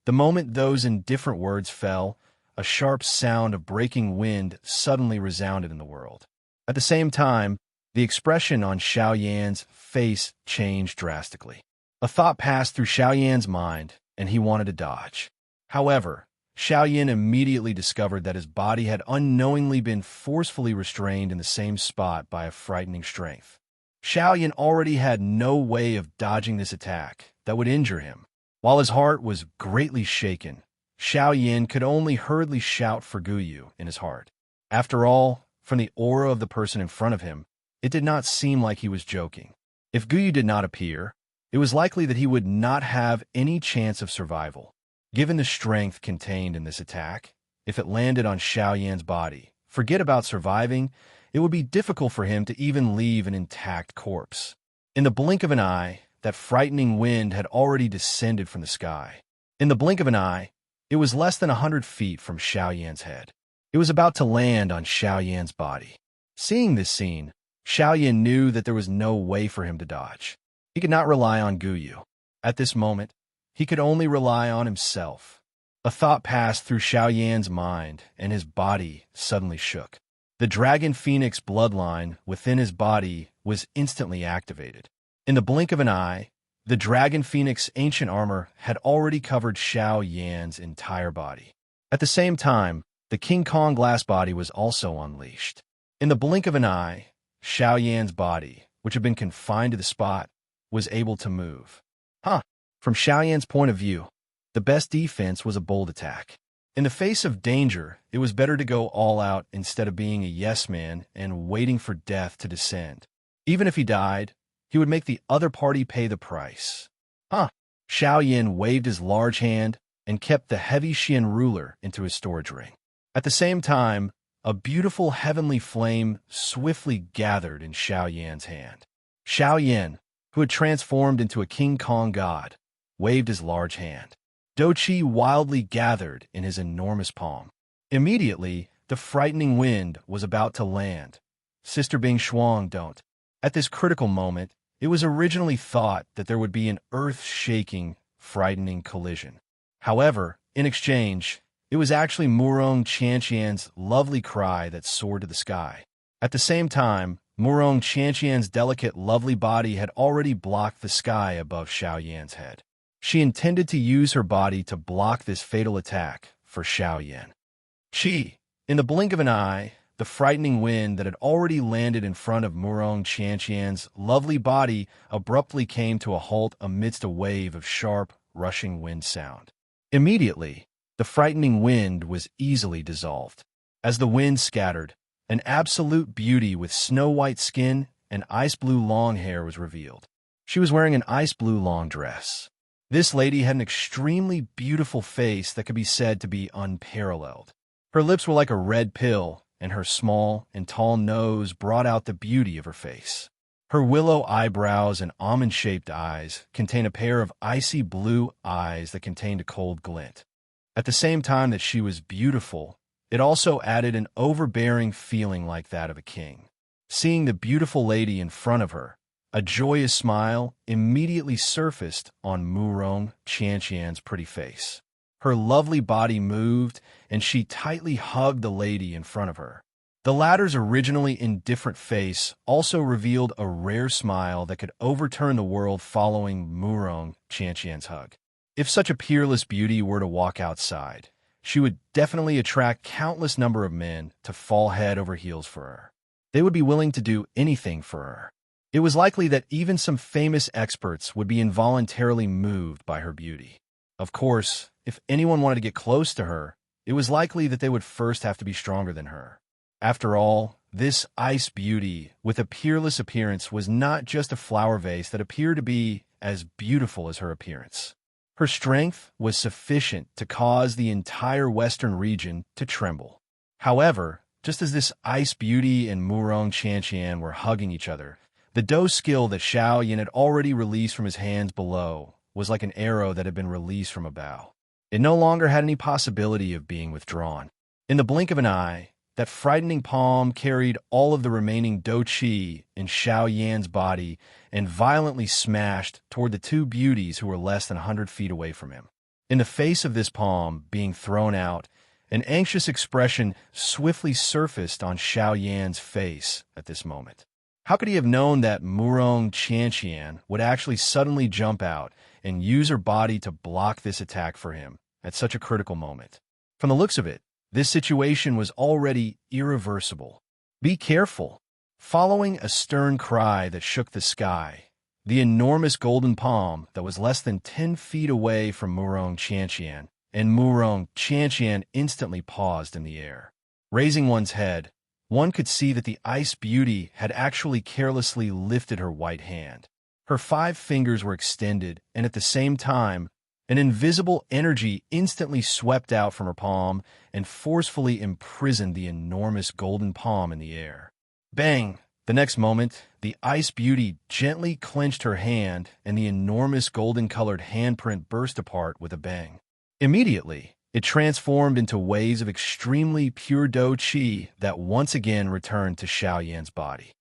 The moment those indifferent words fell, a sharp sound of breaking wind suddenly resounded in the world. At the same time, the expression on Xiao Yan's face changed drastically. A thought passed through Xiao Yan's mind, and he wanted to dodge. However, Xiao Yan immediately discovered that his body had unknowingly been forcefully restrained in the same spot by a frightening strength. Xiao Yan already had no way of dodging this attack that would injure him. While his heart was greatly shaken, Xiao Yan could only hurriedly shout for Guyu in his heart. After all, from the aura of the person in front of him, it did not seem like he was joking. If Guyu did not appear, it was likely that he would not have any chance of survival. Given the strength contained in this attack, if it landed on Xiao Yan's body, forget about surviving, it would be difficult for him to even leave an intact corpse. In the blink of an eye, that frightening wind had already descended from the sky. In the blink of an eye, it was less than 100 feet from Xiao Yan's head. It was about to land on Xiao Yan's body. Seeing this scene, Xiao Yan knew that there was no way for him to dodge. He could not rely on Guyu. At this moment, he could only rely on himself. A thought passed through Xiao Yan's mind, and his body suddenly shook. The Dragon Phoenix bloodline within his body was instantly activated. In the blink of an eye, the Dragon Phoenix ancient armor had already covered Xiao Yan's entire body. At the same time, the King Kong glass body was also unleashed. In the blink of an eye, Xiao Yan's body, which had been confined to the spot, was able to move. From Xiao Yan's point of view, the best defense was a bold attack. In the face of danger, it was better to go all out instead of being a yes man and waiting for death to descend. Even if he died, he would make the other party pay the price. Xiao Yan waved his large hand and kept the heavy Xian ruler into his storage ring. At the same time, a beautiful heavenly flame swiftly gathered in Xiao Yan's hand. Xiao Yan, who had transformed into a King Kong god, waved his large hand. Doqi wildly gathered in his enormous palm. Immediately, the frightening wind was about to land. Sister Bing Shuang don't. At this critical moment, it was originally thought that there would be an earth-shaking, frightening collision. However, in exchange, it was actually Murong Qianqian's lovely cry that soared to the sky. At the same time, Murong Qianqian's delicate, lovely body had already blocked the sky above Xiao Yan's head. She intended to use her body to block this fatal attack for Xiao Yan. In the blink of an eye, the frightening wind that had already landed in front of Murong Qianqian's lovely body abruptly came to a halt amidst a wave of sharp, rushing wind sound. Immediately, the frightening wind was easily dissolved. As the wind scattered, an absolute beauty with snow-white skin and ice-blue long hair was revealed. She was wearing an ice-blue long dress. This lady had an extremely beautiful face that could be said to be unparalleled. Her lips were like a red pill, and her small and tall nose brought out the beauty of her face. Her willow eyebrows and almond-shaped eyes contained a pair of icy blue eyes that contained a cold glint. At the same time that she was beautiful, it also added an overbearing feeling like that of a king. Seeing the beautiful lady in front of her, a joyous smile immediately surfaced on Murong Qianqian's pretty face. Her lovely body moved, and she tightly hugged the lady in front of her. The latter's originally indifferent face also revealed a rare smile that could overturn the world following Murong Qianqian's hug. If such a peerless beauty were to walk outside, she would definitely attract countless number of men to fall head over heels for her. They would be willing to do anything for her. It was likely that even some famous experts would be involuntarily moved by her beauty. Of course, if anyone wanted to get close to her, it was likely that they would first have to be stronger than her. After all, this ice beauty with a peerless appearance was not just a flower vase that appeared to be as beautiful as her appearance. Her strength was sufficient to cause the entire western region to tremble. However, just as this ice beauty and Murong Qianqian were hugging each other, the dough skill that Xiao Yin had already released from his hands below was like an arrow that had been released from a bow. It no longer had any possibility of being withdrawn. In the blink of an eye, that frightening palm carried all of the remaining dou qi in Xiao Yan's body and violently smashed toward the two beauties who were less than 100 feet away from him. In the face of this palm being thrown out, an anxious expression swiftly surfaced on Xiao Yan's face at this moment. How could he have known that Murong Qianqian would actually suddenly jump out and use her body to block this attack for him at such a critical moment? From the looks of it, this situation was already irreversible. Be careful! Following a stern cry that shook the sky, the enormous golden palm that was less than 10 feet away from Murong Qianqian, and Murong Qianqian instantly paused in the air. Raising one's head, one could see that the ice beauty had actually carelessly lifted her white hand. Her 5 fingers were extended, and at the same time, an invisible energy instantly swept out from her palm and forcefully imprisoned the enormous golden palm in the air. Bang! The next moment, the ice beauty gently clenched her hand, and the enormous golden-colored handprint burst apart with a bang. Immediately, it transformed into waves of extremely pure dou qi that once again returned to Xiao Yan's body.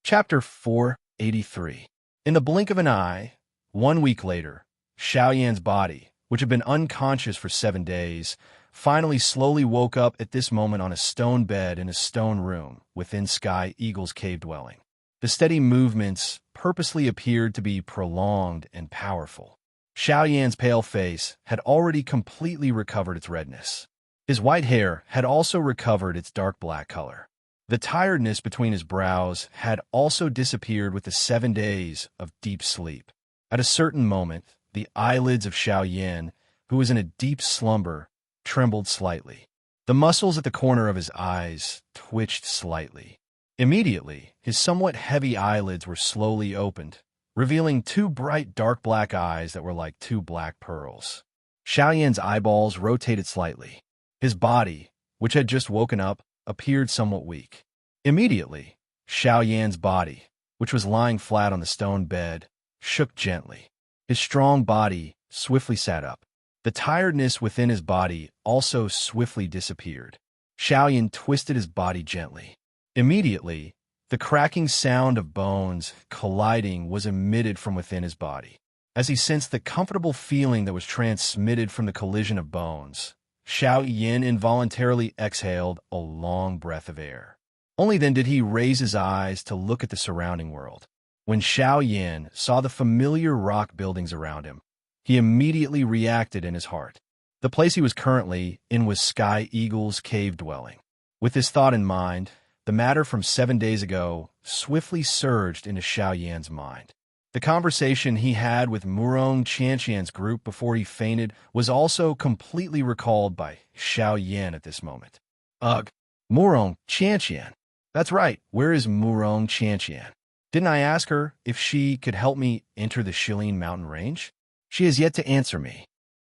Chapter 483. In the blink of an eye, 1 week later, Xiao Yan's body, which had been unconscious for 7 days, finally slowly woke up at this moment on a stone bed in a stone room within Sky Eagle's cave dwelling. The steady movements purposely appeared to be prolonged and powerful. Xiao Yan's pale face had already completely recovered its redness. His white hair had also recovered its dark black color. The tiredness between his brows had also disappeared with the 7 days of deep sleep. At a certain moment, the eyelids of Xiao Yan, who was in a deep slumber, trembled slightly. The muscles at the corner of his eyes twitched slightly. Immediately, his somewhat heavy eyelids were slowly opened, revealing 2 bright dark black eyes that were like 2 black pearls. Xiao Yan's eyeballs rotated slightly. His body, which had just woken up, appeared somewhat weak. Immediately, Xiao Yan's body, which was lying flat on the stone bed, shook gently. His strong body swiftly sat up. The tiredness within his body also swiftly disappeared. Xiao Yan twisted his body gently. Immediately, the cracking sound of bones colliding was emitted from within his body. As he sensed the comfortable feeling that was transmitted from the collision of bones, Xiao Yan involuntarily exhaled a long breath of air. Only then did he raise his eyes to look at the surrounding world. When Xiao Yan saw the familiar rock buildings around him, he immediately reacted in his heart. The place he was currently in was Sky Eagle's cave dwelling. With this thought in mind, the matter from 7 days ago swiftly surged into Xiao Yan's mind. The conversation he had with Murong Qianqian's group before he fainted was also completely recalled by Xiao Yan at this moment. Ugh, Murong Qianqian. That's right, where is Murong Qianqian? Didn't I ask her if she could help me enter the Shilin mountain range? She has yet to answer me.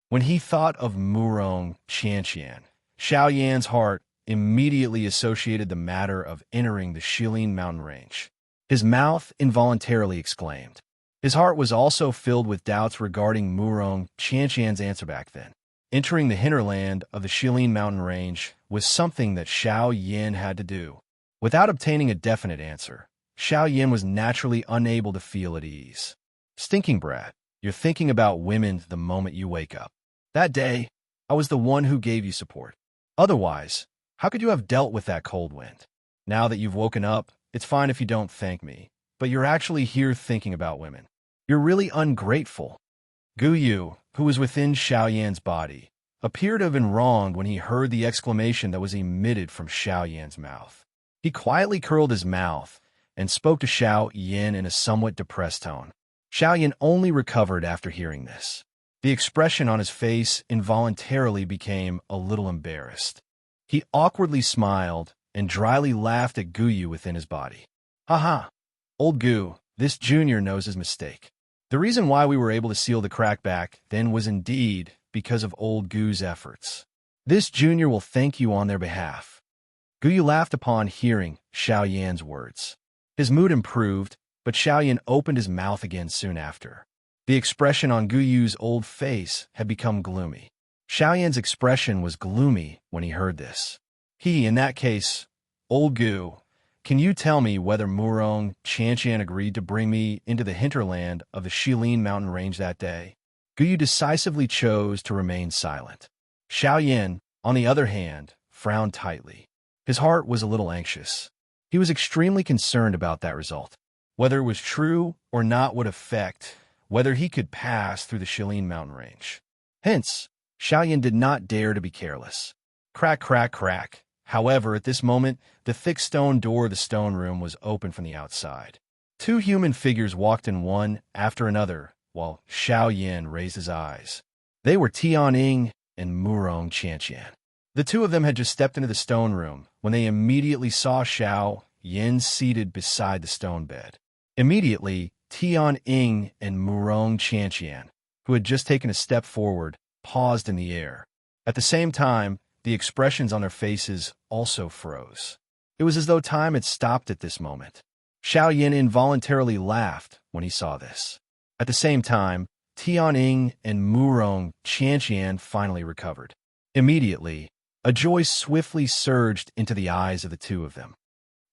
When he thought of Murong Qianqian, Xiao Yan's heart immediately associated the matter of entering the Shilin mountain range. His mouth involuntarily exclaimed. His heart was also filled with doubts regarding Murong Qianqian's answer back then. Entering the hinterland of the Shilin mountain range was something that Xiao Yan had to do. Without obtaining a definite answer, Xiao Yan was naturally unable to feel at ease. Stinking brat, you're thinking about women the moment you wake up. That day, I was the one who gave you support. Otherwise, how could you have dealt with that cold wind? Now that you've woken up, it's fine if you don't thank me, but you're actually here thinking about women. You're really ungrateful. Gu Yu, who was within Xiao Yan's body, appeared to have been wronged when he heard the exclamation that was emitted from Xiao Yan's mouth. He quietly curled his mouth and spoke to Xiao Yin in a somewhat depressed tone. Xiao Yin only recovered after hearing this. The expression on his face involuntarily became a little embarrassed. He awkwardly smiled and dryly laughed at Guyu within his body. "Ha! Old Gu, this junior knows his mistake. The reason why we were able to seal the crack back then was indeed because of old Gu's efforts. This junior will thank you on their behalf." Guyu laughed upon hearing Xiao Yan's words. His mood improved, but Xiao Yan opened his mouth again soon after. The expression on Guyu's old face had become gloomy. Xiao Yan's expression was gloomy when he heard this. In that case, old Gu, can you tell me whether Murong Qianqian agreed to bring me into the hinterland of the Shilin mountain range that day? Guyu decisively chose to remain silent. Xiao Yan, on the other hand, frowned tightly. His heart was a little anxious. He was extremely concerned about that result. Whether it was true or not would affect whether he could pass through the Shilin mountain range. Hence, Xiao Yan did not dare to be careless. Crack, crack, crack. However, at this moment, the thick stone door of the stone room was open from the outside. Two human figures walked in one after another, while Xiao Yan raised his eyes. They were Tianying and Murong Qianqian. The two of them had just stepped into the stone room when they immediately saw Xiao Yan seated beside the stone bed. Immediately, Tianying and Murong Qianqian, who had just taken a step forward, paused in the air. At the same time, the expressions on their faces also froze. It was as though time had stopped at this moment. Xiao Yan involuntarily laughed when he saw this. At the same time, Tianying and Murong Qianqian finally recovered. Immediately, a joy swiftly surged into the eyes of the two of them.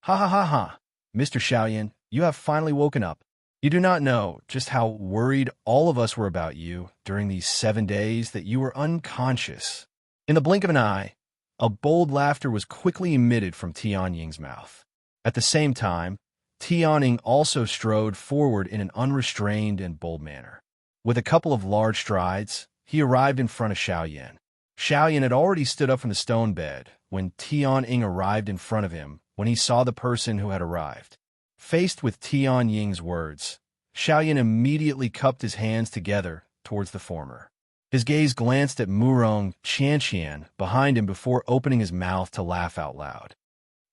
Ha! Mr. Xiao Yan, you have finally woken up. You do not know just how worried all of us were about you during these 7 days that you were unconscious. In the blink of an eye, a bold laughter was quickly emitted from Tianying's mouth. At the same time, Tianying also strode forward in an unrestrained and bold manner. With a couple of large strides, he arrived in front of Xiao Yan. Xiao Yan had already stood up from the stone bed when Tianying arrived in front of him when he saw the person who had arrived. Faced with Tianying's words, Xiao Yan immediately cupped his hands together towards the former. His gaze glanced at Murong Qianqian behind him before opening his mouth to laugh out loud.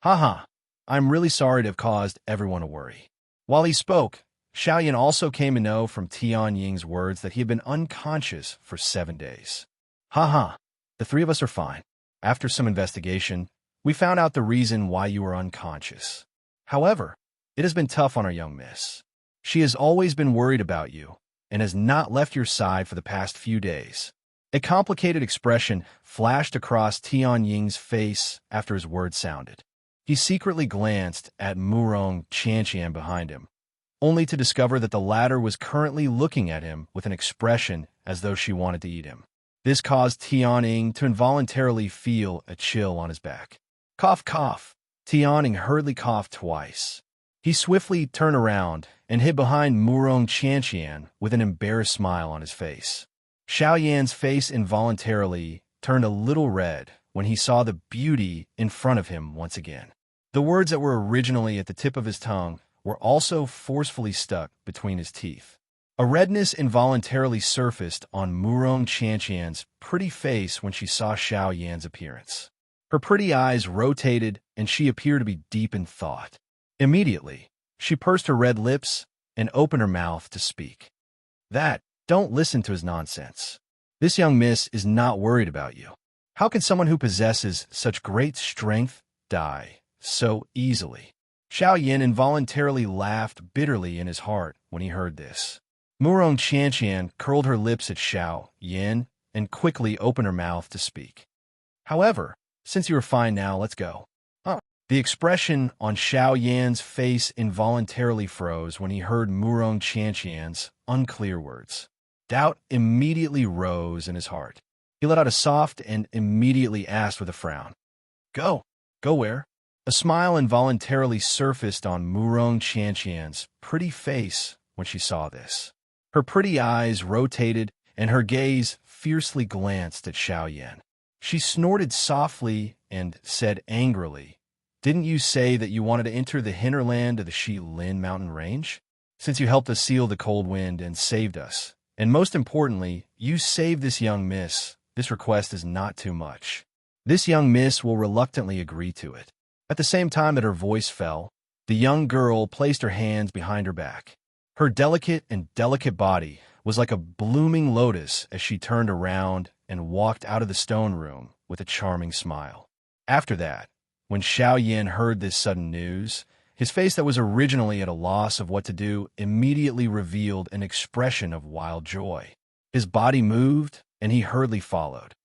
Ha! I'm really sorry to have caused everyone to worry. While he spoke, Xiao Yan also came to know from Tianying's words that he had been unconscious for 7 days. Ha! The three of us are fine. After some investigation, we found out the reason why you were unconscious. However, it has been tough on our young miss. She has always been worried about you and has not left your side for the past few days. A complicated expression flashed across Tianying's face after his words sounded. He secretly glanced at Murong Qianqian behind him, only to discover that the latter was currently looking at him with an expression as though she wanted to eat him. This caused Tianying to involuntarily feel a chill on his back. Cough, cough. Tianying hurriedly coughed twice. He swiftly turned around and hid behind Murong Qianqian with an embarrassed smile on his face. Xiao Yan's face involuntarily turned a little red when he saw the beauty in front of him once again. The words that were originally at the tip of his tongue were also forcefully stuck between his teeth. A redness involuntarily surfaced on Murong Qianqian's pretty face when she saw Xiao Yan's appearance. Her pretty eyes rotated and she appeared to be deep in thought. Immediately, she pursed her red lips and opened her mouth to speak. Don't listen to his nonsense. This young miss is not worried about you. How can someone who possesses such great strength die so easily? Xiao Yan involuntarily laughed bitterly in his heart when he heard this. Murong Qianqian curled her lips at Xiao Yan and quickly opened her mouth to speak. However, since you are fine now, let's go. The expression on Xiao Yan's face involuntarily froze when he heard Murong Qianqian's unclear words. Doubt immediately rose in his heart. He let out a soft and immediately asked with a frown. Go where? A smile involuntarily surfaced on Murong Qianqian's pretty face when she saw this. Her pretty eyes rotated and her gaze fiercely glanced at Xiao Yan. She snorted softly and said angrily, Didn't you say that you wanted to enter the hinterland of the Shilin mountain range? Since you helped us seal the cold wind and saved us. And most importantly, you saved this young miss. This request is not too much. This young miss will reluctantly agree to it. At the same time that her voice fell, the young girl placed her hands behind her back. Her delicate body was like a blooming lotus as she turned around and walked out of the stone room with a charming smile. After that, when Xiao Yin heard this sudden news, his face that was originally at a loss of what to do immediately revealed an expression of wild joy. His body moved, and he hurriedly followed.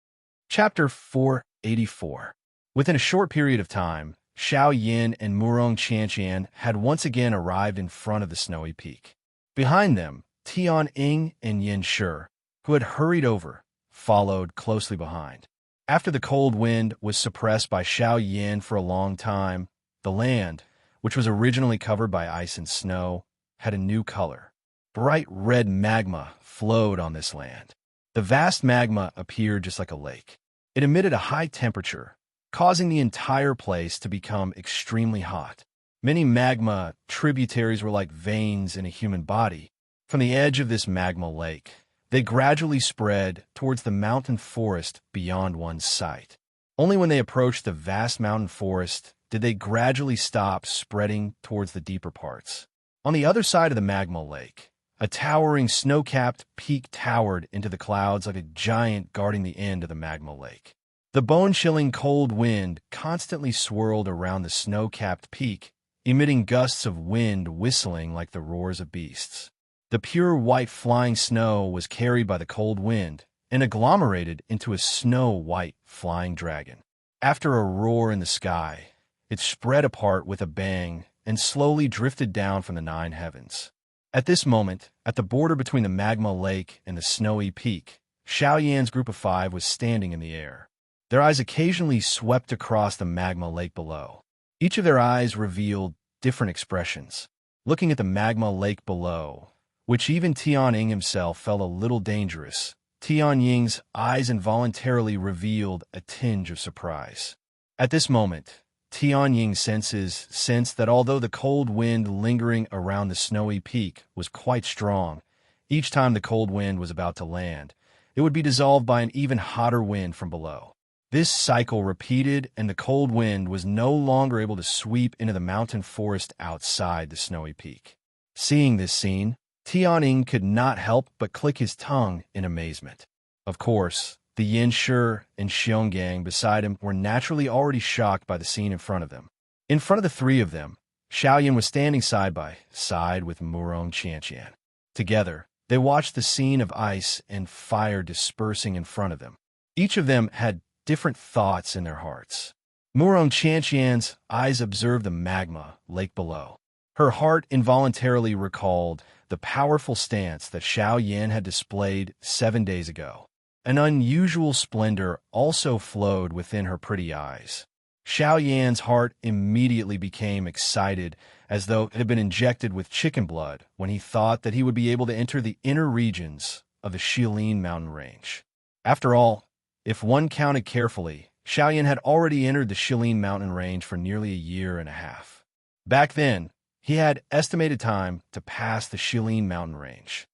Chapter 484. Within a short period of time, Xiao Yin and Murong Qianqian had once again arrived in front of the snowy peak. Behind them, Tian Ying and Yin Shi, who had hurried over, followed closely behind. After the cold wind was suppressed by Xiao Yin for a long time, the land, which was originally covered by ice and snow, had a new color. Bright red magma flowed on this land. The vast magma appeared just like a lake. It emitted a high temperature, causing the entire place to become extremely hot. Many magma tributaries were like veins in a human body. From the edge of this magma lake, they gradually spread towards the mountain forest beyond one's sight. Only when they approached the vast mountain forest did they gradually stop spreading towards the deeper parts. On the other side of the magma lake, a towering snow-capped peak towered into the clouds like a giant guarding the end of the magma lake. The bone-chilling cold wind constantly swirled around the snow-capped peak, emitting gusts of wind whistling like the roars of beasts. The pure white flying snow was carried by the cold wind and agglomerated into a snow-white flying dragon. After a roar in the sky, it spread apart with a bang and slowly drifted down from the 9 heavens. At this moment, at the border between the magma lake and the snowy peak, Xiao Yan's group of 5 was standing in the air. Their eyes occasionally swept across the magma lake below. Each of their eyes revealed different expressions. Looking at the magma lake below, which even Tian Ying himself felt a little dangerous, Tian Ying's eyes involuntarily revealed a tinge of surprise. At this moment, Tian Ying's senses sensed that although the cold wind lingering around the snowy peak was quite strong, each time the cold wind was about to land, it would be dissolved by an even hotter wind from below. This cycle repeated, and the cold wind was no longer able to sweep into the mountain forest outside the snowy peak. Seeing this scene, Tian Ying could not help but click his tongue in amazement. Of course, the Yin Shi and Xionggang beside him were naturally already shocked by the scene in front of them. In front of the 3 of them, Xiao Yin was standing side by side with Murong Qianqian. Together, they watched the scene of ice and fire dispersing in front of them. Each of them had different thoughts in their hearts. Murong Qianqian's eyes observed the magma lake below. Her heart involuntarily recalled the powerful stance that Xiao Yin had displayed 7 days ago. An unusual splendor also flowed within her pretty eyes. Xiao Yan's heart immediately became excited, as though it had been injected with chicken blood, when he thought that he would be able to enter the inner regions of the Shilin mountain range. After all, if one counted carefully, Xiao Yan had already entered the Shilin mountain range for nearly a year and a half. Back then, he had estimated time to pass the Shilin mountain range.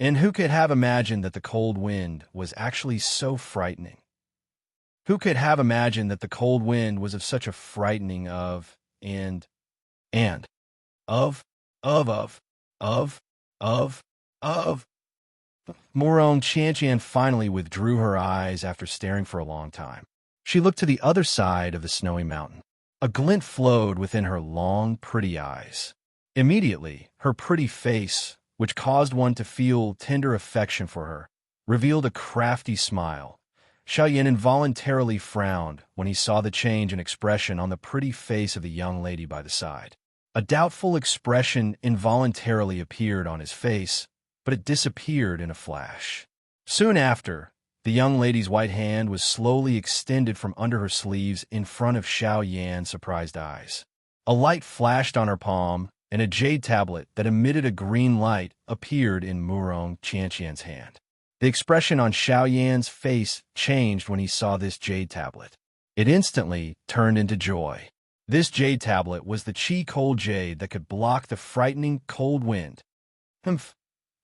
And who could have imagined that the cold wind was actually so frightening? Who could have imagined that the cold wind was of such a frightening of Murong Qianqian finally withdrew her eyes after staring for a long time. She looked to the other side of the snowy mountain. A glint flowed within her long, pretty eyes. Immediately, her pretty face, which caused one to feel tender affection for her, revealed a crafty smile. Xiao Yan involuntarily frowned when he saw the change in expression on the pretty face of the young lady by the side. A doubtful expression involuntarily appeared on his face, but it disappeared in a flash. Soon after, the young lady's white hand was slowly extended from under her sleeves in front of Xiao Yan's surprised eyes. A light flashed on her palm, and a jade tablet that emitted a green light appeared in Murong Qianqian's hand. The expression on Xiao Yan's face changed when he saw this jade tablet. It instantly turned into joy. This jade tablet was the chi-cold jade that could block the frightening cold wind. Humph.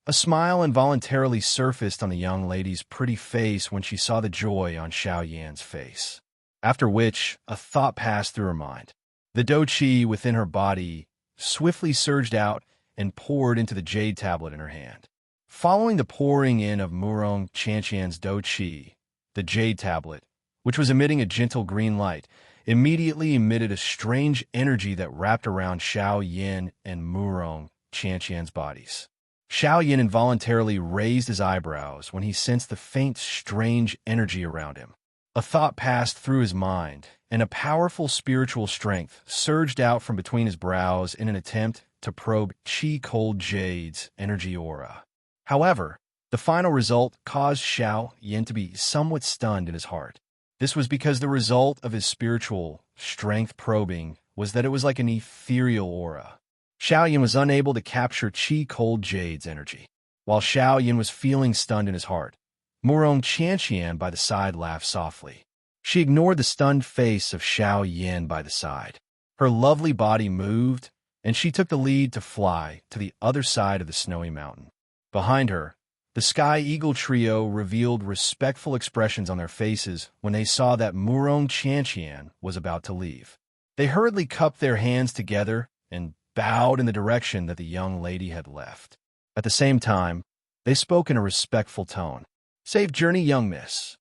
A smile involuntarily surfaced on the young lady's pretty face when she saw the joy on Xiao Yan's face. After which, a thought passed through her mind. The do chi within her body swiftly surged out and poured into the jade tablet in her hand. Following the pouring in of Murong Chanqian's do chi, the jade tablet, which was emitting a gentle green light, immediately emitted a strange energy that wrapped around Xiao Yin and Murong Chanqian's bodies. Xiao Yin involuntarily raised his eyebrows when he sensed the faint, strange energy around him. A thought passed through his mind, and a powerful spiritual strength surged out from between his brows in an attempt to probe Qi-Cold Jade's energy aura. However, the final result caused Xiao Yin to be somewhat stunned in his heart. This was because the result of his spiritual strength probing was that it was like an ethereal aura. Xiao Yin was unable to capture Qi-Cold Jade's energy. While Xiao Yin was feeling stunned in his heart, Murong Chanqian by the side laughed softly. She ignored the stunned face of Xiao Yin by the side. Her lovely body moved, and she took the lead to fly to the other side of the snowy mountain. Behind her, the Sky Eagle trio revealed respectful expressions on their faces when they saw that Murong Chanqian was about to leave. They hurriedly cupped their hands together and bowed in the direction that the young lady had left. At the same time, they spoke in a respectful tone. "Safe journey, young miss."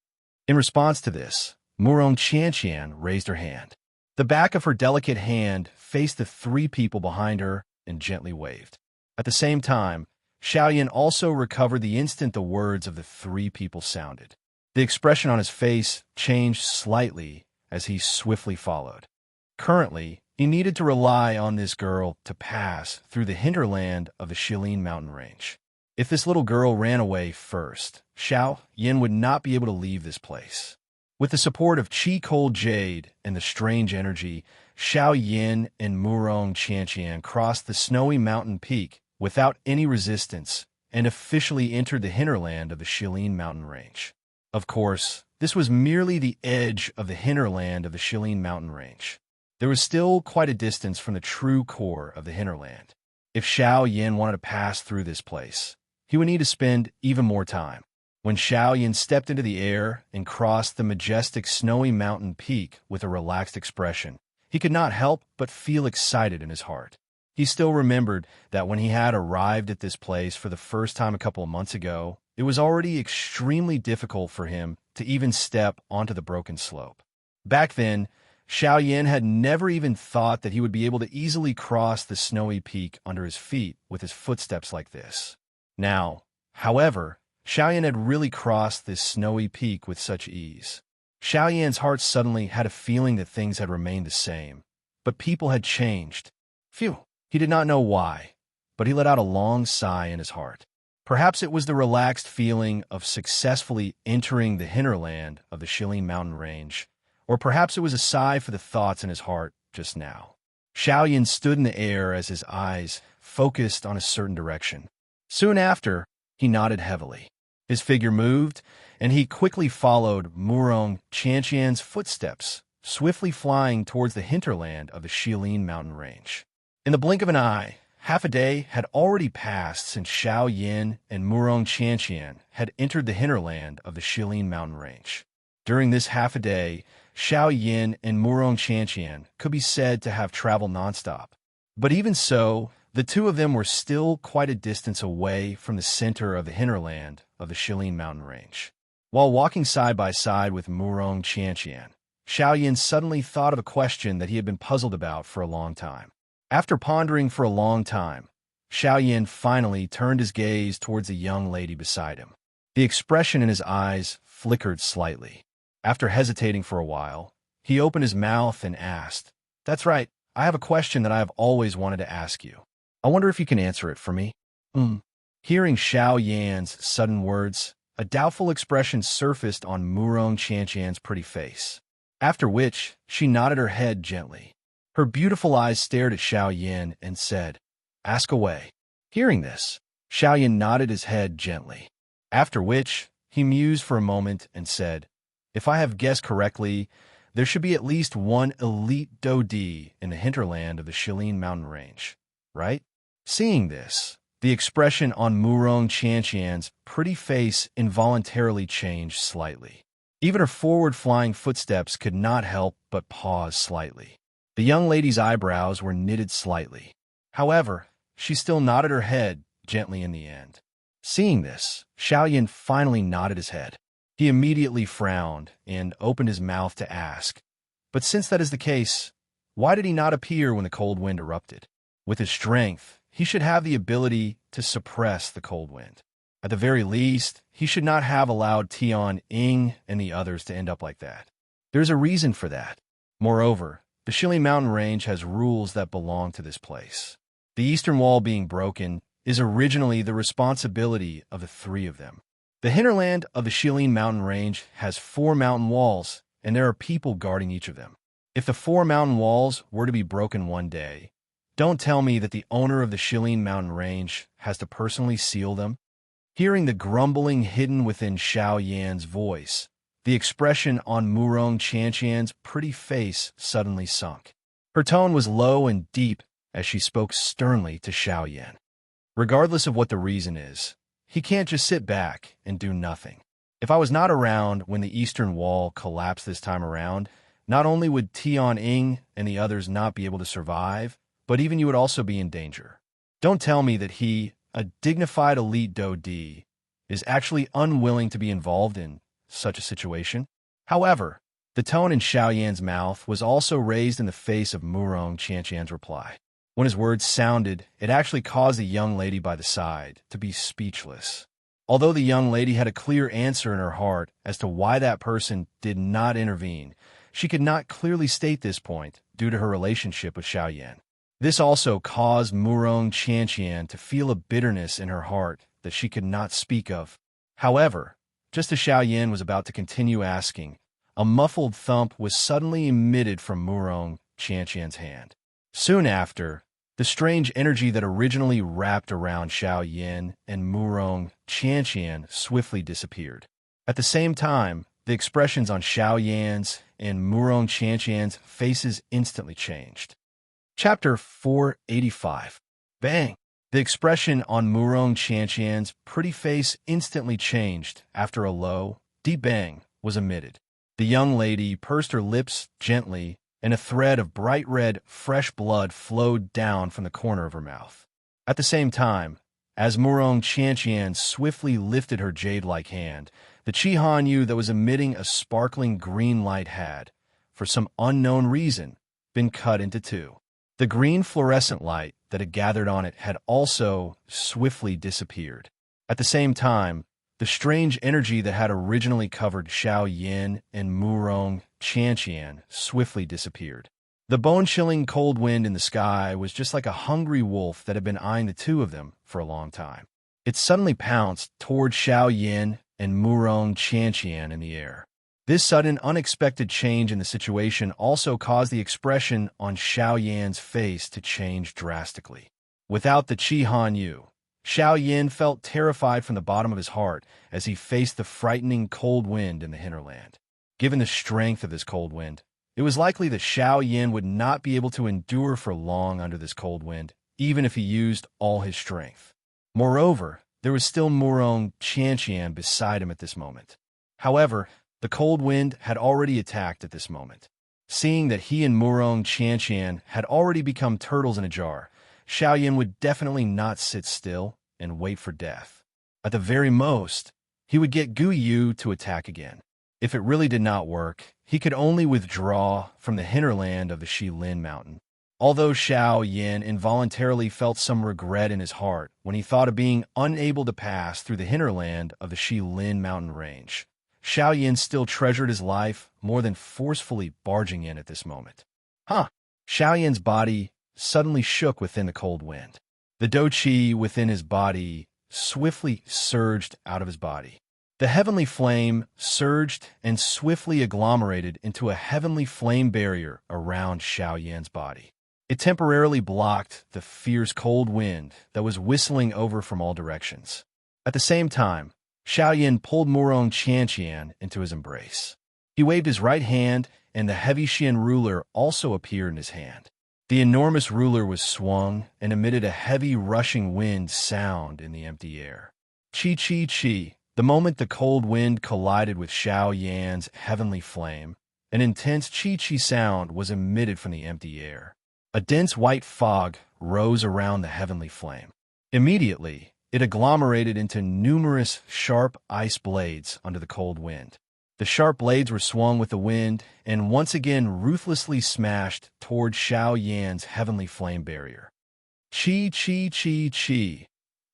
In response to this, Murong Chanqian raised her hand. The back of her delicate hand faced the three people behind her and gently waved. At the same time, Xiao Yin also recovered the instant the words of the three people sounded. The expression on his face changed slightly as he swiftly followed. Currently, he needed to rely on this girl to pass through the hinterland of the Shilin mountain range. If this little girl ran away first, Xiao Yin would not be able to leave this place. With the support of Qi-Cold Jade and the strange energy, Xiao Yin and Murong Chanqian crossed the snowy mountain peak without any resistance and officially entered the hinterland of the Shilin mountain range. Of course, this was merely the edge of the hinterland of the Shilin mountain range. There was still quite a distance from the true core of the hinterland. If Xiao Yin wanted to pass through this place, he would need to spend even more time. When Xiao Yin stepped into the air and crossed the majestic snowy mountain peak with a relaxed expression, he could not help but feel excited in his heart. He still remembered that when he had arrived at this place for the first time a couple of months ago, it was already extremely difficult for him to even step onto the broken slope. Back then, Xiao Yin had never even thought that he would be able to easily cross the snowy peak under his feet with his footsteps like this. Now, however, Xiao Yin had really crossed this snowy peak with such ease. Xiao Yan's heart suddenly had a feeling that things had remained the same, but people had changed. Phew! He did not know why, but he let out a long sigh in his heart. Perhaps it was the relaxed feeling of successfully entering the hinterland of the Shilin mountain range, or perhaps it was a sigh for the thoughts in his heart just now. Xiao Yin stood in the air as his eyes focused on a certain direction. Soon after, he nodded heavily. His figure moved, and he quickly followed Murong Chanqian's footsteps, swiftly flying towards the hinterland of the Shilin mountain range. In the blink of an eye, half a day had already passed since Xiao Yin and Murong Chanqian had entered the hinterland of the Shilin mountain range. During this half a day, Xiao Yin and Murong Chanqian could be said to have traveled nonstop. But even so, the two of them were still quite a distance away from the center of the hinterland of the Shilin mountain range. While walking side by side with Murong Chanqian, Xiao Yin suddenly thought of a question that he had been puzzled about for a long time. After pondering for a long time, Xiao Yin finally turned his gaze towards the young lady beside him. The expression in his eyes flickered slightly. After hesitating for a while, he opened his mouth and asked, "That's right, I have a question that I have always wanted to ask you. I wonder if you can answer it for me." Hearing Xiao Yan's sudden words, a doubtful expression surfaced on Murong Chanqian's pretty face, after which she nodded her head gently. Her beautiful eyes stared at Xiao Yin and said, "Ask away." Hearing this, Xiao Yin nodded his head gently, after which he mused for a moment and said, "If I have guessed correctly, There should be at least one elite Dodi in the hinterland of the Shilin mountain range, right? Seeing this, the expression on Murong Qianqian's pretty face involuntarily changed slightly. Even her forward-flying footsteps could not help but pause slightly. The young lady's eyebrows were knitted slightly. However, she still nodded her head gently in the end. Seeing this, Xiaoyan finally nodded his head. He immediately frowned and opened his mouth to ask, but since that is the case, why did he not appear when the cold wind erupted? With his strength, he should have the ability to suppress the cold wind. At the very least, he should not have allowed Tian Ying and the others to end up like that. There's a reason for that. Moreover, the Shilin mountain range has rules that belong to this place. The eastern wall being broken is originally the responsibility of the three of them. The hinterland of the Shilin mountain range has 4 mountain walls, and there are people guarding each of them. If the 4 mountain walls were to be broken one day, don't tell me that the owner of the Shilin mountain range has to personally seal them. Hearing the grumbling hidden within Xiao Yan's voice, the expression on Murong Qianqian's pretty face suddenly sunk. Her tone was low and deep as she spoke sternly to Xiao Yan. Regardless of what the reason is, he can't just sit back and do nothing. If I was not around when the eastern wall collapsed this time around, not only would Tian Ying and the others not be able to survive, but even you would also be in danger. Don't tell me that he, a dignified elite Dodi, is actually unwilling to be involved in such a situation. However, the tone in Xiao Yan's mouth was also raised in the face of Murong Qianqian's reply. When his words sounded, it actually caused the young lady by the side to be speechless. Although the young lady had a clear answer in her heart as to why that person did not intervene, she could not clearly state this point due to her relationship with Xiao Yan. This also caused Murong Qianqian to feel a bitterness in her heart that she could not speak of. However, just as Xiao Yan was about to continue asking, a muffled thump was suddenly emitted from Murong Qianqian's hand. Soon after, the strange energy that originally wrapped around Xiao Yan and Murong Qianqian swiftly disappeared. At the same time, the expressions on Xiao Yan's and Murong Qianqian's faces instantly changed. Chapter 485. Bang! The expression on Murong Qianqian's pretty face instantly changed after a low, deep bang was emitted. The young lady pursed her lips gently, and a thread of bright red, fresh blood flowed down from the corner of her mouth. At the same time, as Murong Qianqian swiftly lifted her jade-like hand, the Qi Han Yu that was emitting a sparkling green light had, for some unknown reason, been cut into 2. The green fluorescent light that had gathered on it had also swiftly disappeared. At the same time, the strange energy that had originally covered Xiao Yan and Murong Qianqian swiftly disappeared. The bone-chilling cold wind in the sky was just like a hungry wolf that had been eyeing the two of them for a long time. It suddenly pounced toward Xiao Yan and Murong Qianqian in the air. This sudden, unexpected change in the situation also caused the expression on Xiao Yan's face to change drastically. Without the Qi Han Yu, Xiao Yan felt terrified from the bottom of his heart as he faced the frightening cold wind in the hinterland. Given the strength of this cold wind, it was likely that Xiao Yan would not be able to endure for long under this cold wind, even if he used all his strength. Moreover, there was still Murong Qianqian beside him at this moment. However, the cold wind had already attacked at this moment. Seeing that he and Murong Qianqian had already become turtles in a jar, Xiao Yan would definitely not sit still and wait for death. At the very most, he would get Gu Yu to attack again. If it really did not work, he could only withdraw from the hinterland of the Shilin mountain. Although Xiao Yan involuntarily felt some regret in his heart when he thought of being unable to pass through the hinterland of the Shilin mountain range, Xiao Yan still treasured his life more than forcefully barging in at this moment. Xiao Yan's body suddenly shook within the cold wind. The Do Qi within his body swiftly surged out of his body. The heavenly flame surged and swiftly agglomerated into a heavenly flame barrier around Xiao Yan's body. It temporarily blocked the fierce cold wind that was whistling over from all directions. At the same time, Xiao Yan pulled Murong Qianqian into his embrace. He waved his right hand and the heavy Xian ruler also appeared in his hand. The enormous ruler was swung and emitted a heavy rushing wind sound in the empty air. Chi chi chi. The moment the cold wind collided with Xiao Yan's heavenly flame, an intense chi chi sound was emitted from the empty air. A dense white fog rose around the heavenly flame. Immediately, it agglomerated into numerous sharp ice blades under the cold wind. The sharp blades were swung with the wind and once again ruthlessly smashed toward Xiao Yan's heavenly flame barrier. Chi, chi, chi, chi.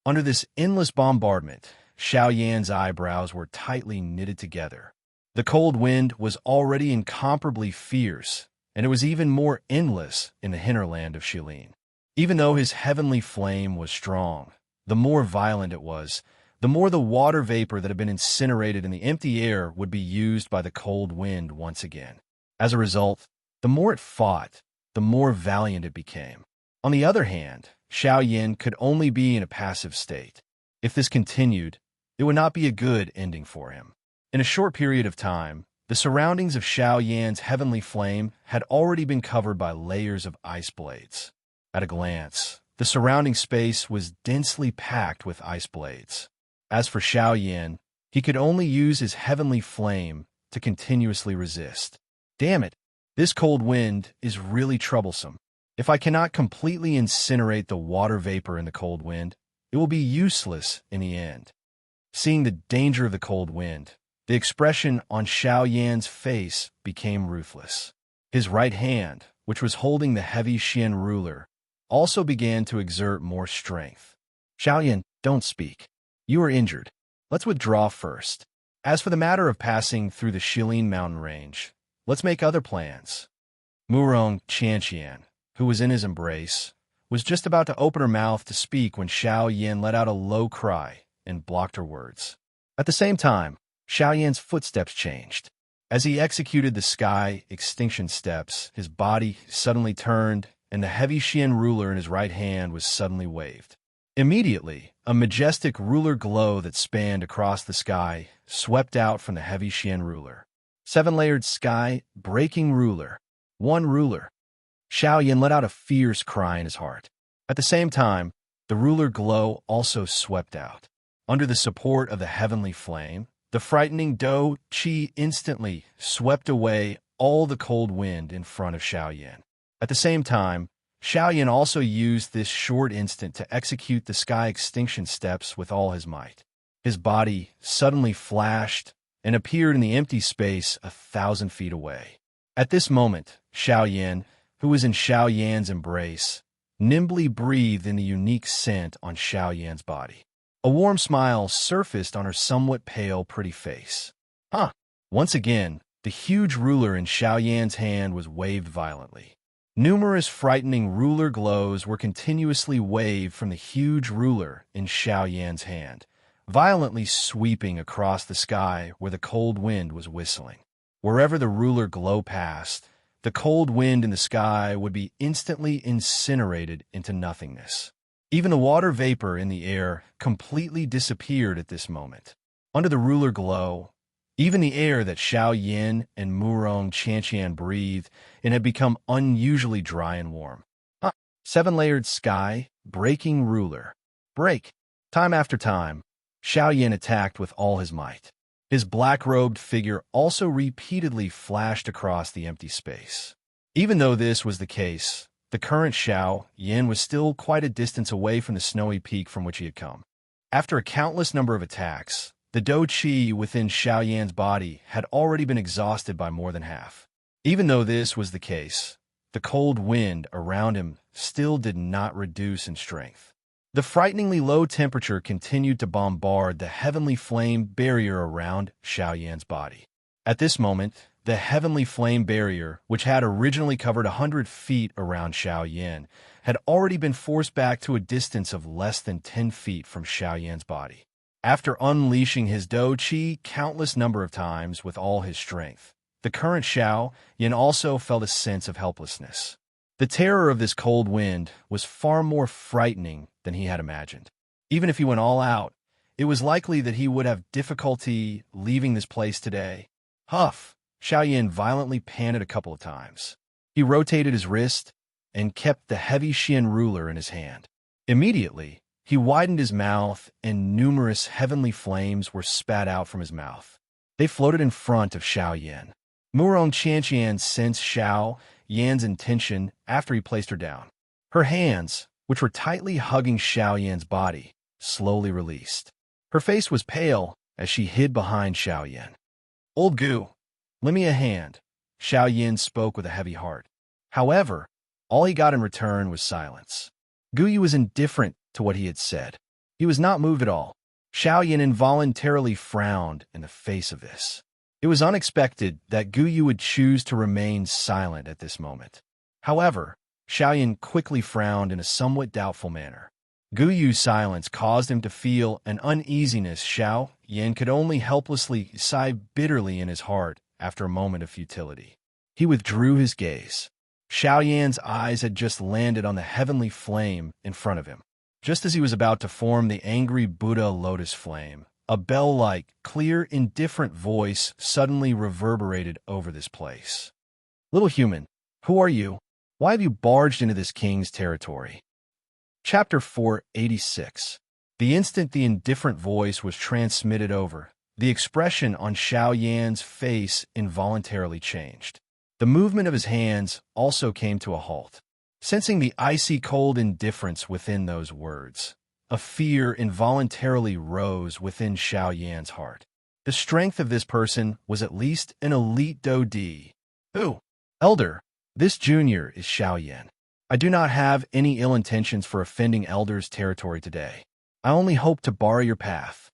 Under this endless bombardment, Xiao Yan's eyebrows were tightly knitted together. The cold wind was already incomparably fierce, and it was even more endless in the hinterland of Shilin. Even though his heavenly flame was strong, the more violent it was, the more the water vapor that had been incinerated in the empty air would be used by the cold wind once again. As a result, the more it fought, the more valiant it became. On the other hand, Xiao Yan could only be in a passive state. If this continued, it would not be a good ending for him. In a short period of time, the surroundings of Xiao Yan's heavenly flame had already been covered by layers of ice blades. At a glance, the surrounding space was densely packed with ice blades. As for Xiao Yan, he could only use his heavenly flame to continuously resist. Damn it, this cold wind is really troublesome. If I cannot completely incinerate the water vapor in the cold wind, it will be useless in the end. Seeing the danger of the cold wind, the expression on Xiao Yan's face became ruthless. His right hand, which was holding the heavy Xian ruler, also began to exert more strength. Xiao Yan, don't speak. You are injured. Let's withdraw first. As for the matter of passing through the Shilin mountain range, let's make other plans. Murong Qianqian, who was in his embrace, was just about to open her mouth to speak when Xiao Yan let out a low cry and blocked her words. At the same time, Xiao Yan's footsteps changed. As he executed the sky extinction steps, his body suddenly turned, and the heavy Xian ruler in his right hand was suddenly waved. Immediately, a majestic ruler glow that spanned across the sky swept out from the heavy Xian ruler. 7-layered sky, breaking ruler. One ruler. Xiao Yan let out a fierce cry in his heart. At the same time, the ruler glow also swept out. Under the support of the heavenly flame, the frightening Do Qi instantly swept away all the cold wind in front of Xiao Yan. At the same time, Xiao Yan also used this short instant to execute the sky extinction steps with all his might. His body suddenly flashed and appeared in the empty space 1,000 feet away. At this moment, Xiao Yan, who was in Xiao Yan's embrace, nimbly breathed in the unique scent on Xiao Yan's body. A warm smile surfaced on her somewhat pale, pretty face. Once again, the huge ruler in Xiao Yan's hand was waved violently. Numerous frightening ruler glows were continuously waved from the huge ruler in Xiao Yan's hand, violently sweeping across the sky where the cold wind was whistling. Wherever the ruler glow passed, the cold wind in the sky would be instantly incinerated into nothingness. Even the water vapor in the air completely disappeared at this moment. Under the ruler glow, even the air that Xiao Yan and Murong Qianqian breathed and had become unusually dry and warm. 7-layered sky, breaking ruler. Break. Time after time, Xiao Yan attacked with all his might. His black-robed figure also repeatedly flashed across the empty space. Even though this was the case, the current Xiao Yan was still quite a distance away from the snowy peak from which he had come. After a countless number of attacks, the Do Qi within Xiao Yan's body had already been exhausted by more than half. Even though this was the case, the cold wind around him still did not reduce in strength. The frighteningly low temperature continued to bombard the heavenly flame barrier around Xiao Yan's body. At this moment, the heavenly flame barrier, which had originally covered 100 feet around Xiao Yan, had already been forced back to a distance of less than 10 feet from Xiao Yan's body. After unleashing his Do Qi countless number of times with all his strength, the current Xiao Yan also felt a sense of helplessness. The terror of this cold wind was far more frightening than he had imagined. Even if he went all out, it was likely that he would have difficulty leaving this place today. Huff! Xiao Yan violently panted a couple of times. He rotated his wrist and kept the heavy Xian ruler in his hand. Immediately, he widened his mouth, and numerous heavenly flames were spat out from his mouth. They floated in front of Xiao Yan. Murong Qianqian sensed Xiao Yan's intention after he placed her down. Her hands, which were tightly hugging Xiao Yan's body, slowly released. Her face was pale as she hid behind Xiao Yan. "Old Gu, lend me a hand," Xiao Yan spoke with a heavy heart. However, all he got in return was silence. Gu Yu was indifferent to what he had said. He was not moved at all. Xiao Yan involuntarily frowned in the face of this. It was unexpected that Gu Yu would choose to remain silent at this moment. However, Xiao Yan quickly frowned in a somewhat doubtful manner. Gu Yu's silence caused him to feel an uneasiness Xiao Yan could only helplessly sigh bitterly in his heart after a moment of futility. He withdrew his gaze. Xiao Yan's eyes had just landed on the heavenly flame in front of him. Just as he was about to form the angry Buddha lotus flame, a bell-like, clear, indifferent voice suddenly reverberated over this place. "Little human, who are you? Why have you barged into this king's territory?" Chapter 486. The instant the indifferent voice was transmitted over, the expression on Xiao Yan's face involuntarily changed. The movement of his hands also came to a halt. Sensing the icy cold indifference within those words, a fear involuntarily rose within Xiao Yan's heart. The strength of this person was at least an elite Dodi. "Who? Elder, this junior is Xiao Yan. I do not have any ill intentions for offending Elder's territory today. I only hope to borrow your path."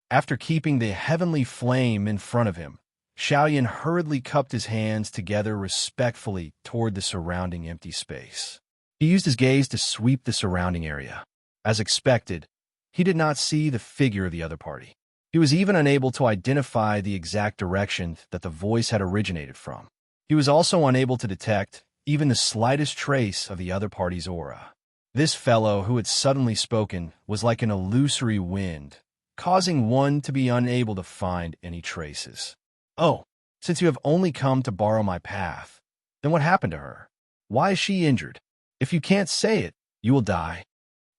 After keeping the heavenly flame in front of him, Xiao Yan hurriedly cupped his hands together respectfully toward the surrounding empty space. He used his gaze to sweep the surrounding area. As expected, he did not see the figure of the other party. He was even unable to identify the exact direction that the voice had originated from. He was also unable to detect even the slightest trace of the other party's aura. This fellow who had suddenly spoken was like an illusory wind, causing one to be unable to find any traces. "Oh, since you have only come to borrow my path, then what happened to her? Why is she injured? If you can't say it, you will die."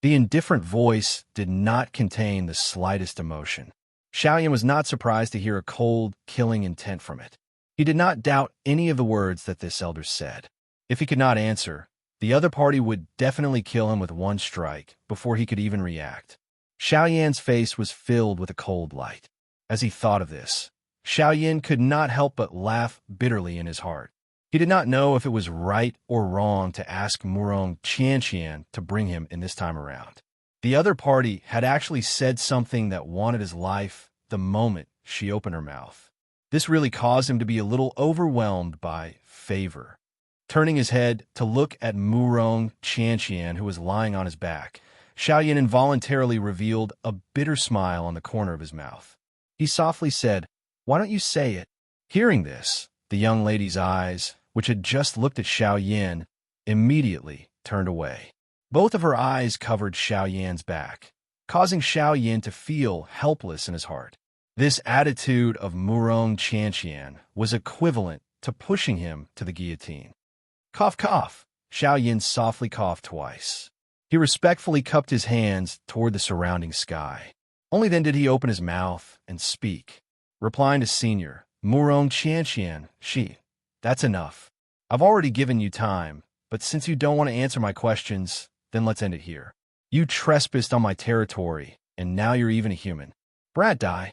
The indifferent voice did not contain the slightest emotion. Xiao Yan was not surprised to hear a cold, killing intent from it. He did not doubt any of the words that this elder said. If he could not answer, the other party would definitely kill him with one strike before he could even react. Xiao Yan's face was filled with a cold light. As he thought of this, Xiao Yan could not help but laugh bitterly in his heart. He did not know if it was right or wrong to ask Murong Qianqian to bring him in this time around. The other party had actually said something that wanted his life the moment she opened her mouth. This really caused him to be a little overwhelmed by favor. Turning his head to look at Murong Qianqian, who was lying on his back, Xiao Yan involuntarily revealed a bitter smile on the corner of his mouth. He softly said, "Why don't you say it?" Hearing this, the young lady's eyes, which had just looked at Xiao Yan, immediately turned away. Both of her eyes covered Xiao Yan's back, causing Xiao Yan to feel helpless in his heart. This attitude of Murong Qianqian was equivalent to pushing him to the guillotine. "Cough, cough." Xiao Yan softly coughed twice. He respectfully cupped his hands toward the surrounding sky. Only then did he open his mouth and speak. Replying to Senior Murong Qianqian, "That's enough. I've already given you time, but since you don't want to answer my questions, then let's end it here. You trespassed on my territory, and now you're even a human. Brat die."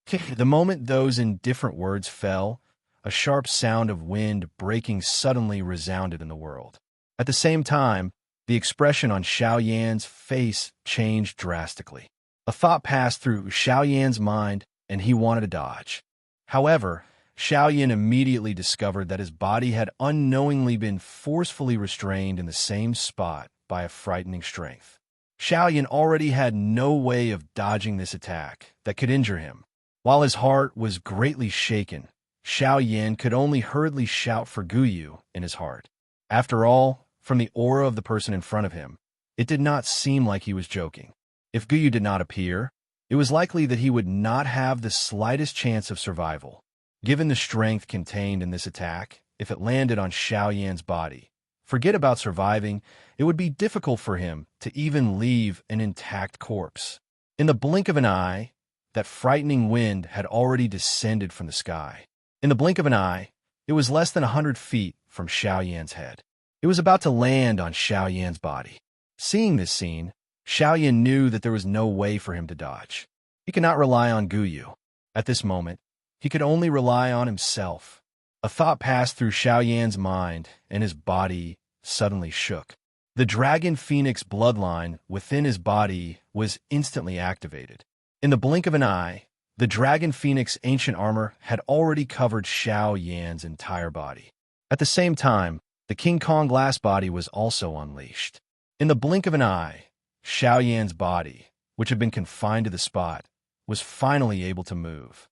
The moment those indifferent words fell, a sharp sound of wind breaking suddenly resounded in the world. At the same time, the expression on Xiao Yan's face changed drastically. A thought passed through Xiao Yan's mind, and he wanted to dodge. However, Xiao Yan immediately discovered that his body had unknowingly been forcefully restrained in the same spot by a frightening strength. Xiao Yan already had no way of dodging this attack that could injure him. While his heart was greatly shaken, Xiao Yan could only hurriedly shout for Gu Yu in his heart. After all, from the aura of the person in front of him, it did not seem like he was joking. If Gu Yu did not appear, it was likely that he would not have the slightest chance of survival. Given the strength contained in this attack, if it landed on Xiao Yan's body, forget about surviving, it would be difficult for him to even leave an intact corpse. In the blink of an eye, that frightening wind had already descended from the sky. In the blink of an eye, it was less than 100 feet from Xiao Yan's head. It was about to land on Xiao Yan's body. Seeing this scene, Xiao Yan knew that there was no way for him to dodge. He could not rely on Guyu. At this moment, he could only rely on himself. A thought passed through Xiao Yan's mind, and his body suddenly shook. The Dragon Phoenix bloodline within his body was instantly activated. In the blink of an eye, the Dragon Phoenix ancient armor had already covered Xiao Yan's entire body. At the same time, the King Kong glass body was also unleashed. In the blink of an eye, Xiao Yan's body, which had been confined to the spot, was finally able to move.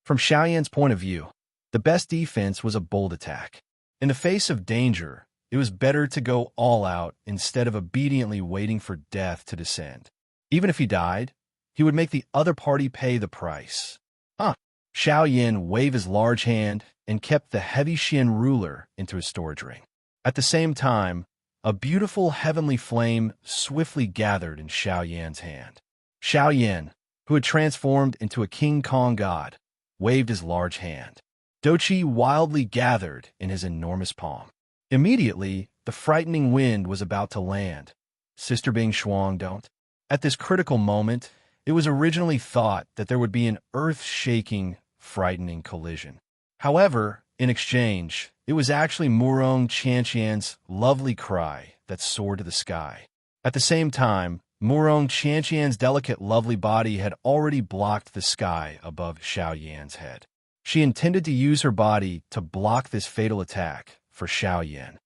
From Xiao Yan's point of view, the best defense was a bold attack. In the face of danger, it was better to go all out instead of obediently waiting for death to descend. Even if he died, he would make the other party pay the price. Xiao Yan waved his large hand and kept the heavy Xian ruler into his storage ring. At the same time, a beautiful heavenly flame swiftly gathered in Xiao Yan's hand. Xiao Yan, who had transformed into a King Kong god, waved his large hand. Doqi wildly gathered in his enormous palm. Immediately, the frightening wind was about to land. Sister Bing Shuang don't. At this critical moment, it was originally thought that there would be an earth-shaking, frightening collision. However, in exchange, it was actually Murong Qianqian's lovely cry that soared to the sky. At the same time, Murong Qianqian's delicate, lovely body had already blocked the sky above Xiao Yan's head. She intended to use her body to block this fatal attack for Xiao Yan.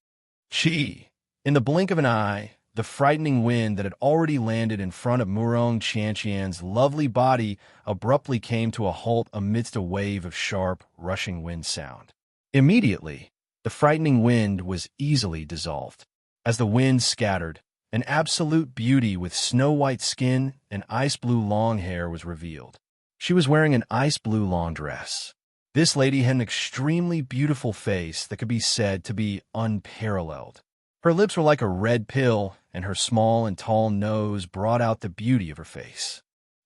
In the blink of an eye, the frightening wind that had already landed in front of Murong Qianqian's lovely body abruptly came to a halt amidst a wave of sharp, rushing wind sound. Immediately, the frightening wind was easily dissolved. As the wind scattered, an absolute beauty with snow-white skin and ice-blue long hair was revealed. She was wearing an ice-blue long dress. This lady had an extremely beautiful face that could be said to be unparalleled. Her lips were like a red pill, and her small and tall nose brought out the beauty of her face.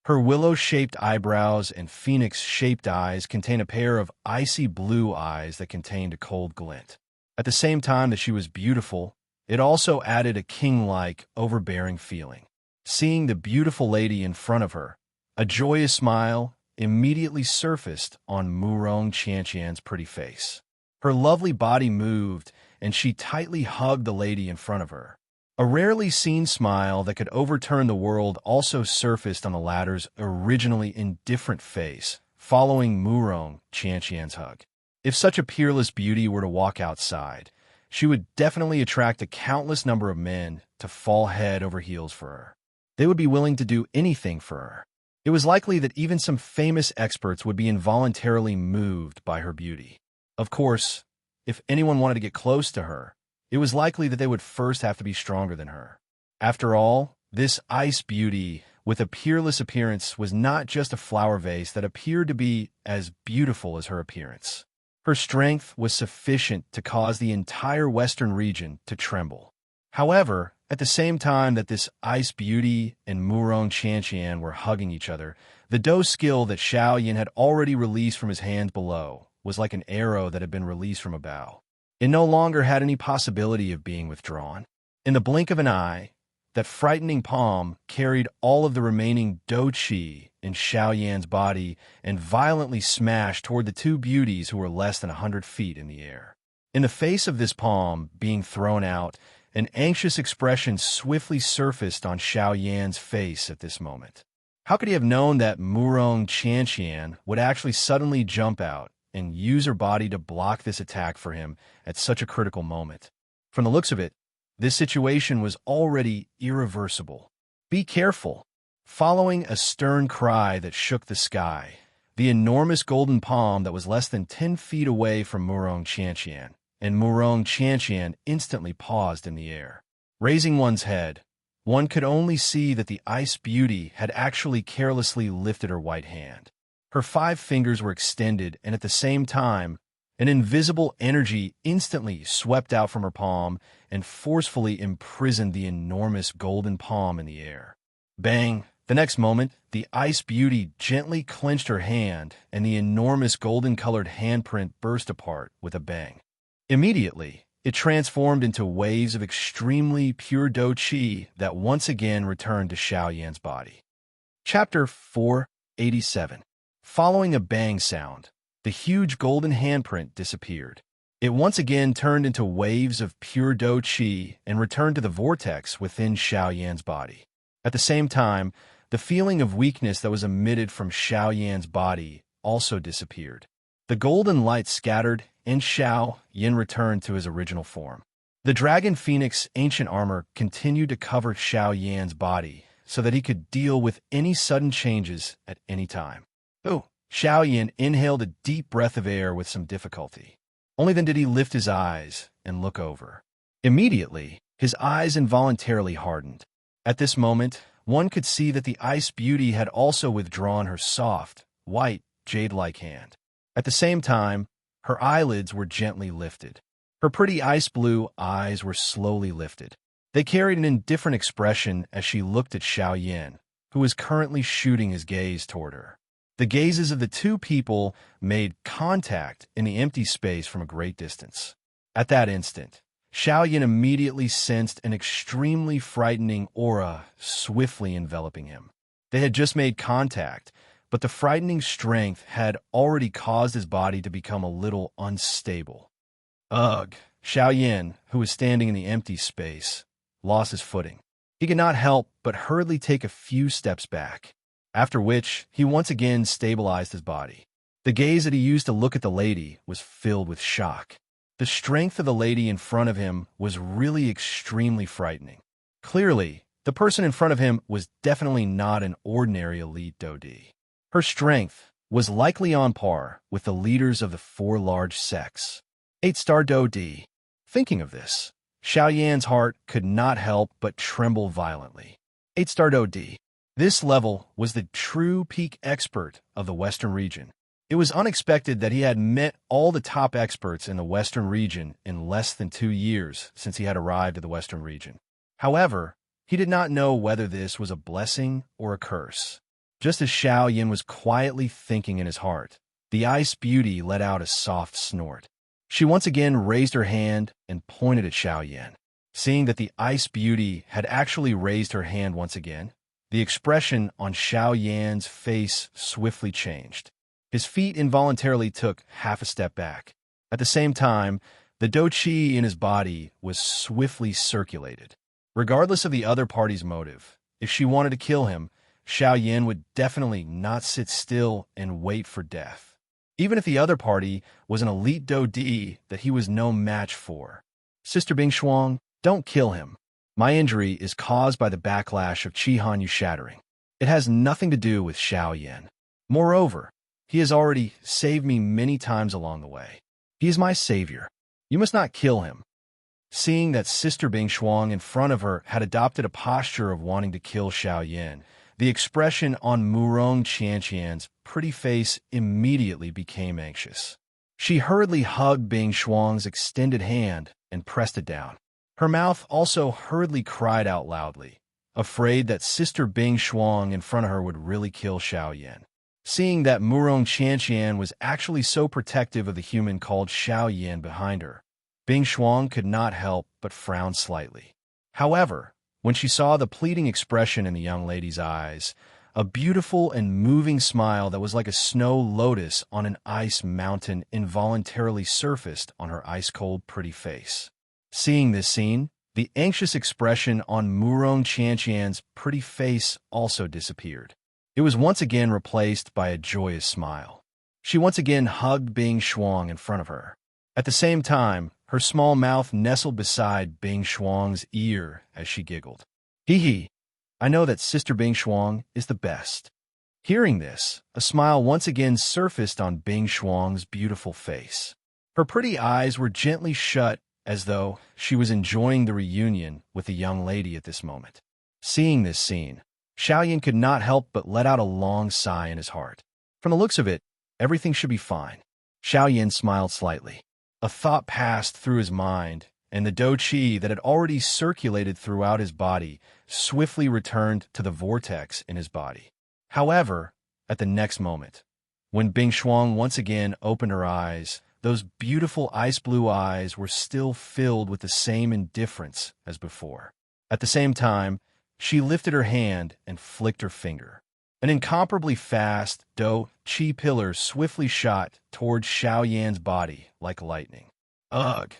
Her willow-shaped eyebrows and phoenix-shaped eyes contained a pair of icy blue eyes that contained a cold glint. At the same time that she was beautiful, it also added a king-like, overbearing feeling. Seeing the beautiful lady in front of her, a joyous smile immediately surfaced on Murong Qianqian's pretty face. Her lovely body moved, and she tightly hugged the lady in front of her. A rarely seen smile that could overturn the world also surfaced on the latter's originally indifferent face, following Murong Qianqian's hug. If such a peerless beauty were to walk outside, she would definitely attract a countless number of men to fall head over heels for her. They would be willing to do anything for her. It was likely that even some famous experts would be involuntarily moved by her beauty. Of course, if anyone wanted to get close to her, it was likely that they would first have to be stronger than her. After all, this ice beauty with a peerless appearance was not just a flower vase that appeared to be as beautiful as her appearance. Her strength was sufficient to cause the entire western region to tremble. However, at the same time that this ice beauty and Murong Qianqian were hugging each other, the Do skill that Xiao Yan had already released from his hand below was like an arrow that had been released from a bow. It no longer had any possibility of being withdrawn. In the blink of an eye, that frightening palm carried all of the remaining Do Qi in Xiao Yan's body and violently smashed toward the two beauties who were less than 100 feet in the air. In the face of this palm being thrown out, an anxious expression swiftly surfaced on Xiao Yan's face at this moment. How could he have known that Murong Qianqian would actually suddenly jump out and use her body to block this attack for him at such a critical moment? From the looks of it, this situation was already irreversible. Be careful. Following a stern cry that shook the sky, the enormous golden palm that was less than 10 feet away from Murong Qianqian, and Murong Qianqian instantly paused in the air. Raising one's head, one could only see that the ice beauty had actually carelessly lifted her white hand. Her 5 fingers were extended, and at the same time, an invisible energy instantly swept out from her palm and forcefully imprisoned the enormous golden palm in the air. Bang! The next moment, the ice beauty gently clenched her hand, and the enormous golden-colored handprint burst apart with a bang. Immediately, it transformed into waves of extremely pure do qi that once again returned to Xiao Yan's body. Chapter 487. Following a bang sound, the huge golden handprint disappeared. It once again turned into waves of pure do qi and returned to the vortex within Xiao Yan's body. At the same time, the feeling of weakness that was emitted from Xiao Yan's body also disappeared. The golden light scattered, and Xiao Yan returned to his original form. The Dragon Phoenix ancient armor continued to cover Xiao Yan's body so that he could deal with any sudden changes at any time. Xiao Yan inhaled a deep breath of air with some difficulty. Only then did he lift his eyes and look over. Immediately, his eyes involuntarily hardened. At this moment, one could see that the ice beauty had also withdrawn her soft, white, jade-like hand. At the same time, her eyelids were gently lifted. Her pretty ice-blue eyes were slowly lifted. They carried an indifferent expression as she looked at Xiao Yan, who was currently shooting his gaze toward her. The gazes of the two people made contact in the empty space from a great distance. At that instant, Xiao Yan immediately sensed an extremely frightening aura swiftly enveloping him. They had just made contact, but the frightening strength had already caused his body to become a little unstable. Ugh! Xiao Yan, who was standing in the empty space, lost his footing. He could not help but hurriedly take a few steps back, after which he once again stabilized his body. The gaze that he used to look at the lady was filled with shock. The strength of the lady in front of him was really extremely frightening. Clearly, the person in front of him was definitely not an ordinary elite Dodi. Her strength was likely on par with the leaders of the 4 large sects. 8-star Dodi. Thinking of this, Xiao Yan's heart could not help but tremble violently. 8-star Dodi. This level was the true peak expert of the Western region. It was unexpected that he had met all the top experts in the Western region in less than 2 years since he had arrived at the Western region. However, he did not know whether this was a blessing or a curse. Just as Xiao Yan was quietly thinking in his heart, the ice beauty let out a soft snort. She once again raised her hand and pointed at Xiao Yan. Seeing that the ice beauty had actually raised her hand once again, the expression on Xiao Yan's face swiftly changed. His feet involuntarily took half a step back. At the same time, the do qi in his body was swiftly circulated. Regardless of the other party's motive, if she wanted to kill him, Xiao Yan would definitely not sit still and wait for death. Even if the other party was an elite Dodi that he was no match for. Sister Bing Shuang, don't kill him. My injury is caused by the backlash of Qi Hanyu shattering. It has nothing to do with Xiao Yan. Moreover, he has already saved me many times along the way. He is my savior. You must not kill him. Seeing that Sister Bing Shuang in front of her had adopted a posture of wanting to kill Xiao Yan, the expression on Murong Qianqian's pretty face immediately became anxious. She hurriedly hugged Bing Shuang's extended hand and pressed it down. Her mouth also hurriedly cried out loudly, afraid that Sister Bing Shuang in front of her would really kill Xiao Yan. Seeing that Murong Qianqian was actually so protective of the human called Xiao Yan behind her, Bing Shuang could not help but frown slightly. However, when she saw the pleading expression in the young lady's eyes, a beautiful and moving smile that was like a snow lotus on an ice mountain involuntarily surfaced on her ice-cold pretty face. Seeing this scene, the anxious expression on Murong Qianqian's pretty face also disappeared. It was once again replaced by a joyous smile. She once again hugged Bing Shuang in front of her. At the same time, her small mouth nestled beside Bing Shuang's ear as she giggled. Hee hee, I know that Sister Bing Shuang is the best. Hearing this, a smile once again surfaced on Bing Shuang's beautiful face. Her pretty eyes were gently shut as though she was enjoying the reunion with the young lady at this moment. Seeing this scene, Xiao Yan could not help but let out a long sigh in his heart. From the looks of it, everything should be fine. Xiao Yan smiled slightly. A thought passed through his mind, and the dou qi that had already circulated throughout his body swiftly returned to the vortex in his body. However, at the next moment, when Bing Shuang once again opened her eyes, those beautiful ice-blue eyes were still filled with the same indifference as before. At the same time, she lifted her hand and flicked her finger. An incomparably fast dou qi pillar swiftly shot towards Xiao Yan's body like lightning. Ugh!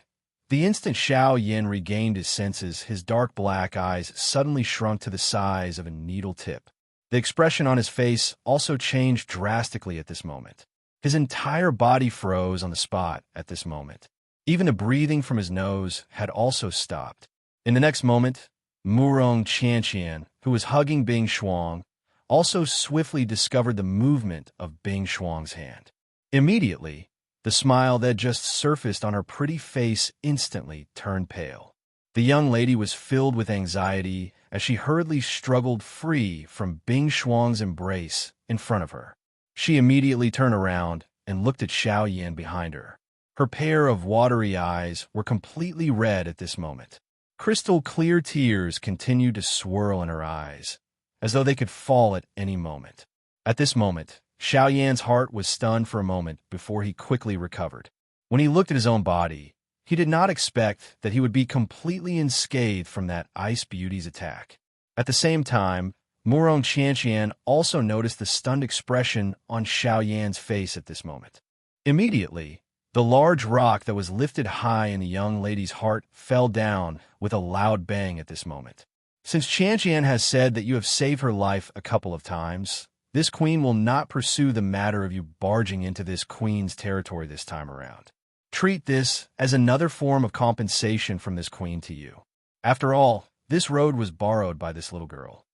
The instant Xiao Yan regained his senses, his dark black eyes suddenly shrunk to the size of a needle tip. The expression on his face also changed drastically at this moment. His entire body froze on the spot at this moment. Even the breathing from his nose had also stopped. In the next moment, Murong Qianqian, who was hugging Bing Shuang, also swiftly discovered the movement of Bing Shuang's hand. Immediately, the smile that just surfaced on her pretty face instantly turned pale. The young lady was filled with anxiety as she hurriedly struggled free from Bing Shuang's embrace in front of her. She immediately turned around and looked at Xiao Yan behind her. Her pair of watery eyes were completely red at this moment. Crystal clear tears continued to swirl in her eyes, as though they could fall at any moment. At this moment, Xiao Yan's heart was stunned for a moment before he quickly recovered. When he looked at his own body, he did not expect that he would be completely unscathed from that ice beauty's attack. At the same time, Murong Qianqian also noticed the stunned expression on Xiao Yan's face at this moment. Immediately, the large rock that was lifted high in the young lady's heart fell down with a loud bang at this moment. Since Qianqian has said that you have saved her life a couple of times, this queen will not pursue the matter of you barging into this queen's territory this time around. Treat this as another form of compensation from this queen to you. After all, this road was borrowed by this little girl.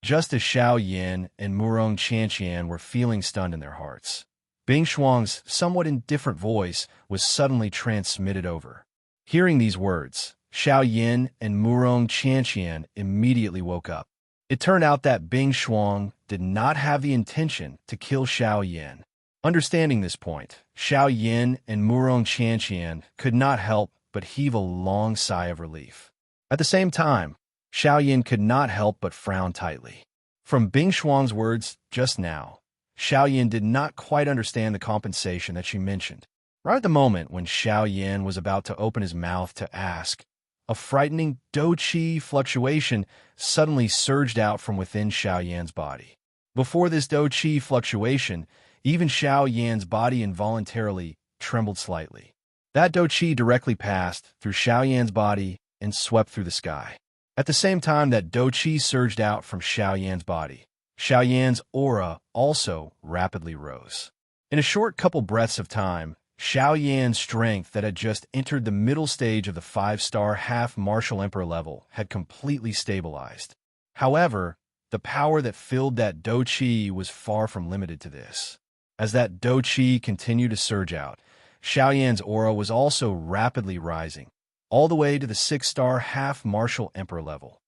Just as Xiao Yan and Murong Qianqian were feeling stunned in their hearts, Bing Shuang's somewhat indifferent voice was suddenly transmitted over. Hearing these words, Xiao Yan and Murong Qianqian immediately woke up. It turned out that Bing Shuang did not have the intention to kill Xiao Yan. Understanding this point, Xiao Yan and Murong Qianqian could not help but heave a long sigh of relief. At the same time, Xiao Yan could not help but frown tightly. From Bing Shuang's words just now, Xiao Yan did not quite understand the compensation that she mentioned. Right at the moment when Xiao Yan was about to open his mouth to ask, a frightening dou qi fluctuation suddenly surged out from within Xiao Yan's body. Before this dou qi fluctuation, even Xiao Yan's body involuntarily trembled slightly. That dou qi directly passed through Xiao Yan's body and swept through the sky. At the same time that dou qi surged out from Xiao Yan's body, Xiao Yan's aura also rapidly rose. In a short couple breaths of time, Xiao Yan's strength that had just entered the middle stage of the 5-star half-martial emperor level had completely stabilized. However, the power that filled that dou qi was far from limited to this. As that dou qi continued to surge out, Xiao Yan's aura was also rapidly rising, all the way to the 6-star half-martial emperor level.